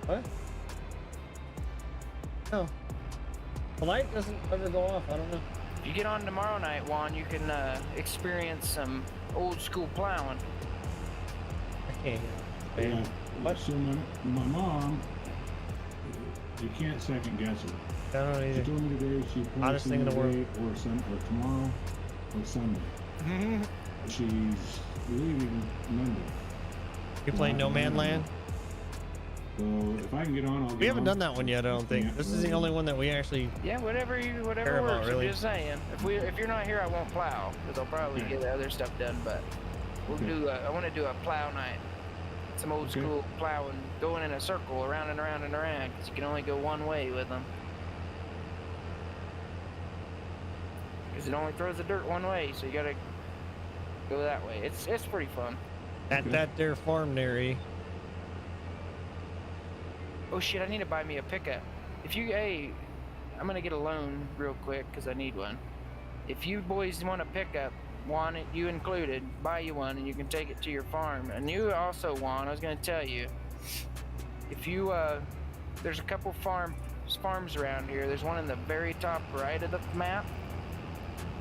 What? No. The light doesn't ever go off. I don't know. If you get on tomorrow night, Juan, you can experience some old school plowing. I can't hear. Yeah. What? So my mom, you can't second guess it. I don't She either. told me today she Hottest thing in the world. or tomorrow or Sunday. She's leaving Monday. You playing No Man Land? So if I can get on, I'll We get haven't on. done that one yet, I don't think. This is the only one that we actually. Yeah, whatever Care works. about, really. I'm just saying. If you're not here, I won't plow because I'll probably Okay. get other stuff done. But we'll Okay. do. I want to do a plow night. Some old Okay. school plowing, going in a circle around and around and around because you can only go one way with them. Because it only throws the dirt one way, so you gotta go that way. It's pretty fun. At Okay. that there farm there, eh? Oh shit! I need to buy me a pickup. Hey, I'm gonna get a loan real quick because I need one. If you boys want a pickup, want it, you included, buy you one and you can take it to your farm. And you also want, I was gonna tell you, if you there's a couple farms around here. There's one in the very top right of the map.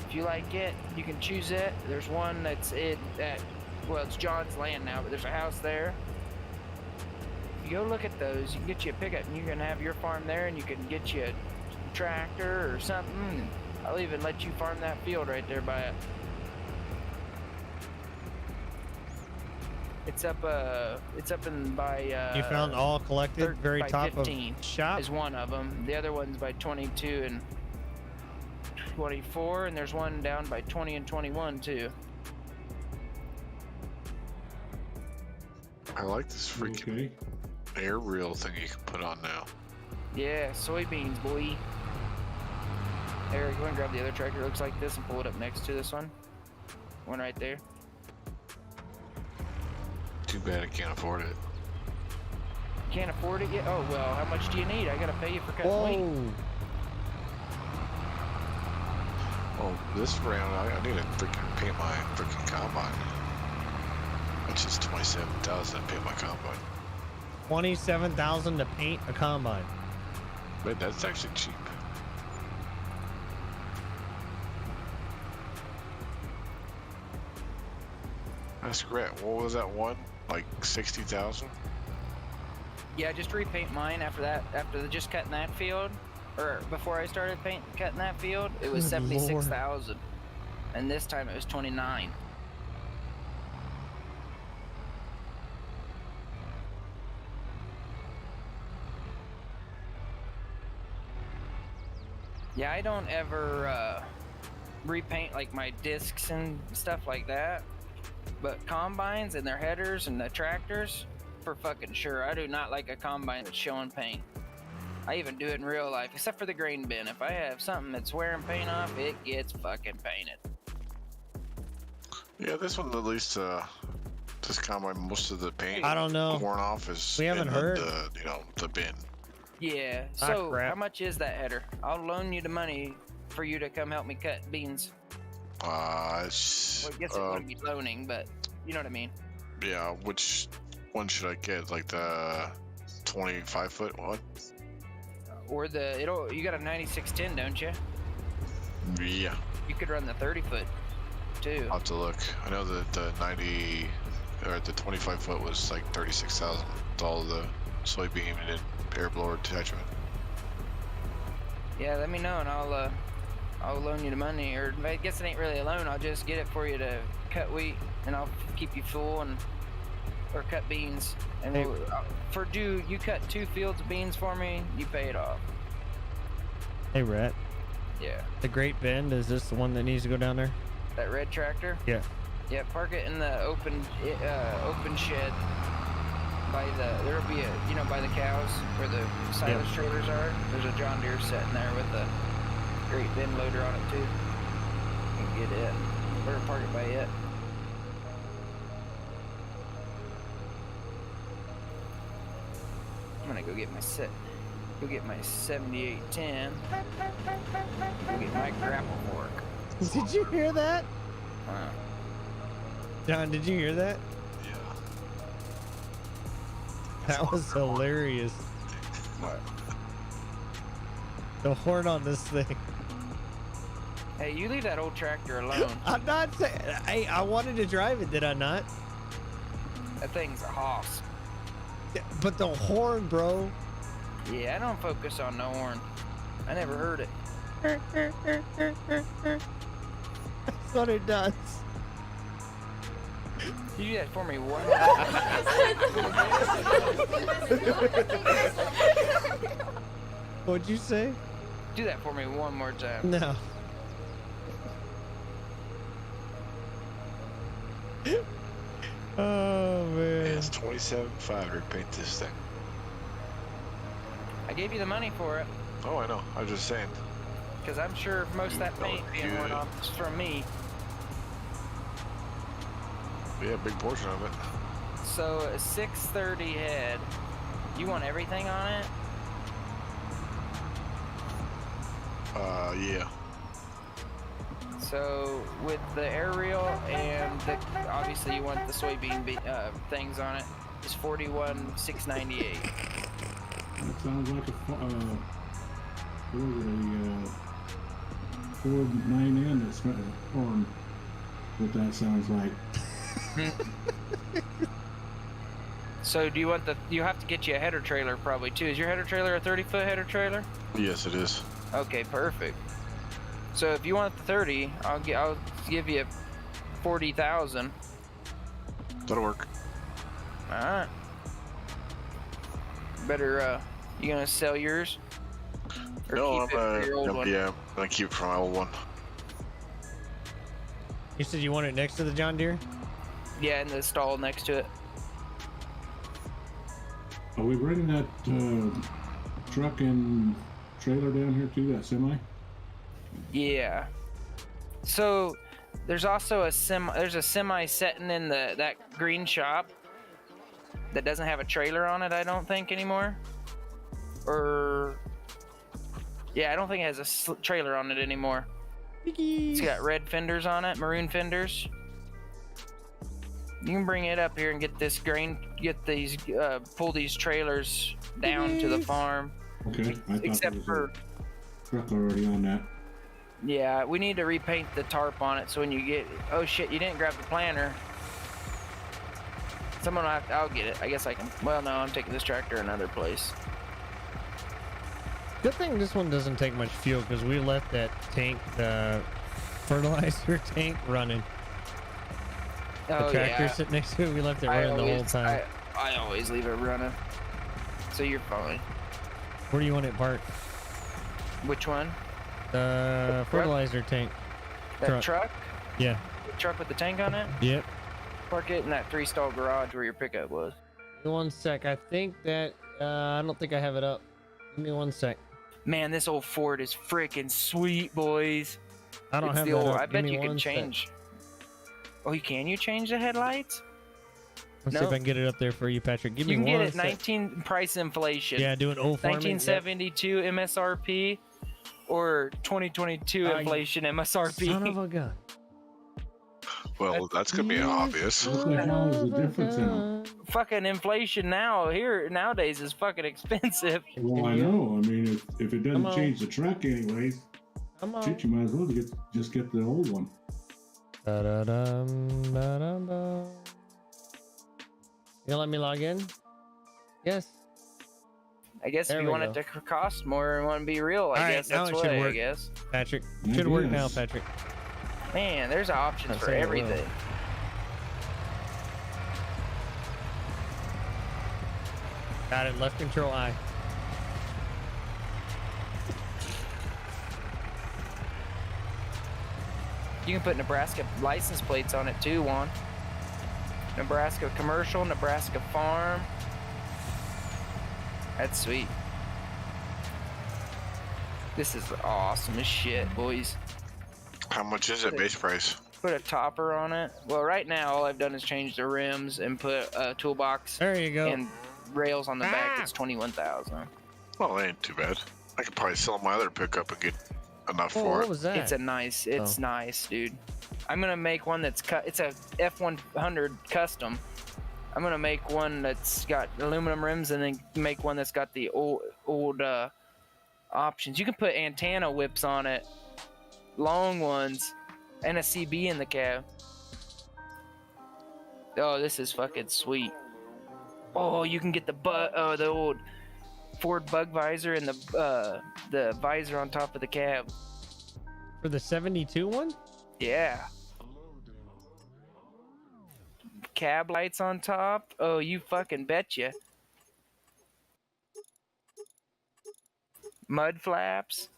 If you like it, you can choose it. There's one that's well, it's John's land now, but there's a house there. You go look at those, you can get you a pickup and you can have your farm there and you can get you a tractor or something. I'll even let you farm that field right there by it. It's up in by You found all collected, very by top of 15 shop. is one of them. The other one's by 22 and 24, and there's one down by 20 and 21 too. I like this freaking Okay. air reel thing you can put on now. Yeah, soybeans, boy. Eric, you want to grab the other tractor that looks like this and pull it up next to this one? One right there. Too bad I can't afford it. Can't afford it yet? Oh, well, how much do you need? I gotta pay you for cutting wheat. Whoa. Oh, this round I need to freaking pay my freaking combine. Which is 27,000 to pay my combine. 27,000 to paint a combine. But that's actually cheap. That's great. What was that one? Like 60,000? Yeah, just repaint mine after that. After just cutting that field, or before I started cutting that field, it was Good 76,000, and this time it was 29. Yeah, I don't ever repaint like my discs and stuff like that, but combines and their headers and the tractors, for fucking sure. I do not like a combine that's showing paint. I even do it in real life, except for the grain bin. If I have something that's wearing paint off, it gets fucking painted. Yeah, this one at least, this combine, most of the paint I don't know. worn off is We haven't in heard. the, you know, the bin. Yeah, Ah, so crap. how much is that header? I'll loan you the money for you to come help me cut beans. It's, Well, I guess it wouldn't be loaning, but you know what I mean. yeah, which one should I get? Like the 25-foot one? Or you got a 9610, don't you? Yeah, You could run the 30-foot too. I'll have to look. I know that the 90 or the 25-foot was like 36,000 with all the soybean and air blower attachment. Yeah, let me know and I'll loan you the money, or I guess it ain't really a loan. I'll just get it for you to cut wheat, and I'll keep you full or cut beans. And Hey. you cut 2 fields of beans for me. You pay it off. Hey, Rhett. Yeah, The Great Bend, is this the one that needs to go down there? that red tractor. Yeah. Yeah, park it in the open shed there'll be by the cows where the silage trailers are. There's a John Deere sitting there with a great bin loader on it too. You can get it. Or park it by it. I'm gonna go get my 7810. Go get my grapple fork. Did you hear that? Wow. John, did you hear that? Yeah. That was hilarious. What? The horn on this thing. Hey, you leave that old tractor alone. I'm not saying. Hey, I wanted to drive it, did I not? That thing's a hoss. Yeah, but the horn, bro. Yeah, I don't focus on no horn. I never heard it. That's what it does. You do that for me one What'd you say? Do that for me one more time. No. Oh man. It's 27.5 to repaint this thing. I gave you the money for it, Oh, I know. I was just saying. because I'm sure most of that paint being worn off is from me. Yeah, big portion of it. So a 630 head. You want everything on it? Yeah. So with the aerial and obviously you want the soybean things on it. It's 41,698. That sounds like a Ford 9N that's on what that sounds like. So do you want you have to get you a header trailer probably too. Is your header trailer a 30-foot header trailer? Yes, it is. Okay, perfect. So if you want the 30, I'll give you 40,000. That'll work. All right. Better. You gonna sell yours? Or No, keep it for your old one? yeah, I'm gonna keep it for my old one. You said you want it next to the John Deere? Yeah, in the stall next to it. Are we bringing that truck and trailer down here too? That semi? Yeah. So there's also a semi sitting in that green shop that doesn't have a trailer on it, I don't think anymore. Or yeah, I don't think it has a trailer on it anymore. It's got red fenders on it, maroon fenders. You can bring it up here and get this pull these trailers down to the farm. Okay. I thought Except there was for, a truck already on that. yeah, we need to repaint the tarp on it so when you get, oh shit, you didn't grab the planter. Someone will I'll get it. I guess I can, well no, I'm taking this tractor another place. Good thing this one doesn't take much fuel because we left that tank, the fertilizer tank, running. The Oh tractor yeah. sitting next to it, we left it running the whole time. I always leave it running. So you're fine. Where do you want it parked? Which one? The fertilizer tank. That truck? Yeah. The truck with the tank on it? Yep. Park it in that 3-stall garage where your pickup was. Give me 1 sec. I think that I don't think I have it up. Give me 1 sec. Man, this old Ford is freaking sweet, boys. I don't It's have the that old, up. I Give bet me you can 1 sec. change. Oh, you change the headlights? Let's see if No. I can get it up there for you, Patrick. Give You me can get one it sec. 19 price inflation. Yeah, do an old farming. 1972 MSRP or 2022 inflation MSRP. Son of a gun. Well, that's gonna be obvious. What the hell is the difference in them? Fucking inflation nowadays is fucking expensive. Well, I know. I mean, if it Come doesn't on. change the truck anyways, Come on. shit, you might as well just get the old one. Da-da-dum, da-dum-dum. You gonna let me log in? Yes. I guess There if we you want go. it to cost more and want to be real, I All right, guess now that's it what should I work. guess. Patrick. I Should work now, guess. Patrick. Man, there's options I'm for saying it will. everything. Got it. Left control I. You can put Nebraska license plates on it too, Juan. Nebraska commercial, Nebraska farm. That's sweet. This is awesome as shit, boys. How much is it base price? Put a topper on it. Well, right now all I've done is change the rims and put a toolbox There you go. and rails on the back. Ah! It's 21,000. Well, it ain't too bad. I could probably sell my other pickup and get enough Oh, for what it. was that? It's nice, dude. I'm gonna make one that's cut. It's a F100 custom. I'm gonna make one that's got aluminum rims and then make one that's got the old options. You can put antenna whips on it, long ones, and a CB in the cab. Oh, this is fucking sweet. Oh, you can get the old Ford bug visor and the visor on top of the cab. For the 72 one? Yeah. Cab lights on top. Oh, you fucking betcha. Mud flaps.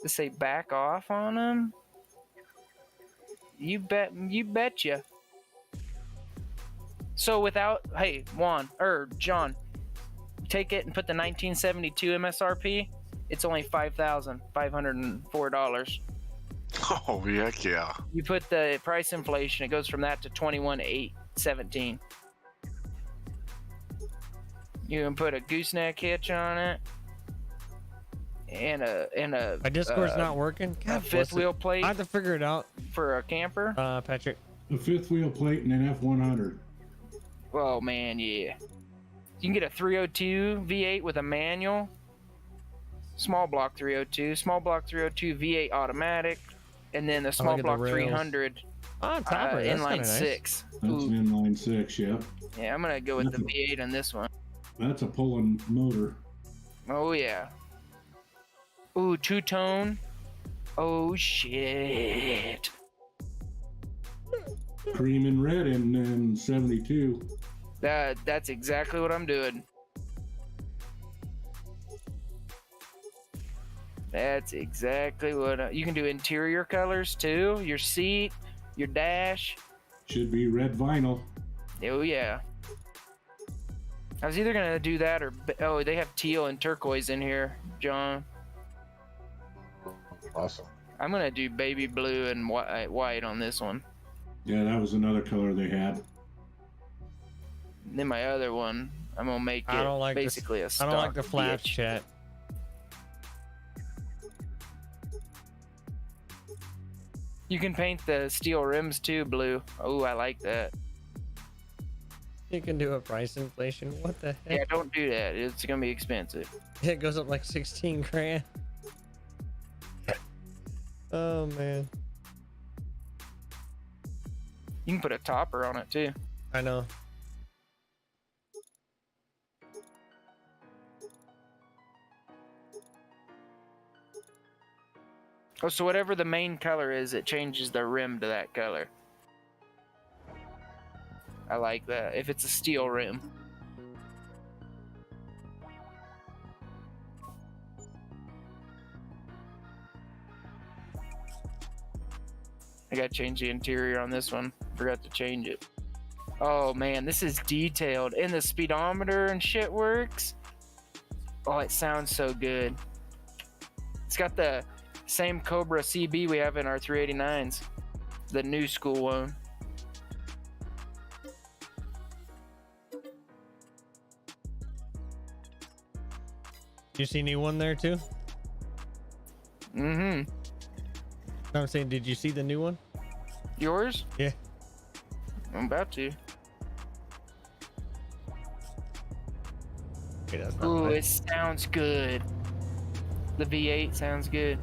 They say back off on them. You betcha. So hey, John, take it and put the 1972 MSRP. It's only $5,504. Oh, heck yeah. You put the price inflation, it goes from that to 21,817. You can put a gooseneck hitch on it, and a My Discord's not working. a God fifth bless it. wheel plate I have to figure it out. for a camper. Patrick. A fifth wheel plate and an F100. Oh man, yeah. You can get a 302 V8 with a manual. Small block 302, V8 automatic, and then the small at the block rails. 300 Oh, topper. That's inline kinda nice. 6. That's an Ooh, inline 6, yep. yeah, I'm gonna go with the V8 on this one. That's a pulling motor. Oh yeah. Ooh, two-tone. Oh shit. Cream and red in 72. That's exactly what I'm doing. That's exactly what you can do. Interior colors too. Your seat, your dash. Should be red vinyl. Oh yeah. I was either gonna do that or oh, they have teal and turquoise in here, John. Awesome. I'm gonna do baby blue and white on this one. Yeah, that was another color they had. And then my other one, I'm gonna make it I don't like basically a I stock don't like the flash, bitch. chat. You can paint the steel rims too blue. Oh, I like that. You can do a price inflation. What the Yeah, heck? don't do that. It's gonna be expensive. It goes up like 16 grand. Oh man. You can put a topper on it too. I know. Oh, so whatever the main color is, it changes the rim to that color. I like that. If it's a steel rim. I gotta change the interior on this one. Forgot to change it. Oh man, this is detailed. And the speedometer and shit works. Oh, it sounds so good. It's got the same Cobra CB we have in our 389s. The new school one. You see new one there too? Mm-hmm. No, I'm saying, did you see the new one? Yours? Yeah. I'm about to. Okay, that's not Ooh, right. it sounds good. The V8 sounds good.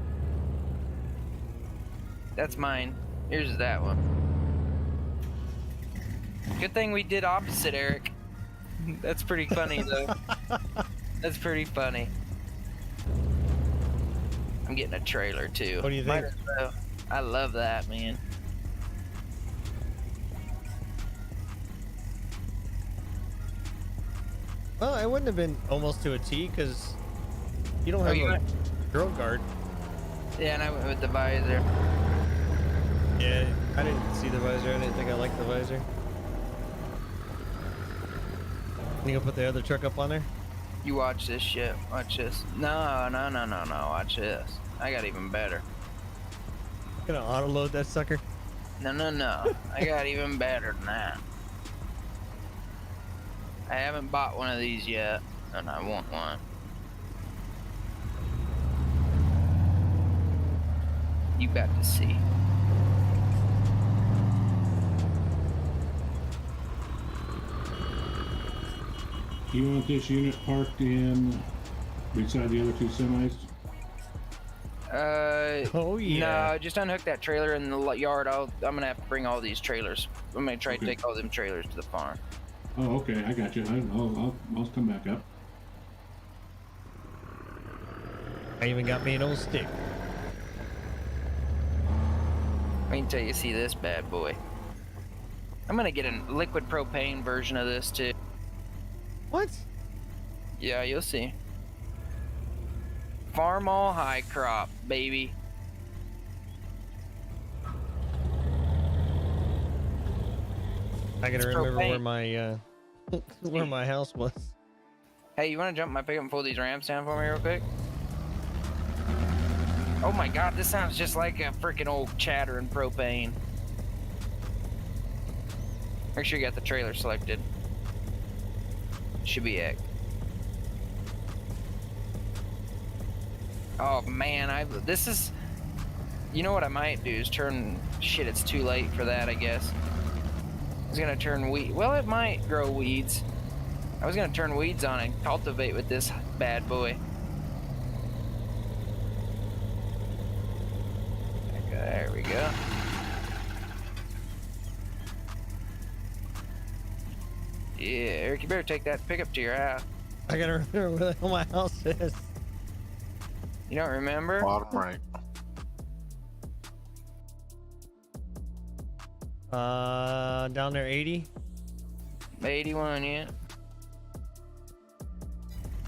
That's mine. Here's that one. Good thing we did opposite, Eric. That's pretty funny, though. That's pretty funny. I'm getting a trailer, too. What do you Might think? as well. I love that, man. Well, it wouldn't have been almost to a T because you don't have you a went- girl guard. Yeah, and I went with the visor. Yeah, I didn't see the visor. I didn't think I liked the visor. You gonna put the other truck up on there? You watch this shit. Watch this. No. Watch this. I got even better. Gonna auto load that sucker. No. I got even better than that. I haven't bought one of these yet, and I want one. You got to see. You want this unit parked in beside the other two semis? Oh yeah. No, just unhook that trailer in the yard. I'm gonna have to bring all these trailers. I'm gonna try to take all them trailers to the farm. Oh, okay, I got you. I'll come back up. I even got me an old stick. Wait until you see this bad boy. I'm gonna get a liquid propane version of this too. What? Yeah, you'll see. Farm all high crop, baby. I gotta It's remember where propane. my where my house was. Hey, you want to jump in my pickup and pull these ramps down for me real quick? Oh my god, this sounds just like a freaking old chattering propane. Make sure you got the trailer selected. Should be it. Oh man, this is. You know what I might do is turn. Shit, it's too late for that, I guess. I was gonna turn weed. Well, it might grow weeds. I was gonna turn weeds on and cultivate with this bad boy. Okay, there we go. Yeah, Eric, you better take that pickup to your house. I gotta remember where the hell my house is. You don't remember? Bottom right. Down there 80. 81, yeah.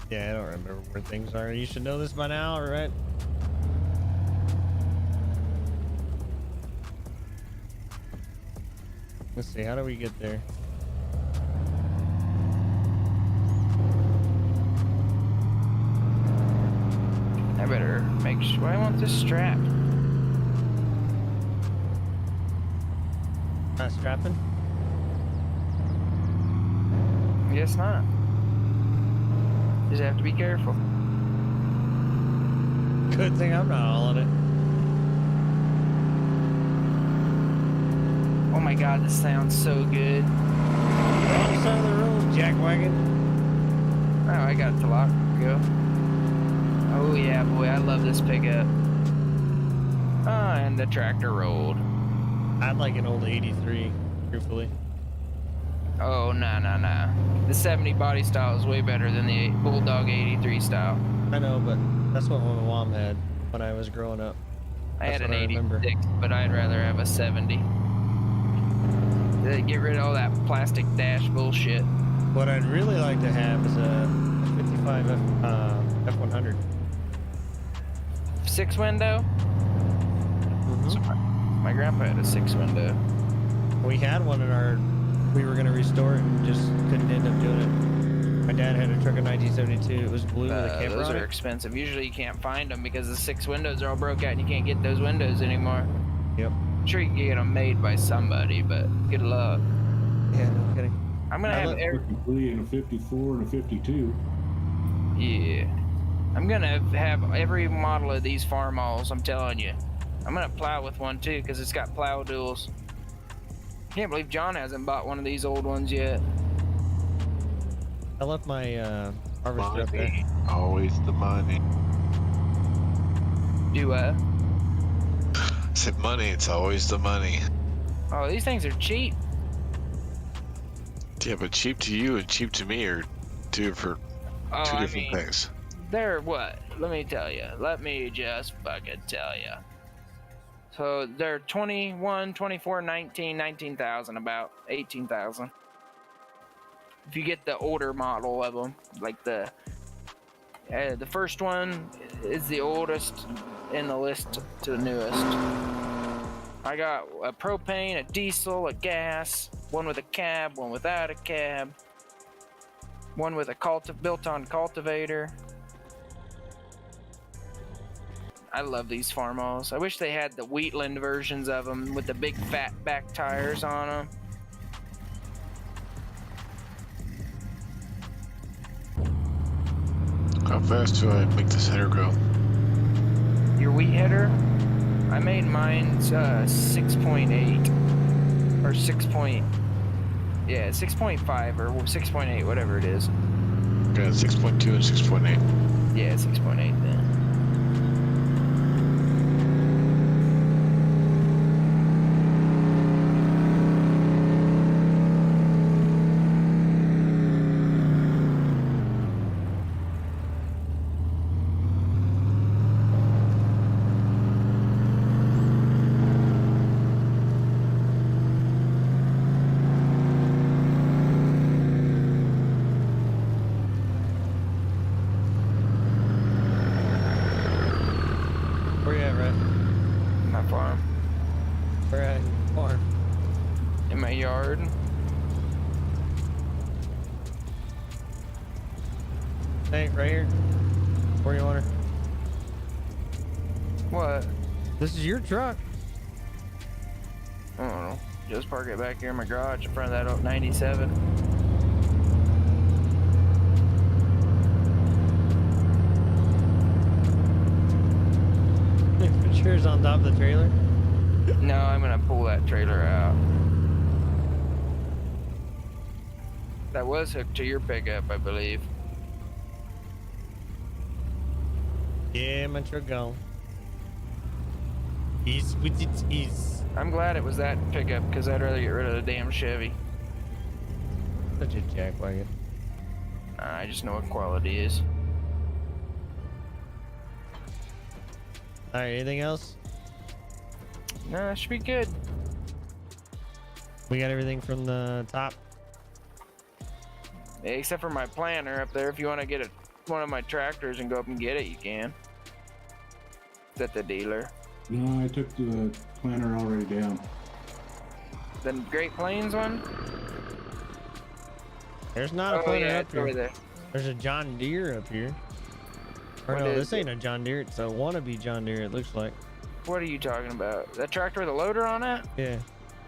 Yeah, I don't remember where things are. You should know this by now, right? Let's see, how do we get there? I better make sure I want this strap. Not strapping? Guess not. Just have to be careful. Good thing I'm not all in it. Oh my god, this sounds so good. Wrong side of the road, jackwagon. Oh, I got it to lock. Go. Oh yeah, boy, I love this pickup. Oh, and the tractor rolled. I'd like an old 83, truthfully. Oh, nah. The 70 body style is way better than the Bulldog 83 style. I know, but that's what my mom had when I was growing up. I had That's an what I remember. 86, but I'd rather have a 70. Get rid of all that plastic dash bullshit. What I'd really like to have is a 55 F100. 6-window? So my grandpa had a 6-window. We had one in our. We were gonna restore it and just couldn't end up doing it. My dad had a truck in 1972. It was blue with a camper Those on are it. expensive. Usually you can't find them because the 6 windows are all broke out and you can't get those windows anymore. Yep. I'm sure you can get them made by somebody, but good luck. Yeah, no kidding. I'm gonna I have look- every. 53 and a 54 and a 52. Yeah. I'm gonna have every model of these farmalls, I'm telling you. I'm gonna plow with one too, because it's got plow duals. Can't believe John hasn't bought one of these old ones yet. I left my harvester up there. Money. Always the money. Do I said money, it's always the money. Oh, these things are cheap. Yeah, but cheap to you and cheap to me are two different things. They're what? Let me tell you. Let me just fucking tell you. So they're 21, 24, 19, 19,000, about 18,000. If you get the older model of them, like the first one is the oldest in the list to the newest. I got a propane, a diesel, a gas, one with a cab, one without a cab, one with a built-on cultivator. I love these farmalls. I wish they had the Wheatland versions of them with the big fat back tires on them. How fast do I make this header go? Your wheat header? I made mine 6.8 or 6.5 or 6.8, whatever it is. Yeah, 6.2 and 6.8. Yeah, 6.8 then. Where you at, Rhett? My farm. Where at? Farm. In my yard. Hey, right here. Where you want her? What? This is your truck. I don't know. Just park it back here in my garage in front of that old 97. Put yours on top of the trailer. No, I'm gonna pull that trailer out. That was hooked to your pickup, I believe. Yeah, my truck gone. He's with it. He's I'm glad it was that pickup, because I'd rather get rid of the damn Chevy. such a jackwagon. I just know what quality is. All right, anything else? No, that should be good. We got everything from the top. Except for my planter up there. If you want to get one of my tractors and go up and get it, you can. It's at the dealer. No, I took the planter already down. The Great Plains one? There's not a Oh planter yeah, up it's over here. there. There's a John Deere up here. Or What no, is this ain't a John Deere. It's a wannabe John Deere, it looks like. What are you talking about? That tractor with a loader on it? Yeah.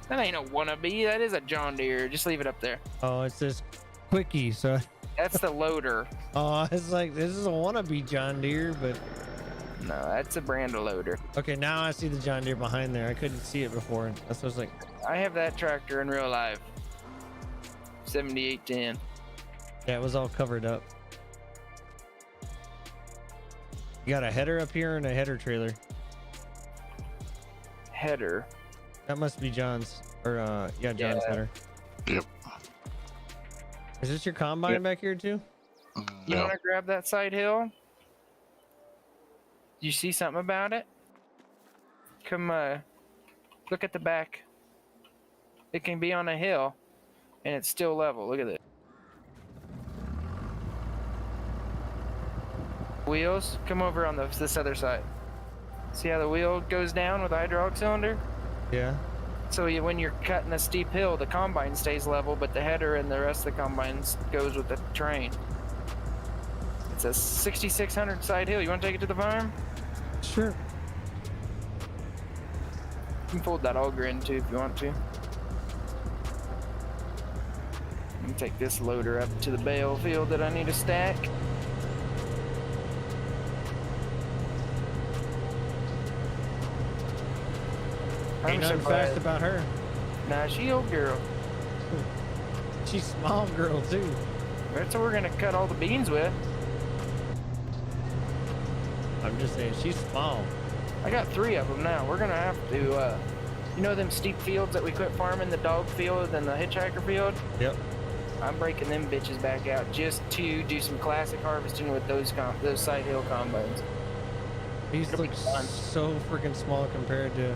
That ain't a wannabe. That is a John Deere. Just leave it up there. Oh, it says quickie, so That's the loader. oh, it's like this is a wannabe John Deere, but No, that's a brand of loader. okay, now I see the John Deere behind there. I couldn't see it before. That's what I was like, I have that tractor in real life. 7810. yeah, it was all covered up. You got a header up here and a header trailer. Header. That must be John's, or yeah, John's Yeah. header. Yep. Is this your combine back here too? You No. want to grab that side hill? You see something about it? Come, look at the back. It can be on a hill, and it's still level. Look at it. Wheels, come over on this other side. See how the wheel goes down with the hydraulic cylinder? Yeah. So when you're cutting a steep hill, the combine stays level, but the header and the rest of the combines goes with the terrain. It's a 6600 side hill. You want to take it to the farm? Sure. You can fold that auger in too if you want to. You can take this loader up to the bale field that I need to stack. Ain't nothing fast about her. Nah, she old girl. She's small girl too. That's what we're gonna cut all the beans with. I'm just saying she's small. I got 3 of them now. We're gonna have to, you know them steep fields that we quit farming, the dog field and the hitchhiker field? Yep. I'm breaking them bitches back out just to do some classic harvesting with those side hill combines. These It'll be look fun. so freaking small compared to.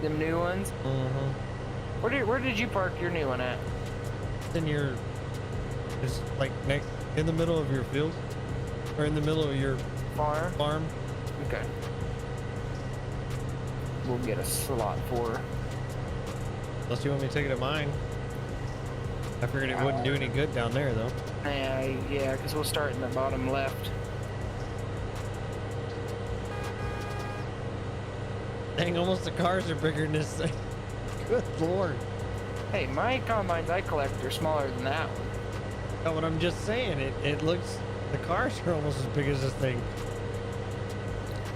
Them new ones. Where did you park your new one at? Then you're just like next in the middle of your field, or in the middle of your Farm? farm. Okay. We'll get a slot for her. Unless you want me to take it at mine. I figured it wouldn't do any good down there though. Yeah, because we'll start in the bottom left. Dang, almost the cars are bigger than this thing. Good lord. Hey, my combines I collect are smaller than that one. That's what I'm just saying. It looks, the cars are almost as big as this thing.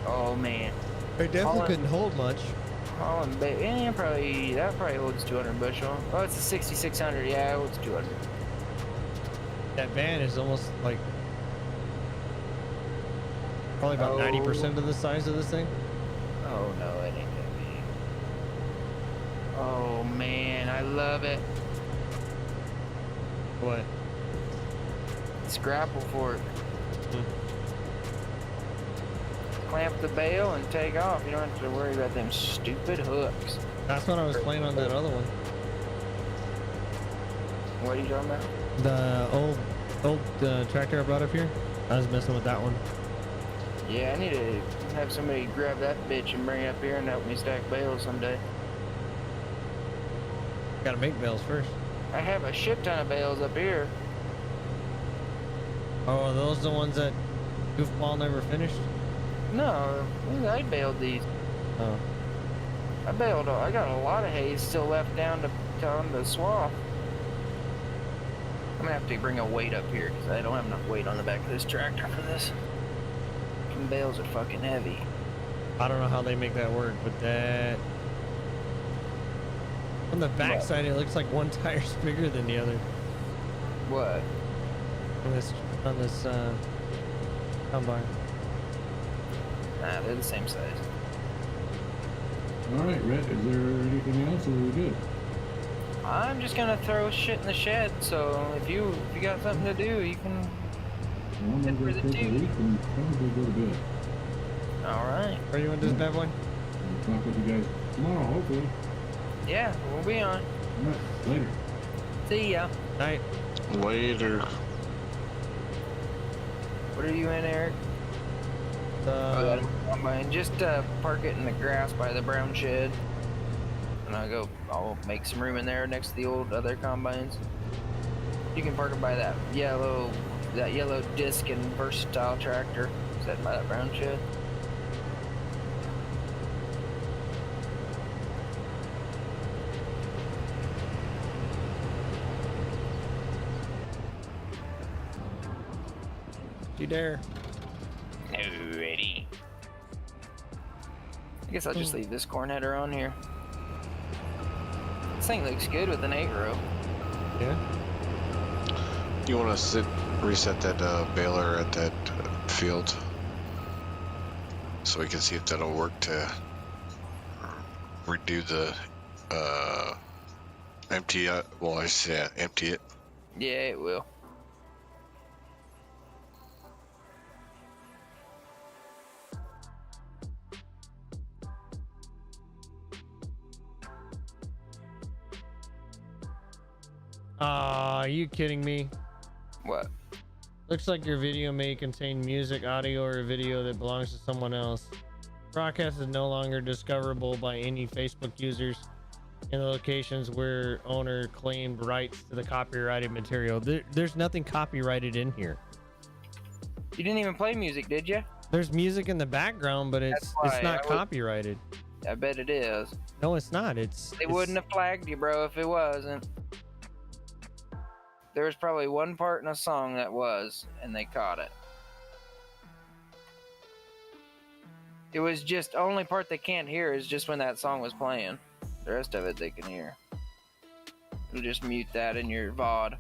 Oh man. They definitely Holland- couldn't hold much. Holland Bay, that probably holds 200 bushel. Oh, it's a 6600. Yeah, it holds 200. That van is almost like probably about 90% of the size of this thing. Oh no, it ain't gonna be. Oh man, I love it. What? Scrapple fork. Hmm. Clamp the bale and take off. You don't have to worry about them stupid hooks. That's what I was playing on that other one. What are you talking about? The old tractor I brought up here. I was messing with that one. Yeah, I need to have somebody grab that bitch and bring it up here and help me stack bales someday. Gotta make bales first. I have a shit ton of bales up here. Oh, are those the ones that Goofball never finished? No, I baled these. Oh. I got a lot of hay still left down on the swath. I'm gonna have to bring a weight up here because I don't have enough weight on the back of this tractor for this. Them bales are fucking heavy. I don't know how they make that work, but that on the back side it looks like one tire's bigger than the other. What? On this combine. Nah, they're the same size. All right, Rhett, is there anything else, or are we good? I'm just gonna throw shit in the shed, so if you got something to do, you can. Well, I'm Head for gonna the go take a tube. leak and probably go to bed. Alright. Where you want this bad boy? I'll talk with you guys tomorrow, hopefully. Yeah, we'll be on. All right, later. See ya. Night. Later. What are you in, Eric? Combine. Just park it in the grass by the brown shed. and I'll make some room in there next to the old other combines. You can park it by that yellow disc and versatile tractor. Is that by that brown shed? You dare? Alrighty. I guess I'll just leave this corn header on here. This thing looks good with an 8-row. Yeah. You want to reset that baler at that field, so we can see if that'll work to redo the empty. Well, I say empty it. Yeah, it will. Are you kidding me? What? Looks like your video may contain music, audio, or video that belongs to someone else. Broadcast is no longer discoverable by any Facebook users in the locations where owner claimed rights to the copyrighted material. There's nothing copyrighted in here. You didn't even play music, did you? There's music in the background, but it's not copyrighted. I bet it is. No, it's not. They wouldn't have flagged you, bro, if it wasn't. There was probably one part in a song that was, and they caught it. It was just only part they can't hear is just when that song was playing. The rest of it they can hear. You'll just mute that in your VOD.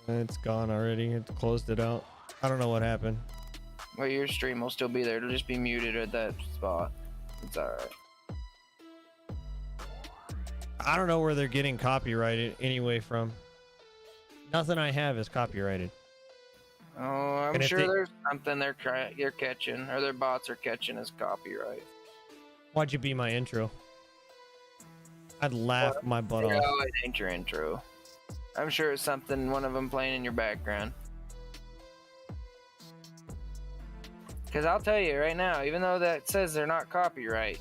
It's gone already. It closed it out. I don't know what happened. Well, your stream will still be there. It'll just be muted at that spot. It's alright. I don't know where they're getting copyrighted anyway from. Nothing I have is copyrighted. Oh, I'm sure there's something they're catching, or their bots are catching as copyright. Why'd you be my intro? I'd laugh my butt off. No, it ain't your intro. I'm sure it's something, one of them playing in your background. Because I'll tell you right now, even though that says they're not copyright,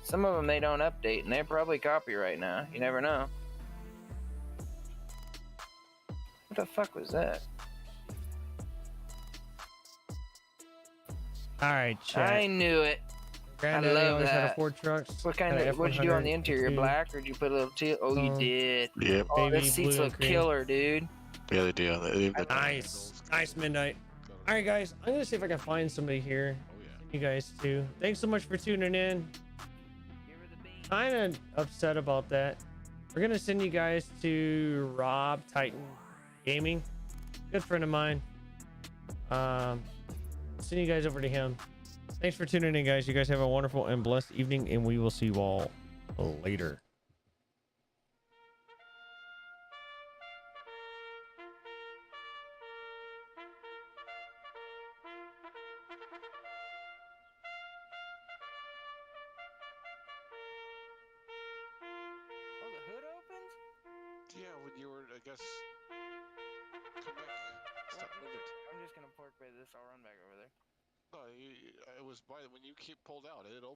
some of them they don't update, and they're probably copyright now. You never know. What the fuck was that? All right, chat. I knew it. Granddaddy I love always had a that. 4 trucks. What kind of? What'd you do on the interior? Black, or did you put a little teal? Oh, you did. Yep. Oh, Baby the seats blue look and cream. killer, dude. Yeah, they do. Nice midnight. All right, guys. I'm gonna see if I can find somebody here. You guys too. Thanks so much for tuning in. Kind of upset about that. We're gonna send you guys to Rob Titan Gaming, good friend of mine. Send you guys over to him. Thanks for tuning in, guys. You guys have a wonderful and blessed evening, and we will see you all later. Oh, the hood opens? Yeah, when you were, I guess. Come back. Stop moving. I'm just gonna park by this. I'll run back over there. No, it was by when you pulled out. It opened.